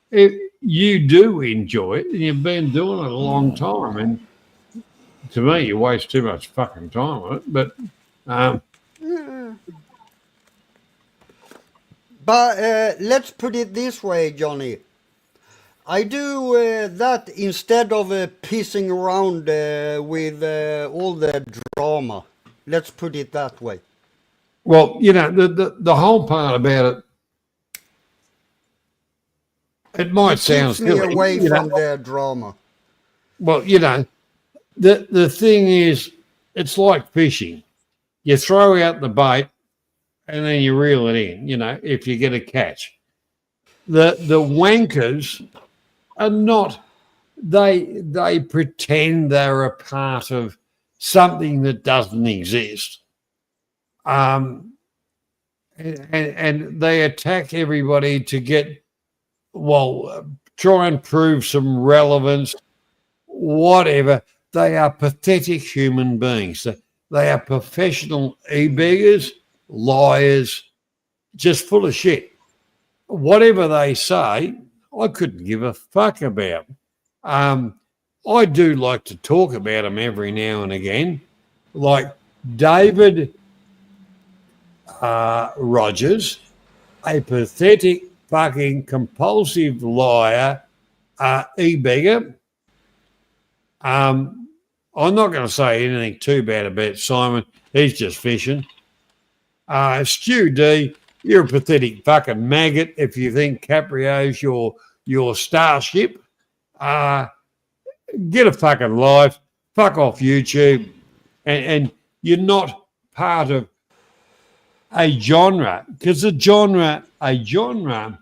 if you do enjoy it, and you've been doing it a long time, and to me, you waste too much fucking time on it. But let's put it this way, Johnny. I do that instead of pissing around with all the drama. Let's put it that way. Well, you know, the whole part about it, it might sound silly. Keeps me away from the drama. Well, you know, The thing is, it's like fishing. You throw out the bait and then you reel it in, if you get a catch. The wankers are not, they pretend they're a part of something that doesn't exist. And they attack everybody to get, try and prove some relevance, whatever. They are pathetic human beings. They are professional e-beggars, liars, just full of shit. Whatever they say, I couldn't give a fuck about. I do like to talk about them every now and again, like David Rogers, a pathetic fucking compulsive liar, e-beggar. I'm not going to say anything too bad about Simon. He's just fishing. Stu D, you're a pathetic fucking maggot if you think Caprio's your starship. Get a fucking life. Fuck off YouTube. And you're not part of a genre, because a genre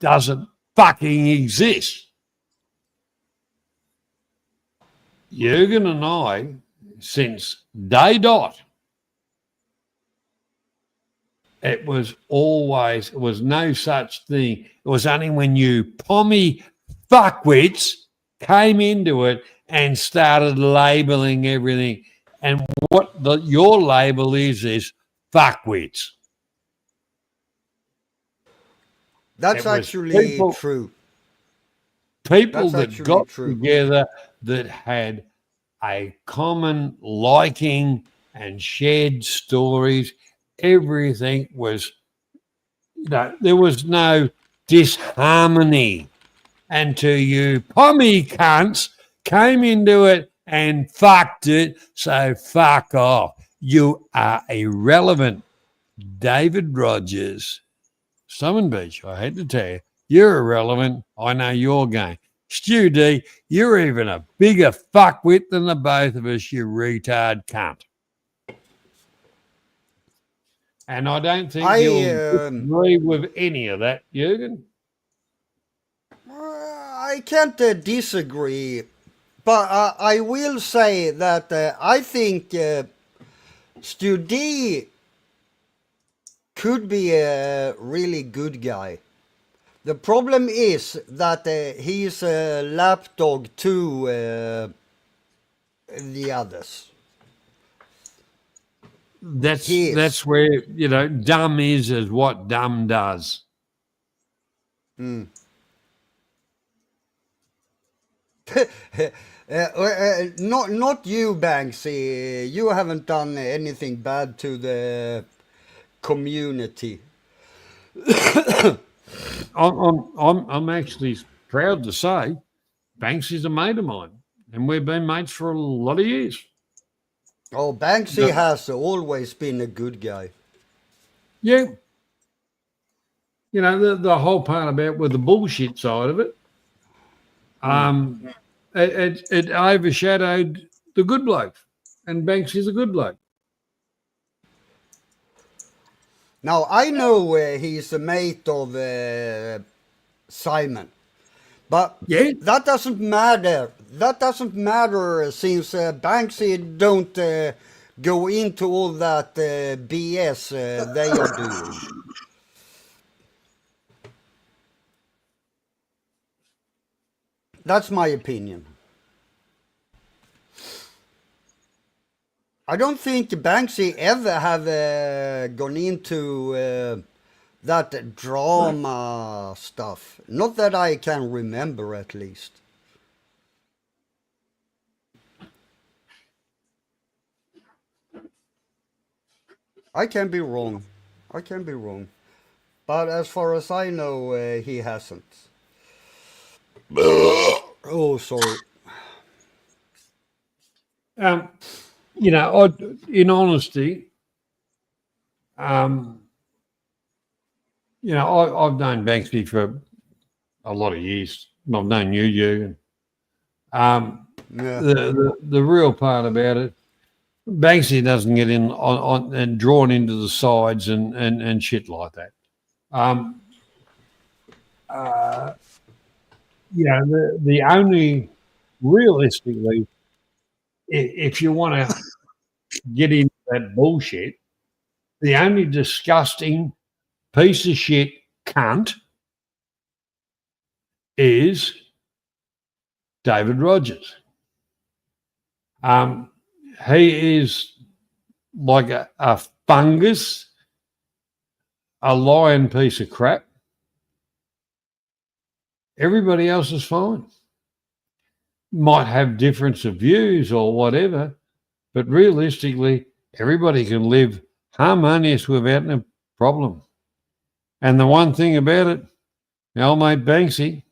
doesn't fucking exist. Jürgen and I, since day dot, it was no such thing. It was only when you pommy fuckwits came into it and started labeling everything. And what your label is fuckwits. That's actually true. People that got together that had a common liking and shared stories. Everything was, there was no disharmony. And to you pommy cunts came into it and fucked it, so fuck off. You are irrelevant. David Rogers, Summon Beach, I hate to tell you, you're irrelevant. I know your game. Stu D, you're even a bigger fuckwit than the both of us, you retard cunt. And I don't think you'll agree with any of that, Jürgen. I can't disagree, but I will say that I think Stu D could be a really good guy. The problem is that he's a lapdog to the others. That's where, dumb is what dumb does. Not you, Banksy. You haven't done anything bad to the community. I'm actually proud to say Banksy's a mate of mine, and we've been mates for a lot of years. Oh, Banksy has always been a good guy. Yeah. The whole part about with the bullshit side of it, it overshadowed the good bloke, and Banksy's a good bloke. Now, I know he's a mate of Simon, but that doesn't matter. That doesn't matter since Banksy don't go into all that BS they are doing. That's my opinion. I don't think Banksy ever have gone into that drama stuff. Not that I can remember, at least. I can be wrong. But as far as I know, he hasn't. Oh, sorry. In honesty, I've known Banksy for a lot of years. I've known you, Jürgen. Yeah. the real part about it, Banksy doesn't get in on and drawn into the sides and shit like that. The only realistically, if you want to get into that bullshit, the only disgusting piece of shit cunt is David Rogers. He is like a fungus, a lying piece of crap. Everybody else is fine. Might have difference of views or whatever, but realistically, everybody can live harmonious without a problem. And the one thing about it, my old mate Banksy,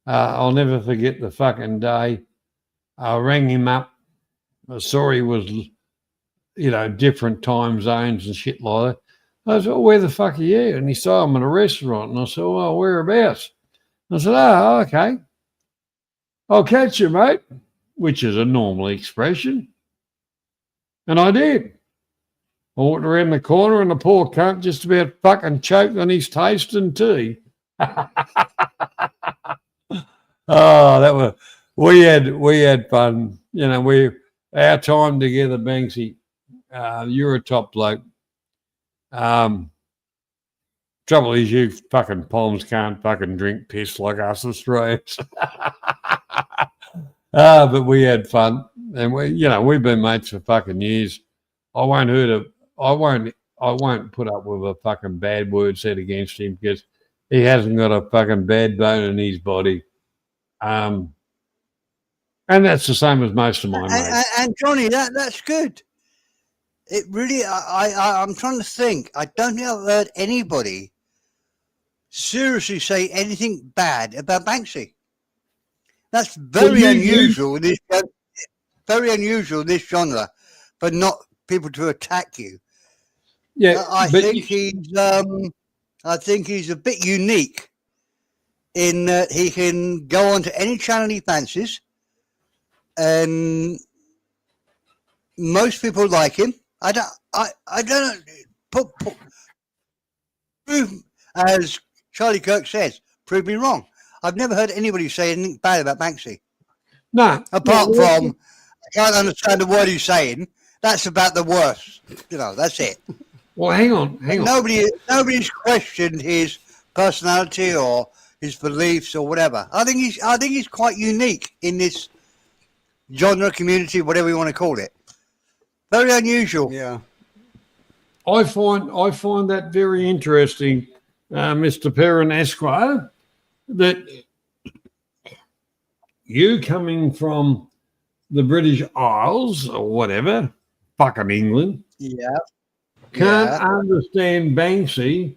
I'll never forget the fucking day I rang him up. I saw he was, different time zones and shit like that. I said, where the fuck are you? And he saw him at a restaurant. And I said, well, whereabouts? I said, oh, okay. I'll catch you, mate, which is a normal expression. And I did. I walked around the corner and the poor cunt just about fucking choked on his tasting tea. We had fun. Our time together, Banksy. You're a top bloke. Trouble is, you fucking Palms can't fucking drink piss like us Australians. But we had fun, and we've been mates for fucking years. I won't put up with a fucking bad word said against him because he hasn't got a fucking bad bone in his body. And that's the same as most of my mates. And Johnny, that's good. It really, I'm trying to think. I don't think I've heard anybody seriously say anything bad about Banksy. That's very unusual in this genre, but not people to attack you. Yeah, I think he's a bit unique in that he can go on to any channel he fancies, and most people like him. I don't prove, as Charlie Kirk says, prove me wrong. I've never heard anybody say anything bad about Banksy. No. Apart from, I can't understand the word he's saying. That's about the worst. That's it. Well, hang on. Nobody's questioned his personality or his beliefs or whatever. I think he's quite unique in this genre, community, whatever you want to call it. Very unusual. Yeah. I find that very interesting, Mr. Perrin Esquire, that you coming from the British Isles or whatever, fucking England, can't understand Banksy,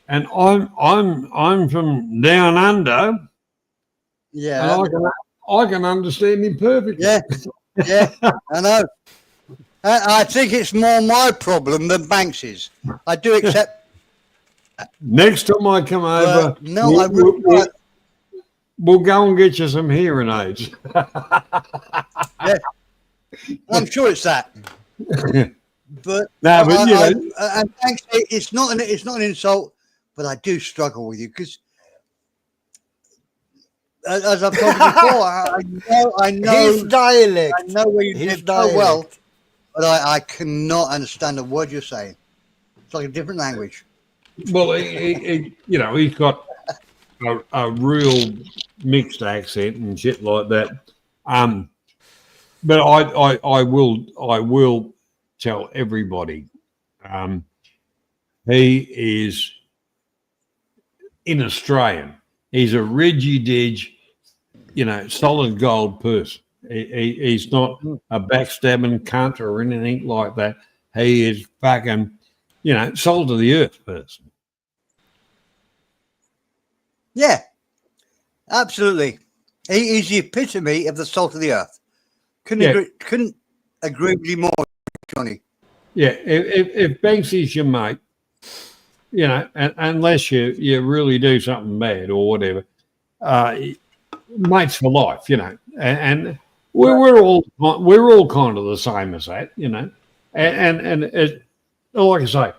and I'm from down under. Yeah. And I can understand him perfectly. Yeah, I know. I think it's more my problem than Banksy's. I do accept. Next time I come over, I wouldn't. We'll go and get you some hearing aids. Yeah. I'm sure it's that. But and Banksy, it's not an insult, but I do struggle with you because, as I've told you before, I know his dialect. I know where you live so well, but I cannot understand a word you're saying. It's like a different language. Well, he's got a real mixed accent and shit like that. But I will tell everybody, he is in Australian. He's a Reggie-Dig, solid gold person. He's not a backstabbing cunt or anything like that. He is fucking, soul to the earth person. Yeah, absolutely. He's the epitome of the salt of the earth. Couldn't agree with you more, Johnny. Yeah, if Banksy's your mate, unless you really do something bad or whatever, mates for life, you know, and we're all kind of the same as that, you know, and it, like I say,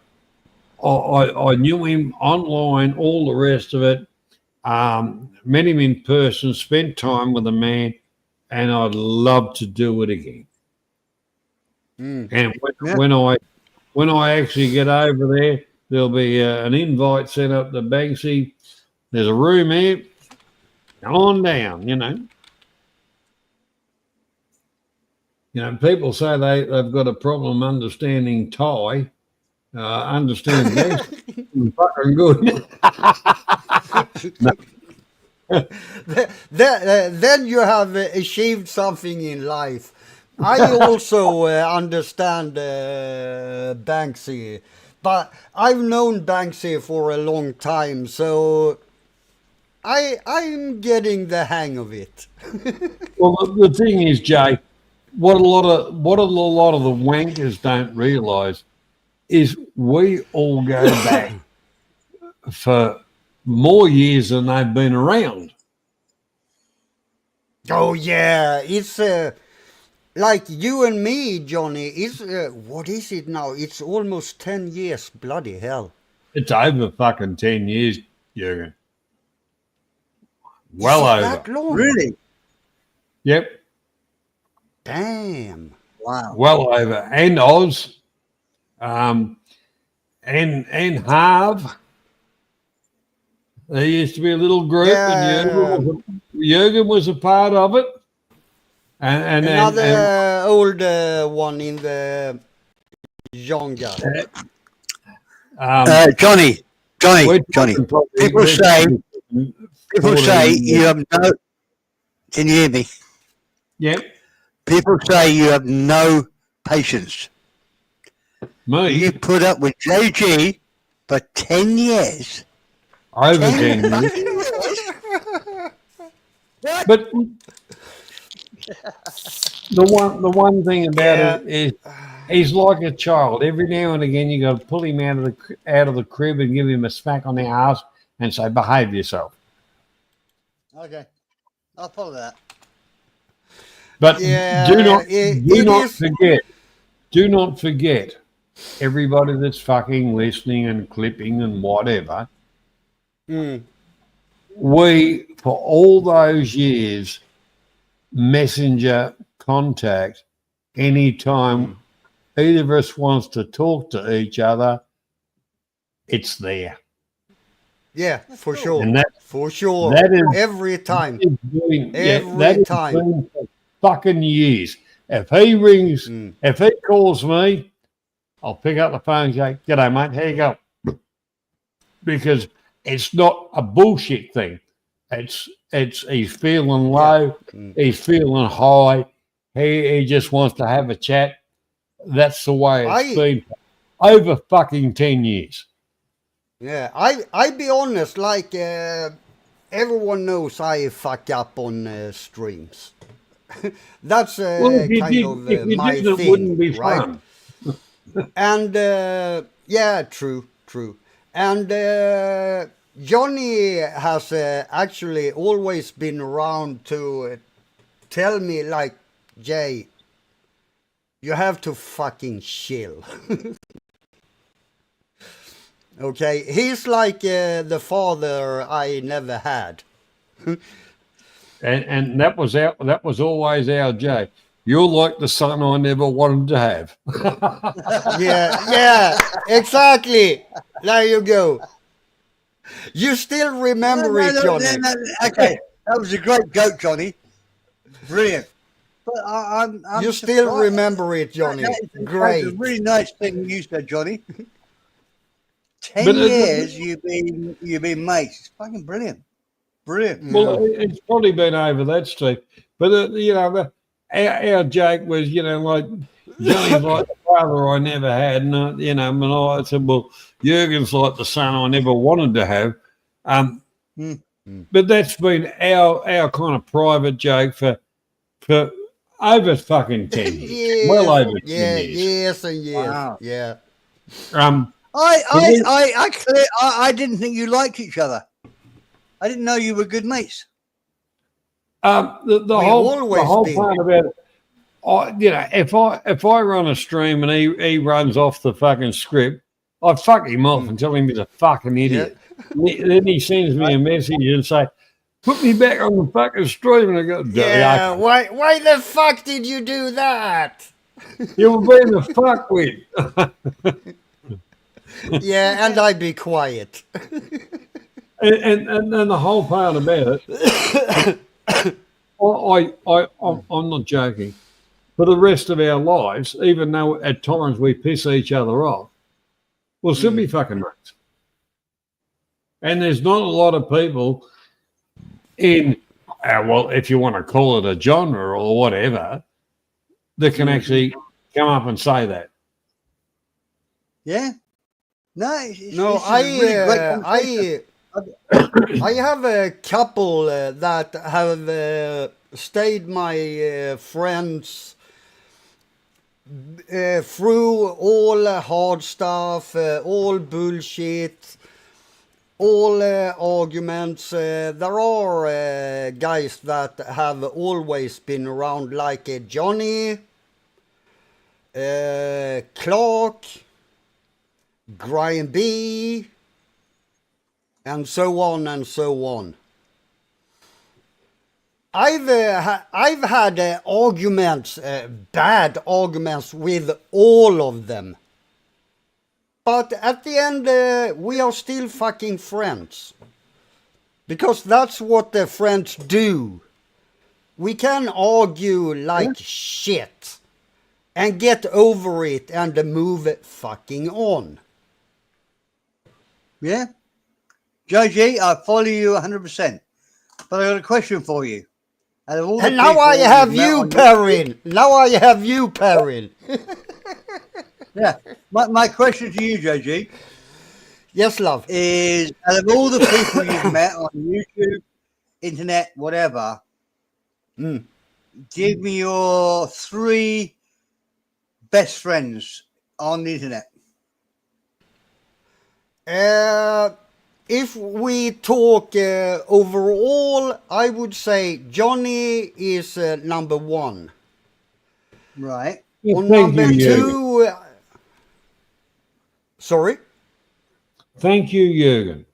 I knew him online, all the rest of it. Met him in person, spent time with the man, and I'd love to do it again. And when I actually get over there, there'll be an invite sent up to Banksy. There's a room here. On down, you know. You know, people say they've got a problem understanding Thai. Understand Banksy, fucking good. Then you have achieved something in life. I also understand Banksy, but I've known Banksy for a long time, so I'm getting the hang of it. Well, the thing is, Jay, what a lot of the wankers don't realise is we all go back for more years than they've been around. Oh yeah, it's like you and me, Johnny. It's what is it now? It's almost 10 years. Bloody hell! It's over fucking 10 years, Jürgen. Well over. That long? Really? Yep. Damn. Wow. Well over. And Oz, and Harv. There used to be a little group, and Jürgen was a part of it. And another old one in the genre. Johnny. People say you have no. Can you hear me? Yep. People say you have no patience. Me? You put up with JG for 10 years. Over 10 years. But the one thing about it is he's like a child. Every now and again you got to pull him out of the crib and give him a smack on the ass and say, behave yourself. Okay. I'll follow that. But do not forget everybody that's fucking listening and clipping and whatever. We, for all those years, messenger contact, anytime either of us wants to talk to each other, it's there. Yeah, for sure. And That is every time. Every time. Been for fucking years. If he rings, if he calls me, I'll pick up the phone and say, "G'day, mate. How you go?" Because it's not a bullshit thing. It's he's feeling low, he's feeling high. He just wants to have a chat. That's the way it's been for over fucking 10 years. Yeah, I be honest, like everyone knows I fuck up on streams. That's kind of my thing, wouldn't be right? Fun. And yeah, true. And Johnny has actually always been around to tell me, like, Jay, you have to fucking chill. Okay, he's like the father I never had. and that was always our Jay. You're like the son I never wanted to have. yeah, exactly. There you go. You still remember it, Johnny? Okay, that was a great joke, Johnny. Brilliant. But I'm you still remember it, Johnny? Great. That's a really nice thing you said, Johnny. 10 years you've been mates. It's fucking brilliant. Brilliant. Well, it's probably been over that, Steve. But you know, our joke was, you know, like Johnny's like the father I never had, and you know, and I said, well, Jürgen's like the son I never wanted to have. But that's been our kind of private joke for over fucking 10 years. Yes, well over 10 years. Years and years. Wow. Yeah. I didn't think you liked each other. I didn't know you were good mates. The We've always whole been. part about it, if I run a stream and he runs off the fucking script, I fuck him off and tell him he's a fucking idiot. Then he sends me a message and say, "Put me back on the fucking stream," and I go, Yeah, why the fuck did you do that? "You were being a fuck with." Yeah, and I be quiet. And the whole part about it, I'm not joking. For the rest of our lives, even though at times we piss each other off, we'll still be fucking mates. And there's not a lot of people in, well, if you want to call it a genre or whatever, that can actually come up and say that. Yeah. No, No, I have a couple that have stayed my friends through all hard stuff, all bullshit, all arguments. There are guys that have always been around, like Johnny, Clark, Graham B, and so on and so on. I've had arguments, bad arguments with all of them. But at the end, we are still fucking friends. Because that's what the friends do. We can argue like shit and get over it and move fucking on. Yeah. Joji, I follow you 100%. But I got a question for you. And now I have you, Perrin. Now I have you, Perrin. Yeah. My question to you, Joji. Yes, love. Is out of all the people you've met on YouTube, internet, whatever, give me your 3 best friends on the internet. If we talk overall, I would say Johnny is number 1. Right. On number 2, sorry? Thank you, Jürgen.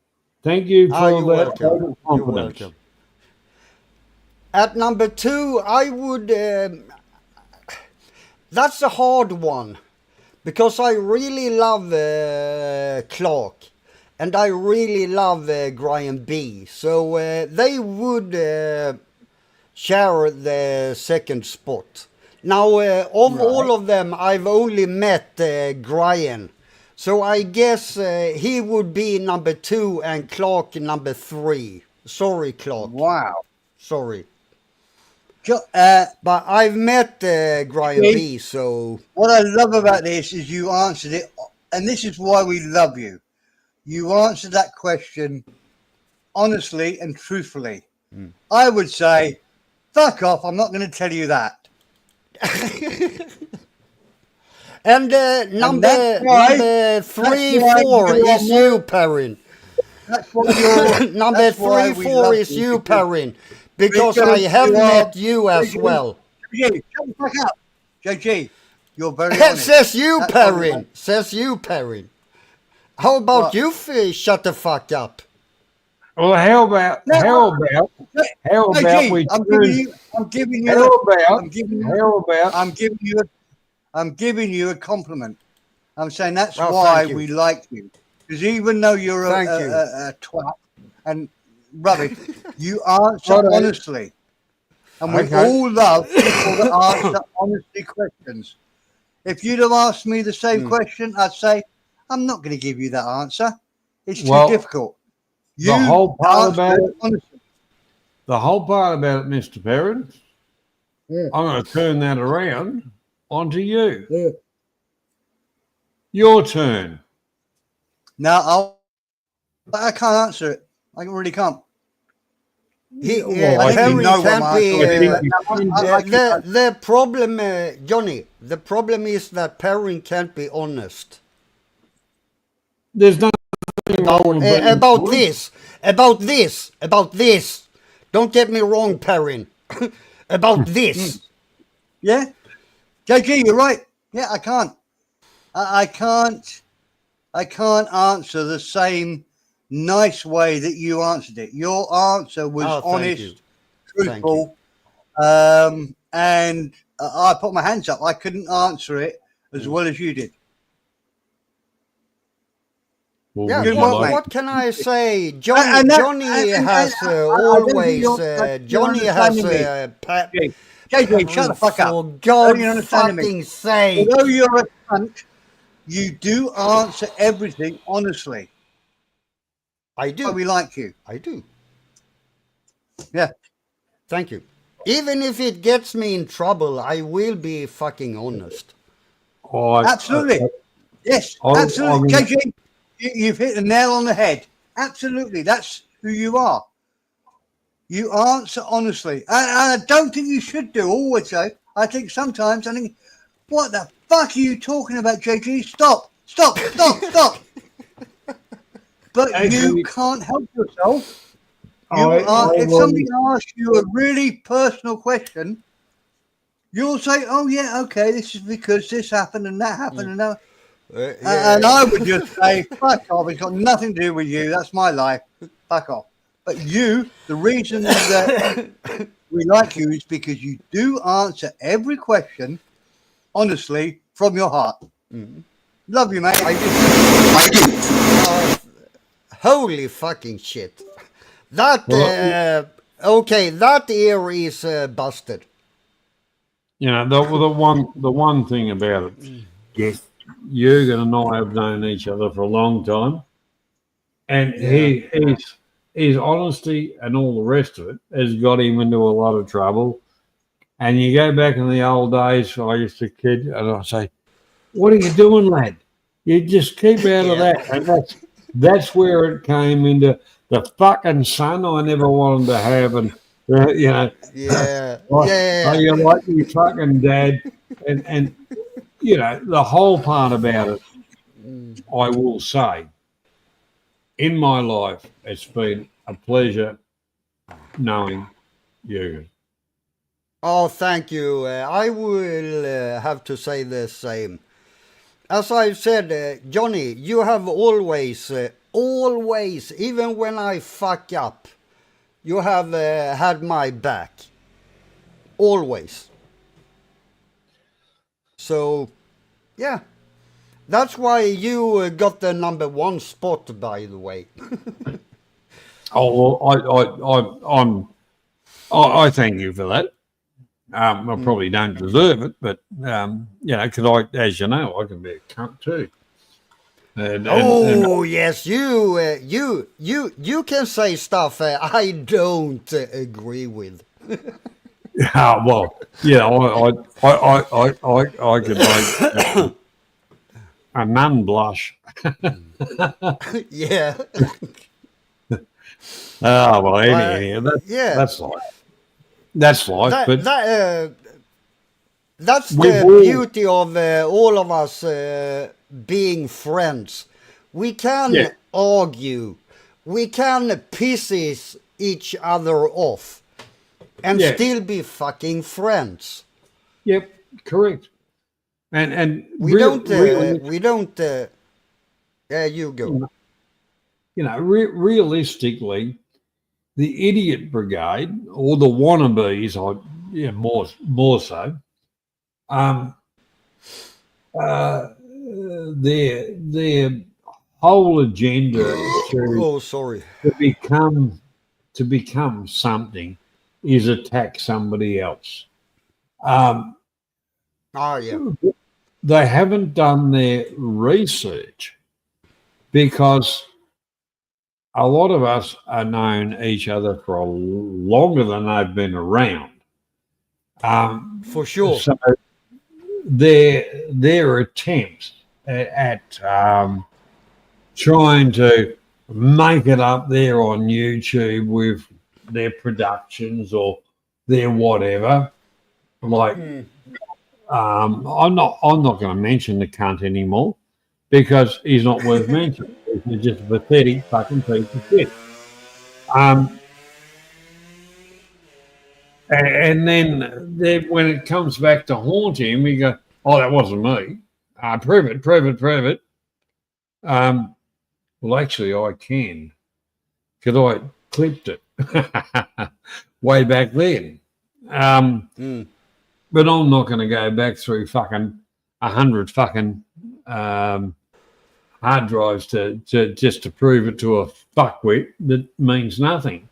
Thank you for you're that welcome. confidence. You're welcome. At number 2, I would... that's a hard one. Because I really love Clark. And I really love Graham B. So they would share the second spot. Now, of all of them, I've only met Graham. So I guess he would be number 2 and Clark number 3. Sorry, Clark. Wow. Sorry. But I've met Graham B, so... What I love about this is you answered it, and this is why we love you. You answered that question honestly and truthfully. I would say, fuck off, I'm not going to tell you that. And number 3, 4 is you, Perrin. Number 3, 4 is you, Perrin. Because I have met you as well. JG, shut the fuck up. JG, you're very honest. Says you, Perrin. Says you, Perrin. How about you, shut the fuck up? Well, how about we? I'm giving you a compliment. I'm saying that's why we like you. Because even though you're a twat and rubbish, you answer honestly. And we all love people that answer honestly questions. If you'd have asked me the same question, I'd say, I'm not going to give you that answer. It's too difficult. The whole part about it, Mr. Perrin, I'm going to turn that around onto you. Yeah. Your turn. Now, I can't answer it. I really can't. The problem, Johnny, the problem is that Perrin can't be honest. There's nothing wrong about this. Don't get me wrong, Perrin. about this. Yeah, JG, you're right. Yeah, I can't. I can't answer the same nice way that you answered it. Your answer was Oh, thank you. honest, truthful, and I put my hands up. I couldn't answer it as well as you did. Well, Yeah, would you what, like- what can I say? And Johnny, that- Johnny and- has and I don't always, think you're Johnny has, understanding pat, JJ, shut the fuck up. for Don't you God's understand me? fucking sake. Although you're a cunt, you do answer everything honestly. I That's why do. we like you. I do. Yeah. Thank you. Even if it gets me in trouble, I will be fucking honest. Absolutely. Yes, absolutely. JJ, you've hit the nail on the head. Absolutely. That's who you are. You answer honestly. And I don't think you should do always though. I think sometimes what the fuck are you talking about, JG? Stop. But you can't help yourself. If somebody asks you a really personal question, you'll say, "Oh yeah, okay, this is because this happened and that happened and that." And I would just say, "Fuck off! It's got nothing to do with you. That's my life. Fuck off." But you, the reason that we like you is because you do answer every question honestly from your heart. Love you, mate. Holy fucking shit. That, okay, that ear is busted. You know, the one thing about it, yes, Jürgen and I have known each other for a long time, and his honesty and all the rest of it has got him into a lot of trouble. And you go back in the old days, I used to kid, and I say, "What are you doing, lad? You just keep out of that." And that's where it came into the fucking son I never wanted to have, and you know, are you like your fucking dad? And you know, the whole part about it, I will say, in my life, it's been a pleasure knowing you. Oh, thank you. I will have to say the same. As I've said, Johnny, you have always, even when I fuck up, you have had my back. Always. So, yeah. That's why you got the #1 spot, by the way. Oh, well, I thank you for that. I probably don't deserve it, but you know, because as you know, I can be a cunt too. Yes, you can say stuff I don't agree with. Yeah, well, yeah, I could make a nun blush. Yeah. Oh well, anyhow, that's life. That's life. But that's the beauty of all of us being friends. We can argue, we can piss each other off, and still be fucking friends. Yep, correct. And we don't. You go. You know, realistically, the idiot brigade or the wannabes, more so. Their whole agenda to become something is attack somebody else. They haven't done their research, because a lot of us are known each other for longer than they've been around. For sure. So their attempts at trying to make it up there on YouTube with their productions or their whatever, like I'm not going to mention the cunt anymore, because he's not worth mentioning. He's just a pathetic fucking piece of shit. And then when it comes back to haunt him, he go, "Oh, that wasn't me. Prove it." Well, actually, I can, because I clipped it way back then. But I'm not going to go back through fucking 100 fucking hard drives to just to prove it to a fuckwit that means nothing.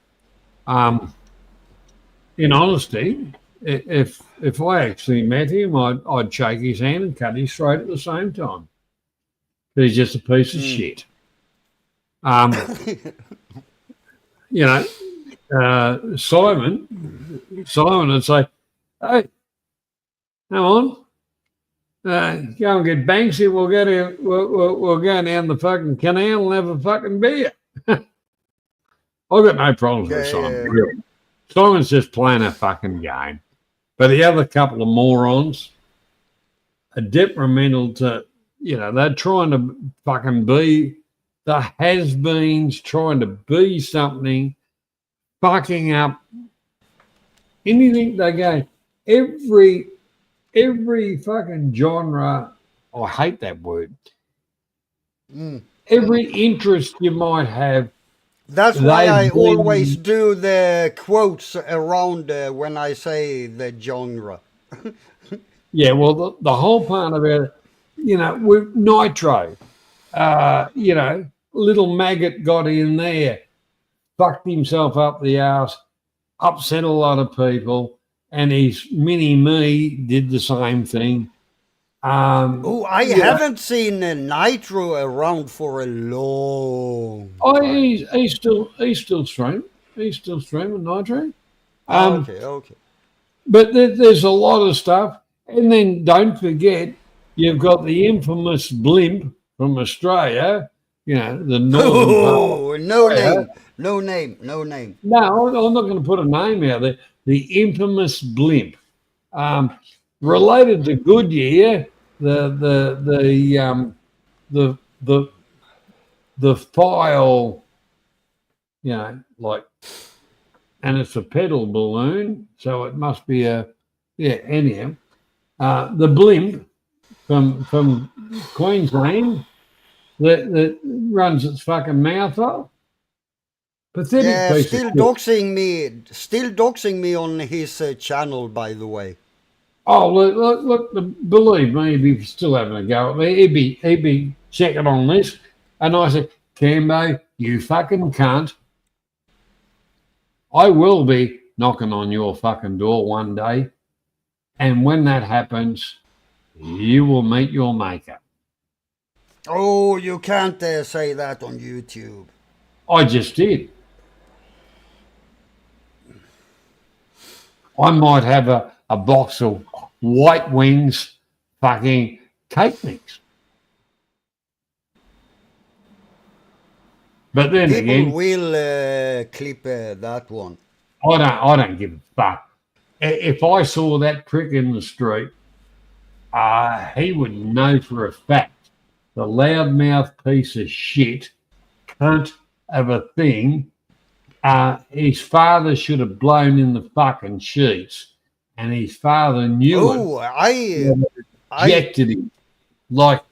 In honesty, if I actually met him, I'd shake his hand and cut his throat at the same time. He's just a piece of shit. You know, Simon would say, "Hey, come on, go and get Banksy. We'll go to we'll go down the fucking canal and have a fucking beer." I've got no problems with Simon. Really. Simon's just playing a fucking game, but the other couple of morons are detrimental to. You know, they're trying to fucking be the has-beens, trying to be something, fucking up anything they go. Every fucking genre, I hate that word. Every interest you might have. That's why I always do the quotes around when I say the genre. Yeah, well, the whole part about it, you know, with Nitro, you know, little maggot got in there, fucked himself up the arse, upset a lot of people, and his mini-me did the same thing. I haven't seen Nitro around for a long time. Oh, he's still streaming. He's still streaming Nitro. Okay. But there's a lot of stuff. And then don't forget, you've got the infamous Blimp from Australia, you know, the northern part. No name. No, I'm not going to put a name out there. The infamous Blimp. Related to Goodyear, the file, you know, like, and it's a pedal balloon, so it must be anyhow. The Blimp from Queensland that runs its fucking mouth off. Pathetic piece still of doxing me on his channel, by the way. Oh, look, believe me, he'd be still having a go at me. He'd be checking on this. And I said, Cambo, you fucking cunt. I will be knocking on your fucking door one day. And when that happens, you will meet your maker. Oh, you can't say that on YouTube. I just did. I might have a box of White Wings fucking cake mix. But then People again, will clip that one. I don't give a fuck. If I saw that prick in the street, he would know for a fact the loudmouth piece of shit, cunt of a thing. His father should have blown in the fucking sheets, and his father knew it. I Ejected him like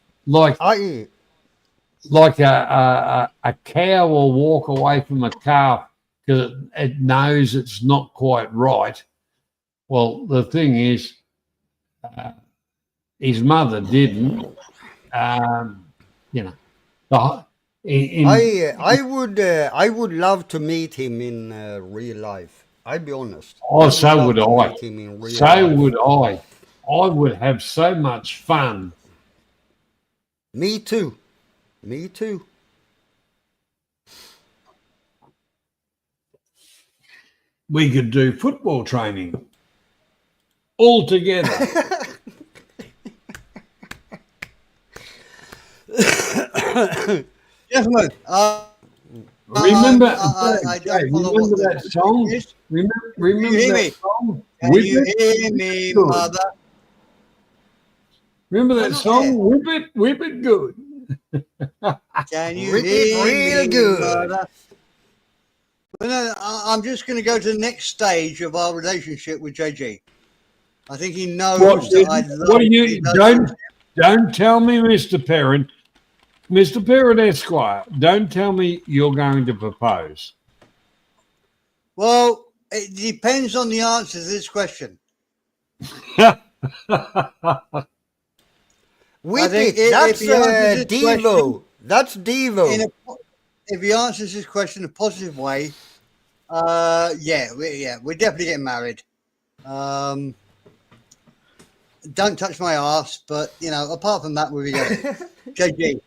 a cow will walk away from a calf because it knows it's not quite right. Well, the thing is, his mother didn't. You know, I would love to meet him in real life. I'll be honest. Oh, so would I. So would I. I would have so much fun. Me too. We could do football training all together. Gentlemen, remember that song? Remember that song? Can you hear me, mother? Remember that song? Whip it good. Can you Whip it hear real me, good. mother? But no, I'm just going to go to the next stage of our relationship with JG. I think he knows that I love. What do you don't tell me, Mr. Perrin, Mr. Perrin Esquire? Don't tell me you're going to propose. Well, it depends on the answer to this question. With it, that's Devo. That's Devo. If he answers this question in a positive way, we're definitely getting married. Don't touch my ass, but you know, apart from that, we're together. JG,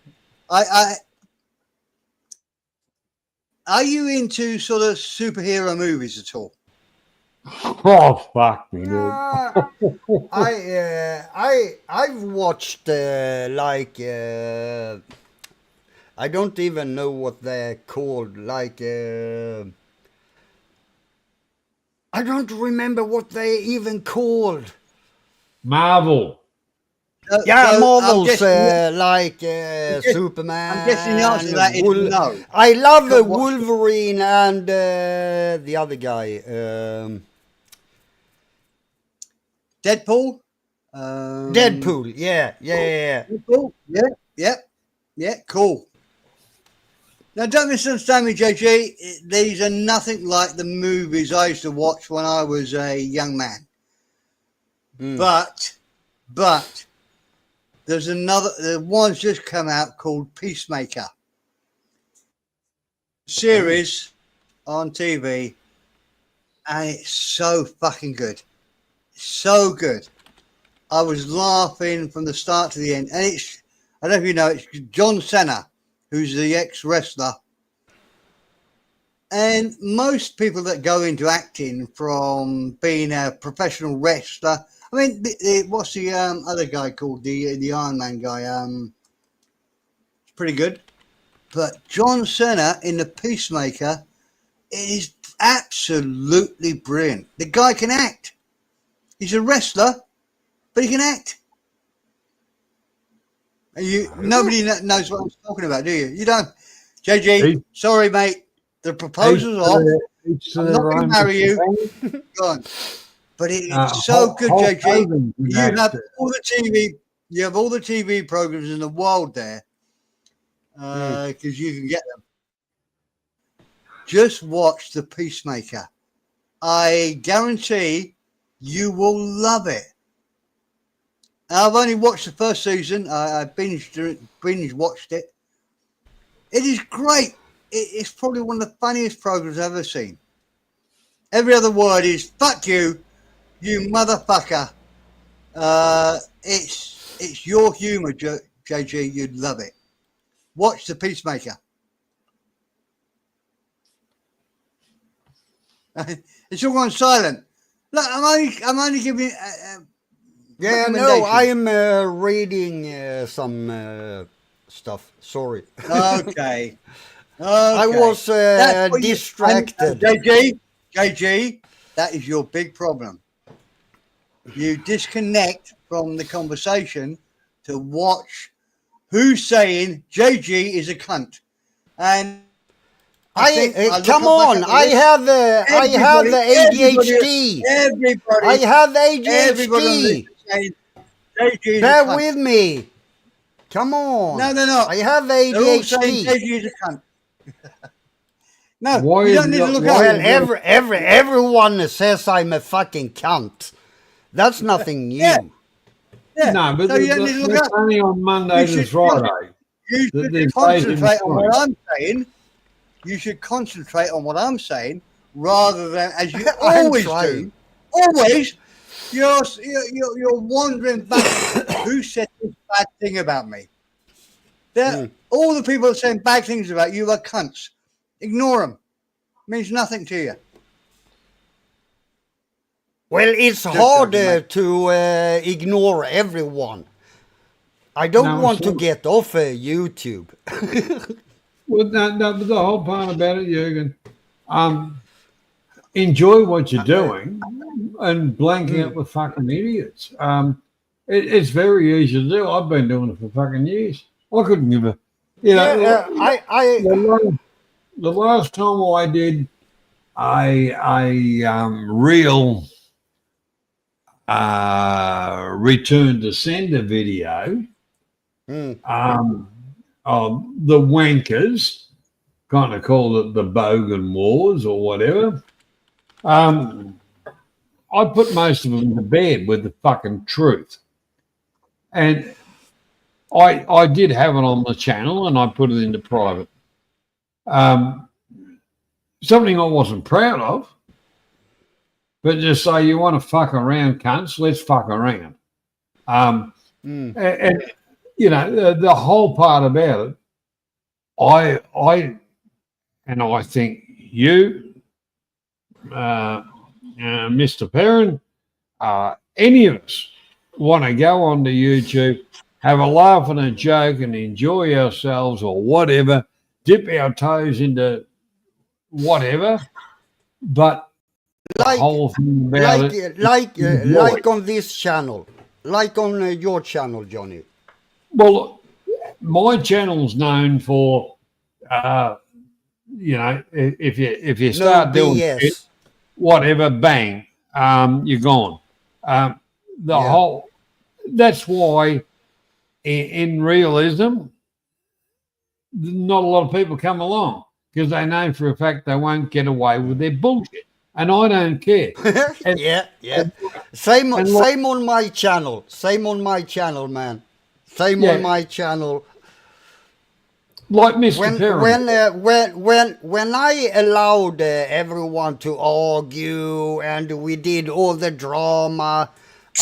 are you into sort of superhero movies at all? Oh fuck me, dude. I've watched I don't even know what they're called. I don't remember what they even called. Marvel. Marvel's Superman. I'm guessing the answer to that is no. I love Wolverine and the other guy. Deadpool. Deadpool. Yeah. Deadpool. Yeah. Cool. Now, don't misunderstand me, JG. These are nothing like the movies I used to watch when I was a young man. But there's one's just come out called Peacemaker. Series on TV, and it's so fucking good. So good. I was laughing from the start to the end. And I don't know if you know, it's John Cena, who's the ex-wrestler. And most people that go into acting from being a professional wrestler, I mean, what's the other guy called? The Iron Man guy. It's pretty good. But John Cena in The Peacemaker is absolutely brilliant. The guy can act. He's a wrestler, but he can act. And nobody knows what I'm talking about, do you? You don't. JG, sorry, mate. The proposal's off. I'm not going to marry you. Go on. But it's so good, JG. You have all the TV. You have all the TV programs in the world there, because you can get them. Just watch The Peacemaker. I guarantee you will love it. I've only watched the first season. I binge watched it. It is great. It's probably one of the funniest programs I've ever seen. Every other word is "fuck you, you motherfucker." It's your humour, JG. You'd love it. Watch The Peacemaker. It's all gone silent. Look, I'm only giving. I am reading some stuff. Sorry. Okay. I was distracted. JG, that is your big problem. You disconnect from the conversation to watch who's saying JG is a cunt. And come on, I have the ADHD. Everybody, I have ADHD. Bear with me. Come on. No. I have They're all saying ADHD. JG is a cunt. No, you don't need to look Well, at everyone says I'm a fucking cunt. That's nothing new. Yeah. No, but So you don't need to look that's up. only on Monday to Friday. You should concentrate on what I'm saying. You should concentrate on what I'm saying rather than, as you always do. Always, you're wandering back. Who said this bad thing about me? All the people that are saying bad things about you are cunts. Ignore them. Means nothing to you. Well, it's harder to ignore everyone. I don't want to get off YouTube. Well, no, but the whole part about it, Jürgen, enjoy what you're doing and blanking out with fucking idiots. It's very easy to do. I've been doing it for fucking years. I couldn't give a, the last time I did real return to sender video of the wankers, kind of call it the Bogan Wars or whatever. I put most of them to bed with the fucking truth. And I did have it on the channel and I put it into private. Something I wasn't proud of, but just say, you want to fuck around, cunts, let's fuck around. And you know, the whole part about it, I think you, Mr. Perrin, any of us want to go onto YouTube, have a laugh and a joke and enjoy ourselves or whatever, dip our toes into whatever, but the whole thing about like on this channel, like on your channel, Johnny. Well, my channel's known for, you know, if you start doing shit, whatever, bang, you're gone. Whole. That's why in realism, not a lot of people come along because they know for a fact they won't get away with their bullshit, and I don't care. Yeah. Same on my channel. Same on my channel, man. Same on my channel. Like Mr. Perrin. When I allowed everyone to argue and we did all the drama,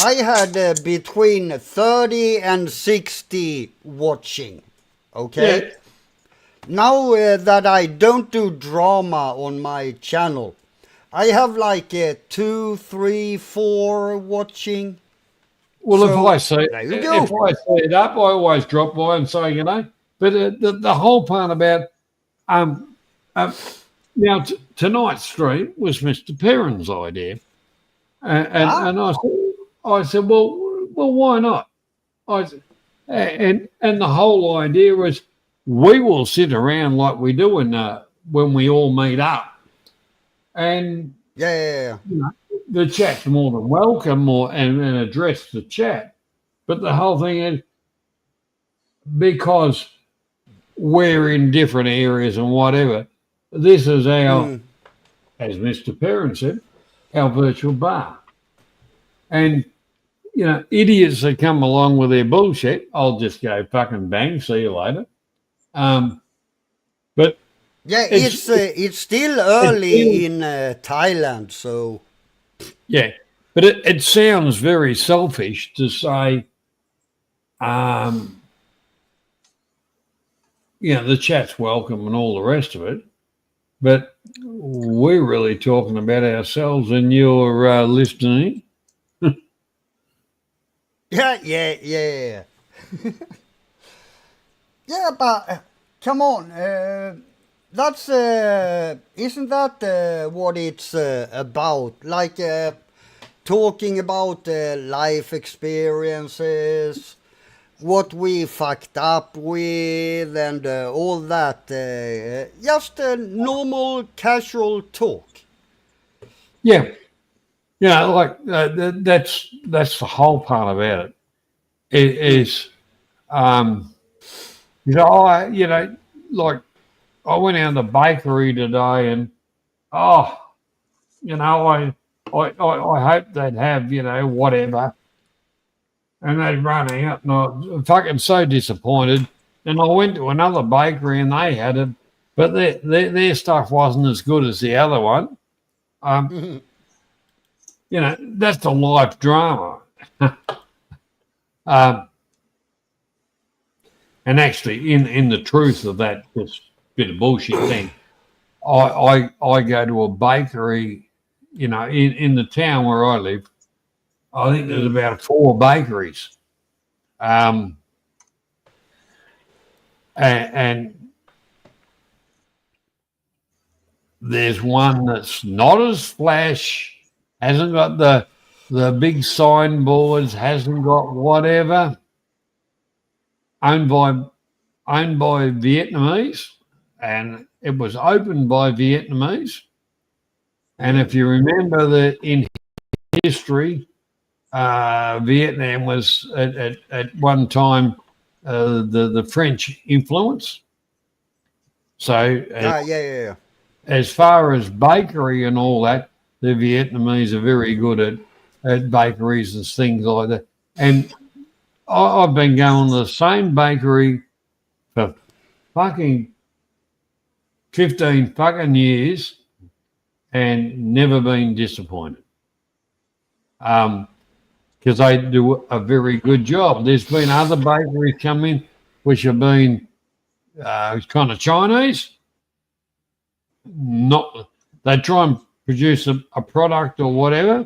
I had between 30 and 60 watching. Okay. Yeah. Now that I don't do drama on my channel, I have like 2, 3, 4 watching. Well, So, if I see there you go. it up, I always drop by and say, you know. But the whole part about now tonight's stream was Mr. Perrin's idea, and I said, well, why not? And the whole idea was we will sit around like we do when we all meet up, and Yeah. you know, the chat's more than welcome and address the chat. But the whole thing is because we're in different areas and whatever, this is our, as Mr. Perrin said, our virtual bar. And, you know, idiots that come along with their bullshit, I'll just go fucking bang, see you later. But Yeah, it's still early in Thailand, so yeah, but it sounds very selfish to say, you know, the chat's welcome and all the rest of it, but we're really talking about ourselves and you're listening. yeah. Yeah, but come on, that's isn't that what it's about? Like talking about life experiences, what we fucked up with, and all that. Just normal, casual talk. Yeah, yeah, like that's the whole part about it. It is, you know, like I went out to the bakery today, and you know, I hope they'd have, you know, whatever, and they'd run out, and I'm fucking so disappointed. And I went to another bakery, and they had it, but their stuff wasn't as good as the other one. You know, that's a life drama. And actually, in the truth of that, this bit of bullshit thing, I go to a bakery, you know, in the town where I live. I think there's about 4 bakeries, and there's one that's not as flash, hasn't got the big signboards, hasn't got whatever. Owned by Vietnamese, and it was opened by Vietnamese, And if you remember that in history, Vietnam was at one time the French influence. So yeah. as far as bakery and all that, the Vietnamese are very good at bakeries and things like that. And I've been going to the same bakery for fucking 15 fucking years and never been disappointed. Because they do a very good job. There's been other bakeries come in which have been kind of Chinese. Not they try and produce a product or whatever,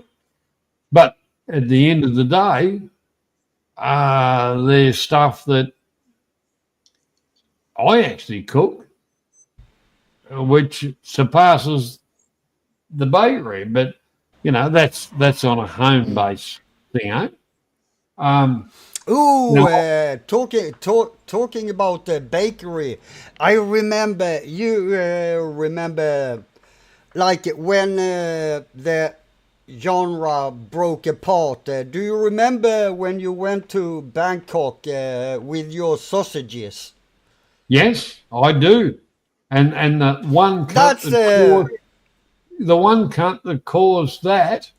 but at the end of the day, there's stuff that I actually cook, which surpasses the bakery. But you know, that's on a home base thing, eh? Talking about the bakery, I remember remember like when the genre broke apart. Do you remember when you went to Bangkok with your sausages? Yes, I do. And the one cut that caused that,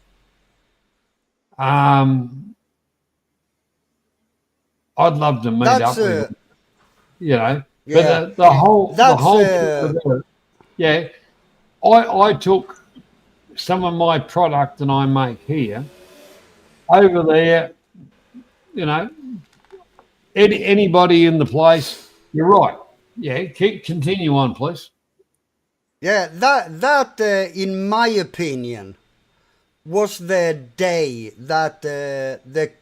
I'd love to meet up with him, you know. Yeah. But the whole yeah. I took some of my product that I make here over there, you know. Anybody in the place, you're right. Yeah, continue on, please. Yeah, that in my opinion was the day that the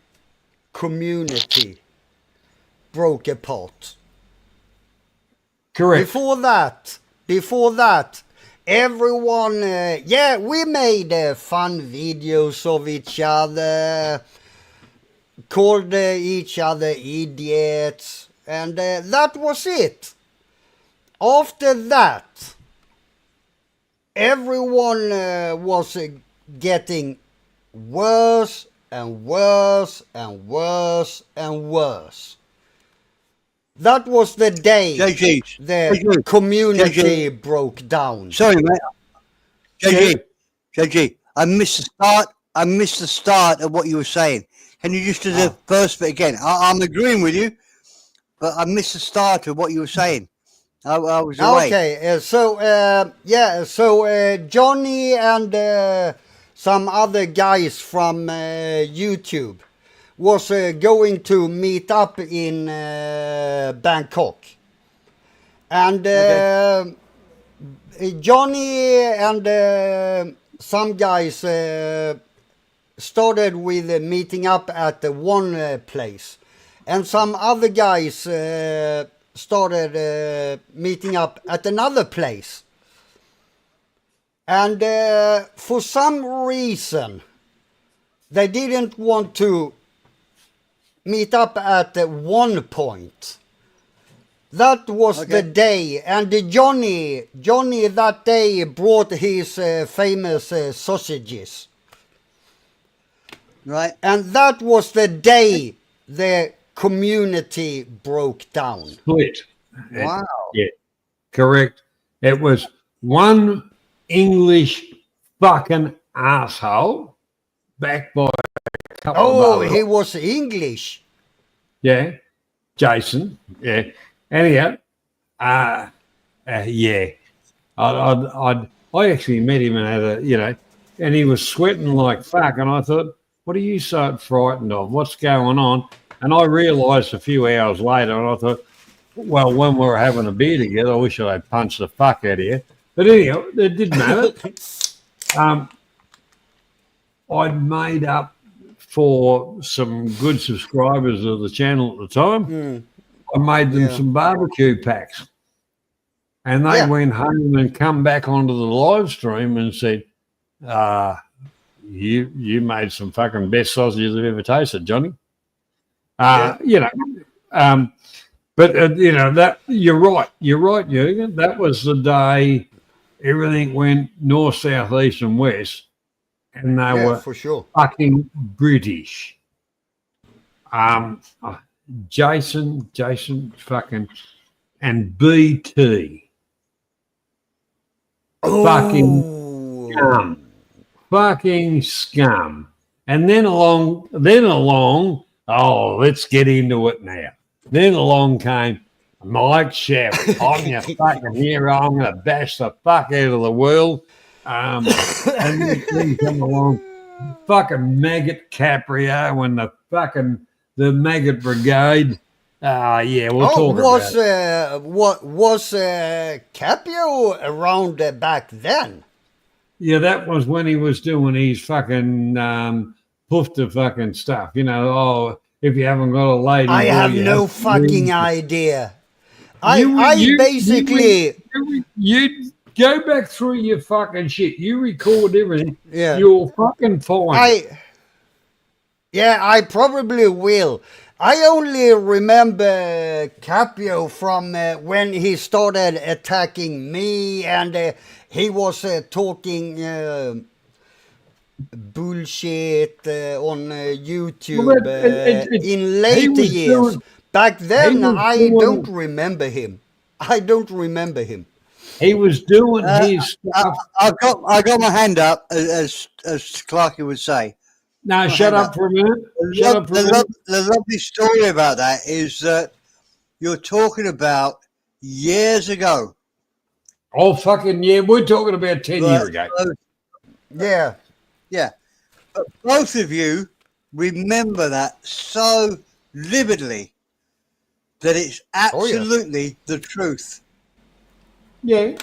community broke apart. Correct. Before that, everyone, we made fun videos of each other, called each other idiots, and that was it. After that, everyone was getting worse and worse and worse and worse. That was the day the community broke down. Sorry, mate. JG, I missed the start of what you were saying. Can you just do the first bit again? I'm agreeing with you, but I missed the start of what you were saying. I was away. Okay, so Johnny and some other guys from YouTube was going to meet up in Bangkok. And Johnny and some guys started with meeting up at one place. And some other guys started meeting up at another place. And for some reason, they didn't want to meet up at one point. That was the day, and Johnny that day brought his famous sausages. Right. And that was the day the community broke down. Split. Wow. Yeah, correct. It was one English fucking asshole backed by a couple of others. He was English. Yeah, Jason. Yeah. Anyhow, yeah. I actually met him and had and he was sweating like fuck. And I thought, what are you so frightened of? What's going on? And I realised a few hours later, and I thought, well, when we were having a beer together, I wish I'd punched the fuck out of you. But anyhow, it didn't matter. I'd made up for some good subscribers of the channel at the time. I made them some barbecue packs. And they went home and come back onto the live stream and said, you made some fucking best sausages I've ever tasted, Johnny. But that you're right, Jürgen. That was the day everything went north, south, east, and west, and they Yeah, were for sure. fucking British. Jason, fucking, and BT, fucking scum. And then along. Oh, let's get into it now. Then along came Mike Sherritt. I'm your fucking hero. I'm going to bash the fuck out of the world. And then come along, fucking Maggot Caprio and the Maggot Brigade. Yeah, we'll talk about it. What was Capio around back then? Yeah, that was when he was doing his fucking poofter fucking stuff. You know, if you haven't got a lady. I have no fucking idea. You go back through your fucking shit. You record everything. Yeah. You'll fucking find it. I probably will. I only remember Capio from when he started attacking me and he was talking bullshit on YouTube in later years. Back then, I don't remember him. He was doing his stuff. I got my hand up, as Clarky would say. No, shut up for a minute. The lovely story about that is that you're talking about years ago. Oh, fucking yeah. We're talking about 10 years ago. Yeah. Yeah. But both of you remember that so vividly that it's absolutely the truth. Yeah.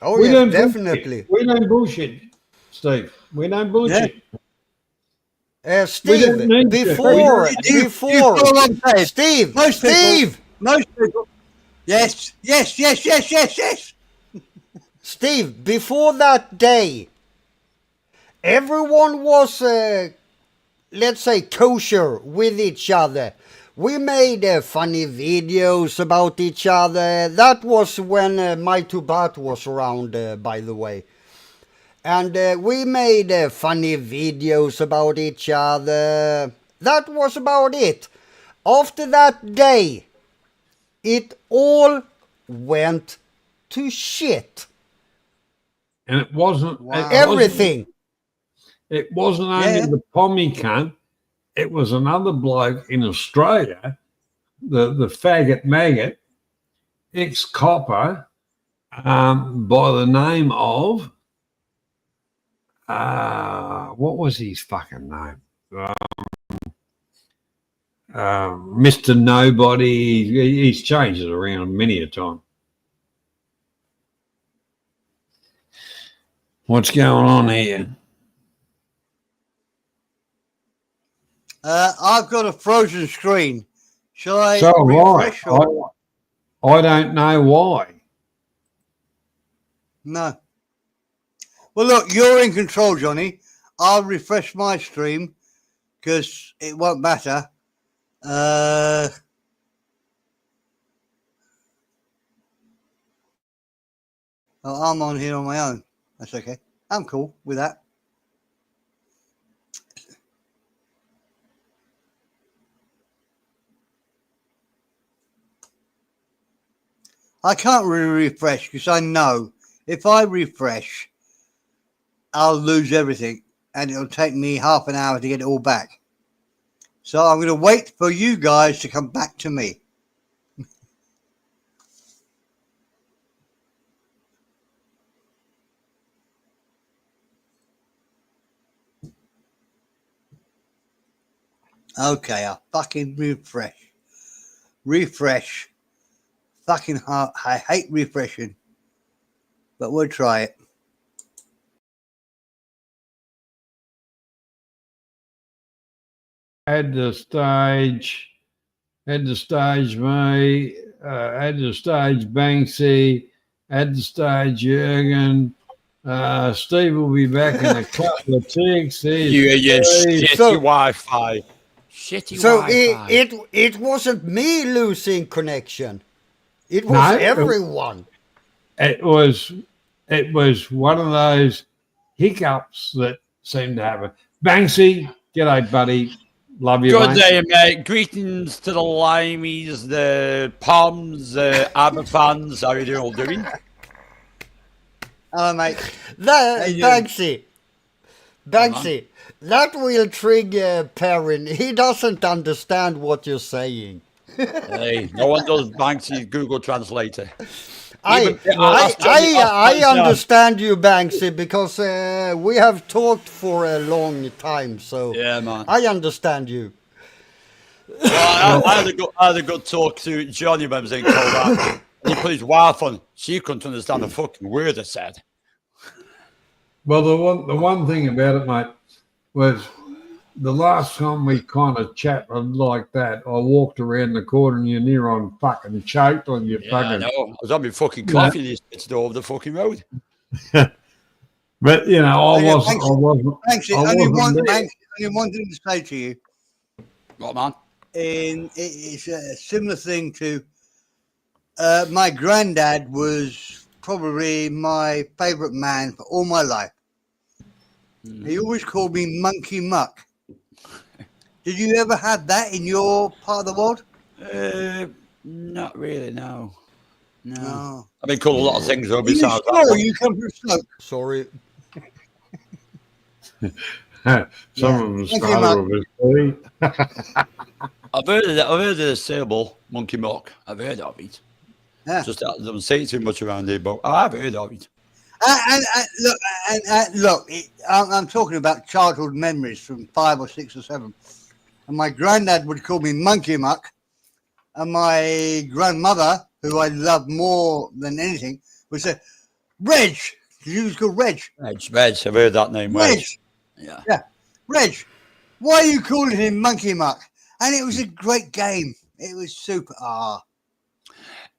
Oh, yeah, definitely. We don't bullshit, Steve. We don't bullshit. Steve, before Steve, most people, yes. Steve, before that day, everyone was, let's say, kosher with each other. We made funny videos about each other. That was when My Tubat was around, by the way. And we made funny videos about each other. That was about it. After that day, it all went to shit. And it wasn't everything. It wasn't only the pommy cunt. It was another bloke in Australia, the faggot maggot, ex-copper, by the name of what was his fucking name? Mr. Nobody. He's changed it around many a time. What's going on here? I've got a frozen screen. Shall I refresh? I don't know why. No. Well, look, you're in control, Johnny. I'll refresh my stream because it won't matter. I'm on here on my own. That's okay. I'm cool with that. I can't really refresh because I know if I refresh, I'll lose everything and it'll take me half an hour to get it all back. So I'm going to wait for you guys to come back to me. Okay, I'll fucking refresh. Refresh. Fucking hard. I hate refreshing. But we'll try it. Add the stage me, add the stage Banksy, add the stage Jurgen. Steve will be back in a couple of ticks. Shitty Wi-Fi. Shitty Wi-Fi. It wasn't me losing connection. It was everyone. it was one of those hiccups that seemed to happen. Banksy, g'day, buddy. Love you, Good mate. day, mate. Greetings to the Limeys, the Poms, the ABBA fans. How are you all doing? Hello, mate. Banksy, that will trigger Perrin. He doesn't understand what you're saying. Hey, no one does Banksy's Google Translator. I understand you, Banksy, because we have talked for a long time. So Yeah, man. I understand you. Well, I had a good talk to Johnny when I was in Colorado. He put his wife on. She couldn't understand a fucking word I said. Well, the one thing about it, mate, was the last time we kind of chatted like that, I walked around the corner and you're near on fucking choked on your Yeah, I fucking. know. I was on my fucking coffee and he sits over the fucking road. But you know, I wasn't. Banksy, I only wasn't there. one thing to say to you. What, man? It's a similar thing to my granddad was probably my favourite man for all my life. He always called me Monkey Muck. Did you ever have that in your part of the world? Not really, no. No. I've been called a lot of things over You besides sure that. you come from Stoke? Sorry. Some of them Thank you, started with a C. I've heard of that. I've heard of the sable monkey muck. I've heard of it. Yeah. Just that I don't say it too much around here, but I've heard of it. Look, I'm talking about childhood memories from 5 or 6 or 7. And my granddad would call me Monkey Muck. And my grandmother, who I love more than anything, would say, Reg. She was called Reg. Reg, I've heard that name. Reg. Yeah. Yeah. Reg, why are you calling him Monkey Muck? And it was a great game. It was super.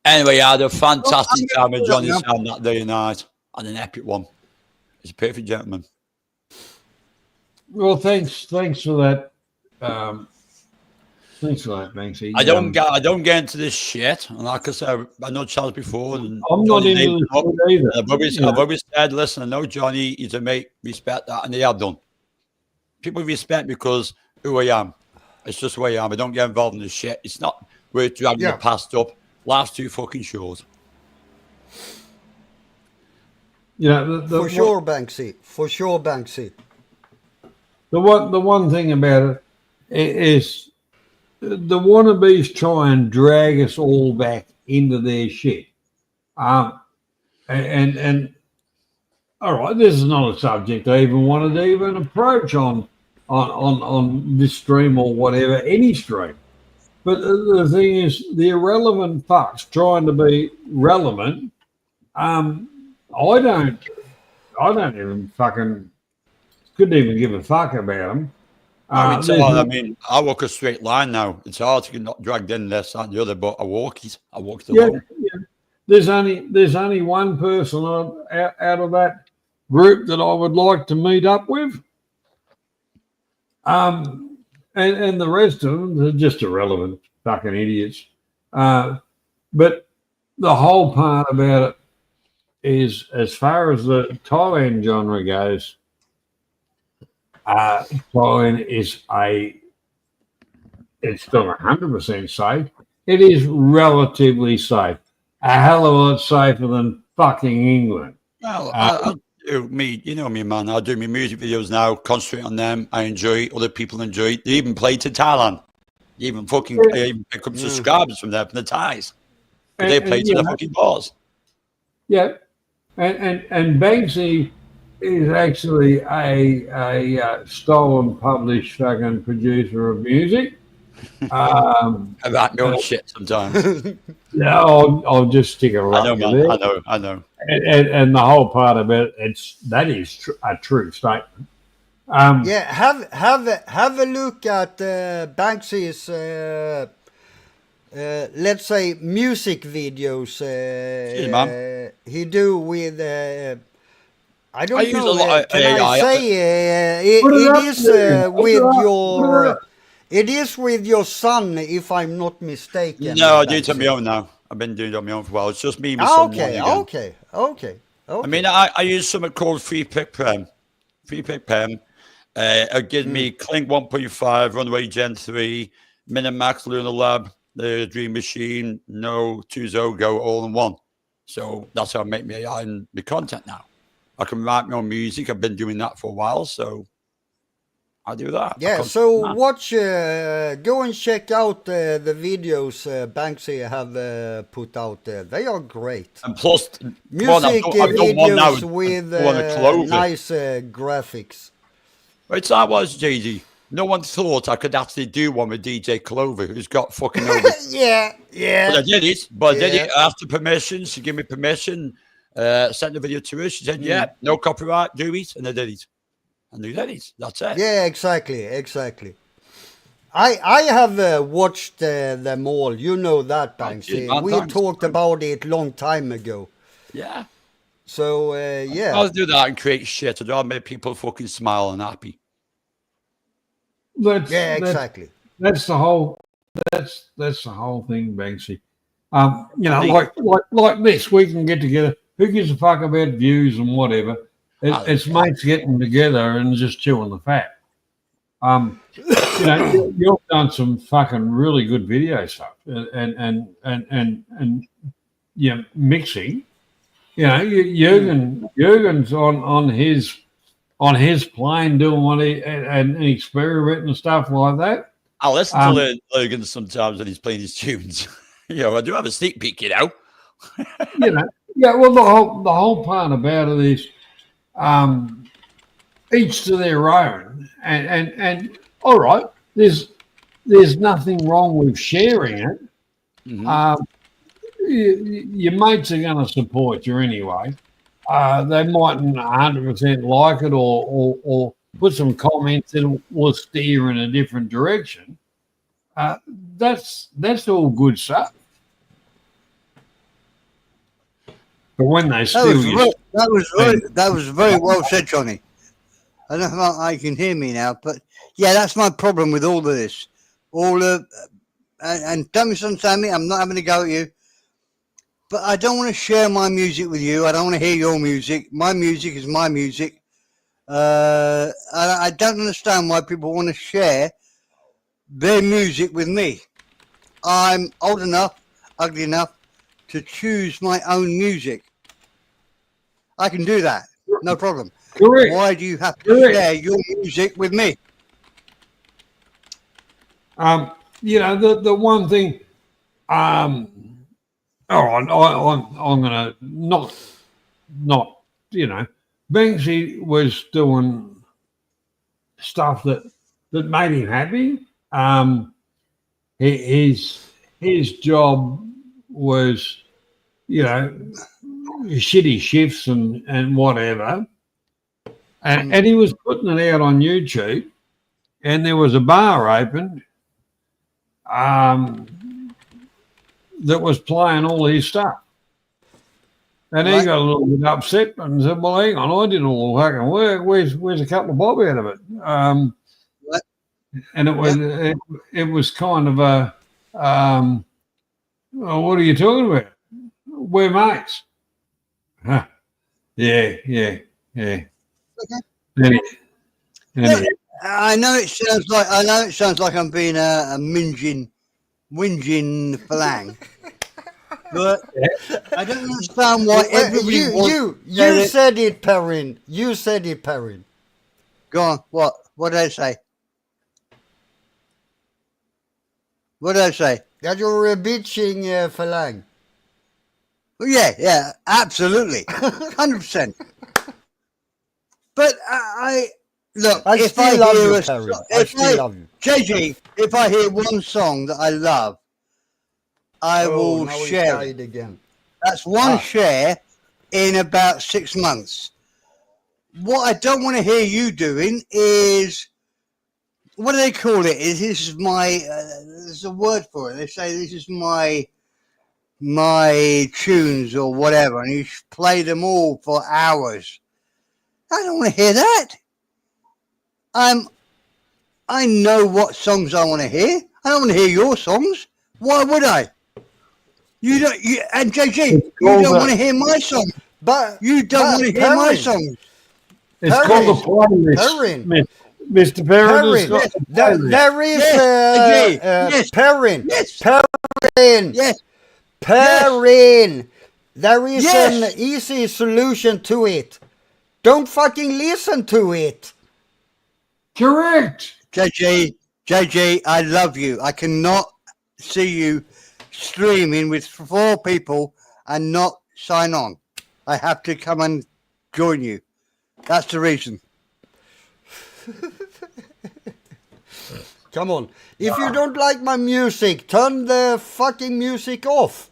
Anyway, I had a fantastic Well, time with Johnny yeah. Sound that day and night. And an epic one. He's a perfect gentleman. Well, thanks for that. Thanks for that, Banksy. I don't get into this shit. And like I said, I know Charles before. And I'm not Johnny into named this him up. shit either. I've always said, listen, I know Johnny, he's a mate, respect that, and they have done. People respect me because who I am. It's just who I am. I don't get involved in this shit. It's not worth dragging the past up. Life's too fucking short. You know, For sure, Banksy. For sure, Banksy. The one thing about it is the wannabes try and drag us all back into their shit. And all right, this is not a subject I even wanted to even approach on this stream or whatever, any stream. But the thing is, the irrelevant fucks trying to be relevant. I don't even fucking couldn't even give a fuck about them. It's hard. I mean, I walk a straight line now. It's hard to get not dragged in this, that, and the other, but I walk it. I walk it along. Yeah. There's only one person out of that group that I would like to meet up with. And the rest of them are just irrelevant fucking idiots. But the whole part about it is, as far as the Thailand genre goes, Thailand is it's not 100% safe. It is relatively safe. A hell of a lot safer than fucking England. Well, I do me, you know me, man. I do my music videos now, concentrate on them. I enjoy it. Other people enjoy it. They even play to Thailand. They even fucking pick up subscribers from there, from the Thais. But they play to the fucking bars. Yeah. And Banksy is actually a stolen, published fucking producer of music. About my own shit sometimes. Yeah, I'll just stick it right I know, man. there. I know. And the whole part of it, that is a true statement. Have a look at Banksy's let's say music videos. He do with I don't I use know. a lot of Can AI. I say it is with your son, if I'm not mistaken. No, I do it on my own now. I've been doing it on my own for a while. It's just me and my son. Okay, again. okay. I mean, I use something called Free Pick Prem. It gives me Clink 1.5, Runway Gen 3, Minimax, Lunar Lab, the Dream Machine, No, 2 Go, all in one. So that's how I make my content now. I can write my own music. I've been doing that for a while, so I do that. Yeah, so watch, go and check out the videos Banksy have put out there. They are great. And plus, music I've done one now videos with Clover. nice graphics. It's that was, JD. No one thought I could actually do one with DJ Clover, who's got fucking over. Yeah. But I did it. I did it. I asked her permission. She gave me permission. Sent the video to her. She said, yeah, no copyright, do it. And I did it. And they did it. That's it. Yeah, exactly. I have watched them all. You know that, Banksy. We talked about it long time ago. Yeah. So, yeah. I'll do that and create shit. I'll make people fucking smile and happy. Exactly. That's the whole thing, Banksy. Like this, we can get together. Who gives a fuck about views and whatever? It's mates getting together and just chewing the fat. You've done some fucking really good video stuff, and mixing. Jürgen's on his plane doing what and experimenting and stuff like that. I listen to Logan sometimes when he's playing his tunes. I do have a sneak peek, Yeah, well, the whole part about it is each to their own, and all right, there's nothing wrong with sharing it. Mm-hmm. Your mates are going to support you anyway. They mightn't 100% like it or put some comments and will steer in a different direction. That's all good stuff. But when they steal that was very well said, Johnny. I don't know if you can hear me now, but yeah, that's my problem with all of this. And don't misunderstand me, I'm not having to go at you. But I don't want to share my music with you. I don't want to hear your music. My music is my music. I don't understand why people want to share their music with me. I'm old enough, ugly enough to choose my own music. I can do that. No problem. Correct. Why do you have to share your music with me? The one thing, all right, I'm gonna not, Banksy was doing stuff that made him happy. His job was, shitty shifts and whatever, and he was putting it out on YouTube, and there was a bar open. That was playing all his stuff. And he got a little bit upset and said, well, hang on, I did all the fucking work. Where's a couple of bob out of it? And it was kind of a, what are you talking about? We're mates. Huh. Yeah. Okay. Anyway. I know it sounds like I'm being a whinging flang, but I don't understand why everybody wants. You said it, Perrin. You said it, Perrin. Go on. What did I say? What did I say? That you're bitching Falang. Well, yeah, absolutely, 100%. But look. I still love you, Perrin. I still love you. JG, if I hear one song that I love, I will share it. Again. That's one share in about 6 months. What I don't want to hear you doing is, what do they call it? This is my, there's a word for it. They say this is my tunes or whatever, and you play them all for hours. I don't want to hear that. I know what songs I want to hear. I don't want to hear your songs. Why would I? You don't. And JG, It's you called don't a- want to hear my song. But You don't want to hear my Perrin, song. It's Perrin, called a playlist, Perrin. Mr. Perrin. It's Perrin, got a there, playlist. there is Yes, yes, Perrin, Yes. Perrin, Yes. Perrin. There is Yes. an easy solution to it. Don't fucking listen to it. Correct. JG, I love you. I cannot see you streaming with 4 people and not sign on. I have to come and join you. That's the reason. Come on. If you don't like my music, turn the fucking music off.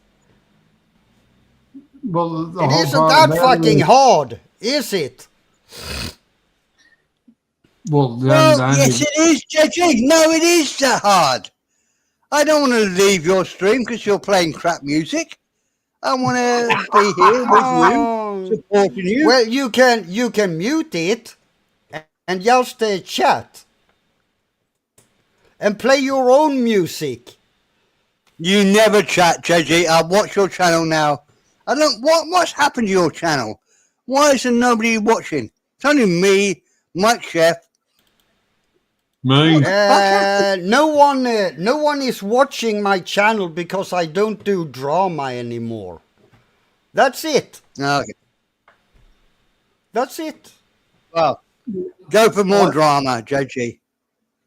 Well, the It whole isn't part that about fucking it- hard, is it? Well, Well, the only- yes, it is, JG. No, it is that hard. I don't want to leave your stream because you're playing crap music. I want to be here with you, supporting you. Well, you can mute it and just chat and play your own music. You never chat, JG. I'll watch your channel now. I don't. What's happened to your channel? Why is there nobody watching? It's only me, Mike Chef. me. No one is watching my channel because I don't do drama anymore. That's it. Okay. That's it. Well, go for more drama, JG.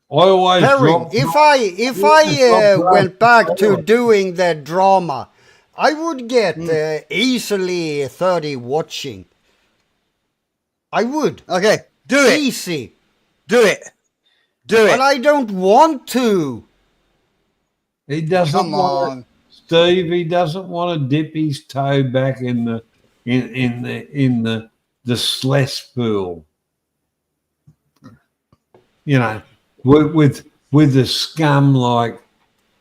I always Perrin, drop. if I went back to doing the drama, I would get easily 30 watching. I would. Okay, do it. Easy. Do it. Do But it. I don't want to. He doesn't Come want on. Steve. He doesn't want to dip his toe back in the slush pool. You know, with the scum like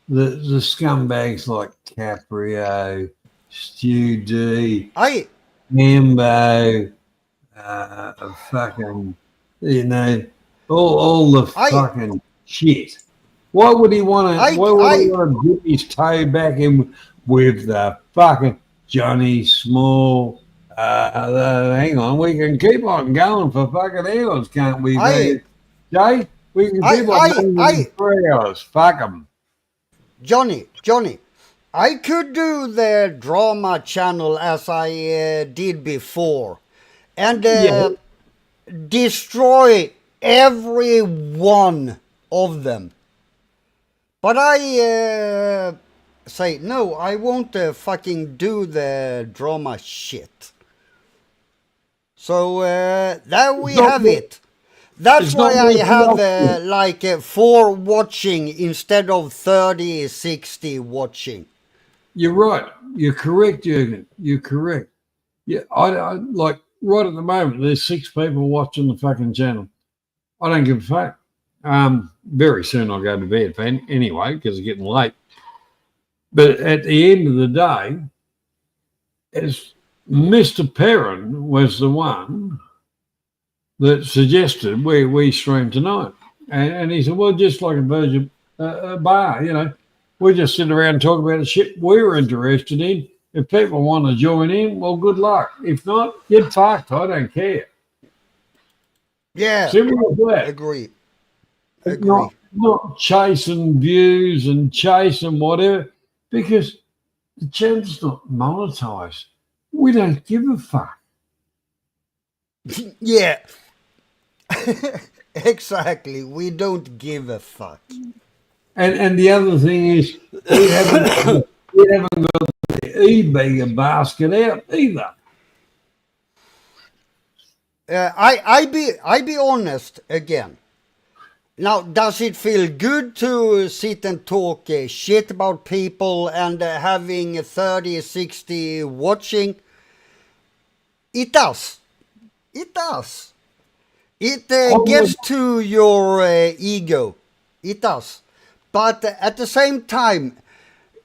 the scumbags like Caprio, Stu D, I Mambo, fucking, you know, all the fucking shit. Why would he want to? Why would he want to dip his toe back in with the fucking Johnny Small? Hang on, we can keep on going for fucking hours, can't we? Jay, we can keep on going for 3 hours. Fuck them. Johnny, I could do the drama channel as I did before and destroy every one of them. But I say, no, I won't fucking do the drama shit. So there we have it. That's why I have like 4 watching instead of 30, 60 watching. You're right. You're correct, Jürgen. You're correct. Yeah, I like right at the moment. There's 6 people watching the fucking channel. I don't give a fuck. Very soon I'll go to bed anyway because it's getting late. But at the end of the day, as Mr. Perrin was the one that suggested we stream tonight, and he said, "Well, just like a Virgin bar, you know, we just sit around and talk about the shit we're interested in. If people want to join in, well, good luck. If not, get fucked. I don't care." Yeah, Simple as that. agree. Not chasing views and chasing whatever, because the channel's not monetized. We don't give a fuck. Yeah. Exactly. We don't give a fuck. And the other thing is, we haven't got the eBay basket out either. I be honest again. Now, does it feel good to sit and talk shit about people and having 30, 60 watching? It does. It does. It gets to your ego. It does. But at the same time,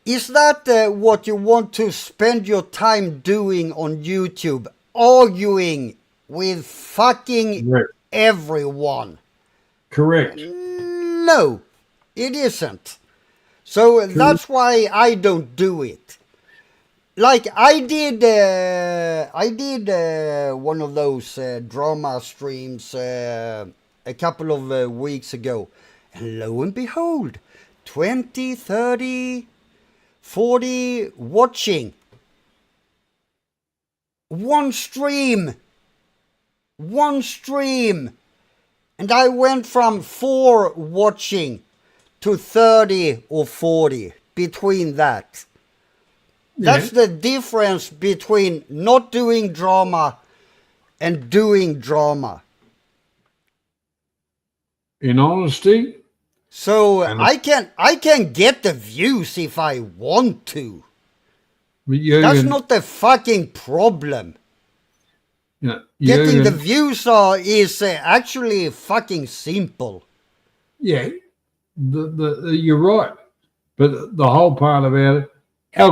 is that what you want to spend your time doing on YouTube? Arguing with fucking everyone? Correct. No, it isn't. So that's why I don't do it. like I did one of those drama streams a couple of weeks ago, and lo and behold, 20, 30, 40 watching. One stream. And I went from 4 watching to 30 or 40 between that. That's the difference between not doing drama and doing drama. In honesty. So I can get the views if I want to. That's not the fucking problem. Getting the views is actually fucking simple. Yeah, you're right. But the whole part about it, our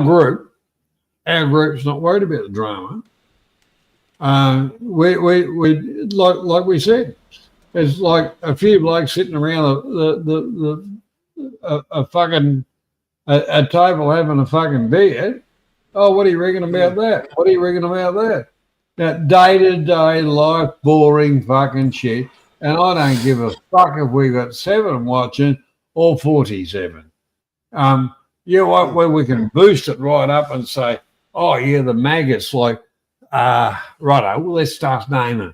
group's not worried about the drama. We like we said, it's like a few blokes sitting around a fucking a table having a fucking beer. Oh, what do you reckon about that? What do you reckon about that? That day-to-day life boring fucking shit. And I don't give a fuck if we got 7 watching or 47. You know what, where we can boost it right up and say, oh yeah, the maggots, like, righto, well, let's start naming.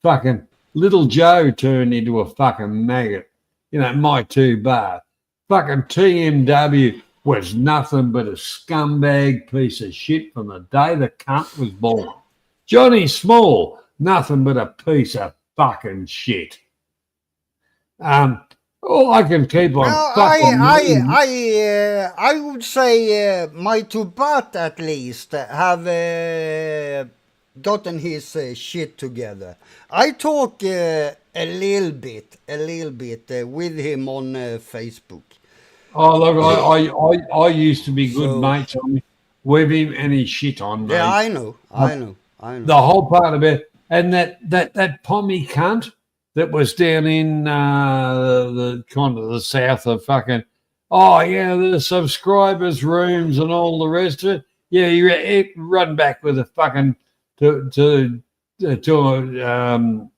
Fucking Little Joe turned into a fucking maggot. You know, my 2 bar. Fucking TMW was nothing but a scumbag piece of shit from the day the cunt was born. Johnny Small, nothing but a piece of fucking shit. Oh, I can keep on. Well, I would say my 2 bat at least have gotten his shit together. I talk a little bit with him on Facebook. Oh, look, I used to be good mates with him, and he shit on me. Yeah, I know. The whole part of it, and that pommy cunt that was down in the kind of the south of fucking, oh yeah, the subscribers rooms and all the rest of it. Yeah, he run back with a fucking to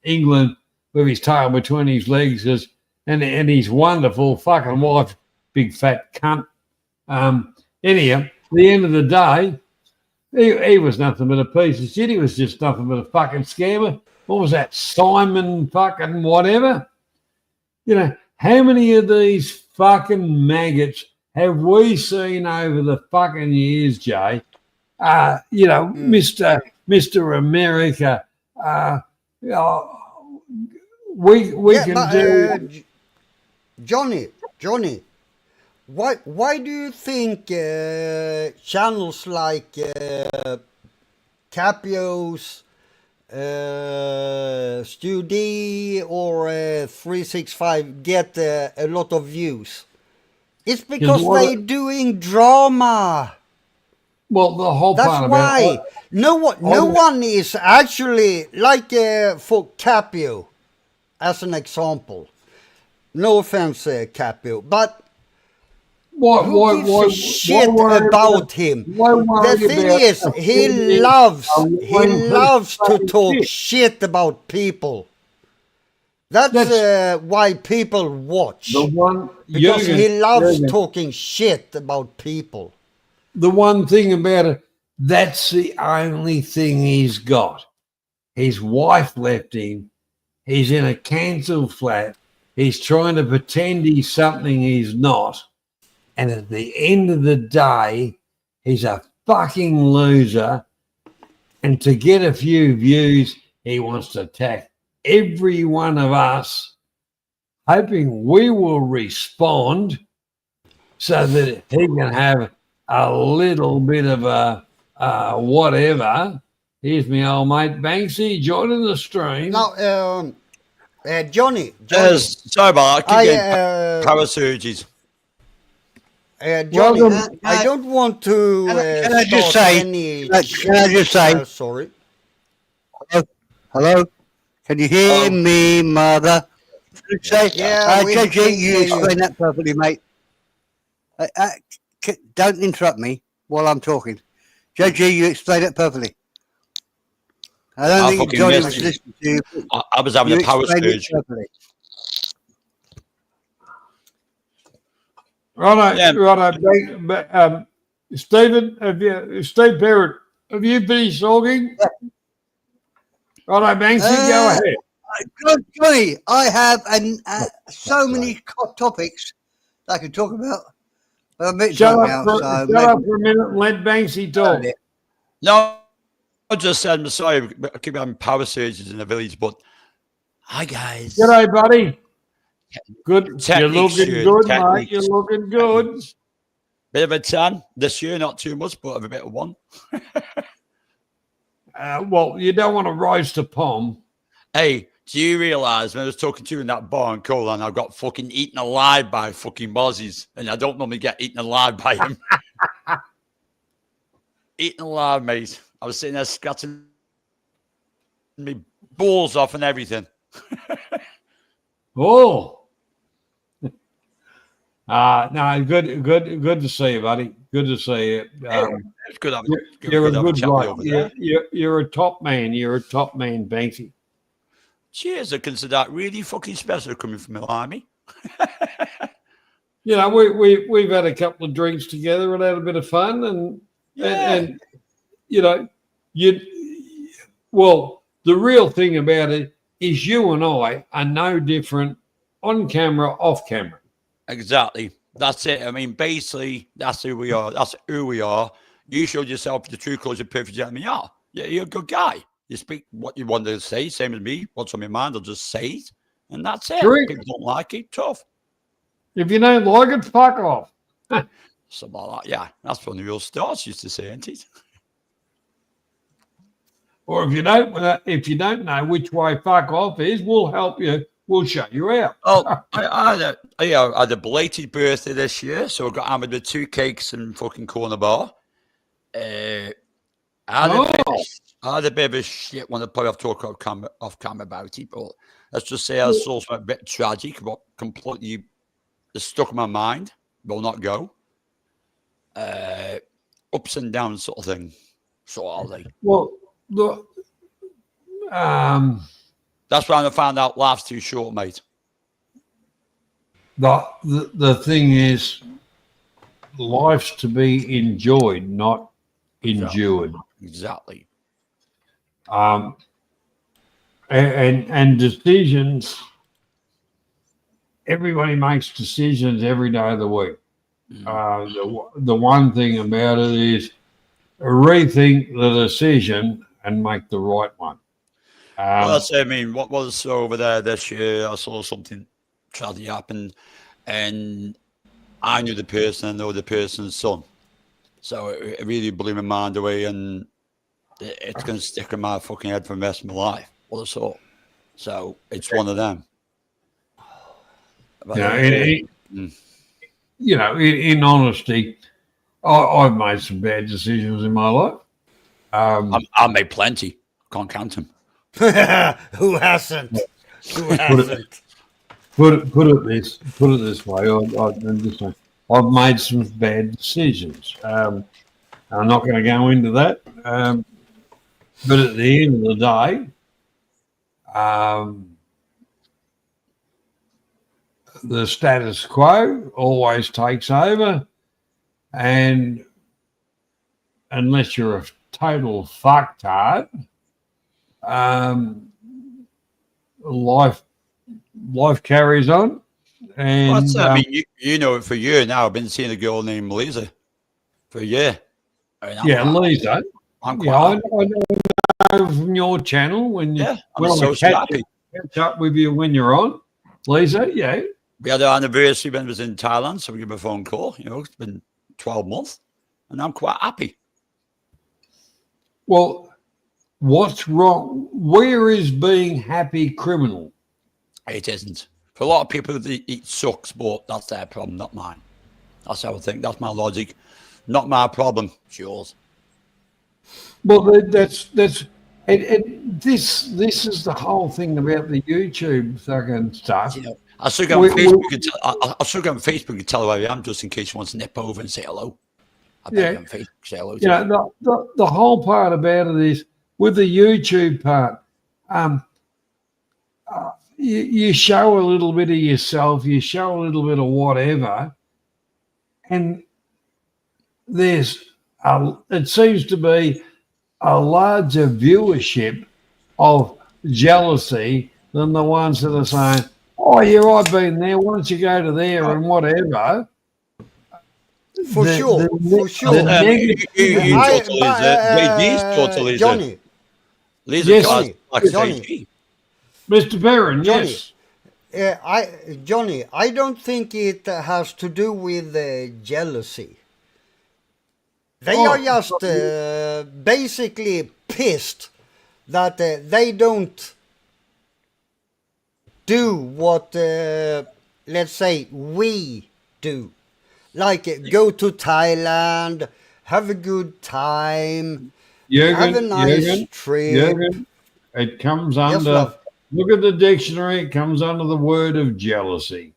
England with his tail between his legs, and his wonderful fucking wife, big fat cunt. Anyhow, at the end of the day, he was nothing but a piece of shit. He was just nothing but a fucking scammer. What was that? Simon fucking whatever? You know, how many of these fucking maggots have we seen over the fucking years, Jay? Mr. America. We can do. Johnny, why do you think channels like Capio's, Stu D or 365 get a lot of views? It's because they're doing drama. Well, the whole That's part why about no one is actually like for Capio, as an example. No offense, Capio, but who gives a shit about him? The thing is, he loves to talk shit about people. That's why people watch. Because he loves talking shit about people. The one thing about it, that's the only thing he's got. His wife left him. He's in a council flat. He's trying to pretend he's something he's not. And at the end of the day, he's a fucking loser. And to get a few views, he wants to attack every one of us, hoping we will respond so that he can have a little bit of a whatever. Here's my old mate Banksy joining the stream. Now, Johnny. Sorry about that. I keep getting parasurgeries. Johnny, I don't want to. Can I just say? Sorry. Hello. Can you hear me, mother? Yeah, you explain that perfectly, mate. Don't interrupt me while I'm talking. JG, you explained it perfectly. I don't I think fucking Johnny missed was it. listening to you. I was having You a power explained it surge. perfectly. Righto. Stephen, Steve Barrett, have you finished talking? Righto, Banksy, go ahead. Good, Johnny, I have so many topics that I could talk about. But I'm a bit Shut drunk up, now, for, so shut maybe- up for a minute and let Banksy talk. No, I just said, I'm sorry, I keep having power surges in the village, but hi, guys. G'day, buddy. Good. You're Techniques, looking Stuart, good, mate. techniques. You're looking good. Bit of a tan this year, not too much, but a bit of one. Well, you don't want to rise to palm. Hey, do you realise when I was talking to you in that bar in Colan, I got fucking eaten alive by fucking Mozzies, and I don't normally get eaten alive by him. Eaten alive, mate. I was sitting there scratching me balls off and everything. Oh. No, good to see you, buddy. Good to see you. It's good having You're a good chat with you guy. over there. You're a top man. You're a top man, Banksy. Cheers, I consider that really fucking special coming from Milami. You know, we've had a couple of drinks together and had a bit of fun, and you know, well, the real thing about it is you and I are no different on camera, off camera. Exactly. That's it. I mean, basically, that's who we are. That's who we are. You showed yourself the true colours of perfect gentleman. Yeah, you're a good guy. You speak what you want to say, same as me. What's on your mind, I'll just say it. And that's it. True. People don't like it, tough. If you don't like it, fuck off. Something like that. Yeah, that's what the real stars used to say, isn't it? Or if you don't know which way fuck off is, we'll help you. We'll show you out. Oh, I had a belated birthday this year, so I got hammered with 2 cakes and fucking corner bar. I had a bit of a shit one. I probably have to talk off camera about it, but let's just say I saw something a bit tragic, but completely stuck in my mind. Will not go. Ups and downs sort of thing. So are they. Well, look, that's when I found out life's too short, mate. the thing is, life's to be enjoyed, not endured. Exactly. And decisions. Everybody makes decisions every day of the week. The one thing about it is rethink the decision and make the right one. Well, that's it. I mean, what was over there this year? I saw something tragic happen, and I knew the person, I know the person's son. So it really blew my mind away, and it's going to stick in my fucking head for the rest of my life. What I saw. So it's one of them. In honesty, I've made some bad decisions in my life. I made plenty. Can't count them. Who hasn't? Who hasn't? Put it this way. I'm just saying, I've made some bad decisions. I'm not going to go into that. But at the end of the day, the status quo always takes over, and unless you're a total fucktard, life carries on. And Well, that's it. I mean, you know it for a year now. I've been seeing a girl named Lisa for a year. I mean, Lisa. I'm Yeah, quite I know from your channel when you I'm so happy. catch up with you when you're on. Lisa, yeah. We had our anniversary when I was in Thailand, so we give a phone call. You know, it's been 12 months, and I'm quite happy. Well, what's wrong? Where is being happy criminal? It isn't. For a lot of people, it sucks, but that's their problem, not mine. That's how I think. That's my logic. Not my problem. It's yours. Well, this is the whole thing about the YouTube fucking stuff. You know, I'll still go on Facebook and tell her where I am just in case she wants to nip over and say hello. I bet Yeah. them Facebook sell You know, the whole part about it is with the YouTube part, you show a little bit of yourself, you show a little bit of whatever, and it seems to be a larger viewership of jealousy than the ones that are saying, "Oh, yeah, I've been there. Why don't you go to there and whatever?" For sure. the negative- JD's totally is Johnny, Laser Yes. cards like Johnny. JD. Mr. Perrin, Johnny. yes. Johnny, I don't think it has to do with jealousy. They Oh, are just basically pissed that they don't do what, let's say, we do. Like go to Thailand, have a good time, have a nice trip. Jürgen, it comes Yes, under, love. look at the dictionary, it comes under the word of jealousy.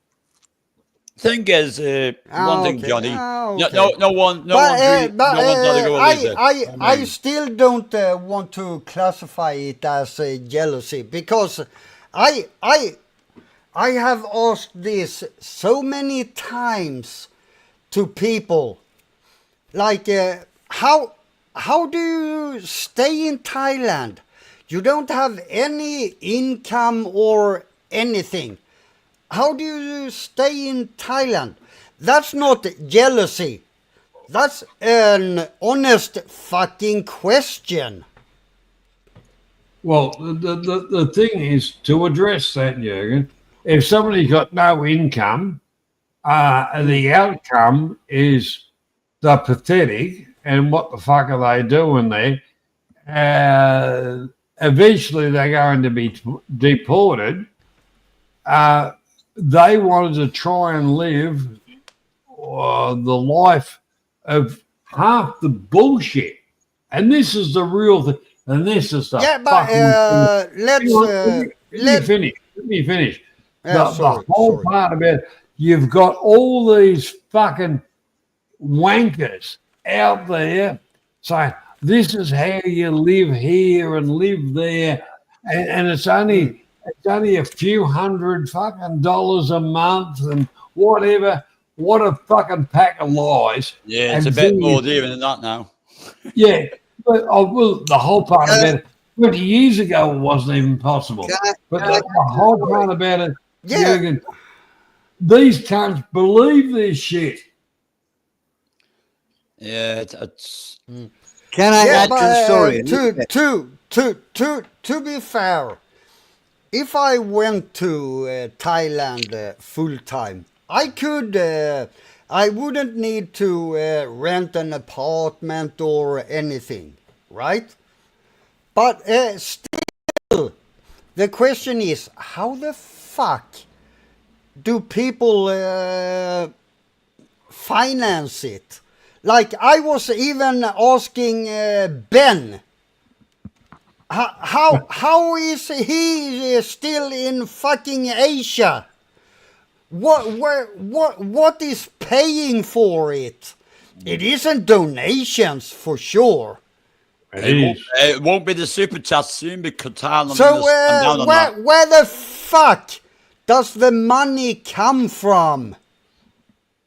Thing is, one thing, okay. Johnny. Okay. No one's had to go with it. I still don't want to classify it as jealousy because I have asked this so many times to people, like how do you stay in Thailand? You don't have any income or anything. How do you stay in Thailand? That's not jealousy. That's an honest fucking question. Well, the thing is to address that, Jürgen, if somebody's got no income, the outcome is they're pathetic, and what the fuck are they doing there? Eventually, they're going to be deported. They wanted to try and live the life of half the bullshit, and this is the real thing. And this is the let me finish. Yeah, The whole part about it, you've got all these fucking wankers out there saying this is how you live here and live there, and it's only a few $100 fucking a month and whatever. What a fucking pack of lies. Yeah, it's And a bit thing more is- dear than that now. Yeah, but the whole part about it, 20 years ago, it wasn't even possible. But the whole part about it, Jürgen, these cunts believe this shit. Yeah, it's Can I add to the story? To be fair, if I went to Thailand full time, I could. I wouldn't need to rent an apartment or anything, right? But still, the question is, how the fuck do people finance it? Like I was even asking Ben, how is he still in fucking Asia? What is paying for it? It isn't donations for sure. it won't be the super chat soon because Thailand So is down on that. where the fuck does the money come from?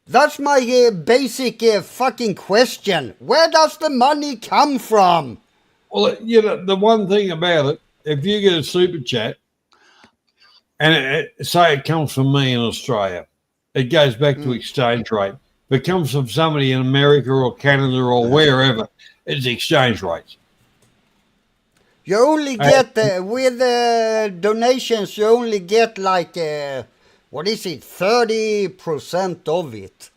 That's my basic fucking question. Where does the money come from? Well, you know, the one thing about it, if you get a super chat, and say it comes from me in Australia, it goes back to exchange rate. If it comes from somebody in America or Canada or wherever, it's exchange rates. You only get with donations. You only get like what is it? 30% of it.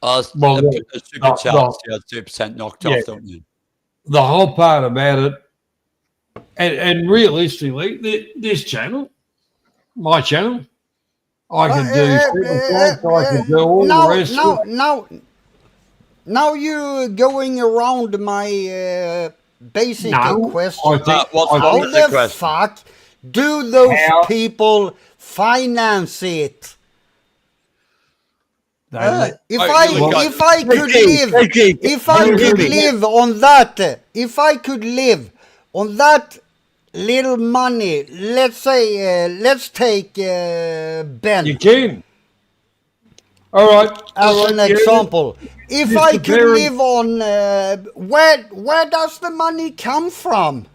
Well, the super chats, yeah, 2% knocked off, don't you? The whole part about it, and realistically, this channel, my channel, I can do super chats, I can do all the rest of it. Now you going around my basic No, question. I think- How the fuck do those people finance it? If Oh, I you would go- if I could live if I could live on that if I could live on that little money, let's say let's take Ben You can. All right. as all an right, example. If Mr. I could Perrin. live on where does the money come from?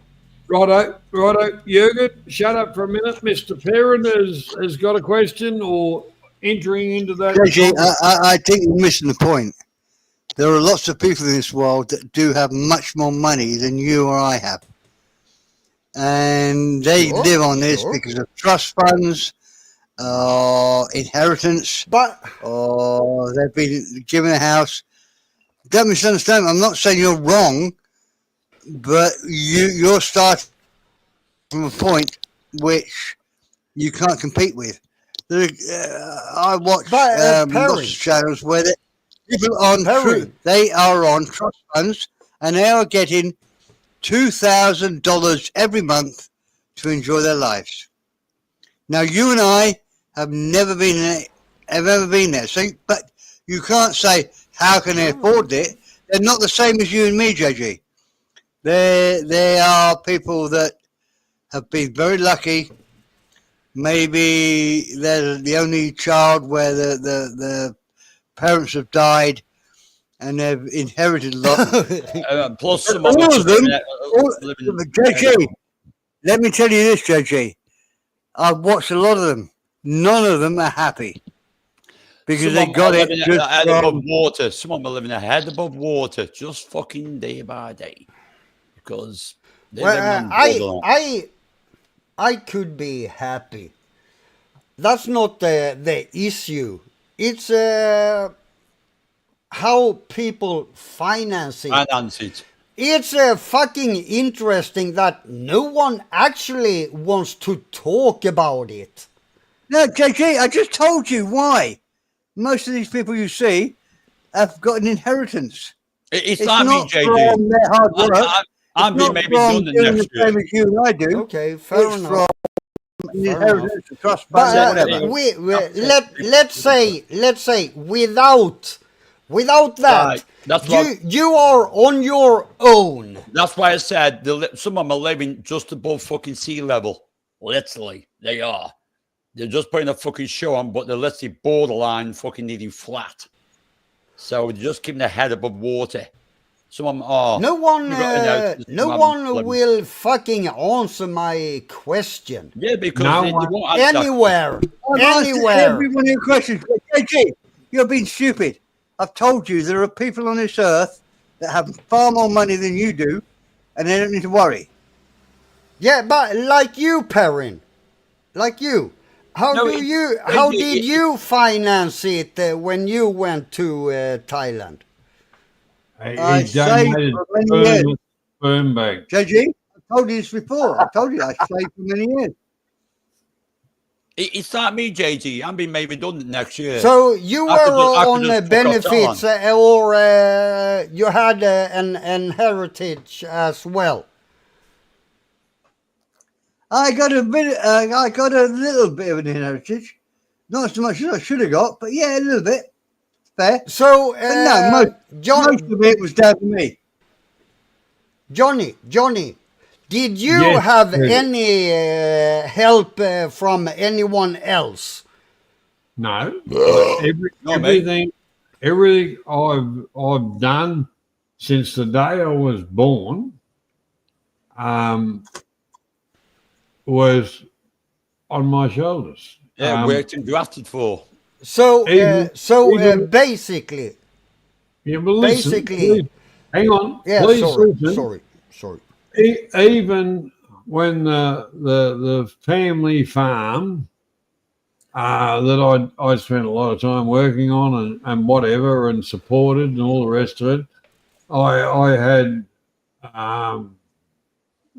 Righto. Jürgen, shut up for a minute. Mr. Perrin has got a question or entering into that. JG, I think you're missing the point. There are lots of people in this world that do have much more money than you or I have. And they Sure, live on this sure. because of trust funds, inheritance, or they've been given a house. Don't misunderstand. I'm not saying you're wrong, but you're starting from a point which you can't compete with. I watch lots Perry. of channels where people on Perry. they are on trust funds and they are getting $2,000 every month to enjoy their lives. Now you and I have never been ever been there. So, but you can't say how can they afford it. They're not the same as you and me, JG. They are people that have been very lucky. Maybe they're the only child where the parents have died and they've inherited a lot. Plus, some All of of them, living JG, let me tell you this, JG. I've watched a lot of them. None of them are happy because they got it just head above from, water. Someone will live in a head above water, just fucking day by day, because they live on borderline. I could be happy. That's not the issue. It's how people finance it. Finance it. It's fucking interesting that no one actually wants to talk about it. no, JG, I just told you why. Most of these people you see have got an inheritance. It's It's like me, not JD. from their hard work. I'm It's being not maybe from done the doing next the same year. as you and I do. Okay, fair It's enough. from an Fair inheritance, a trust fund, But whatever. let's say without that, Right, that's what- you are on your own. That's why I said some of them are living just above fucking sea level. Literally, they are. They're just putting a fucking show on, but they're literally borderline fucking needing flat. So they're just keeping their head above water. Some of them are. No one, you got- you know, no some one of them will fucking answer my question. Yeah, because No they one- won't answer. Anywhere, I've asked anywhere. every one of your questions. JG, you're being stupid. I've told you there are people on this earth that have far more money than you do, and they don't need to worry. Yeah, but like you, Perrin, like you. How No, How did you finance it when you went to Thailand? He I saved donated for many years. sperm bag. JG, I told you this before. I told you I saved for many years. It's like me, JG. I'm being made redundant next year. So you I could were just- I could on just fuck off benefits, Thailand. or you had an heritage as well. I got a bit. I got a little bit of an inheritance, not as much as I should have got, but yeah, a little bit. Fair. So But no, most of it was down to me. Johnny, did you Yes, have yes. any help from anyone else? No. No, mate. everything I've done since the day I was born was on my shoulders. Yeah, worked and drafted for. So, even- basically, Yeah, but listen, Basically- please, hang on. yeah. please Sorry, listen. sorry. Even when the family farm that I spent a lot of time working on and whatever and supported and all the rest of it, I had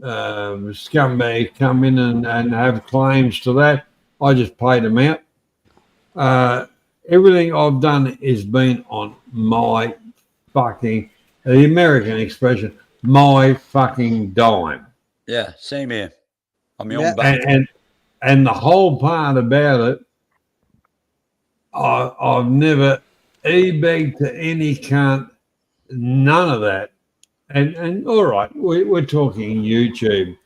scumbags come in and have claims to that. I just paid them out. Everything I've done has been on my fucking, the American expression, my fucking dime. Yeah, same here. On my Yeah. own back. And the whole part about it, I've never E-bag to any cunt, none of that. And all right, we're talking YouTube.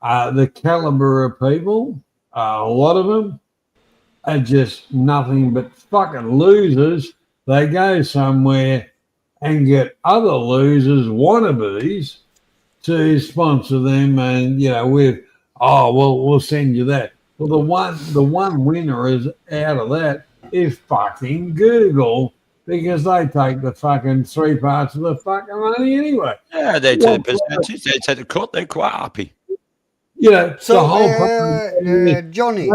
The caliber of people, a lot of them are just nothing but fucking losers. They go somewhere and get other losers, wannabes, to sponsor them, and we'll send you that. Well, the one winner is out of that is fucking Google, because they take the fucking 3 parts of the fucking money anyway. Yeah, they take the percentage, they take the cut, they're quite happy. So So, the whole Johnny,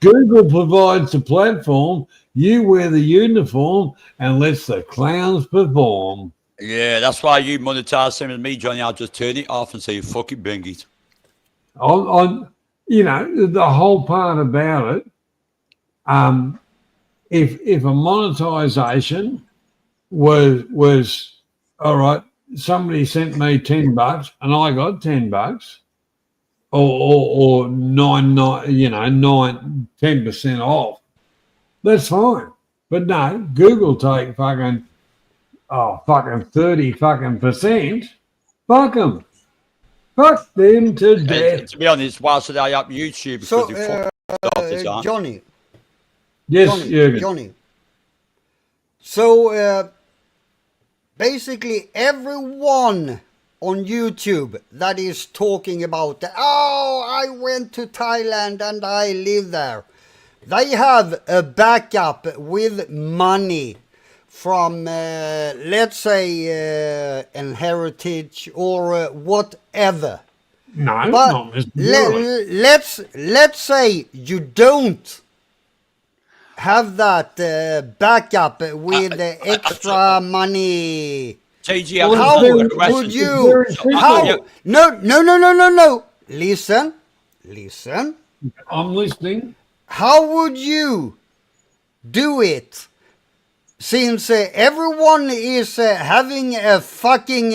Google provides the platform, you wear the uniform and lets the clowns perform. Yeah, that's why you monetize same as me, Johnny. I'll just turn it off and say, fucking bring it. On the whole part about it, if a monetization was all right, somebody sent me $10 and I got $10, or 10% off, that's fine. But no, Google take fucking 30 fucking percent. Fuck them. Fuck them to death. To be honest, why should I up YouTube? Because so they fucking off the time. Johnny. Yes, Jürgen. Johnny. So basically, everyone on YouTube that is talking about, I went to Thailand and I live there, they have a backup with money from, let's say, an heritage or whatever. No, but not Mr. let's say you don't have that backup with extra money. JG, How would you? How? No. Listen. I'm listening. How would you do it? Since everyone is having a fucking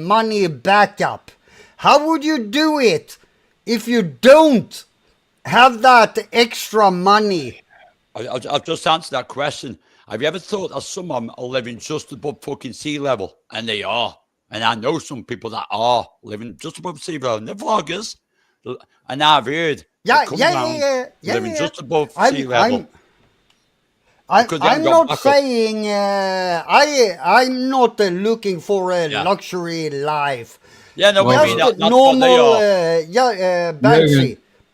money backup, how would you do it if you don't have that extra money? I'll just answer that question. Have you ever thought that someone are living just above fucking sea level? And they are. And I know some people that are living just above sea level. And they're vloggers. And I've heard living just above sea level. I'm not saying I'm not looking for a luxury life. Yeah, no, I mean, that's normal. What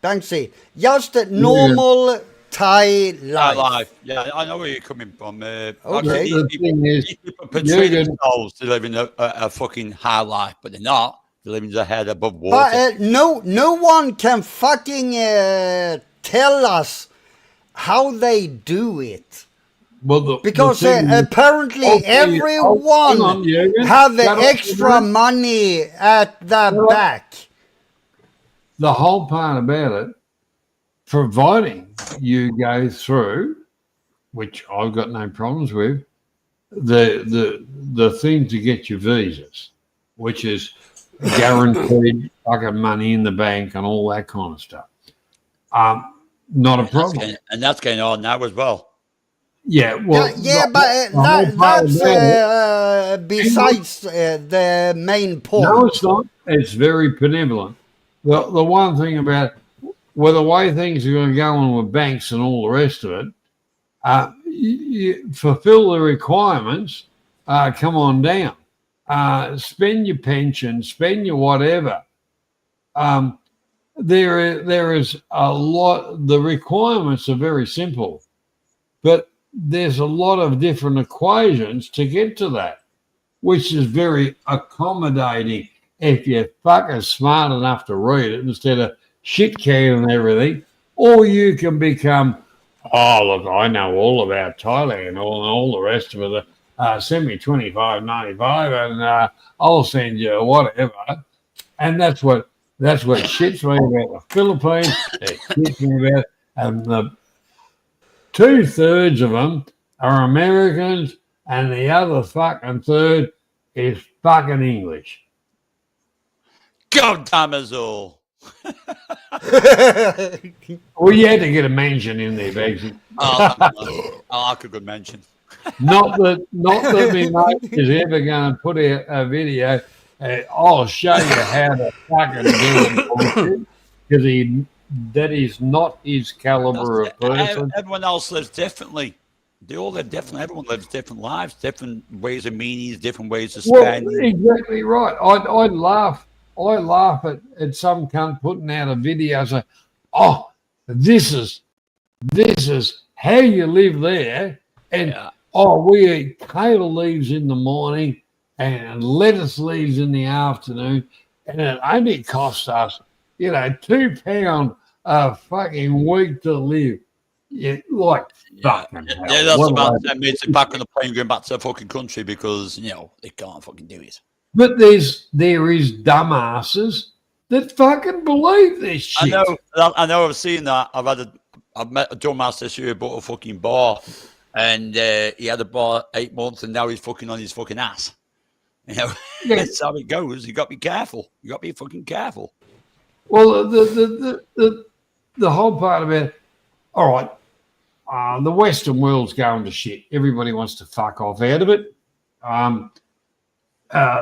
Banksy, just a normal Thai life. Yeah, I know where you're coming from. Okay. These people portray themselves to living a fucking high life, but they're not. They're living their head above water. But no one can fucking tell us how they do it. Well, because apparently everyone have extra money at the back. The whole part about it, providing you go through, which I've got no problems with, the thing to get your visas, which is guaranteed fucking money in the bank and all that kind of stuff. Not a problem. And that's going on now as well. Yeah, well, that's besides the main point. No, it's not. It's very benevolent. The one thing about the way things are going to go on with banks and all the rest of it, you fulfill the requirements, come on down. Spend your pension, spend your whatever. There is a lot. The requirements are very simple, but there's a lot of different equations to get to that, which is very accommodating if you're fucking smart enough to read it instead of shit canning everything. Or you can become, look, I know all about Thailand and all the rest of it. Send me $25.95 and I'll send you whatever. And that's what shits me about the Philippines. It shits me about, and the 2/3 of them are Americans, and the other fucking third is fucking English. God damn us all. Well, you had to get a mention in there, Begsy. I like a good mention. Not that my mate is ever going to put out a video. I'll show you how to fucking do it, because that is not his caliber of person. Everyone else lives differently. They all live differently. Everyone lives different lives, different ways of meanings, different ways of spending. Well, exactly right. I laugh at some cunt putting out a video saying, "Oh, this is how you live there," and we eat kale leaves in the morning and lettuce leaves in the afternoon, and it only costs us, £2 a fucking week to live. Fucking hell. Yeah, that's What about a- that means they're back on the plane going back to their fucking country because they can't fucking do it. But there is dumbasses that fucking believe this shit. I know. I've seen that. I've met a dumbass this year who bought a fucking bar, and he had a bar 8 months, and now he's fucking on his fucking ass. That's how it goes. You got to be careful. You got to be fucking careful. Well, the whole part about it, all right, the Western world's going to shit. Everybody wants to fuck off out of it.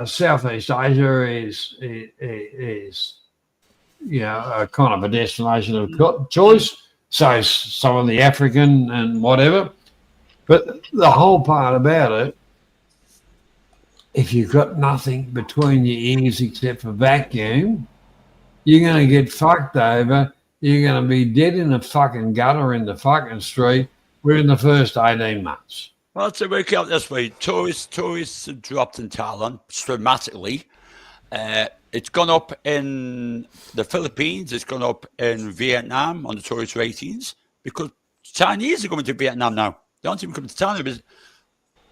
Southeast Asia is a kind of a destination of choice. So is some of the African and whatever. But the whole part about it, if you've got nothing between your ears except for vacuum, you're going to get fucked over. You're going to be dead in the fucking gutter in the fucking street within the first 18 months. Well, to work out this way, tourists have dropped in Thailand dramatically. It's gone up in the Philippines. It's gone up in Vietnam on the tourist ratings because Chinese are coming to Vietnam now. They don't even come to Thailand.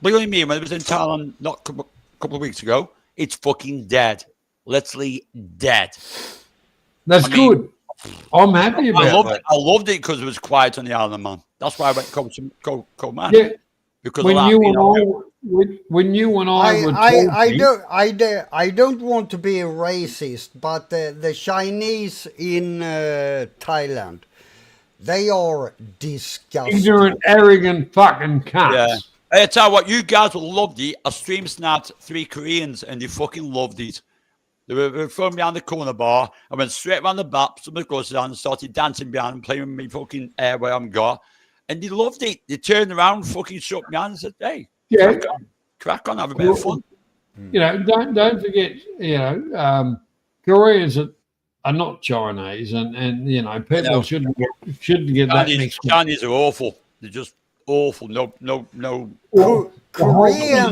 Believe me, when I was in Thailand not a couple of weeks ago, it's fucking dead. Literally dead. That's good. I'm happy about that. I loved it because it was quiet on the island, man. That's why I went to Cold Man. Yeah. Because when of that, you and I were talking, I don't want to be a racist, but the Chinese in Thailand, they are disgusting. ignorant, arrogant fucking cunts. Yeah. Hey, I tell you what, you guys will love it. I stream snapped 3 Koreans and they fucking loved it. They were from behind the corner bar. I went straight around the back, some of the clothes down and started dancing behind and playing with me fucking air where I'm got. And they loved it. They turned around, fucking shook me hand and said, "Hey, crack on, have a bit of fun." Don't forget, Koreans are not Chinese, and people shouldn't get that mixed up. Chinese are awful. They're just awful. No. Koreans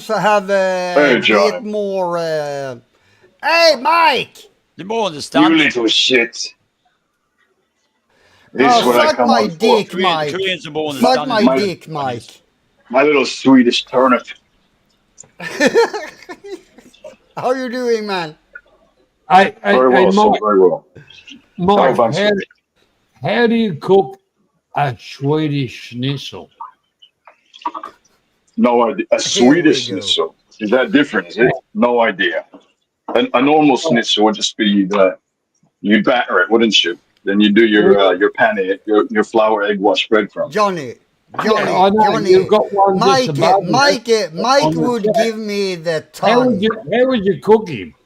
have a bit more. Hey, Mike. They're more understanding. You little shit. This is what I fuck come my on for. dick, Mike. Koreans are more Fuck my dick, Mike. My little Swedish turnip. How you doing, man? Very well, sir, very well. Mike, Oh, thanks. how do you cook a Swedish schnitzel? No idea. A Swedish schnitzel. Is that different, is it? No idea. A normal schnitzel would just be you batter it, wouldn't you? Then you do your pane, your flour, egg wash breadcrumbs. Johnny, you've got one just above me. Mike would give me the How tongue. would you cook him?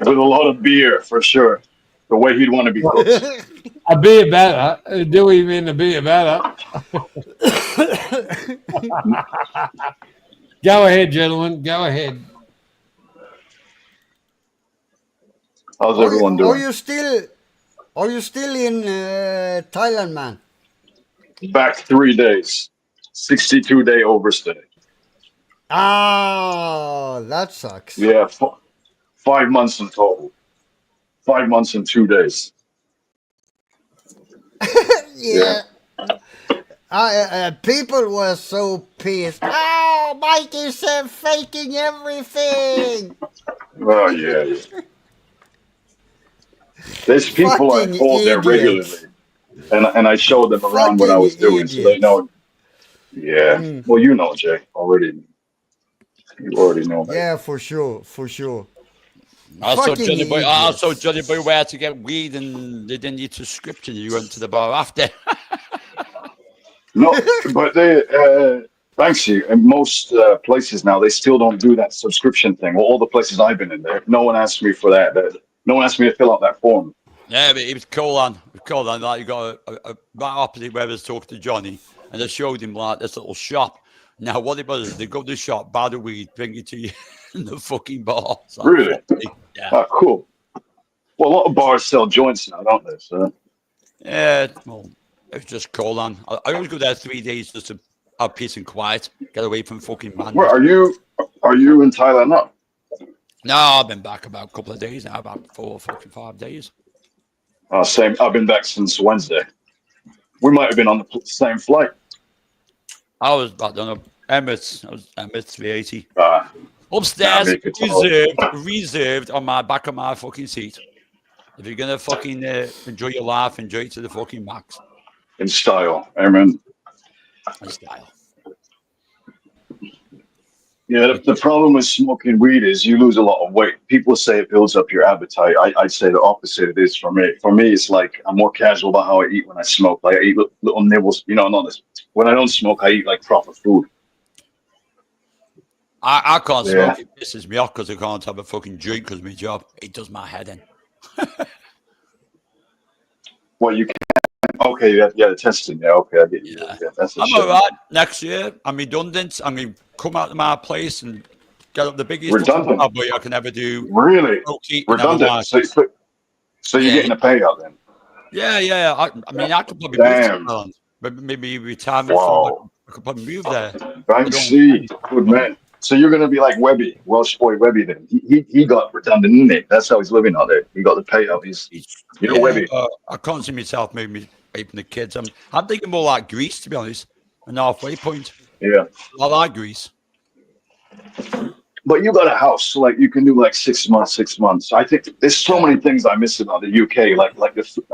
With a lot of beer, for sure. The way he'd want to be cooked. A beer batter? Do him in a beer batter? Go ahead, gentlemen. Go ahead. How's everyone doing? Are you still in Thailand, man? Back 3 days. 62-day overstay. Ah, that sucks. Yeah, 5 months in total. 5 months and 2 days. Yeah. People were so pissed. Oh, Mike is faking everything. Oh, yeah. There's people I Fucking call there idiots. regularly. And I showed them around what I was doing, so they know. Yeah. Well, you know, Jay, already. You already know that. Yeah, for sure. I saw Fucking Johnny Boy. I idiots. saw Johnny Boy where to get weed, and they didn't need to script you. You went to the bar after. No, but Banksy, in most places now, they still don't do that subscription thing. Well, all the places I've been in there, no one asked me for that. No one asked me to fill out that form. Yeah, but it was cool on. It was cool on. Like you got a right opposite where I was talking to Johnny, and they showed him like this little shop. Now what it was, they go to the shop, buy the weed, bring it to you in the fucking bar. So Really? Yeah. Oh, cool. Well, a lot of bars sell joints now, don't they? So. Yeah. Well, it was just cool on. I always go there 3 days just to have peace and quiet, get away from fucking man. Where are you? Are you in Thailand now? No, I've been back about a couple of days now, about 4 or 5 days. Same. I've been back since Wednesday. We might have been on the same flight. I was, I don't know, Emirates. I was Emirates 380. Upstairs, reserved on my back of my fucking seat. If you're gonna fucking enjoy your life, enjoy it to the fucking max. In style, amen. In style. Yeah, the problem with smoking weed is you lose a lot of weight. People say it builds up your appetite. I'd say the opposite it is for me. For me, it's like I'm more casual about how I eat when I smoke. Like I eat little nibbles, you know, not this. When I don't smoke, I eat like proper food. I can't smoke. It pisses me off because I can't have a fucking drink because of my job. It does my head in. Well, you can. Okay, yeah, the testing. Yeah, okay, I get you. Yeah, that's the I'm shit. all right. Next year, I'm redundant. I'm going to come out of my place and get up the biggest Redundant? cowboy I can ever do. Really? Redundant. So you're Yeah. getting a payout then? Yeah. I mean, I could probably Damn. move to Ireland. Maybe retirement. Wow. I could probably move there. Banksy, good man. So you're going to be like Webby, Welsh boy Webby then. He got redundant, didn't he? That's how he's living out there. He got the payout. You know Webby. I can't see myself moving away from the kids. I'm thinking more like Greece, to be honest. An halfway point. Yeah. I like Greece. But you got a house, so like you can do like 6 months, 6 months. I think there's so many things I miss about the UK. Like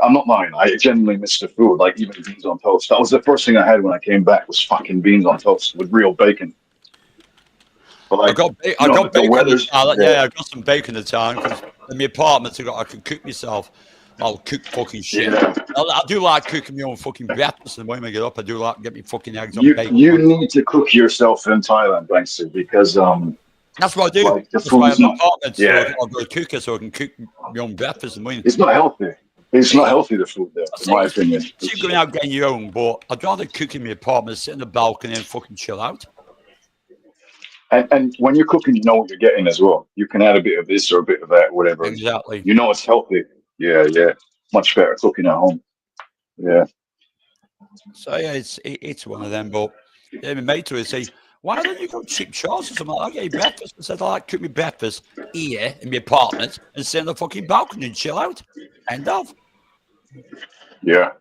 I'm not lying. I genuinely miss the food, like even beans on toast. That was the first thing I had when I came back was fucking beans on toast with real bacon. But like, I got bacon. I got some bacon at the time because in my apartment I could cook myself. I'll cook fucking shit. Yeah. I do like cooking my own fucking breakfast, and when I get up, I do like get me fucking eggs on you bacon. need to cook yourself in Thailand, Banksy, because that's what I do. like, the That's why I have food's an not- apartment. yeah. So I'll go cook it so I can cook my own breakfast in the morning. it's not healthy. It's not healthy, the food there, in my opinion. You're going out getting your own, but I'd rather cook in my apartment, sit in the balcony, and fucking chill out. And when you're cooking, you know what you're getting as well. You can add a bit of this or a bit of that, whatever. Exactly. You know it's healthy. Yeah. Much better cooking at home. Yeah. So yeah, it's one of them. But yeah, my mate would say, "Why don't you go cheap shots or something?" I'll get you breakfast. I said, "I like to cook me breakfast here in my apartment and sit on the fucking balcony and chill out." End of. Yeah.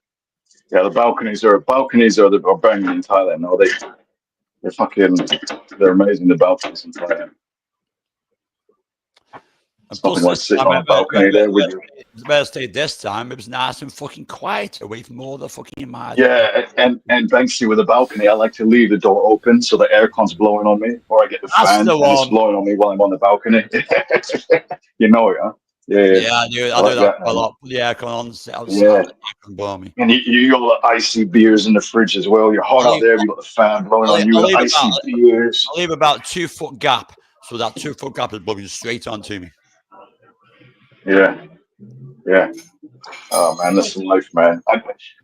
The balconies are banging in Thailand. No, they're amazing. The balconies in Thailand. And Something like sitting on a balcony there with you. Where I stayed this time, it was nice and fucking quiet, away from all the fucking mad. Yeah, and Banksy with a balcony, I like to leave the door open so the aircon's blowing on me, or I get the That's fan the and it's one. blowing on me while I'm on the balcony. You know it, huh? Yeah. Yeah, I do like that a lot. Yeah, come on, outside. Yeah. I can blow me. And you got the icy beers in the fridge as well. You're hot out there. You got the fan blowing on you. The icy beers. I leave about 2 foot gap, so that 2 foot gap is blowing straight onto me. Yeah. Oh man, that's life, man.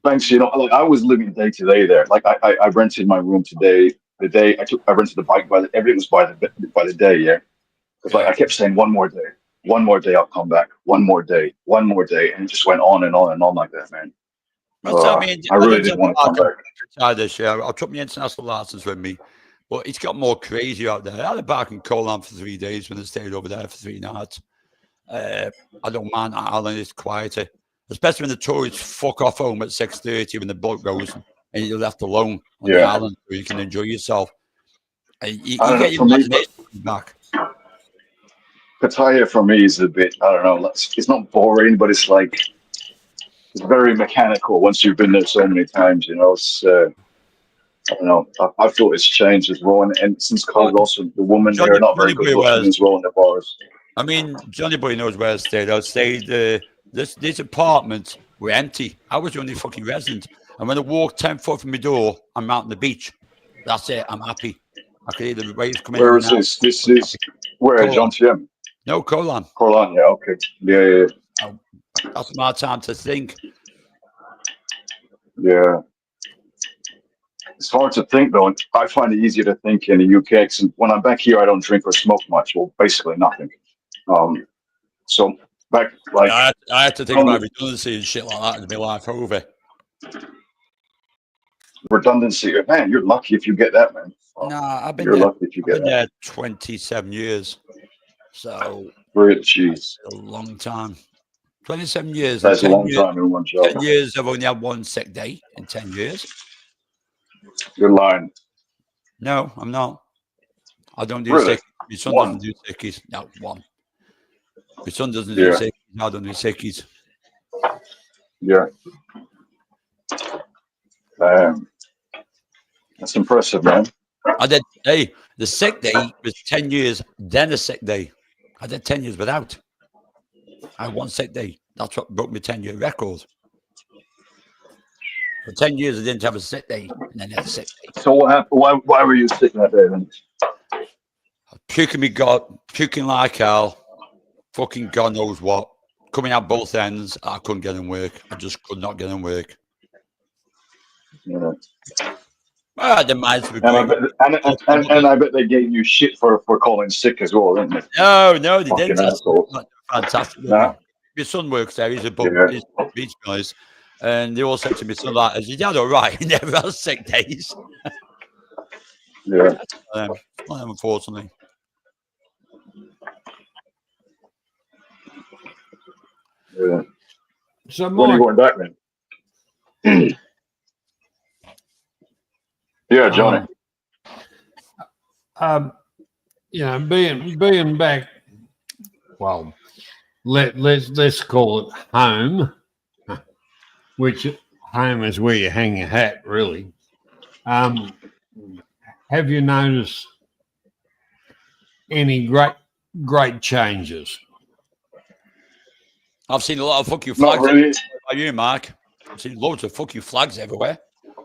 Thanks. You know, like I was living day to day there. Like I rented my room today. The day I rented the bike everything was by the day. Yeah, because like I kept saying one more day, I'll come back. One more day, and it just went on and on and on like that, man. I really didn't want to come back. Try this year. I took my international license with me, but it's got more crazy out there. I had a back in Colan for 3 days when I stayed over there for 3 nights. I don't mind Ireland, it's quieter, especially when the tourists fuck off home at 6:30 when the boat goes and you're left alone on the island where you can enjoy yourself. You get your imagination back. Pattaya for me is a bit, I don't know, it's not boring, but it's like, it's very mechanical once you've been there so many times, you know. It's, I don't know, I thought it's changed as well. And since COVID also, the women here are not very good looking as well in the bars. I mean, Johnny Boy knows where I stayed. I stayed, this apartments were empty. I was the only fucking resident. And when I walk 10 foot from my door, I'm out on the beach. That's it. I'm happy. I can hear the waves coming Where in is and out. this? This is where Colan. John TM. No, Colan. Colan, yeah, okay. Yeah. That's my time to think. Yeah. It's hard to think though. I find it easier to think in the UK. 'Cause when I'm back here, I don't drink or smoke much. Well, basically nothing. So back like I had to think about redundancy and shit like that in my life over. redundancy. Man, you're lucky if you get that, man. Nah, I've been You're there. lucky if you I've get been that. there 27 years. So Great cheese. a long time. 27 years. That's a 10 long years, time in one job. 10 years, I've only had one sick day in 10 years. You're lying. No, I'm not. I don't do Really? sick. My son One. doesn't do sickies. No, one. My son doesn't do Yeah. sickies. I don't do sickies. Yeah. That's impressive, man. I did. Hey, the sick day was 10 years, then a sick day. I did 10 years without. I had one sick day. That's what broke my 10-year record. For 10 years, I didn't have a sick day, and then I had a sick day. So what happened? Why were you sick that day then? Puking me God, puking like hell, fucking God knows what. Coming out both ends, I couldn't get in work. I just could not get in work. Yeah. Well, the minds were And I, going. bet, and I bet they gave you shit for calling sick as well, didn't they? No, they Fucking didn't. assholes. Fantastic. No? My son works there. He's a bum. Yeah. He's a beach guys. And they all said to me, son, like, is your dad all right? He never has sick days. Yeah. Unfortunately. Yeah. So, When are you Mike, going back then? Yeah, Johnny. you know, being back, well, let's call it home, which home is where you hang your hat, really. Have you noticed any great changes? I've seen a lot of fuck you Not flags. really. How are you, Mark? I've seen loads of fuck you flags everywhere.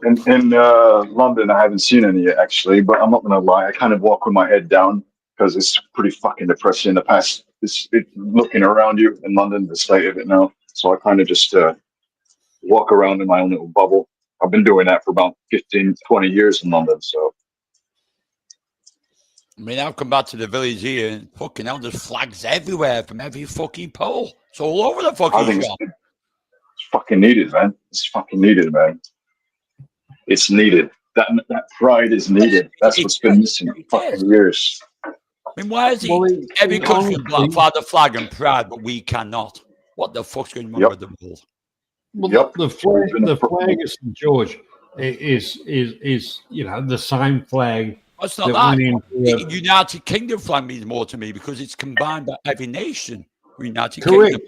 In London, I haven't seen any yet, actually, but I'm not going to lie. I kind of walk with my head down because it's pretty fucking depressing in the past. Looking around you in London, the state of it now. So I kind of just walk around in my own little bubble. I've been doing that for about 15, 20 years in London. So I mean, I've come back to the village here and fucking hell, there's flags everywhere from every fucking pole. It's all over the I fucking think shop. it's fucking needed, man. It's fucking needed, man. It's needed. That pride is needed. That's what's been missing for fucking years. I mean, why is Well, every country can honestly- fly the flag and pride, but we cannot? What the fuck's going on with the world? Well, Yep. the flag of St. George is you know the same flag. It's not that that. went into The United Kingdom flag means more to me because it's combined by every nation. United Correct. Kingdom.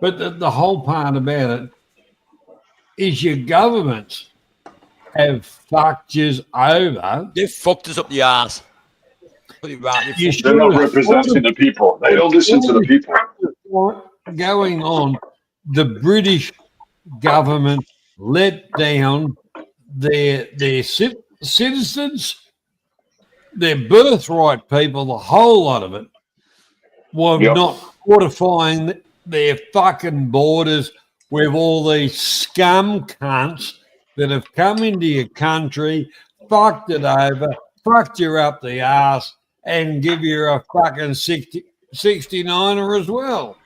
But the whole part about it is your governments have fucked you over. They fucked us up the ass. Put it right. You They're not representing the people. They don't listen to the people. Going on, the British government let down their citizens, their birthright people, the whole lot of it, were Yep. not fortifying their fucking borders with all these scum cunts that have come into your country, fucked it over, fucked you up the ass, and give you a fucking 69er as well.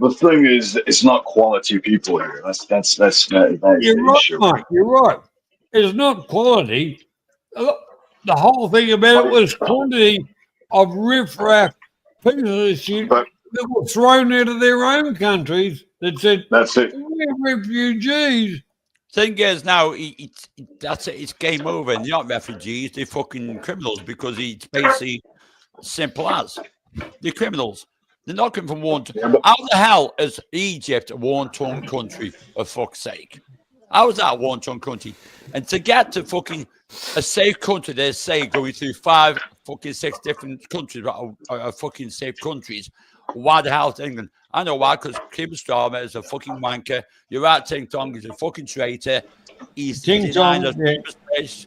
The thing is, it's not quality people here. That's the You're right, issue. Mike. You're right. It's not quality. The whole thing about it was quantity of riffraff pieces of shit that were thrown out of their own countries that said, "That's it. We're refugees." Thing is now, that's it. It's game over. And they're not refugees. They're fucking criminals because it's basically simple as they're criminals. They're not coming from one. How the hell is Egypt a war-torn country? For fuck's sake, how is that a war-torn country? And to get to fucking a safe country, they say going through 5, 6 different countries that are fucking safe countries. why the hell to England? I know why, because Keir Starmer is a fucking wanker. You're right, Ting Tong is a fucking traitor. He's Ting denying Tong, us yeah. space.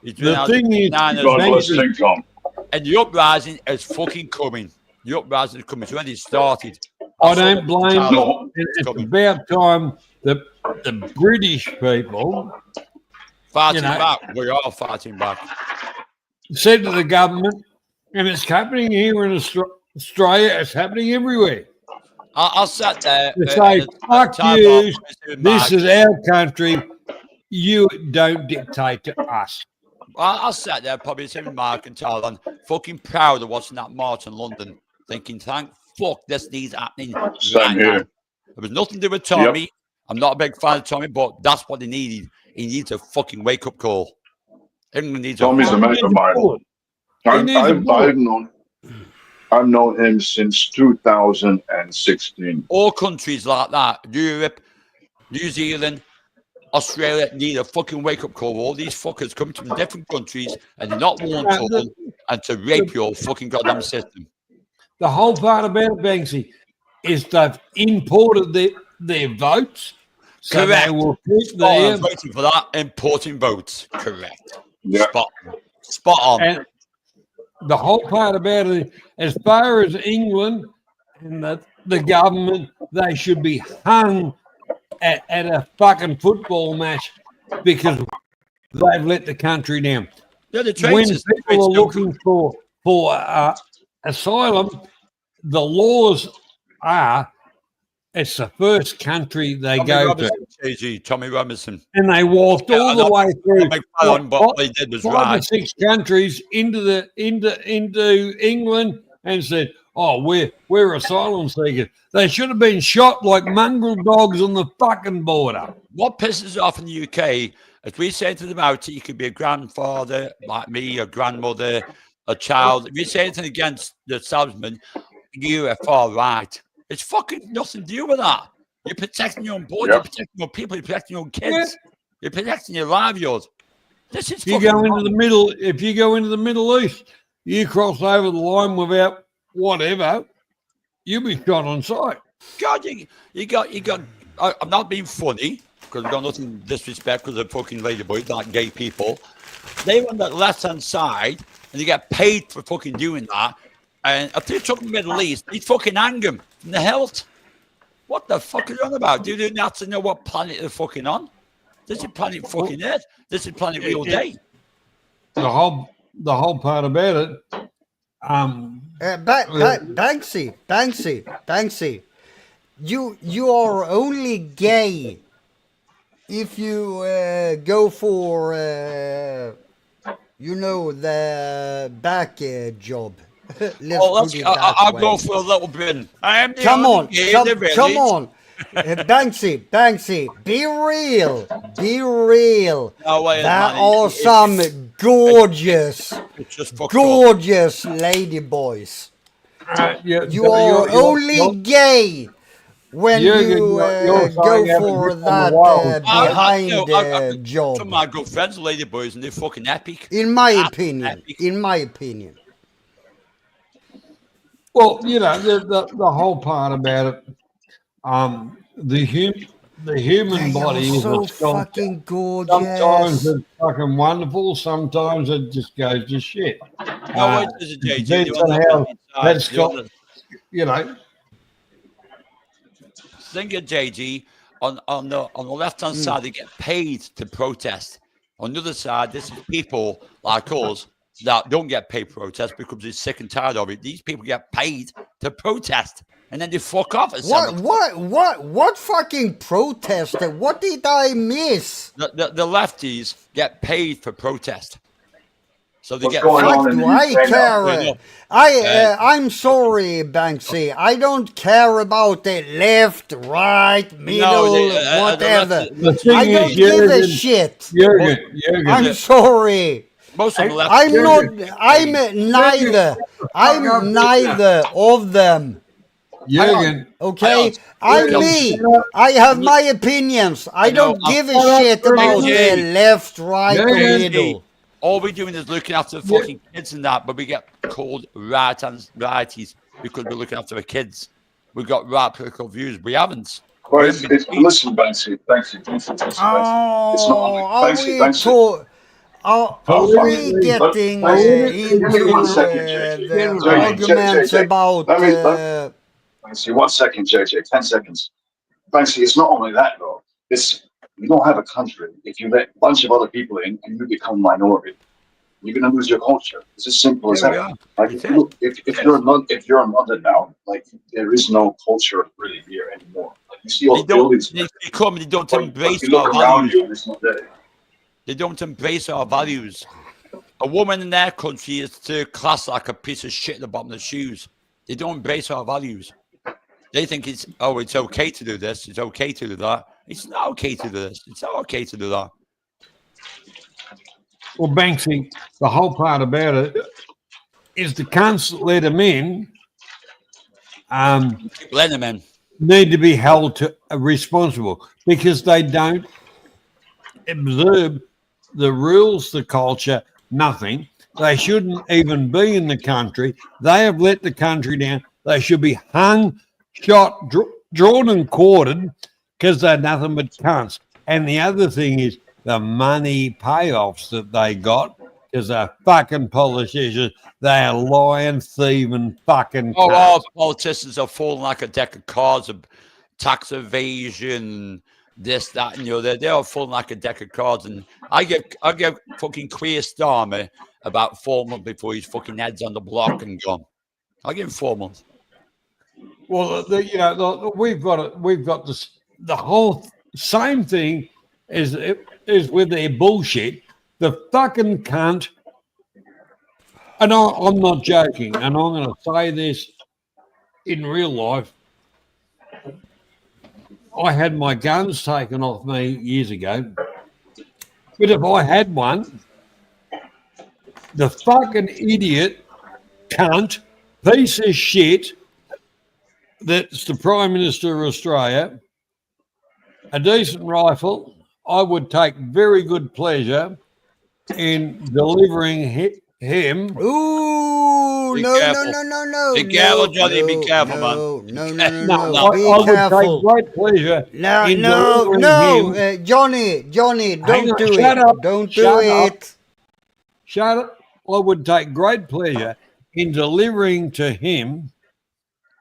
He's The thing is, denying us God bless space. Ting Tong. And the uprising is fucking coming. The uprising is coming. It's already started. I don't blame No. them. It's about time that the British people Fighting you know. back. We are fighting back. said to the government, and it's happening here in Australia, it's happening everywhere. I sat there. To say, fuck time you, off, Mr. this Mark. is our country, you don't dictate to us. I sat there, probably sitting with Mark and Talon, fucking proud of watching that march in London, thinking, thank fuck this needs happening. Same right here. now. There was nothing to do with Tommy. I'm not a big fan of Tommy, but that's what he needed. He needs a fucking wake up call. England needs Tommy's a mate of mine. I've known him since 2016. All countries like that, Europe, New Zealand, Australia, need a fucking wake up call. All these fuckers come from different countries and they're not willing to and to rape your fucking goddamn system. The whole part about it, Banksy, is they've imported their votes. So Correct. they will keep I'm their voting for that. Importing votes. Correct. Yeah. Spot on. And the whole part about it, as far as England and the government, they should be hung at a fucking football match because they've let the country down. Yeah, the When traitors. people are looking for asylum, the laws are it's the first country they go to. Tommy Robinson. And they walked Yeah, I all the know. way through But what they did was 5 right. or 6 countries into England and said, "Oh, we're asylum seekers." They should have been shot like mongrel dogs on the fucking border. What pisses off in the UK is we say to them out, you could be a grandfather like me, a grandmother, a child. If you say anything against the establishment, you are far right. It's fucking nothing to do with that. You're protecting your own boys, you're protecting your people, you're protecting your own kids, you're protecting your livelihood. This is If you fucking go into wrong. the Middle East, you cross over the line without whatever, you'll be shot on sight. God, you got. I'm not being funny because I've got nothing disrespect because they're fucking ladyboys, like gay people. They on the left hand side and they get paid for fucking doing that. And if they took the Middle East, they'd fucking hang them from the hilt. What the fuck are you on about? Do you not to know what planet they're fucking on? This is planet fucking Earth. This is planet real day. The whole part about it. Banksy, you are only gay if you go for the back job. I'll go for a little bit. I am the Come only on, gay in come, the village. come on. Banksy, be real. No way, There man. are some gorgeous fucked up. lady boys. You you're- are only you're- gay when Jürgen, you you're go saying having for been on that the wild. behind Some job. of my good friends are ladyboys and they're fucking epic. In my opinion. Well, the whole part about it, the human body is so a sculpture. fucking gorgeous. Sometimes it's fucking wonderful. Sometimes it just goes to shit. No, it isn't, JJ. Depends The on other how side, that's the got, other- Think of JG on the left hand side, they get paid to protest. On the other side, this is people like us that don't get paid to protest because they're sick and tired of it. These people get paid to protest, and then they fuck off. At What fucking protest? What did I miss? the lefties get paid for protest, so they What's get. going Fuck on in do I Ukraine now? care? I'm sorry, Banksy. I don't care about the left, right, middle, whatever. The thing I don't is, give a Jürgen, shit. Jürgen, I'm sorry. Most of the left. I'm neither of them. Jürgen, Okay, I'm me. I have my opinions. I don't give a shit about the left, right, or middle. All we're doing is looking after the fucking kids and that, but we get called righties. because we're looking after the kids. We've got right political views. We haven't. Well, listen, Banksy. It's not Are Banksy. we are we getting into One second, JJ. the arguments JJ, about? Banksy, 1 second, JJ. 10 seconds. Banksy, it's not only that though. You don't have a country if you let a bunch of other people in and you become minority. You're going to lose your culture. It's as simple as that. Like, if you're in London now, like there is no culture really here anymore. Like you see all the buildings. They don't embrace you look our around values. you and it's not there. They don't embrace our values. A woman in their country is to class like a piece of shit at the bottom of the shoes. They don't embrace our values. They think it's okay to do this. It's okay to do that. It's not okay to do this. It's not okay to do that. Well, Banksy, the whole part about it is the cunts that let them in Let them in. need to be held to responsible because they don't observe the rules, the culture, nothing. They shouldn't even be in the country. They have let the country down. They should be hung, shot, drawn and quartered because they're nothing but cunts. And the other thing is the money payoffs that they got because they're fucking politicians. They're lying, thieving, fucking cunts. All politicians are falling like a deck of cards of tax evasion, this, that, and the other. They're all falling like a deck of cards. And I give fucking Keir Starmer about 4 months before his fucking head's on the block and gone. I'll give him 4 months. Well, we've got this. The whole same thing is with their bullshit. The fucking cunt, and I'm not joking, and I'm going to say this in real life. I had my guns taken off me years ago, but if I had one, the fucking idiot, cunt, piece of shit that's the Prime Minister of Australia, a decent rifle, I would take very good pleasure in delivering him. Ooh, Be no, careful. no. Be careful, Johnny. Be careful, No. I Be would careful. take great pleasure in delivering him. Johnny, Hang don't on, do shut it. up. Don't Shut do up. it. Shut up. I would take great pleasure in delivering to him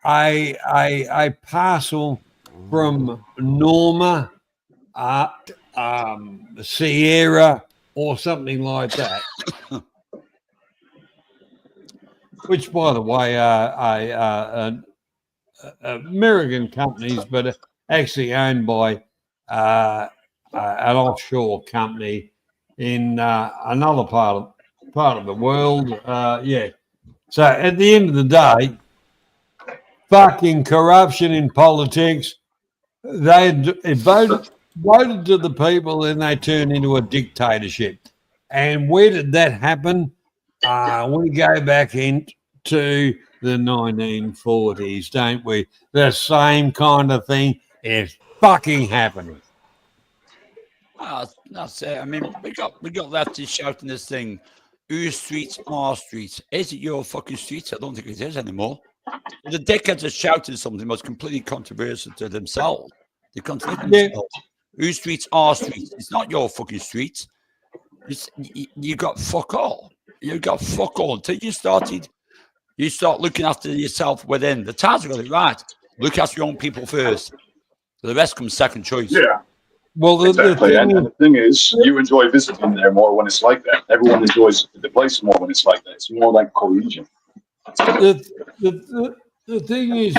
a parcel from Norma, Sierra, or something like that. Which, by the way, are American companies, but actually owned by an offshore company in another part of the world. Yeah. So at the end of the day, fucking corruption in politics. They voted to the people and they turned into a dictatorship. And where did that happen? We go back into the 1940s, don't we? The same kind of thing is fucking happening. That's it. I mean, we got lefties shouting this thing. Whose streets are streets? Is it your fucking streets? I don't think it is anymore. The dickheads are shouting something that's completely controversial to themselves. They contradict themselves. Whose streets are streets? It's not your fucking streets. You got fuck all. You got fuck all until you start looking after yourself within. The Tars got it right. Look after your own people first. So the rest comes second choice. Yeah. Well, Exactly. And the thing is, you enjoy visiting there more when it's like that. Everyone enjoys the place more when it's like that. It's more like cohesion. The thing is,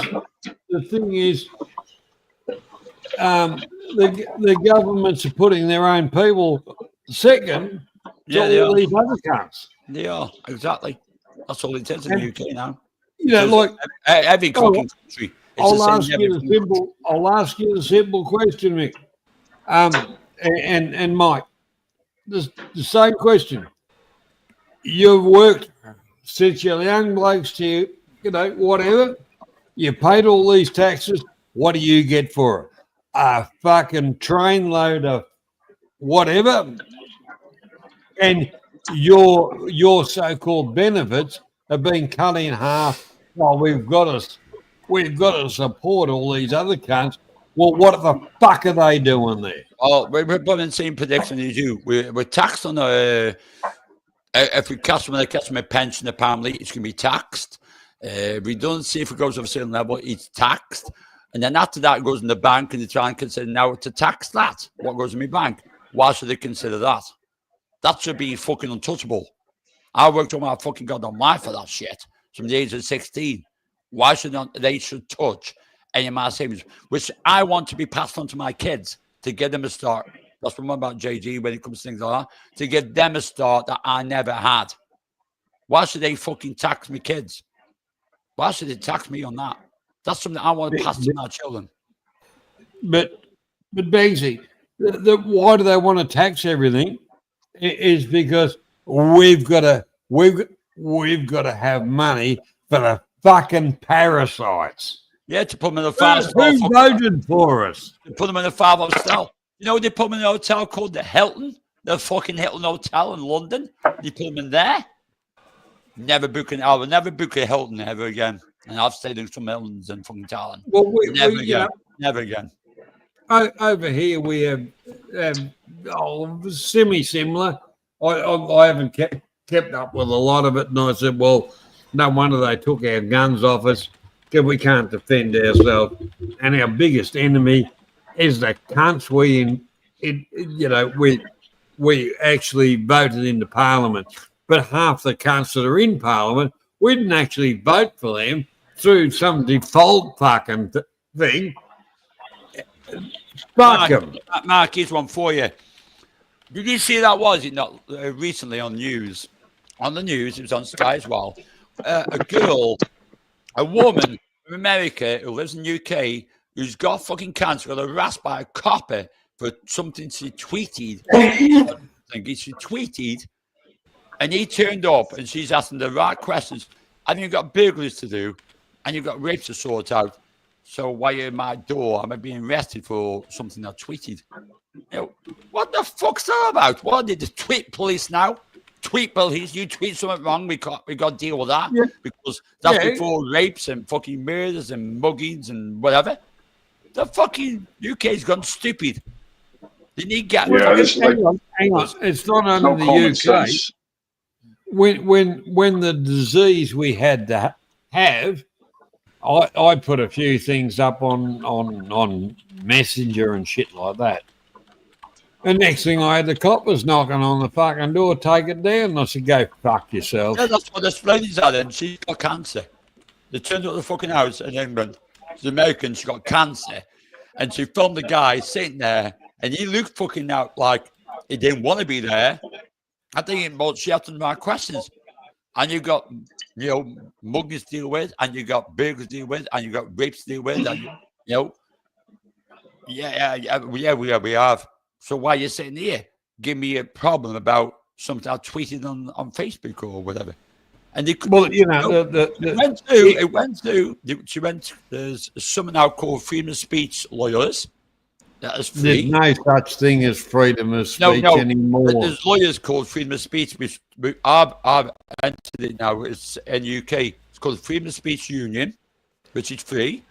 the governments are putting their own people second to all these other cunts. They are, exactly. That's all it is in the UK now. You know, like every fucking country. I'll ask you the simple question, Mick. And Mike, the same question. You've worked since you're young blokes to, whatever. You paid all these taxes. What do you get for it? A fucking trainload of whatever. And your so-called benefits have been cut in half well, we've got to support all these other cunts. Well, what the fuck are they doing there? Oh, we're putting the same prediction as you. We're taxed on if we customer a pension, apparently it's going to be taxed. Redundancy, if it goes over a certain level, it's taxed. And then after that, it goes in the bank, and they try and consider now to tax that. What goes in my bank? Why should they consider that? That should be fucking untouchable. I worked all my fucking goddamn life for that shit from the age of 16. Why should they should touch any of my savings, which I want to be passed on to my kids to give them a start. That's what I'm about JG when it comes to things like that, to give them a start that I never had. Why should they fucking tax me kids? Why should they tax me on that? That's something I want to pass to my children. But Banksy, why do they want to tax everything? Is because we've got to have money for the fucking parasites. Yeah, to put them in a 5-star. Who voted for us? To put them in a 5-star hotel. You know, they put them in a hotel called the Hilton, the fucking Hilton Hotel in London. They put them in there. I will never book a Hilton ever again. And I've stayed in some Hiltons in fucking Thailand. Well, never again. Over here we have semi-similar. I haven't kept up with a lot of it, and I said, well, no wonder they took our guns off us because we can't defend ourselves. And our biggest enemy is the cunts we actually voted into Parliament. But half the cunts that are in Parliament, we didn't actually vote for them through some default fucking thing. Fuck them. Mark, here's one for you. Did you see that? Was it not recently on news? On the news, it was on Sky as well. A woman from America who lives in the UK who's got fucking cancer, got harassed by a copper for something she tweeted. She tweeted, and he turned up, and she's asking the right questions. And you've got burglaries to do, and you've got rapes to sort out. So why are you at my door? Am I being arrested for something I tweeted? You know, what the fuck's that about? What did the tweet police now? Tweet police, you tweet something wrong, we got to deal with that because that's before rapes and fucking murders and muggings and whatever. The fucking UK's gone stupid. They need get. Hang on. It's not only the UK. When the disease we had to have, I put a few things up on Messenger and shit like that. The next thing I had the coppers knocking on the fucking door, take it down. And I said, go fuck yourself. Yeah, that's what the ladies are then. She's got cancer. They turned up the fucking house in England. She's American, she got cancer. And she filmed the guy sitting there, and he looked fucking out like he didn't want to be there. I think she had some right questions. And you got, muggers to deal with, and you got burglars to deal with, and you got rapes to deal with, and, we have. So why are you sitting here? Give me a problem about something I tweeted on Facebook or whatever. And there's something now called freedom of speech lawyers. That is free. There's no such thing as freedom of speech anymore. There's lawyers called freedom of speech, which I've entered it now. It's in the UK. It's called the Freedom of Speech Union, which is free.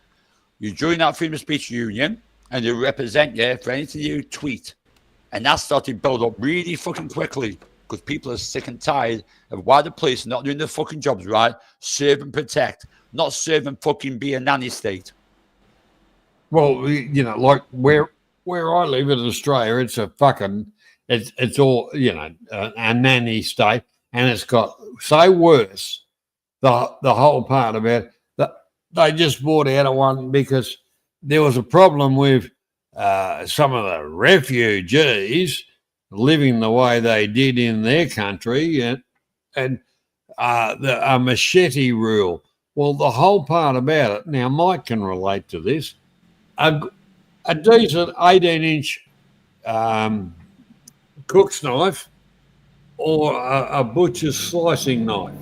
You join that freedom of speech union, and they represent you for anything you tweet. And that started to build up really fucking quickly because people are sick and tired of why the police are not doing their fucking jobs right, serve and protect, not serve and fucking be a nanny state. Well, like where I live in Australia, it's a fucking, it's all, a nanny state, and it's got so worse, the whole part about that they just bought out of one because there was a problem with some of the refugees living the way they did in their country and a machete rule. Well, the whole part about it, now Mike can relate to this, a decent 18-inch cook's knife or a butcher's slicing knife.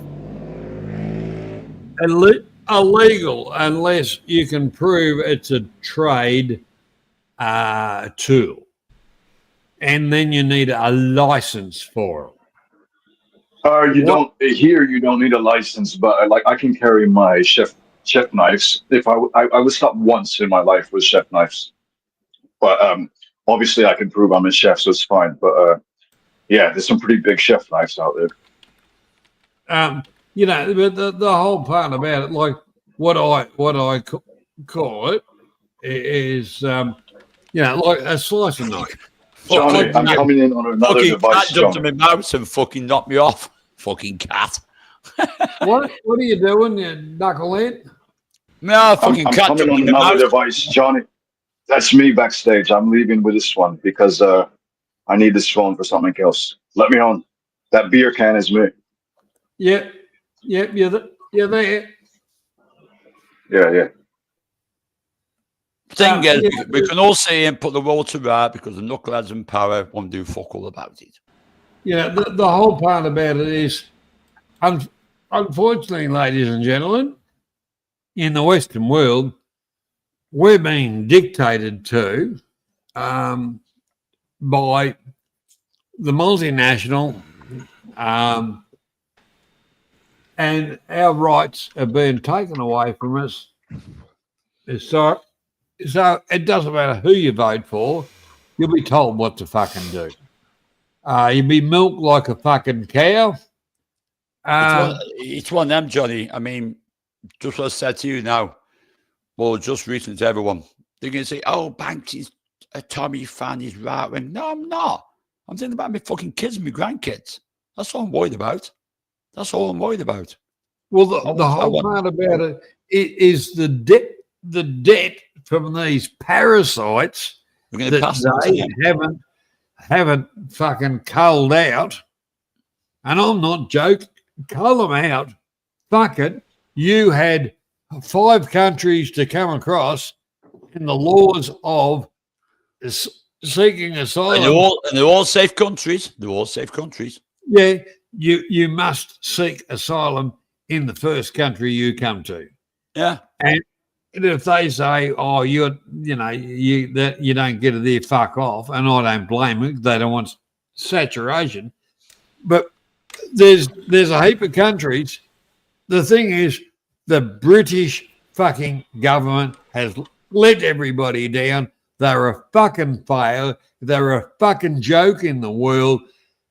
Illegal unless you can prove it's a trade tool. And then you need a license for it. You don't here. You don't need a license, but like I can carry my chef knives. If I was stopped once in my life with chef knives, but obviously I can prove I'm a chef, so it's fine. But yeah, there's some pretty big chef knives out there. You know, but the whole part about it, like what I call it, is you know, like a slice of knife. Johnny, I'm coming in on another Fucking device, cat jumped in Johnny. my mouth and fucking knocked me off. Fucking cat. What are you doing, you knucklehead? No, fucking I'm cat coming jumped on in my another mouth. device, Johnny. That's me backstage. I'm leaving with this one because I need this phone for something else. Let me on. That beer can is me. Yep, you're there. Yeah. Thing is, yeah. we can all see him put the world to right because the knuckleheads in power won't do fuck all about it. Yeah, the whole part about it is, unfortunately, ladies and gentlemen, in the Western world, we're being dictated to by the multinational, and our rights are being taken away from us. So it doesn't matter who you vote for, you'll be told what to fucking do. You'll be milked like a fucking cow. It's one of them, Johnny. I mean, just what I said to you now, well, just recently to everyone, they're going to say, oh, Banks is a Tommy fan, he's right wing. No, I'm not. I'm thinking about my fucking kids and my grandkids. That's all I'm worried about. That's all I'm worried about. Well, the whole part about it is the debt from these parasites We're going to that pass that to them. they haven't fucking culled out. And I'm not joking. Cull them out. Fuck it. You had 5 countries to come across in the laws of seeking asylum. And they're all safe countries. They're all safe countries. Yeah, you must seek asylum in the first country you come to. Yeah. And if they say, "Oh, you don't get it there, fuck off," and I don't blame them, they don't want saturation. But there's a heap of countries. The thing is, the British fucking government has let everybody down. They're a fucking fail. They're a fucking joke in the world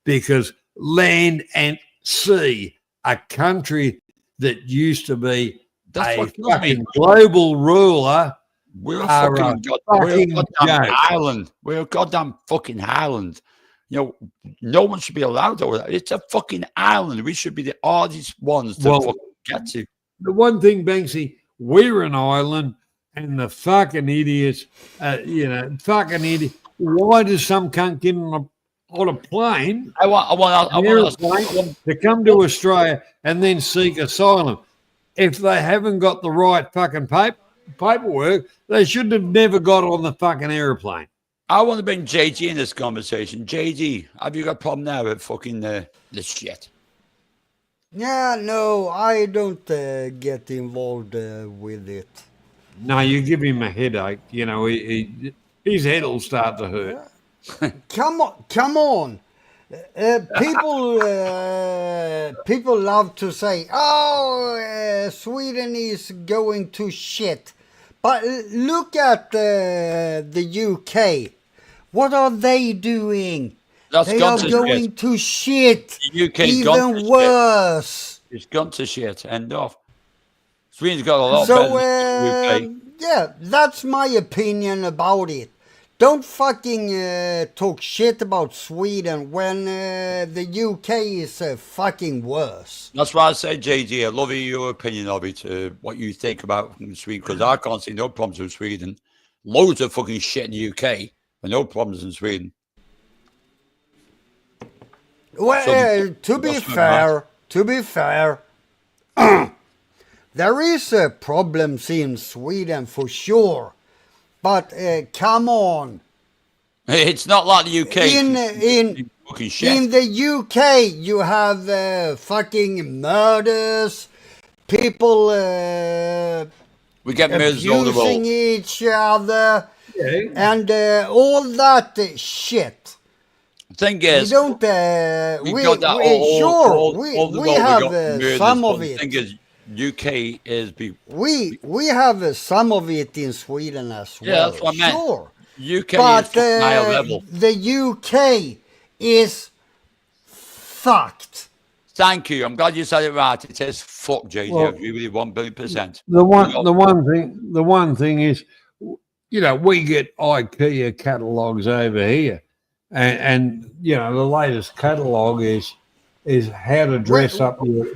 because land and sea, a country that used to be That's a what kills me. fucking global ruler, We're a are fucking, a we're a fucking goddamn joke. island. We're a goddamn fucking island. You know, no one should be allowed over that. It's a fucking island. We should be the hardest ones to Well, fucking get to. The one thing, Banksy, we're an island, and the fucking idiots, fucking idiot. Why does some cunt get on a plane, I want to come to Australia and then seek asylum? If they haven't got the right fucking paperwork, they should have never got on the fucking aeroplane. I want to bring JG in this conversation. JG, have you got a problem now with fucking this shit? Yeah, no, I don't get involved with it. No, you give him a headache. You know, his head will start to hurt. Come on. People love to say, "Oh, Sweden is going to shit," but look at the UK. What are they doing? They are going to shit. The UK's gone even to worse. Shit. It's gone to shit. End off. Sweden's got a lot So, better than the UK. yeah, that's my opinion about it. Don't fucking talk shit about Sweden when the UK is fucking worse. That's why I say, JG, I love your opinion of it, what you think about Sweden, because I can't see no problems with Sweden. Loads of fucking shit in the UK, but no problems in Sweden. Well, to be fair, there is problems in Sweden for sure. But come on. It's not like the UK. In the UK, you have fucking murders, people we get murders all the abusing world. each other, and all that shit. Thing We is, don't. we got that Sure, we have murders, some but of the it. thing is, UK is We have some of it in Sweden as well. Yeah, that's what I meant. Sure, UK but is fucking higher level. the UK is fucked. Thank you. I'm glad you said it right. It is fuck, JJ. I Well, agree with you 1,000,000,000%. The one thing is, you know, we get IKEA catalogs over here, and you know the latest catalog is how to dress up your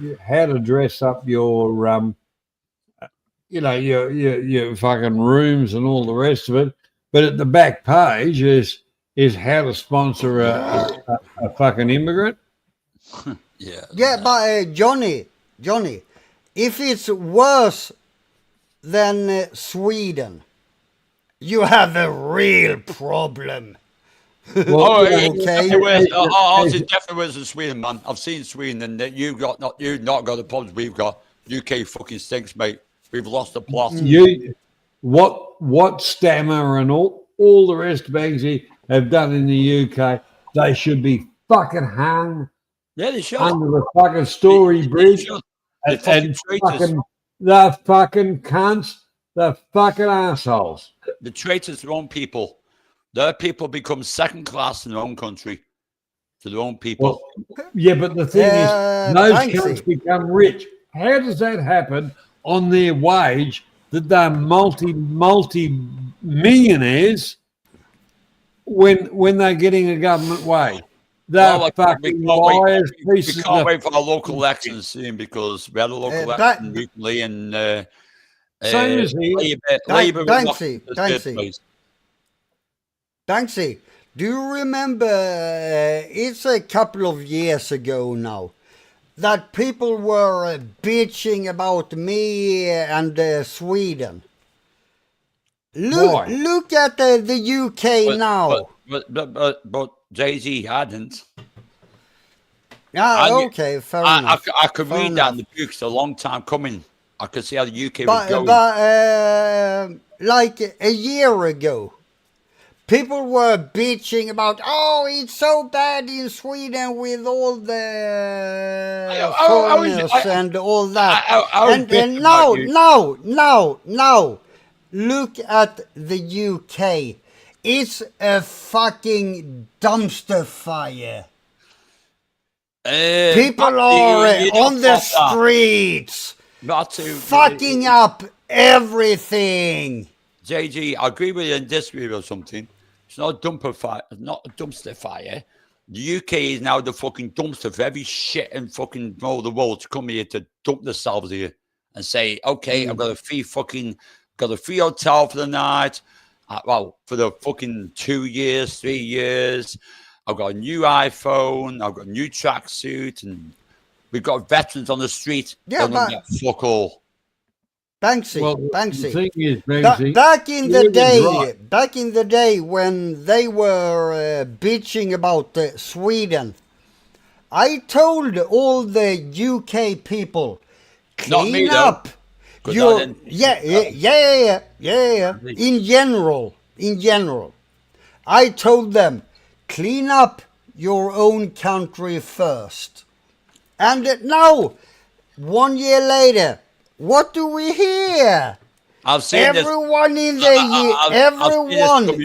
you know your fucking rooms and all the rest of it. But at the back page is how to sponsor a fucking immigrant. Yeah, but Johnny, if it's worse than Sweden, you have a real problem. Well, Ours is definitely worse than Sweden, man. I've seen Sweden, and that you've not got the problems we've got. UK fucking stinks, mate. We've lost the plot. What Stammer and all the rest of Banksy have done in the UK, they should be fucking hung. Yeah, they should. Under the fucking Story Bridge. They're fucking traitors. They're fucking cunts. They're fucking assholes. The traitors to their own people. Their people become second class in their own country to their own people. Well, yeah, but the thing is, those cunts become rich. How does that happen on their wage that they're multi-millionaires when they're getting a government wage? They're fucking liars. We can't wait for our local elections soon because we had a local election recently and same as here. Labour Banksy, do you remember, it's a couple of years ago now, that people were bitching about me and Sweden? Look at the UK now. But Jay-Z hadn't. Okay, fair enough. I could read that in the books a long time coming. I could see how the UK was going. But like a year ago, people were bitching about, oh, it's so bad in Sweden with all the foreigners and all that. And now, look at the UK. It's a fucking dumpster fire. People are on the streets, fucking up everything. JG, I agree with you and disagree with something. It's not a dumpster fire. It's not a dumpster fire. The UK is now the fucking dumpster for every shit and fucking all the world to come here to dump themselves here and say, okay, I've got a free hotel for the night. Well, for the fucking 2 years, 3 years. I've got a new iPhone. I've got a new tracksuit, and we've got veterans on the street. Yeah, but fuck all. Banksy, The thing is, Banksy, back in the day when they were bitching about Sweden, I told all the UK people, clean up. Yeah. In general, I told them, clean up your own country first. And now, 1 year later, what do we hear? I've seen everyone this.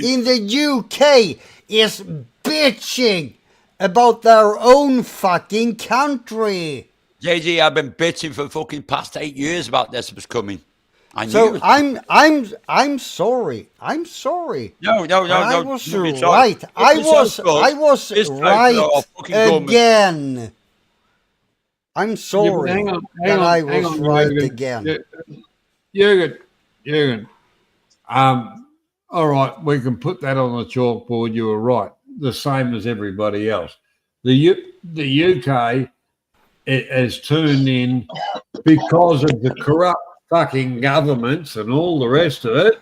in the UK is bitching about their own fucking country. JG, I've been bitching for fucking past 8 years about this was coming. I'm sorry. No. I was right. I was right again. I'm sorry. Hang on, I was right again. Jürgen. All right, we can put that on the chalkboard. You were right. The same as everybody else. The UK has turned in because of the corrupt fucking governments and all the rest of it.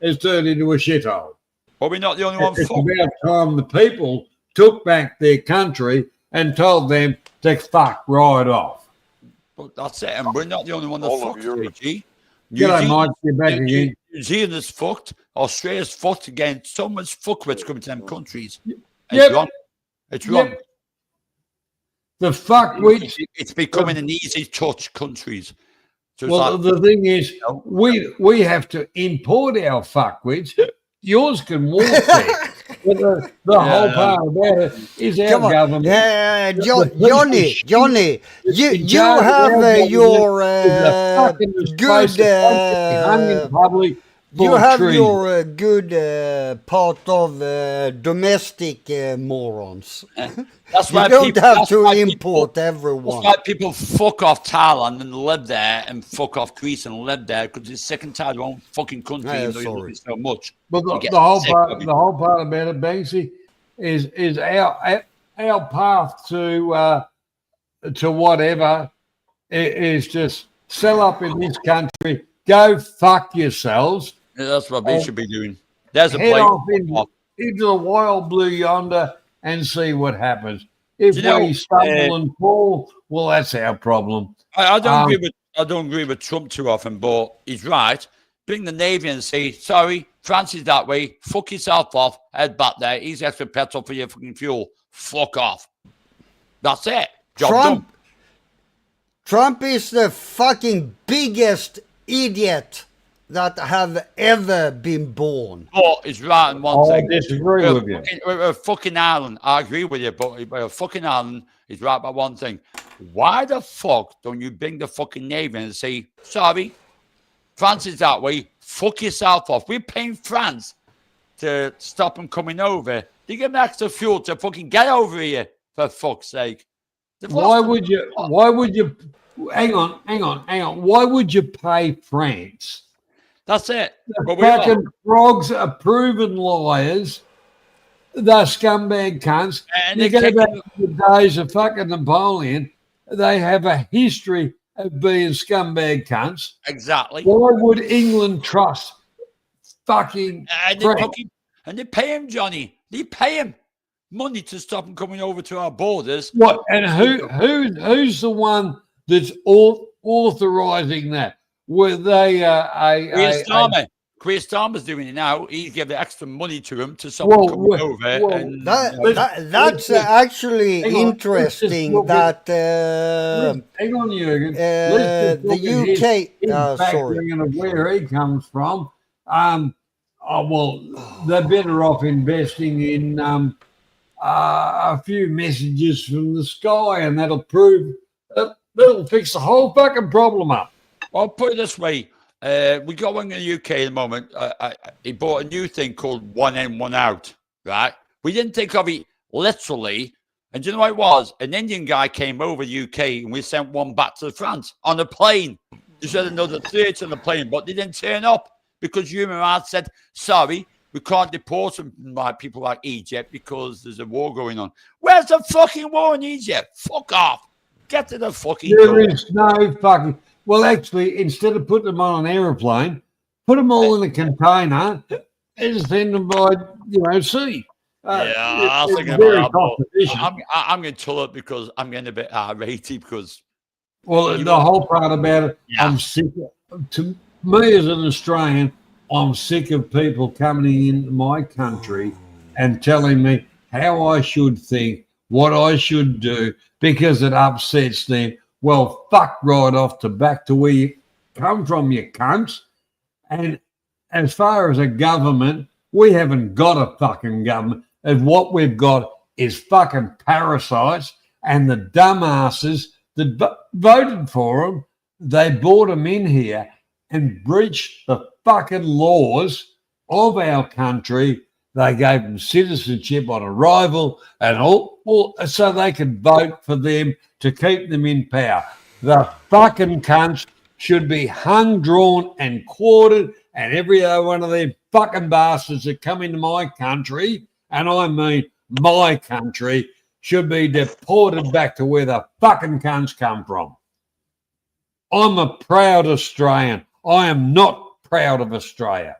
Has turned into a shithole. Well, we're not the only one. It's about time the people took back their country and told them to fuck right off. But that's it, and we're not the only one that fucked, JG. G'day, Mike. You're back again. New Zealand is fucked. Australia's fucked again. So much fuckwits coming to them countries. Yep. It's wrong. Yep. The fuckwits. It's becoming an easy touch countries. So it's Well, like, the thing is, we have to import our fuckwits. Yours can walk there. But the whole part about it is our Come on, government. Johnny, you have your good. You have your good part of domestic morons. that's You why don't people, have that's to why import people, everyone. That's why people fuck off Thailand and live there, and fuck off Greece and live there, because they're sick and tired of their own fucking country. Yeah, even though you love sorry. it so much. But You get the whole sick part, of it. the whole part about it, Banksy, is our path to whatever is just sell up in this country, go fuck yourselves, Yeah, that's what we should be doing. There's a head place. off into the wild blue yonder and see what happens. If You know, we stumble and fall, well, that's our problem. I don't agree with Trump too often, but he's right. Bring the Navy and say, sorry, France is that way. Fuck yourself off. Head back there. Easy extra petrol for your fucking fuel. Fuck off. That's it. Job done. Trump is the fucking biggest idiot that have ever been born. But he's right in one thing. I disagree with you. We're fucking Ireland. I agree with you, but we're fucking Ireland. He's right about one thing. Why the fuck don't you bring the fucking Navy and say, sorry, France is that way. Fuck yourself off. We're paying France to stop them coming over. They give them extra fuel to fucking get over here, for fuck's sake. Why would you? Hang on. Why would you pay France? That's it. The But we're not. fucking frogs are proven liars. They're scumbag cunts. And You they go kick back them- to the days of fucking Napoleon, they have a history of being scumbag cunts. Exactly. Why would England trust fucking And France? they pay him, Johnny. They pay him money to stop him coming over to our borders. What? And who's the one that's authorizing that? Were they Keir Starmer's doing it now. He's giving extra money to him to stop Well, him coming well, over. well, and That's actually hang on, let's just interesting look that hang on, Jürgen. Let's just the look at UK. his Sorry. background of where he comes from. They're better off investing in a few messages from the sky, and that'll that'll fix the whole fucking problem up. I'll put it this way. We got one in the UK at the moment. He bought a new thing called One In, One Out, right? We didn't think of it literally. And do you know what it was? An Indian guy came over the UK and we sent one back to France on a plane. They said another 30 on the plane, but they didn't turn up because human rights said, sorry, we can't deport some like people like Egypt because there's a war going on. Where's the fucking war in Egypt? Fuck off. Get to the fucking There door. is no fucking. Well, actually, instead of putting them on an aeroplane, put them all in a container and send them by, sea. I'm it's thinking very about that, cost but efficient. I'm going to tell it because I'm getting a bit irate because Well, the whole part about it, I'm sick. To me, as an Australian, I'm sick of people coming into my country and telling me how I should think, what I should do, because it upsets them. Well, fuck right off to back to where you come from, you cunts. And as far as a government, we haven't got a fucking government. And what we've got is fucking parasites and the dumbasses that voted for them. They brought them in here and breached the fucking laws of our country. They gave them citizenship on arrival and all so they could vote for them to keep them in power. The fucking cunts should be hung, drawn, and quartered, and every other one of them fucking bastards that come into my country, and I mean my country, should be deported back to where the fucking cunts come from. I'm a proud Australian. I am not proud of Australia.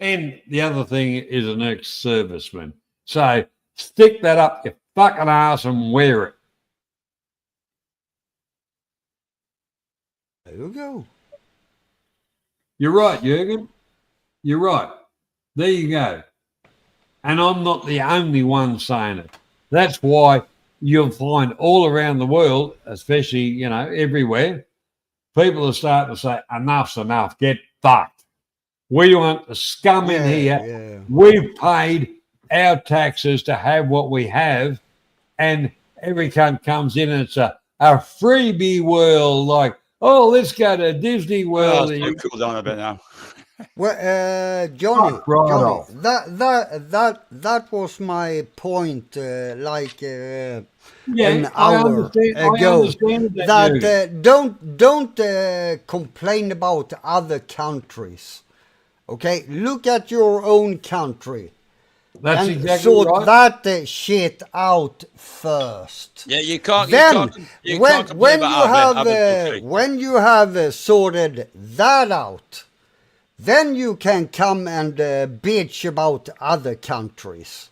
And the other thing is an ex-serviceman. So stick that up your fucking ass and wear it. There you go. You're right, Jürgen. You're right. There you go. And I'm not the only one saying it. That's why you'll find all around the world, especially, you know, everywhere, people are starting to say, enough's enough, get fucked. We want the scum in here. Yeah. We've paid our taxes to have what we have, and every cunt comes in and it's a freebie world, like, oh, let's go to Disney World. Oh, cool down a bit now. Well, Johnny, Fuck right Johnny, off. that was my point. Like an I hour ago, understand that. that don't complain about other countries. Okay, look at your own country. That's and exactly sort right. that shit out first. Yeah, you can't. Then, you can't complain about Albert. when you have sorted that out, then you can come and bitch about other countries.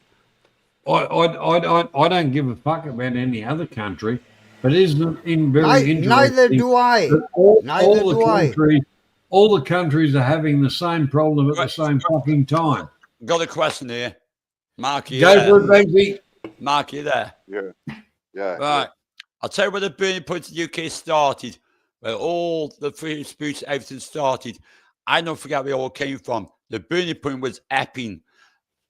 I don't give a fuck about any other country, but isn't it very interesting? Neither do I. that all the countries are having the same problem at the same fucking time. Got a question here. Mark, you Go there? for it, Banksy. Mark, you there? Yeah. Right. I'll tell you where the burning point of the UK started, where all the free speech, everything started. I don't forget where it all came from. The burning point was Epping.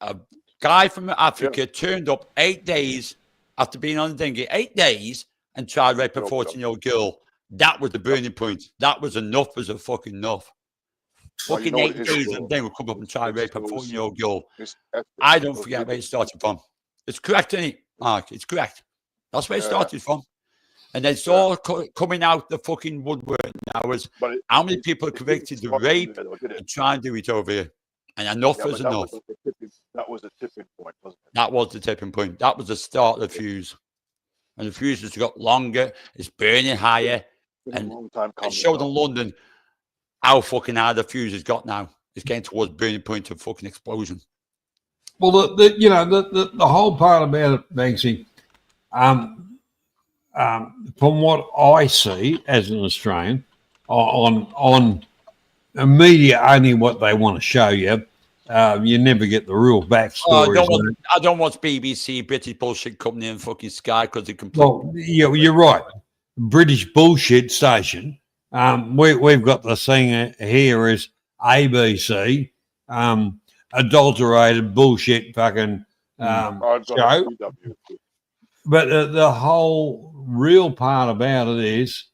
A guy from Africa turned up 8 days after being on the dinghy, 8 days, and tried to rape a 14-year-old girl. That was the burning point. That was enough, was a fucking enough. Well, you Fucking know 8 what days, and then we'll come up and try to rape a 14-year-old girl. I don't forget where it started from. It's correct, isn't it, Mark? It's correct. That's where it started from. And then it's all coming out the fucking woodwork now is how many people are convicted of rape and try and do it over here. And enough is enough. That was the tipping point, wasn't it? That was the tipping point. That was the start of the fuse. And the fuse has got longer, it's burning higher. And it showed in London how fucking high the fuse has got now. It's getting towards burning point of fucking explosion. Well, the whole part about it, Banksy, from what I see as an Australian, on media only what they want to show you. You never get the real backstory. I don't watch BBC, British bullshit company, and fucking Sky because they complete. Well, you're right. British bullshit station. We've got the thing here is ABC, adulterated bullshit fucking show. But the whole real part about it is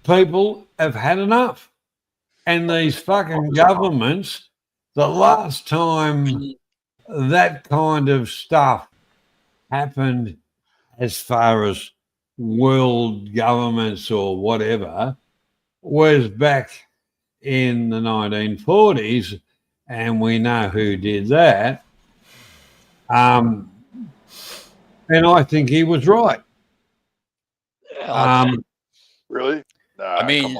people have had enough. And these fucking governments, the last time that kind of stuff happened as far as world governments or whatever was back in the 1940s, and we know who did that. And I think he was right. Really? Nah, I mean,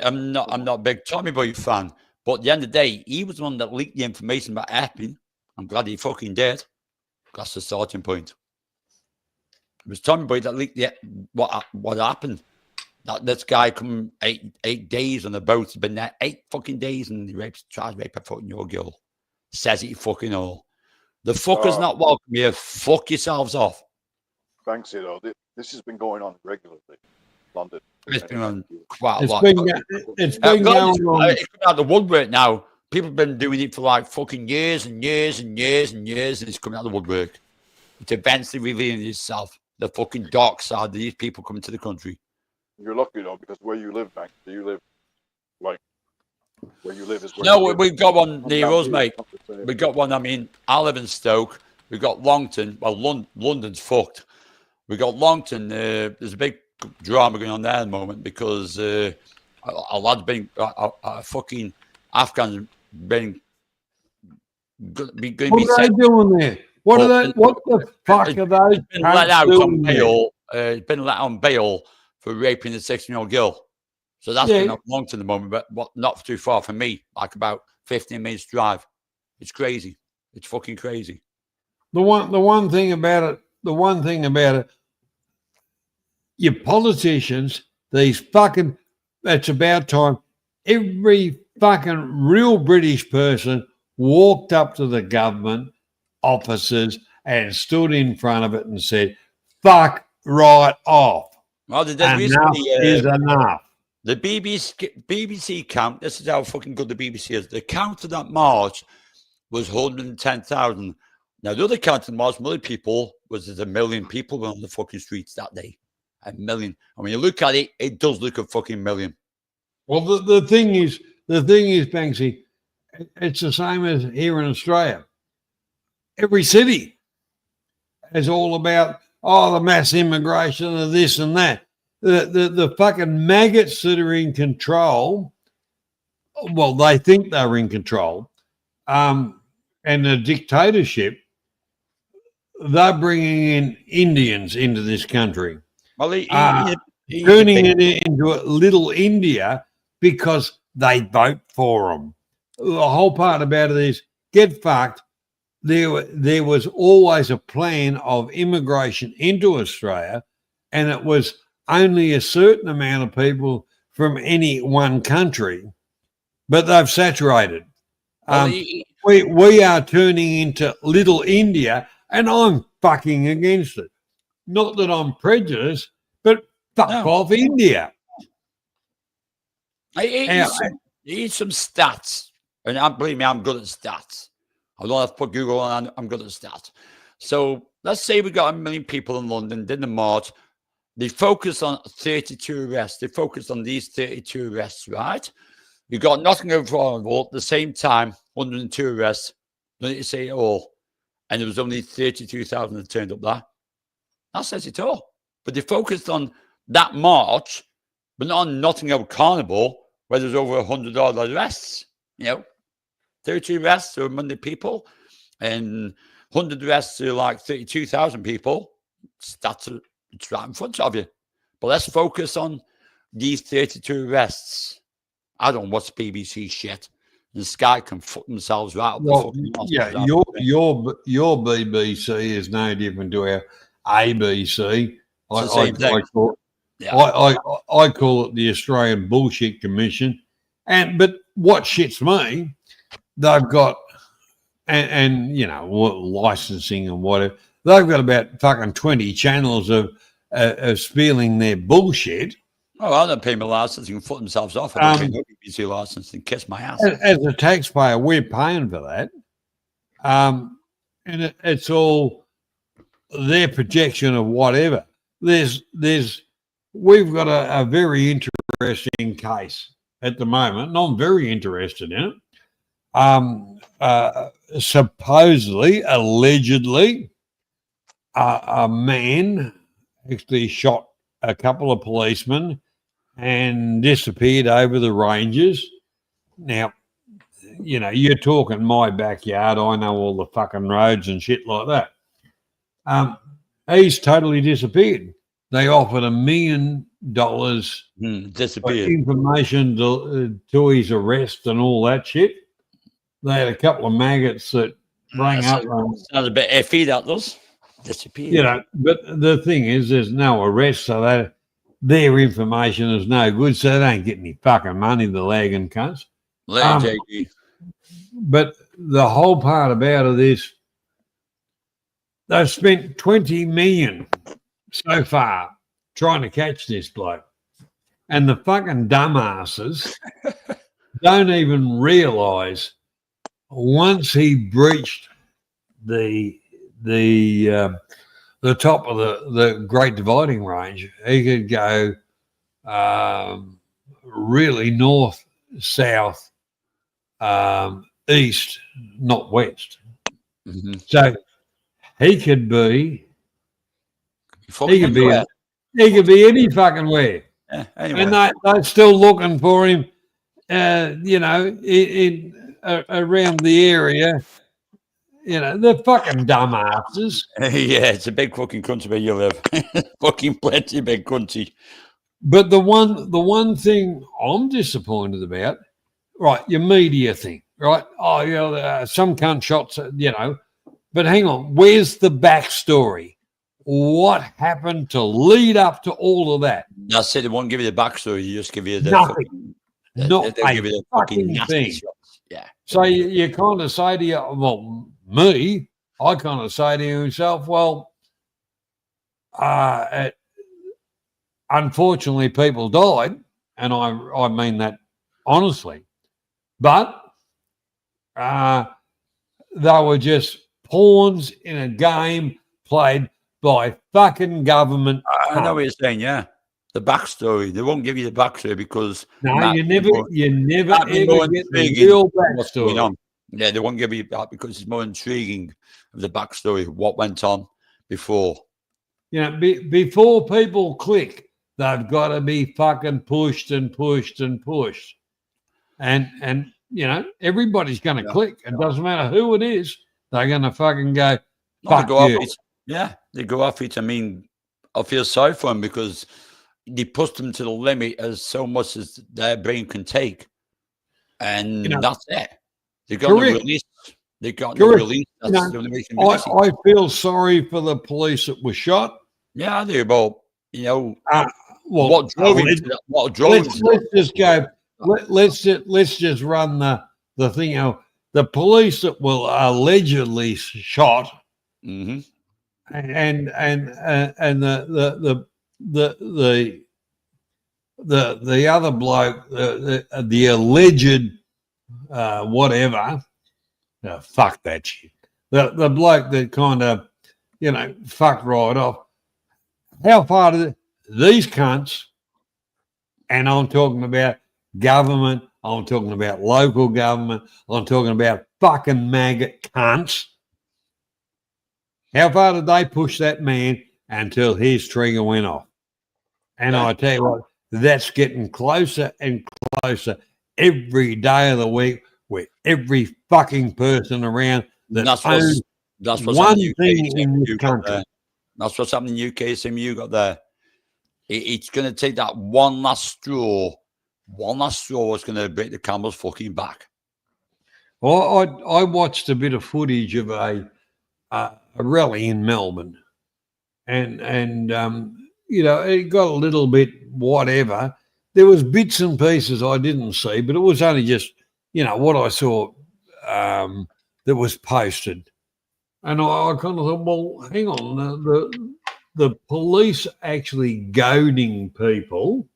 I'm not a big Tommy Boy fan, but at the end of the day, he was the one that leaked the information about Epping. I'm glad he fucking did. That's the starting point. It was Tommy Boy that leaked what happened. That this guy come 8 days on the boat. He's been there 8 fucking days, and he tries to rape a 14-year-old girl. Says it fucking all. The fucker's not welcome here. Fuck yourselves off. Thanks, you know, this has been going on regularly. London. It's been on quite a It's lot. been going on. It's coming out of the woodwork now. People have been doing it for like fucking years and years and years and years, and it's coming out of the woodwork. It's eventually revealing itself. The fucking dark side of these people coming to the country. You're lucky though, because where you live, Banks, you live like where you live is where No, you live. we've got one near us, Southampton, mate. not the same. We've got one. I mean, I live in Stoke. We've got Longton. Well, London's fucked. We've got Longton. There's a big drama going on there at the moment because a lad's been a fucking Afghan been going to be What are they doing there? What the fuck are they been let out on doing there? bail. Been let on bail for raping a 16-year-old girl. So that's been up Longton at the moment, but not too far from me, like about 15 minutes drive. It's crazy. It's fucking crazy. The one thing about it, your politicians, these fucking, it's about time every fucking real British person walked up to the government offices and stood in front of it and said, fuck right off. Well, they did Enough recently, is enough. the BBC count, this is how fucking good the BBC is. The count of that march was 110,000. Now, the other count of the march, other people, was there's 1 million people were on the fucking streets that day. 1 million. And when you look at it, it does look a fucking million. Well, the thing is, Banksy, it's the same as here in Australia. Every city is all about, the mass immigration of this and that. The fucking maggots that are in control, well, they think they're in control, and the dictatorship, they're bringing in Indians into this country. Well, turning it into a little India because they vote for them. The whole part about it is get fucked. There was always a plan of immigration into Australia, and it was only a certain amount of people from any one country, but they've saturated. We are turning into little India, and I'm fucking against it. Not that I'm prejudiced, but fuck off India. Here's some stats. And believe me, I'm good at stats. I don't have to put Google on, I'm good at stats. So let's say we got 1 million people in London, did the march. They focused on 32 arrests. They focused on these 32 arrests, right? You got Nottingham Carnival at the same time, 102 arrests. Don't need to say it all. And there was only 32,000 that turned up there. That says it all. But they focused on that march, but not on Nottingham Carnival, where there's over 100 odd arrests. 32 arrests to 1 million people, and 100 arrests to like 32,000 people. It's right in front of you. But let's focus on these 32 arrests. I don't watch BBC shit. The Sky can fuck themselves right up. Well, yeah, your BBC is no different to our ABC. I call it the Australian Bullshit Commission. But what shits me, they've got and licensing and whatever. They've got about fucking 20 channels of spieling their bullshit. Oh, I don't pay my license. You can foot themselves off. I don't pay no BBC license and kiss my ass. As a taxpayer, we're paying for that. And it's all their projection of whatever. We've got a very interesting case at the moment, and I'm very interested in it. Supposedly, allegedly, a man actually shot a couple of policemen and disappeared over the ranges. Now, you're talking my backyard. I know all the fucking roads and shit like that. He's totally disappeared. They offered $1 million disappeared information to his arrest and all that shit. They had a couple of maggots that rang up. Sounds a bit iffy, that does. Disappeared. But the thing is, there's no arrest, so their information is no good, so they don't get any fucking money, the lagging cunts. But the whole part about it is they've spent $20 million so far trying to catch this bloke. And the fucking dumbasses don't even realise once he breached the top of the Great Dividing Range, he could go really north, south, east, not west. Mm-hmm. So he could be any fucking where. Yeah, anyway. And they're still looking for him, around the area. They're fucking dumbasses. Yeah, it's a big fucking country where you live. Fucking plenty big country. But the one thing I'm disappointed about, right, your media thing, right? Oh, some cunt shots, But hang on, where's the backstory? What happened to lead up to all of that? I said they won't give you the backstory. You just give you the nothing. They'll give you the fucking nasty thing. shots. Yeah. So you kind of say to you, well, I kind of say to yourself, well, unfortunately, people died, and I mean that honestly, but they were just pawns in a game played by fucking government. I know what you're saying, yeah. The backstory. They won't give you the backstory because No, you never more ever get the intriguing real what's going backstory. on. Yeah, they won't give you that because it's more intriguing of the backstory, what went on before. You know, before people click, they've got to be fucking pushed and pushed and pushed. And you know, everybody's going to click. It doesn't matter who it is. They're going to fucking go, No, fuck they go you. off it. Yeah, they go off it. I mean, I feel sorry for them because they pushed them to the limit as so much as their brain can take. And that's it. They got no release. They got no release. That's the only way you can release it. I feel sorry for the police that were shot. Yeah, I do. But, you know, well, what drove him to that? What drove him to that? Let's just go. Let's just run the thing out. The police that were allegedly shot, and the other bloke, the alleged whatever, fuck that shit. The bloke that kind of, you know, fucked right off. How far did these cunts, and I'm talking about government, I'm talking about local government, I'm talking about fucking maggot cunts. How far did they push that man until his trigger went off? And I tell you what, that's getting closer and closer every day of the week with every fucking person around that owns one thing in this country. That's what's happening in the UK, same you got there. It's going to take that one last straw. One last straw is going to break the camel's fucking back. Well, I watched a bit of footage of a rally in Melbourne, and you know, it got a little bit whatever. There was bits and pieces I didn't see, but it was only just, you know, what I saw that was posted. And I kind of thought, well, hang on, the police actually goading people,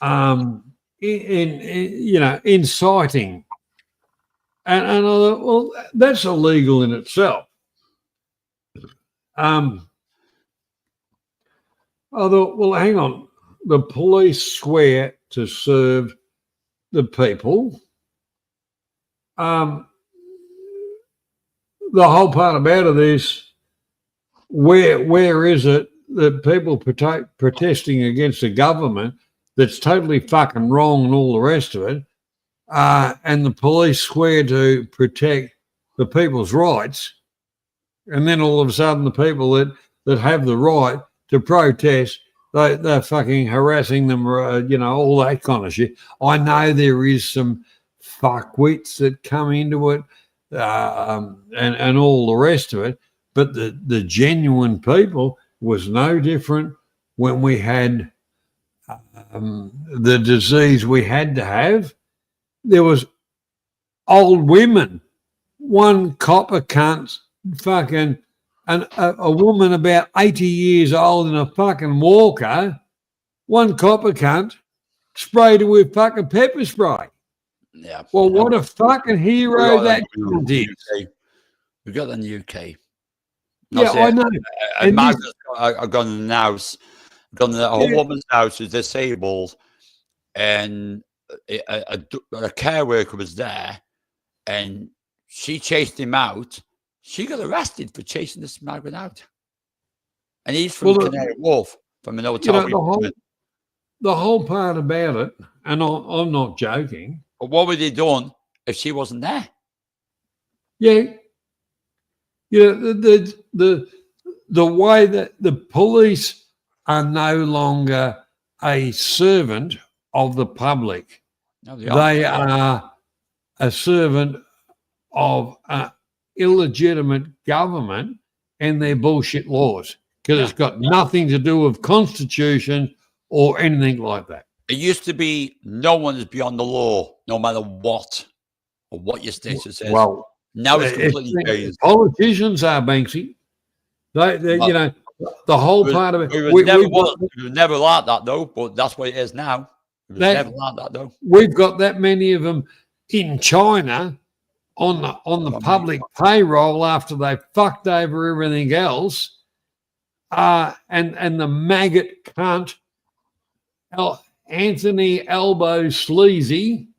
you know, inciting, and I thought, well, that's illegal in itself. I thought, well, hang on, the police swear to serve the people. The whole part about it is, where is it that people protesting against the government that's totally fucking wrong and all the rest of it, and the police swear to protect the people's rights, and then all of a sudden the people that have the right to protest, they're fucking harassing them, you know, all that kind of shit. I know there is some fuckwits that come into it, and all the rest of it, but the genuine people was no different when we had the disease we had to have. There was old women, one copper cunt, fucking, and a woman about 80 years old in a fucking walker, one copper cunt sprayed her with fucking pepper spray. Yeah. Well, what a fucking hero that cunt is. We got that in the UK. Yeah, I know. And I've gone in the house, the whole woman's house is disabled, and a care worker was there, and she chased him out. She got arrested for chasing this migrant out, and he's from Canary Wharf, from an hotel. You know, the whole part about it, and I'm not joking. But what would he done if she wasn't there? Yeah. You know, the way that the police are no longer a servant of the public. No, they are a servant of illegitimate government and their bullshit laws, because it's got nothing to do with constitution or anything like that. It used to be no one is beyond the law, no matter what. or what your status is. Well, now it's completely changed. Politicians are, Banksy. They Well, you know, the whole It part of it. was never like that though, but that's what it is now. It was never like that though. We've got that many of them in China on the public payroll after they fucked over everything else. And the maggot cunt, Anthony Elbow Sleazy,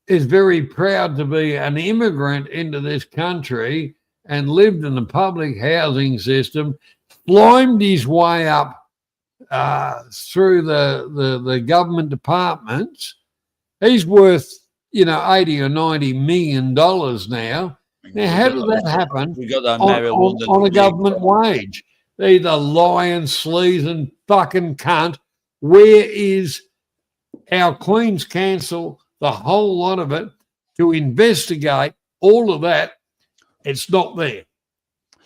is very proud to be an immigrant into this country and lived in the public housing system, climbed his way up through the government departments. He's worth, 80 or 90 $90 million now. Now, how did that happen on a government wage? They're lying, sleazing, fucking cunt. Where is our Queen's Council, the whole lot of it, to investigate all of that? It's not there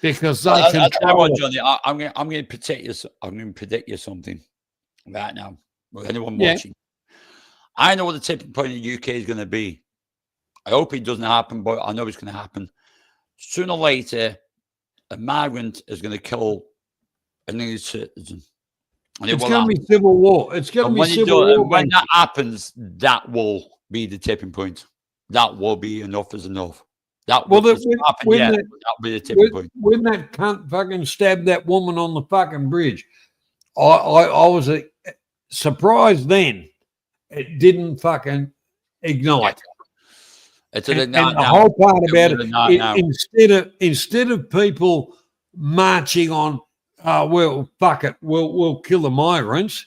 because they I control it. Johnny, I'm going to protect you. I'm going to predict you something right now. With anyone Yeah. watching, I know what the tipping point in the UK is going to be. I hope it doesn't happen, but I know it's going to happen. Sooner or later, a migrant is going to kill an English citizen. And It's going to be civil war. It's going to be civil war. When that happens, that will be the tipping point. That will be enough is enough. That will happen yet. That'll be the tipping point. When that cunt fucking stabbed that woman on the fucking bridge, I was surprised then it didn't fucking ignite. It's and the whole part about it, instead of people marching on, well, fuck it, we'll kill the migrants.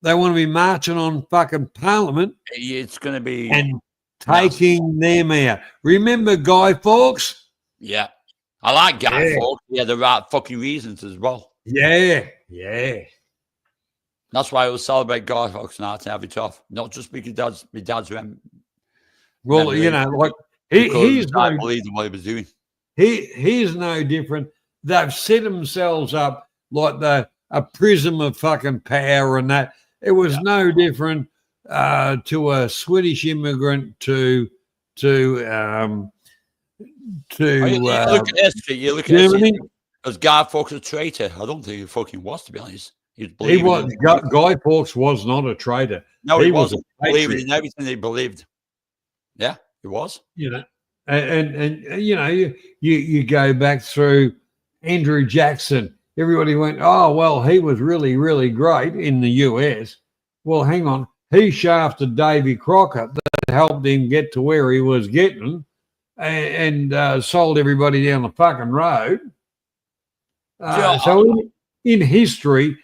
They want to be marching on fucking Parliament. It's going to be and taking them out. Remember Guy Fawkes? Yeah, I like Guy Fawkes. Yeah, the right fucking reasons as well. Yeah. That's why I will celebrate Guy Fawkes now to have it off. Not just because my dad's well, like he's I believed in what he was doing. He's no different. They've set themselves up like a prism of fucking power and that. It was no different to a Swedish immigrant to you look at history. You look at history. Was Guy Fawkes a traitor? I don't think he fucking was, to be honest. Guy Fawkes was not a traitor. No, he wasn't. Believing in everything he believed. Yeah, he was. And you go back through Andrew Jackson. Everybody went, oh, well, he was really, really great in the US. Well, hang on. He shafted Davy Crockett that helped him get to where he was getting and sold everybody down the fucking road. So in history,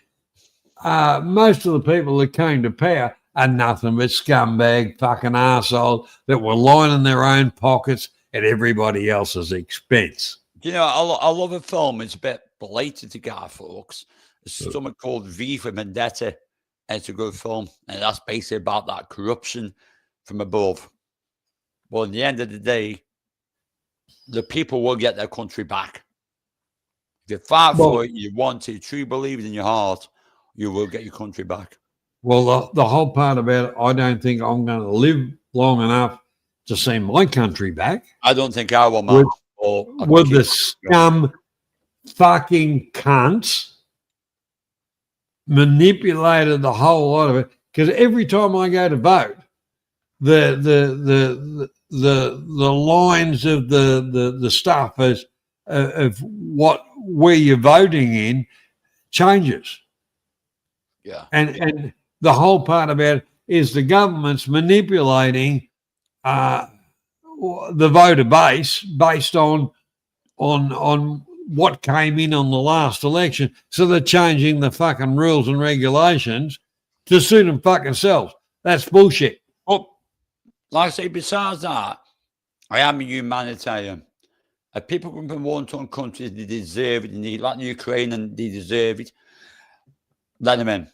most of the people that came to power are nothing but scumbag fucking arseholes that were lining their own pockets at everybody else's expense. I love a film. It's a bit related to Guy Fawkes. It's something called V for Vendetta. It's a good film. And that's basically about that corruption from above. Well, in the end of the day, the people will get their country back. If you fight for it, you want it, truly believe it in your heart, you will get your country back. Well, the whole part about it, I don't think I'm going to live long enough to see my country back. I don't think I will, man. With the scum fucking cunts manipulated the whole lot of it. Because every time I go to vote, the lines of the stuff of where you're voting in changes. Yeah. And the whole part about it is the government's manipulating the voter base based on what came in on the last election. So they're changing the fucking rules and regulations to suit them fucking selves. That's bullshit. Well, like I say, besides that, I am a humanitarian. People come from war-torn countries, they deserve it. They need, like Ukraine, and they deserve it. Let them in.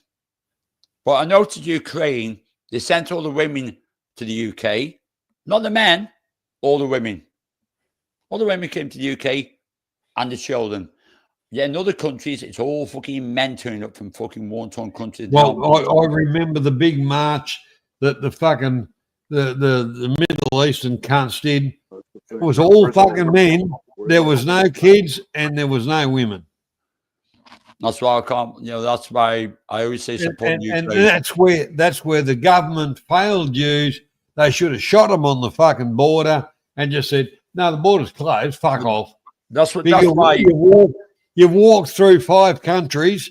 But I noticed Ukraine, they sent all the women to the UK. Not the men, all the women. All the women came to the UK and the children. Yeah, in other countries, it's all fucking men turning up from fucking war-torn countries. Well, I remember the big march that the Middle eastern cunts did was all fucking men. There was no kids and there was no women. That's why I can't. That's why I always say support And Ukraine. that's where the government failed Jews. They should have shot them on the fucking border and just said, "No, the border's closed. Fuck off." That's what. But That's why. you've walked through 5 countries.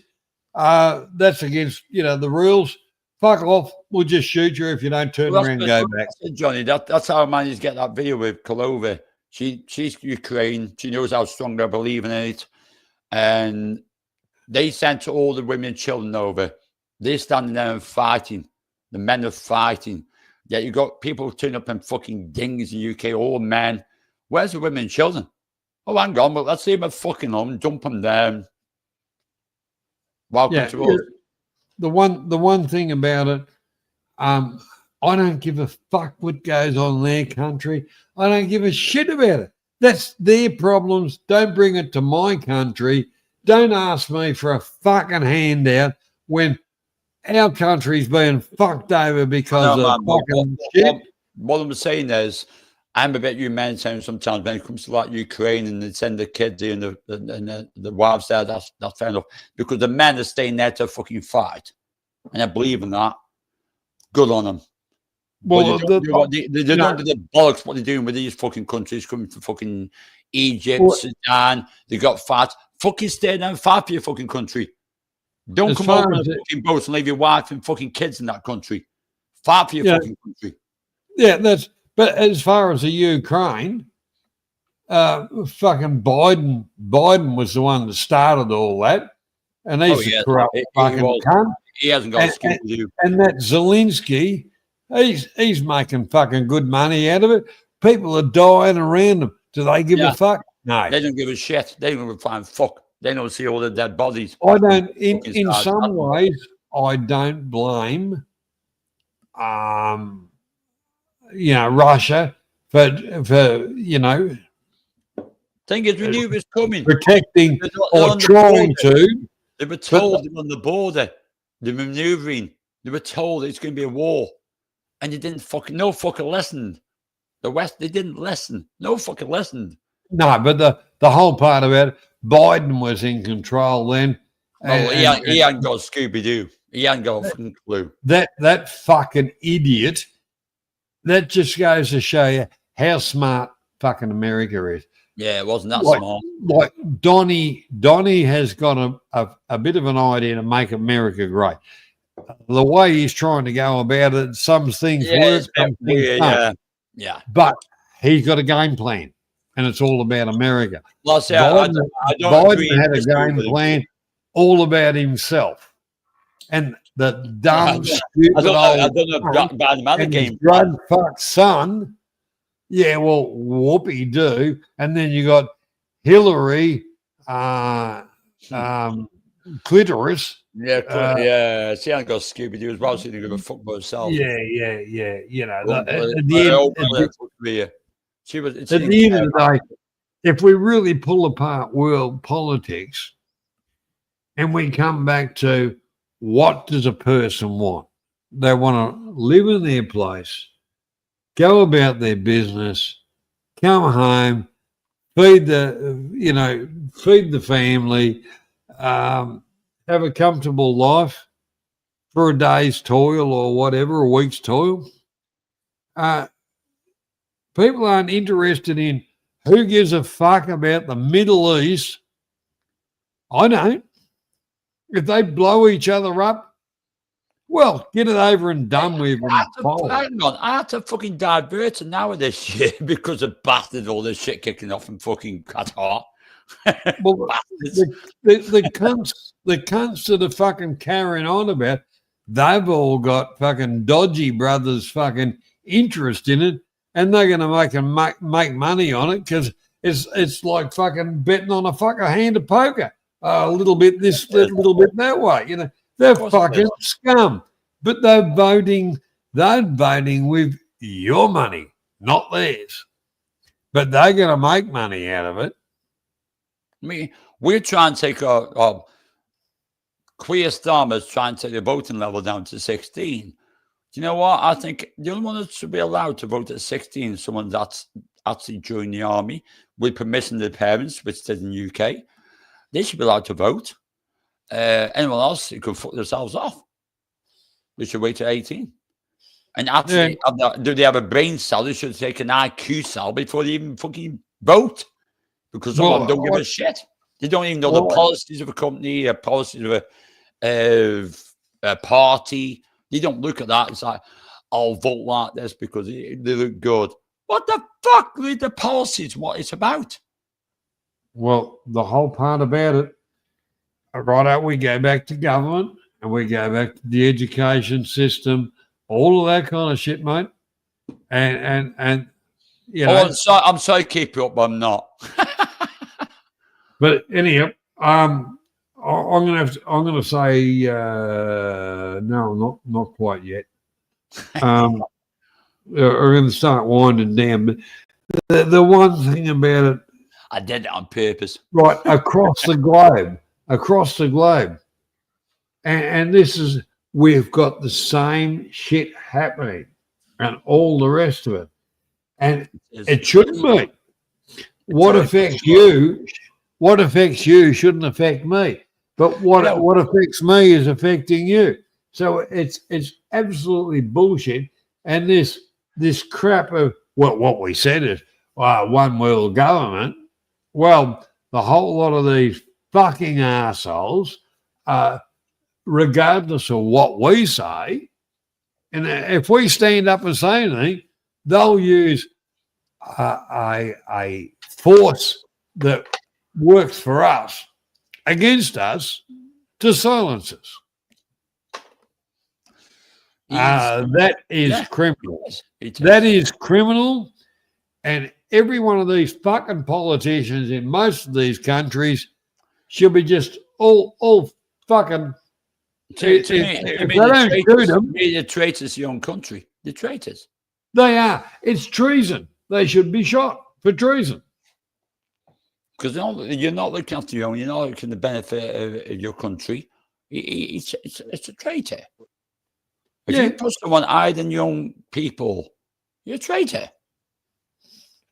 That's against the rules. Fuck off. We'll just shoot you if you don't turn around and go back. Johnny, that's how I managed to get that video with Kolova. She's Ukraine. She knows how strong they believe in it. And they sent all the women and children over. They're standing there and fighting. The men are fighting. Yeah, you got people turning up in fucking dinghies in the UK, all men. Where's the women and children? Oh, hang on, but let's see them at fucking home, dump them down. Welcome to us. The one thing about it, I don't give a fuck what goes on in their country. I don't give a shit about it. That's their problems. Don't bring it to my country. Don't ask me for a fucking handout when our country's being fucked over because of fucking shit. What I'm saying is, I'm a bit humanitarian sometimes when it comes to like Ukraine and they send the kids there and the wives there. That's fair enough because the men are staying there to fucking fight, and I believe in that. Good on them. Well, they don't do the bollocks what they're doing with these fucking countries coming from fucking Egypt, Sudan. They got fat. Fucking stay there and fight for your fucking country. Don't come over in a fucking boat and leave your wife and fucking kids in that country. Fight for your fucking country. Yeah, but as far as the Ukraine, fucking Biden was the one that started all that, and he's a corrupt fucking cunt. He hasn't got a skin to do. And that Zelensky, he's making fucking good money out of it. People are dying around him. Do they give a fuck? No, they don't give a shit. They don't give a flying fuck. They don't see all the dead bodies. I don't. In some ways, I don't blame. Russia for thing is, we knew it was coming, protecting or trying to. They were told they were on the border, they're manoeuvring. They were told it's going to be a war, and they didn't no fucking listened. The West, they didn't listen. No fucking listened. No, but the whole part about it, Biden was in control then. Oh, he hadn't got Scooby Doo. He hadn't got a fucking clue. That fucking idiot. That just goes to show you how smart fucking America is. Yeah, it wasn't that smart. Like Donnie has got a bit of an idea to make America great. The way he's trying to go about it, some things work, some things don't. Yeah. But he's got a game plan, and it's all about America. Well, see, Biden had a game plan all about himself. And the dumb, stupid drug fuck son. Yeah, well, whoopee do. And then you got Hillary, clitoris. Yeah, she ain't got Scooby Doo as well. She didn't give a fuck by herself. Yeah. You know, at the end of the day, if we really pull apart world politics and we come back to what does a person want? They want to live in their place, go about their business, come home, feed the family, have a comfortable life for a day's toil or whatever, a week's toil. People aren't interested in who gives a fuck about the Middle East. I don't. If they blow each other up, well, get it over and done with. Hang on, I had to fucking divert an hour this year because of bastard all this shit kicking off in fucking Qatar. Well, the cunts that are fucking carrying on about, they've all got fucking dodgy brothers fucking interest in it, and they're going to make money on it because it's like fucking betting on a fucking hand of poker. A little bit this, a little bit that way. You know, they're fucking scum. But they're voting with your money, not theirs. But they're going to make money out of it. I mean, we're trying to take our queer Starmers trying to take the voting level down to 16. Do you know what? I think the only one that should be allowed to vote at 16 is someone that's actually joined the army with permission of the parents, which is in the UK. They should be allowed to vote. Anyone else, you could fuck themselves off. They should wait till 18. And actually, do they have a brain cell? They should take an IQ cell before they even fucking vote. Because some of them don't give a shit. They don't even know the policies of a company, the policies of a party. They don't look at that. It's like, I'll vote like this because they look good. What the fuck with the policies? What it's about? Well, the whole part about it, right out, we go back to government and we go back to the education system, all of that kind of shit, mate. And you know. I'm sorry, keep it up, but I'm not. But anyhow, I'm gonna say no, not quite yet. We're gonna start winding down. But the one thing about it, I did it on purpose. right, across the globe, and this is, we've got the same shit happening, and all the rest of it, and it shouldn't be. What affects you shouldn't affect me. But what affects me is affecting you. So it's absolutely bullshit. And this crap of what we said is one world government. Well, the whole lot of these fucking assholes, regardless of what we say, and if we stand up and say anything, they'll use a force that works for us against us to silence us. That is criminal. That is criminal. And every one of these fucking politicians in most of these countries should be just all fucking. The traitors to your own country. The traitors. They are. It's treason. They should be shot for treason. Because you're not looking after your own, you're not looking at the benefit of your country. It's a traitor. If you put someone higher than your own people, you're a traitor.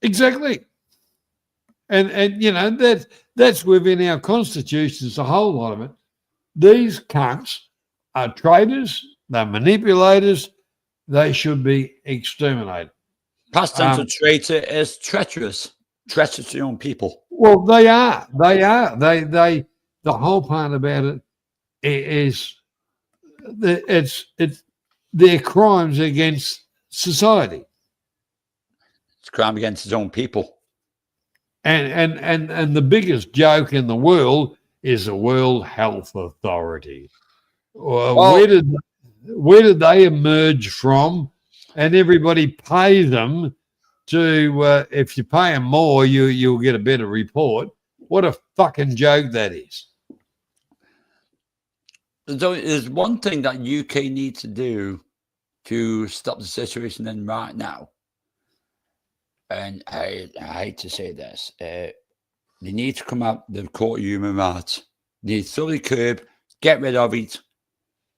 Exactly. And you know, that's within our constitutions, a whole lot of it. These cunts are traitors, they're manipulators, they should be exterminated. Past tense of traitor is treacherous. Treacherous to your own people. Well, they are. The whole part about it is it's their crimes against society. It's a crime against his own people. And the biggest joke in the world is the World Health Authority. Where did they emerge from? And everybody pay them to if you pay them more, you'll get a better report. What a fucking joke that is. So there's one thing that UK needs to do to stop the situation in right now. And I hate to say this. They need to come out the Court of Human Rights. They need to thoroughly curb, get rid of it.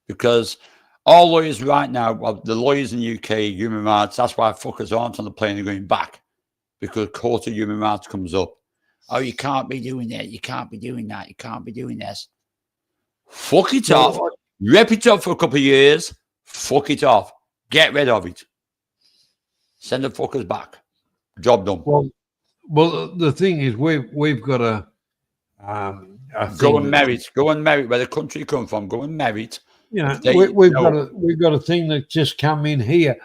Because all lawyers right now, well, the lawyers in the UK, human rights, that's why fuckers aren't on the plane and going back. Because Court of Human Rights comes up. Oh, you can't be doing that. You can't be doing that. You can't be doing this. Fuck it off. Rip it up for a couple of years. Fuck it off. Get rid of it. Send the fuckers back. Job done. Well, the thing is, we've got to go and marry it. Go and marry it. Where the country come from. Go and marry it. You know, we've got a thing that just come in here.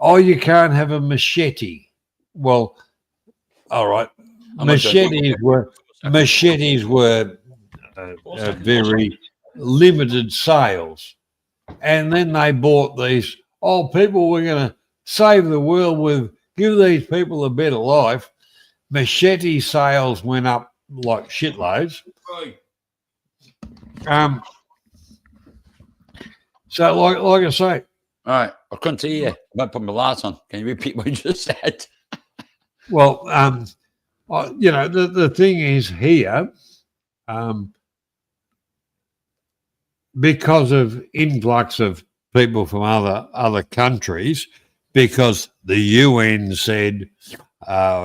Oh, you can't have a machete. Well, all right. Machetes were very limited sales, and then they bought these. Oh, people were going to save the world give these people a better life. Machete sales went up like shitloads. So, like I say, all right, I couldn't see you. I might put my lights on. Can you repeat what you just said? Well, you know, the thing is here, because of influx of people from other countries because the UN said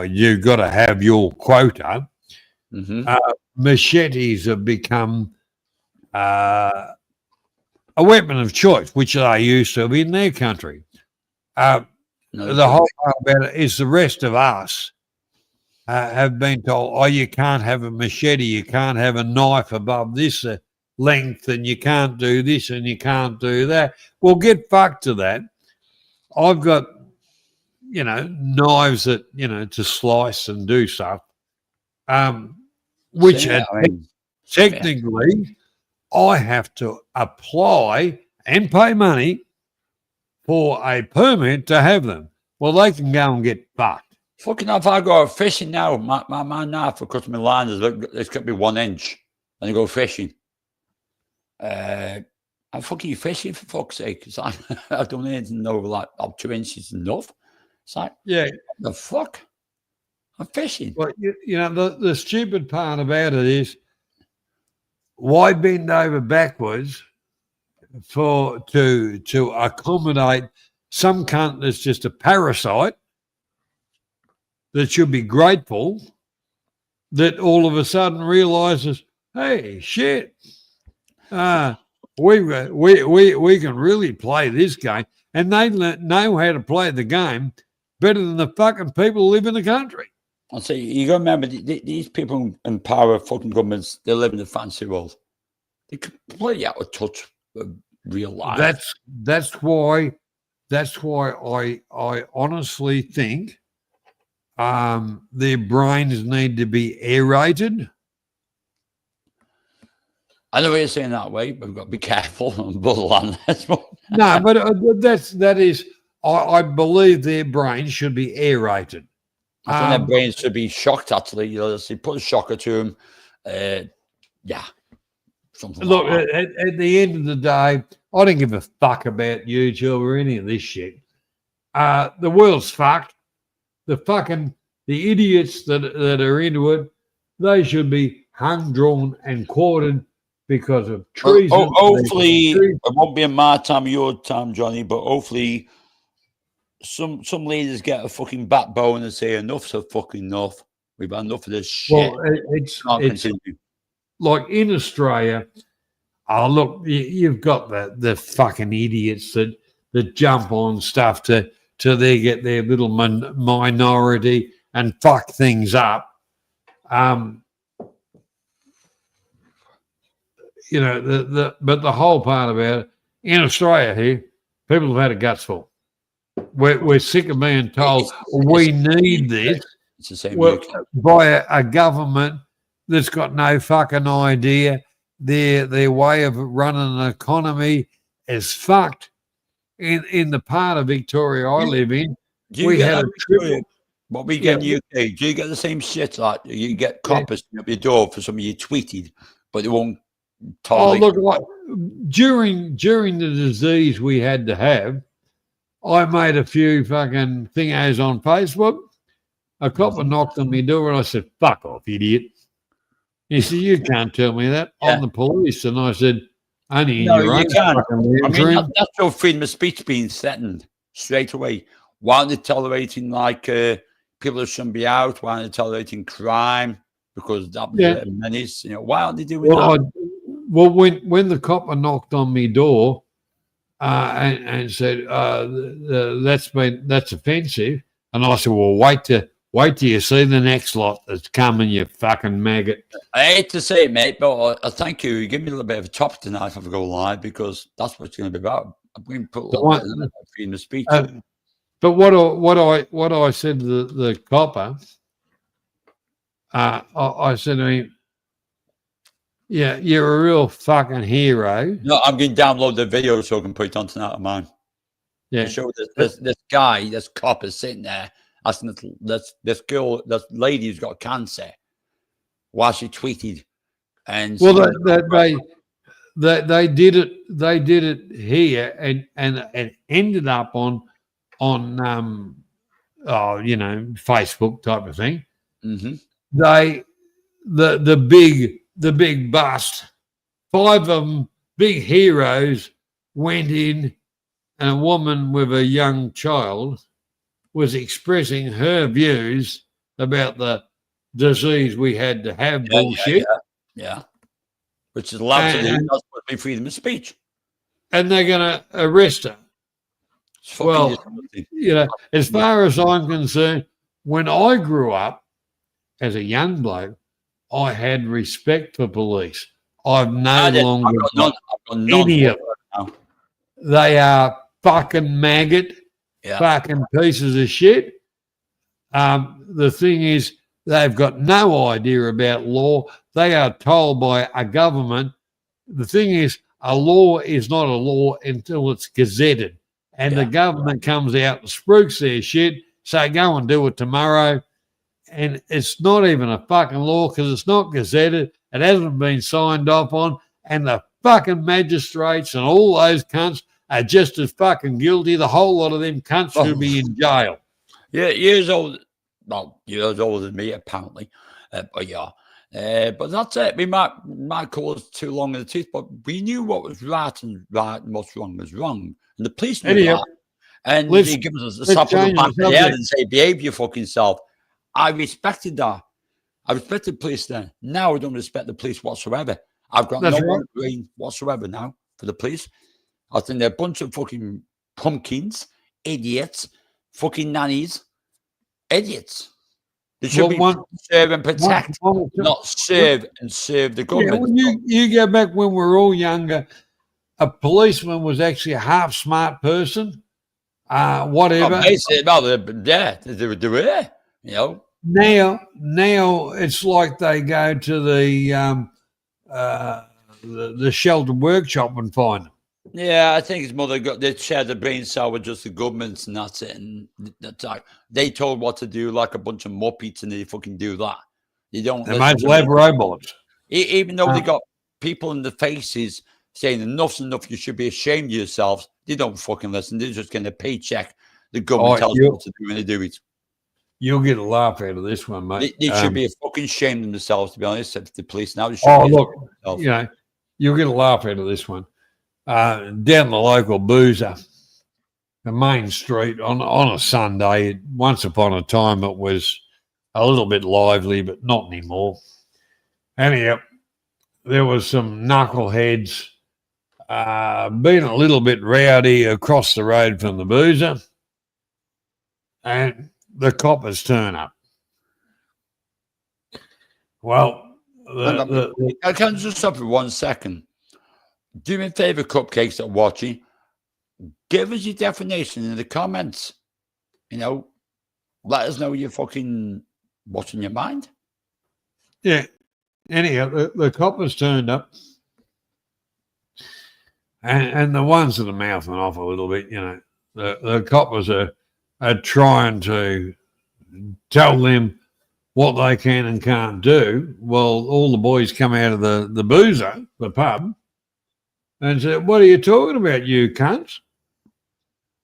you've got to have your quota. Machetes have become a weapon of choice, which they used to be in their country. The whole part about it is the rest of us have been told, oh, you can't have a machete, you can't have a knife above this length, and you can't do this and you can't do that. Well, get fucked to that. I've got, knives that, to slice and do stuff, which technically I have to apply and pay money for a permit to have them. Well, they can go and get fucked. Fucking if I go fishing now, my knife, because my line it's got to be 1 inch, and I go fishing. I'm fucking fishing for fuck's sake. It's like, I don't need to know like up 2 inches enough. It's like, yeah, what the fuck? I'm fishing. Well, the stupid part about it is, why bend over backwards to accommodate some cunt that's just a parasite that should be grateful that all of a sudden realizes, hey, shit, we can really play this game, and they know how to play the game better than the fucking people who live in the country. I say, you got to remember, these people in power, fucking governments, they live in the fancy world. They're completely out of touch with real life. That's why I honestly think their brains need to be aerated. I know what you're saying that way, but we've got to be careful on borderline. No, but that is, I believe their brains should be aerated. I think their brains should be shocked, actually. They put a shocker to them. Yeah. Something Look, like that. at the end of the day, I don't give a fuck about YouTube or any of this shit. The world's fucked. The idiots that are into it, they should be hung, drawn, and quartered because of treason. Hopefully, it won't be in my time, your time, Johnny, but hopefully some leaders get a fucking backbone and say enough's a fucking enough. We've had enough of this shit. Well, it's like in Australia. Oh, look, you've got the fucking idiots that jump on stuff to they get their little minority and fuck things up. But the whole part about it, in Australia here, people have had a guts full. We're sick of being told we need this It's the same by a government that's got no fucking idea. Their way of running an economy is fucked. In the part of Victoria I live in, we had a triple. What we get in the UK, do you get the same shit? Like you get coppers up your door for something you tweeted, but they won't tolerate. Oh, look, like during the disease we had to have, I made a few fucking thingos on Facebook. A copper knocked on my door and I said, "Fuck off, idiot." He said, "You can't tell me that. I'm the police." And I said, "Only in your own fucking I bedroom." mean, that's your freedom of speech being threatened straight away. Why aren't they tolerating people that shouldn't be out? Why aren't they tolerating crime? Because that was a menace. Why aren't they doing that? Well, when the copper knocked on my door and said that's offensive, and I said, "Well, wait till you see the next lot that's coming, you fucking maggot." I hate to say it, mate, but I thank you. You give me a little bit of a topic tonight if I go live, because that's what it's going to be about. I'm going to put a little bit of freedom of speech. But what I said to the copper, I said to him, "Yeah, you're a real fucking hero." No, I'm going to download the video so I can put it on tonight of mine. Yeah, show this guy, this cop is sitting there asking this girl, this lady who's got cancer, while she tweeted. And well, they did it. They did it here, and it ended up on Facebook type of thing. Mm-hmm. The big bust, 5 of them, big heroes, went in and a woman with a young child was expressing her views about the disease we had to have bullshit. Yeah. Which is absolutely And- not supposed to be freedom of speech. And they're going to arrest her. It's fucking Well, disgusting. you know, as far as I'm concerned, when I grew up as a young bloke, I had respect for police. I've no longer I've got none. I've got none any of now. They are fucking maggot, Yeah. fucking pieces of shit. The thing is, they've got no idea about law. They are told by a government. The thing is, a law is not a law until it's gazetted. And the government comes out and spruiks their shit, say, go and do it tomorrow. And it's not even a fucking law because it's not gazetted. It hasn't been signed off on. And the fucking magistrates and all those cunts are just as fucking guilty. The whole lot of them cunts should be in jail. Yeah, years older than me, apparently. But yeah. But that's it. We might call us too long in the tooth, but we knew what was right and what's wrong was wrong. And the police knew Anyhow, that. And let's- they give us a let's slap on the change back of the the head subject. and say, behave your fucking self. I respected that. I respected police then. Now I don't respect the police whatsoever. I've got That's no right. brain whatsoever now for the police. I think they're a bunch of fucking pumpkins, idiots, fucking nannies, idiots. They should Well, be one- serve and protect, one- not serve and serve the Yeah, government. when you go back when we were all younger, a policeman was actually a half smart person. Whatever. Well, basically, well, they were there, you know. Now it's like they go to the shelter workshop and find them. Yeah, I think his mother they shared the brain cell with just the governments, and that's it. And that's like they told what to do, like a bunch of muppets, and they fucking do that. They don't. They listen might to as well have them. robots. Even though they got people in the faces saying enough's enough, you should be ashamed of yourselves. They don't fucking listen. They're just getting a paycheck. The government tells them what to do, and they do it. You'll get a laugh out of this one, mate. They should be fucking ashamed of themselves, to be honest. If the police now, they should Oh, be look, ashamed of themselves. you know, you'll get a laugh out of this one. Down the local boozer, the main street on a Sunday, once upon a time it was a little bit lively, but not anymore. Anyhow, there was some knuckleheads being a little bit rowdy across the road from the boozer, and the coppers turn up. Well, I can just stop for 1 second. Do me a favor, cupcakes that are watching. Give us your definition in the comments. You know, let us know what's in your mind. yeah. Anyhow, the coppers turned up, and the ones that are mouthing off a little bit, you know, the coppers are trying to tell them what they can and can't do. Well, all the boys come out of the boozer, the pub, and said, "What are you talking about, you cunts?"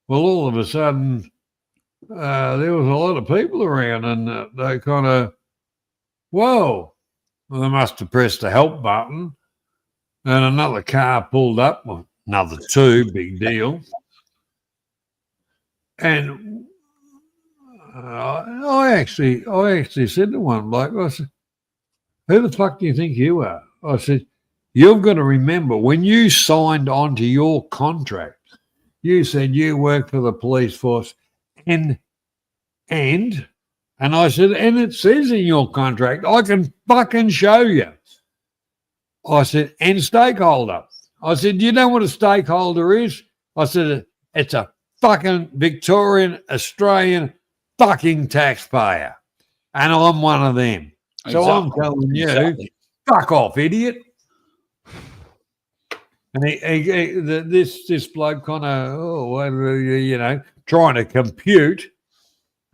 Well, all of a sudden, there was a lot of people around, and they kind of, whoa. Well, they must have pressed the help button, and another car pulled up. Well, another two, big deal. And I actually said to one bloke, I said, "Who the fuck do you think you are?" I said, "You've got to remember when you signed on to your contract, you said you work for the police force, and I said, and it says in your contract, I can fucking show you." I said, and stakeholder. I said, "Do you know what a stakeholder is?" I said, "It's a fucking Victorian, Australian fucking taxpayer. And I'm one of them. So I'm telling you, fuck off, idiot." And this bloke kind of, trying to compute.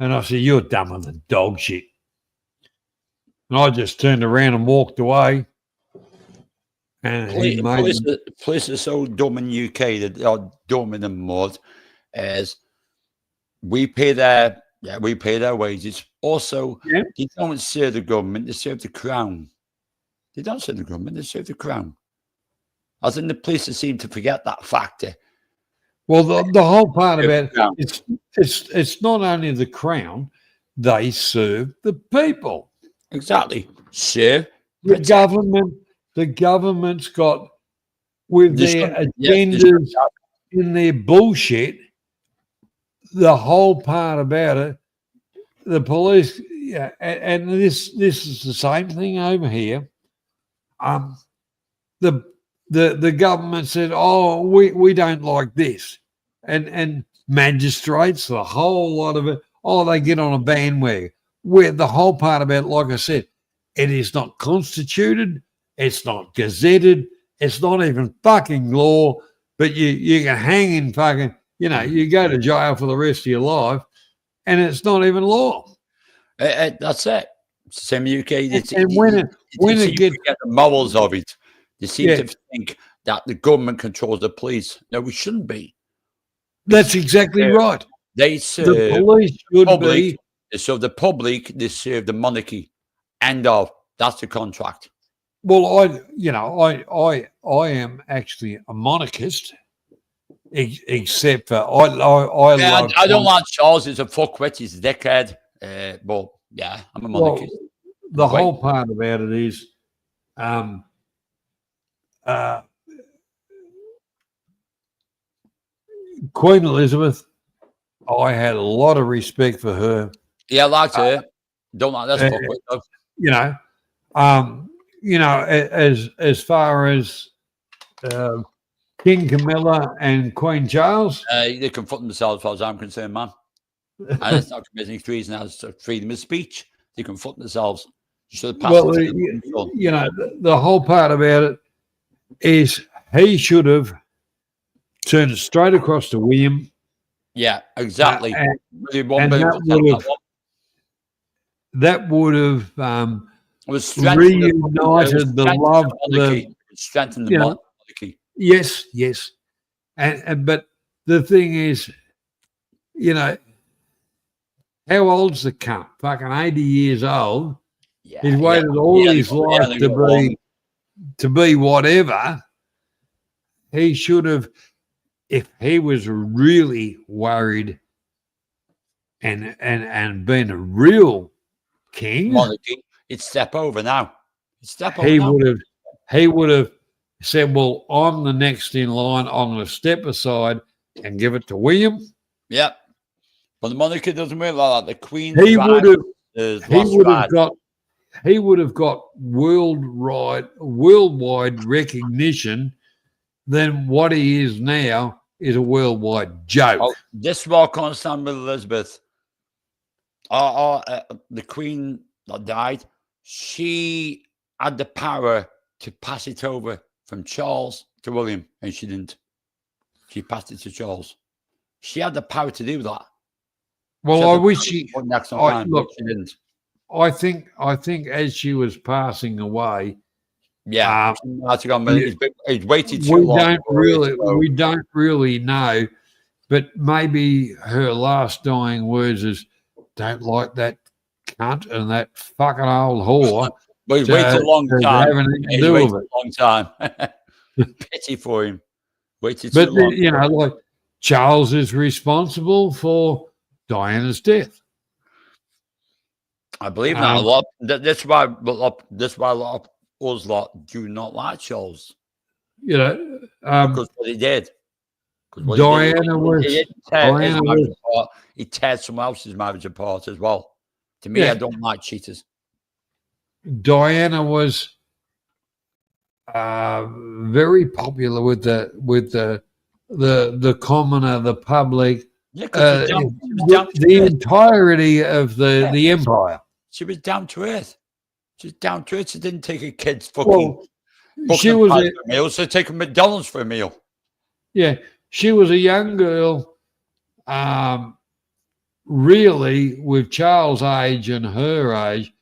And I said, "You're dumber than dog shit." And I just turned around and walked away. And he made Police are so dumb in the UK that they are dumb in the mud. As we pay their wages. Also, they don't serve the government; they serve the crown. They don't serve the government; they serve the crown. I think the police seem to forget that factor. Well, the whole part about Crown. it's not only the crown; they serve the people. Exactly. Serve. The government's got with They their should- yeah, they agendas should. in their bullshit. The whole part about it, the police, yeah, and this is the same thing over here. The government said, "Oh, we don't like this," and magistrates, the whole lot of it, oh, they get on a bandwagon. Where the whole part about, like I said, it is not constituted, it's not gazetted, it's not even fucking law. But you can hang in fucking, you go to jail for the rest of your life, and it's not even law. That's it. It's the same UK. When it gets get the morals of it, they seem Yeah. to think that the government controls the police. No, we shouldn't be. That's exactly right. They serve The police should public. be. They serve the public. They serve the monarchy. End of. That's the contract. Well, I am actually a monarchist, except for I Yeah, love. I don't like Charles. He's a fuckwit. He's a dickhead. But yeah, I'm a Well, monarchist. the Wait. whole part about it is, Queen Elizabeth. I had a lot of respect for her. Yeah, I liked her. Don't like this uh, fuckwit though. As far as King Camilla and Queen Charles. They can foot themselves, as far as I'm concerned, man. And it's not committing treason as freedom of speech. They can foot themselves. You should have passed Well, it to them. the whole part about it is he should have turned it straight across to William. Yeah, exactly. and Really one and million that percent would that have one. that would have It was strengthening reunited the love. Strengthen the you know, monarchy. Yes, and but the thing is, how old's the cunt? Fucking 80 years old. Yeah, He's waited all his life only to got one. be whatever. He should have, if he was really worried and been a real king, Monarchy. It's step over now. It's step over he now. would have said, "Well, I'm the next in line. I'm going to step aside and give it to William." Yeah. But the monarchy doesn't work like that. The Queen He would have. is He lost would have ride. got. He would have got worldwide recognition. Then what he is now is a worldwide joke. Oh, this is what I can't stand with Elizabeth. The Queen that died, she had the power to pass it over from Charles to William, and she didn't. She passed it to Charles. She had the power to do that. Well, I wish she. Next I- time, look, but she didn't. I think as she was passing away, Yeah, he's waited too we long. don't really know, but maybe her last dying words is, "Don't like that cunt and that fucking old whore." But he's waited a long to time. have anything to He's do waited with a it. long time. Pity for him. Waited But too long. like Charles is responsible for Diana's death. I believe that a lot. That's why a lot of us lot do not like Charles because what he did. 'Cause what he did, Diana was. he didn't tear his Diana marriage was. apart. He teared someone else's marriage apart as well. To me, Yeah. I don't like cheaters. Diana was very popular with the commoner, the public, Yeah, 'cause she was down to the earth. entirety of the empire. She was down to earth. She's down to earth. She didn't take her kids fucking. Well, booking she them was pies a- for a meal. So take a McDonald's for a meal. Yeah, she was a young girl, really with Charles' age and her age.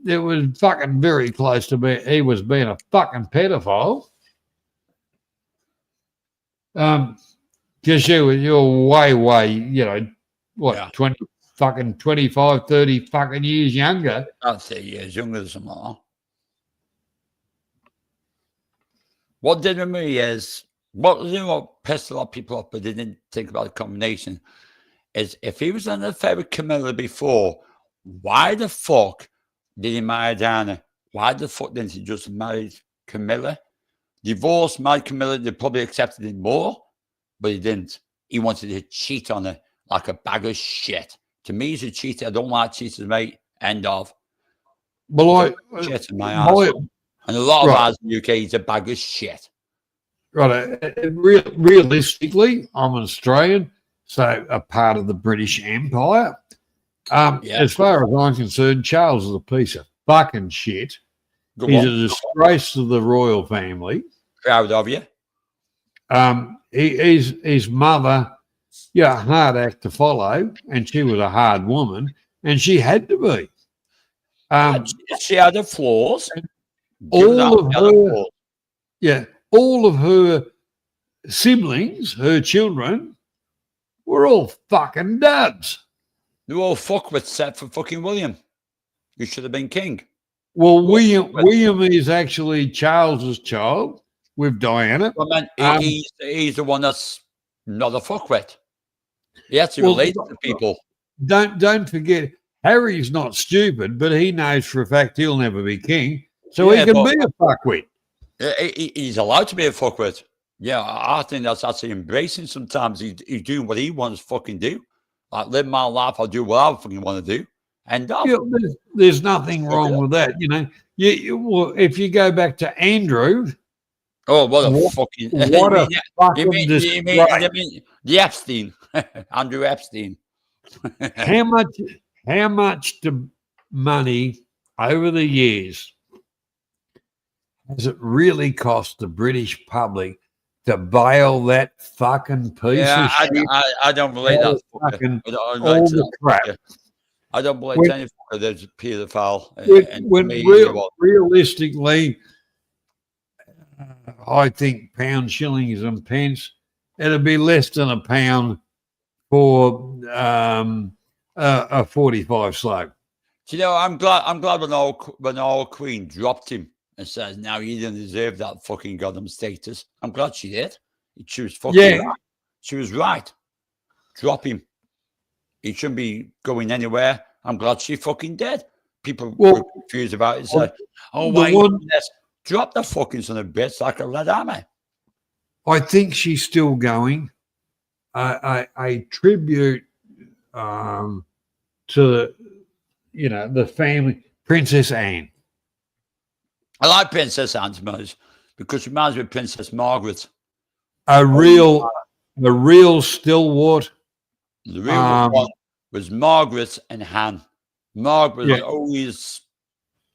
It was fucking very close to me. He was being a fucking pedophile. Because you're way, Yeah. 25, 30 fucking years younger. I'd say years younger than something like that. What did with me is What, you know what pissed a lot of people off, but they didn't think about the combination, is if he was on the affair with Camilla before, why the fuck did he marry Diana? Why the fuck didn't he just marry Camilla? Divorced, married Camilla, they probably accepted it more, but he didn't. He wanted to cheat on her like a bag of shit. To me, he's a cheater. I don't like cheaters, mate. End of. Well, Shit in my ass. And a lot of ours in the UK, he's a bag of shit. Right. Realistically, I'm an Australian, so a part of the British Empire. As far as I'm concerned, Charles is a piece of fucking shit. He's a disgrace to the royal family. Proud of you. His mother, hard act to follow, and she was a hard woman, and she had to be. She had her flaws. All of her siblings, her children, were all fucking duds. They were all fuckwits set for fucking William. You should have been king. Well, William is actually Charles's child with Diana. Well, man, he's the one that's not a fuckwit. He has to relate to people. Don't forget, Harry's not stupid, but he knows for a fact he'll never be king, so he can be a fuckwit. He's allowed to be a fuckwit. Yeah, I think that's actually embracing sometimes. He's doing what he wants to fucking do. Like, live my life, I'll do what I fucking want to do. And there's nothing wrong with that, if you go back to Andrew. Oh, what a fucking! You mean the Epstein, Andrew Epstein? How much money over the years has it really cost the British public to bail that fucking piece of shit? I don't believe that. All the crap. I don't believe any fucker there's a paedophile. Realistically, I think pounds, shillings, and pence, it'd be less than a pound for a 45 slug. Do you know, I'm glad when our Queen dropped him and says, "Now you didn't deserve that fucking goddamn status." I'm glad she did. She was fucking right. She was right. Drop him. He shouldn't be going anywhere. I'm glad she fucking did. People were confused about it. Said, "Oh, why drop the fucking son of a bitch like a red army?" I think she's still going. A tribute to the family, Princess Anne. I like Princess Anne most because she reminds me of Princess Margaret. A real stalwart. The real one was Margaret and Han. Margaret was always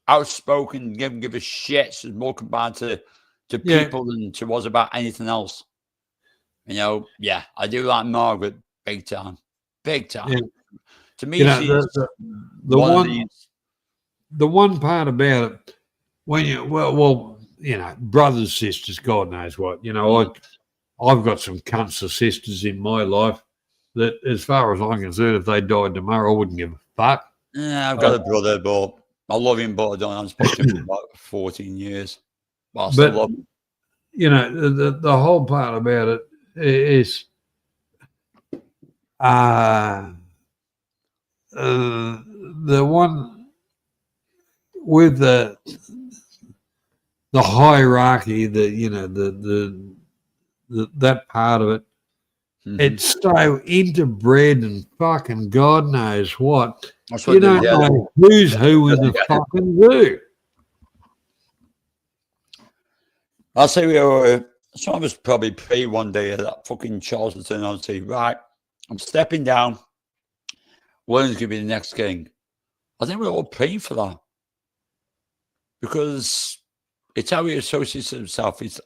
outspoken, didn't give a shit. She was more combined to people than she was about anything else. I do like Margaret big time. Big time. Yeah. To me, she's the one part about it, when brothers, sisters, God knows what. I've got some cunts of sisters in my life that, as far as I'm concerned, if they died tomorrow, I wouldn't give a fuck. Yeah, I've got a brother, but I love him, but I don't. I'm spoken to him for about 14 years. But I still love him. The whole part about it is the one with the hierarchy, that part of it. Mm-hmm. It's so interbred and fucking God knows what. You don't know who's who in the fucking zoo. I'll say some of us probably pray one day that fucking Charles will turn on and say, "Right, I'm stepping down. William's going to be the next king." I think we're all praying for that because it's how he associates himself. It's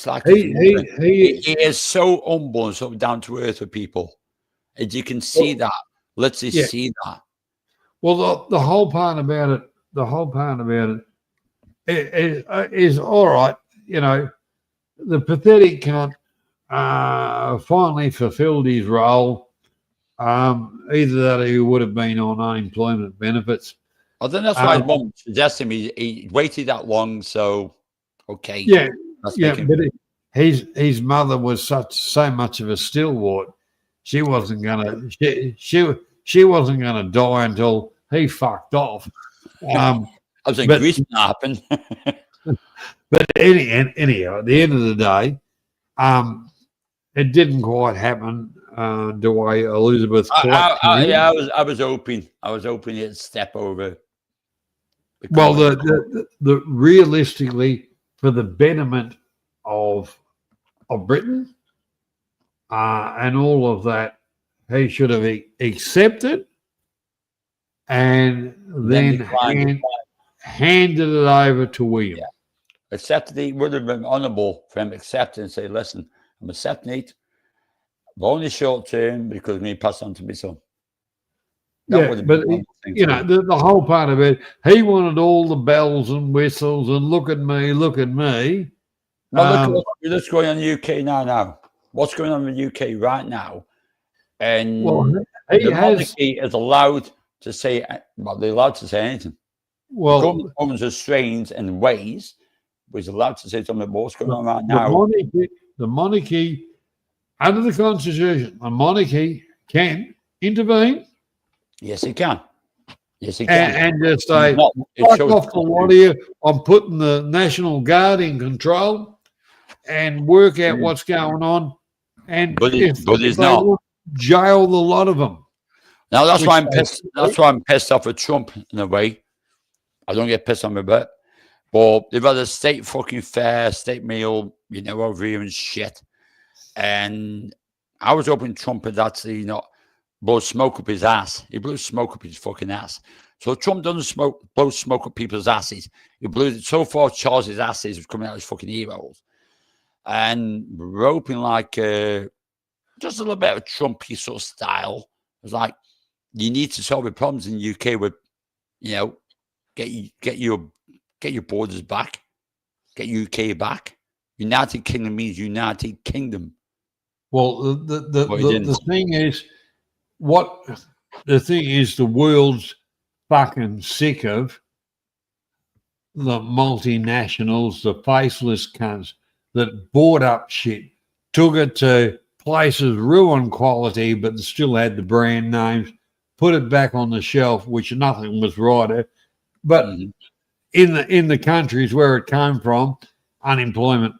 like he is so humble and so down to earth with people. And you can see that. Let's just see that. Well, the whole part about it, is all right. The pathetic cunt finally fulfilled his role. Either that or he would have been on unemployment benefits. I think that's why his mum suggested he waited that long. So, okay. But his mother was so much of a stalwart. She wasn't gonna she wasn't gonna die until he fucked off. I was in Greece when that happened. But anyhow, at the end of the day, it didn't quite happen the way Elizabeth. I was hoping it'd step over. Well, the realistically, for the betterment of Britain and all of that, he should have accepted and then handed it over to William. Yeah. Accepted it would have been honourable for him to accept it and say, listen, I'm accepting it, but only short term because we pass on to my son. That but you know, the whole part of it, he wanted all the bells and whistles and look at me. Well, look what's going on in the UK now. What's going on in the UK right now? And the monarchy is allowed to say, well, they're allowed to say anything. Well, the government's restrained in ways, but he's allowed to say something about what's going on right now. The monarchy, under the Constitution, the monarchy can intervene. Yes, he can. Yes, he can. And just say, fuck off the lot of you. I'm putting the National Guard in control and work out what's going on. And but he's not. Jail the lot of them. Now that's why I'm pissed. That's why I'm pissed off at Trump in a way. I don't get pissed on a bit, but they've had a state fucking fair, state meal, you know, over here and shit. And I was hoping Trump had actually not blow smoke up his ass. He blew smoke up his fucking ass. So Trump doesn't blow smoke up people's asses. He blew it so far. Charles's asses was coming out of his fucking earholes. And we're hoping like just a little bit of Trumpy sort of style. It's like you need to solve the problems in the UK with, you know, get your borders back, get UK back. United Kingdom means United Kingdom. Well, the thing is, the world's fucking sick of the multinationals, the faceless cunts that bought up shit, took it to places, ruined quality, but still had the brand names, put it back on the shelf, which nothing was right. But in the countries where it came from, unemployment.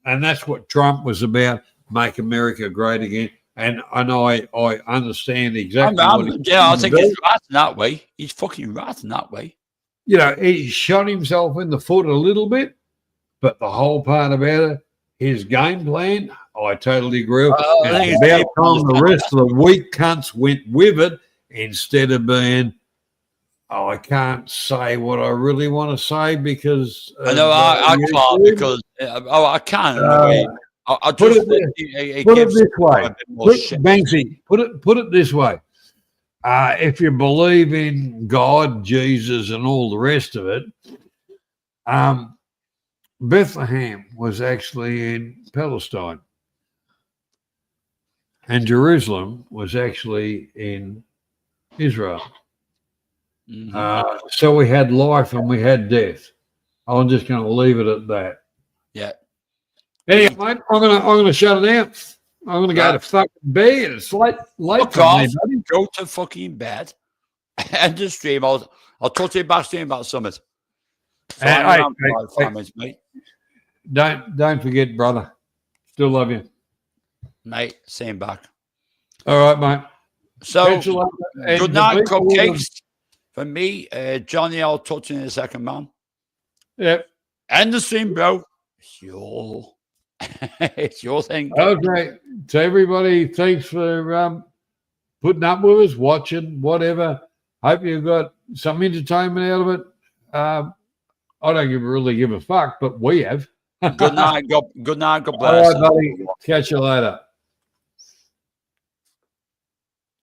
And that's what Trump was about, make America great again. And I understand exactly I think he's right in that way. He's fucking right in that way. You know, he shot himself in the foot a little bit, but the whole part about it, his game plan, I totally agree with. And about time the rest of the weak cunts went with it instead of being, I can't say what I really want to say because I know I can't because I can. I put just it this way, Banksy. Put it this way: if you believe in God, Jesus, and all the rest of it, Bethlehem was actually in Palestine, and Jerusalem was actually in Israel. So we had life and we had death. I'm just going to leave it at that. Yeah. Anyway, mate, I'm gonna shut it down. I'm gonna go to fucking bed. It's late for me, buddy. Go to fucking bed. End the stream. I'll talk to you back stream about Summit. Hey, mate. Don't forget, brother. Still love you, mate. Same back. All right, mate. So good night, cupcakes. For me, Johnny, I'll talk to you in a second, man. Yep. End the stream, bro. It's your thing. Okay. So everybody, thanks for putting up with us, watching, whatever. Hope you got some entertainment out of it. I don't really give a fuck, but we have. Good night. God bless. All right, buddy. Catch you later.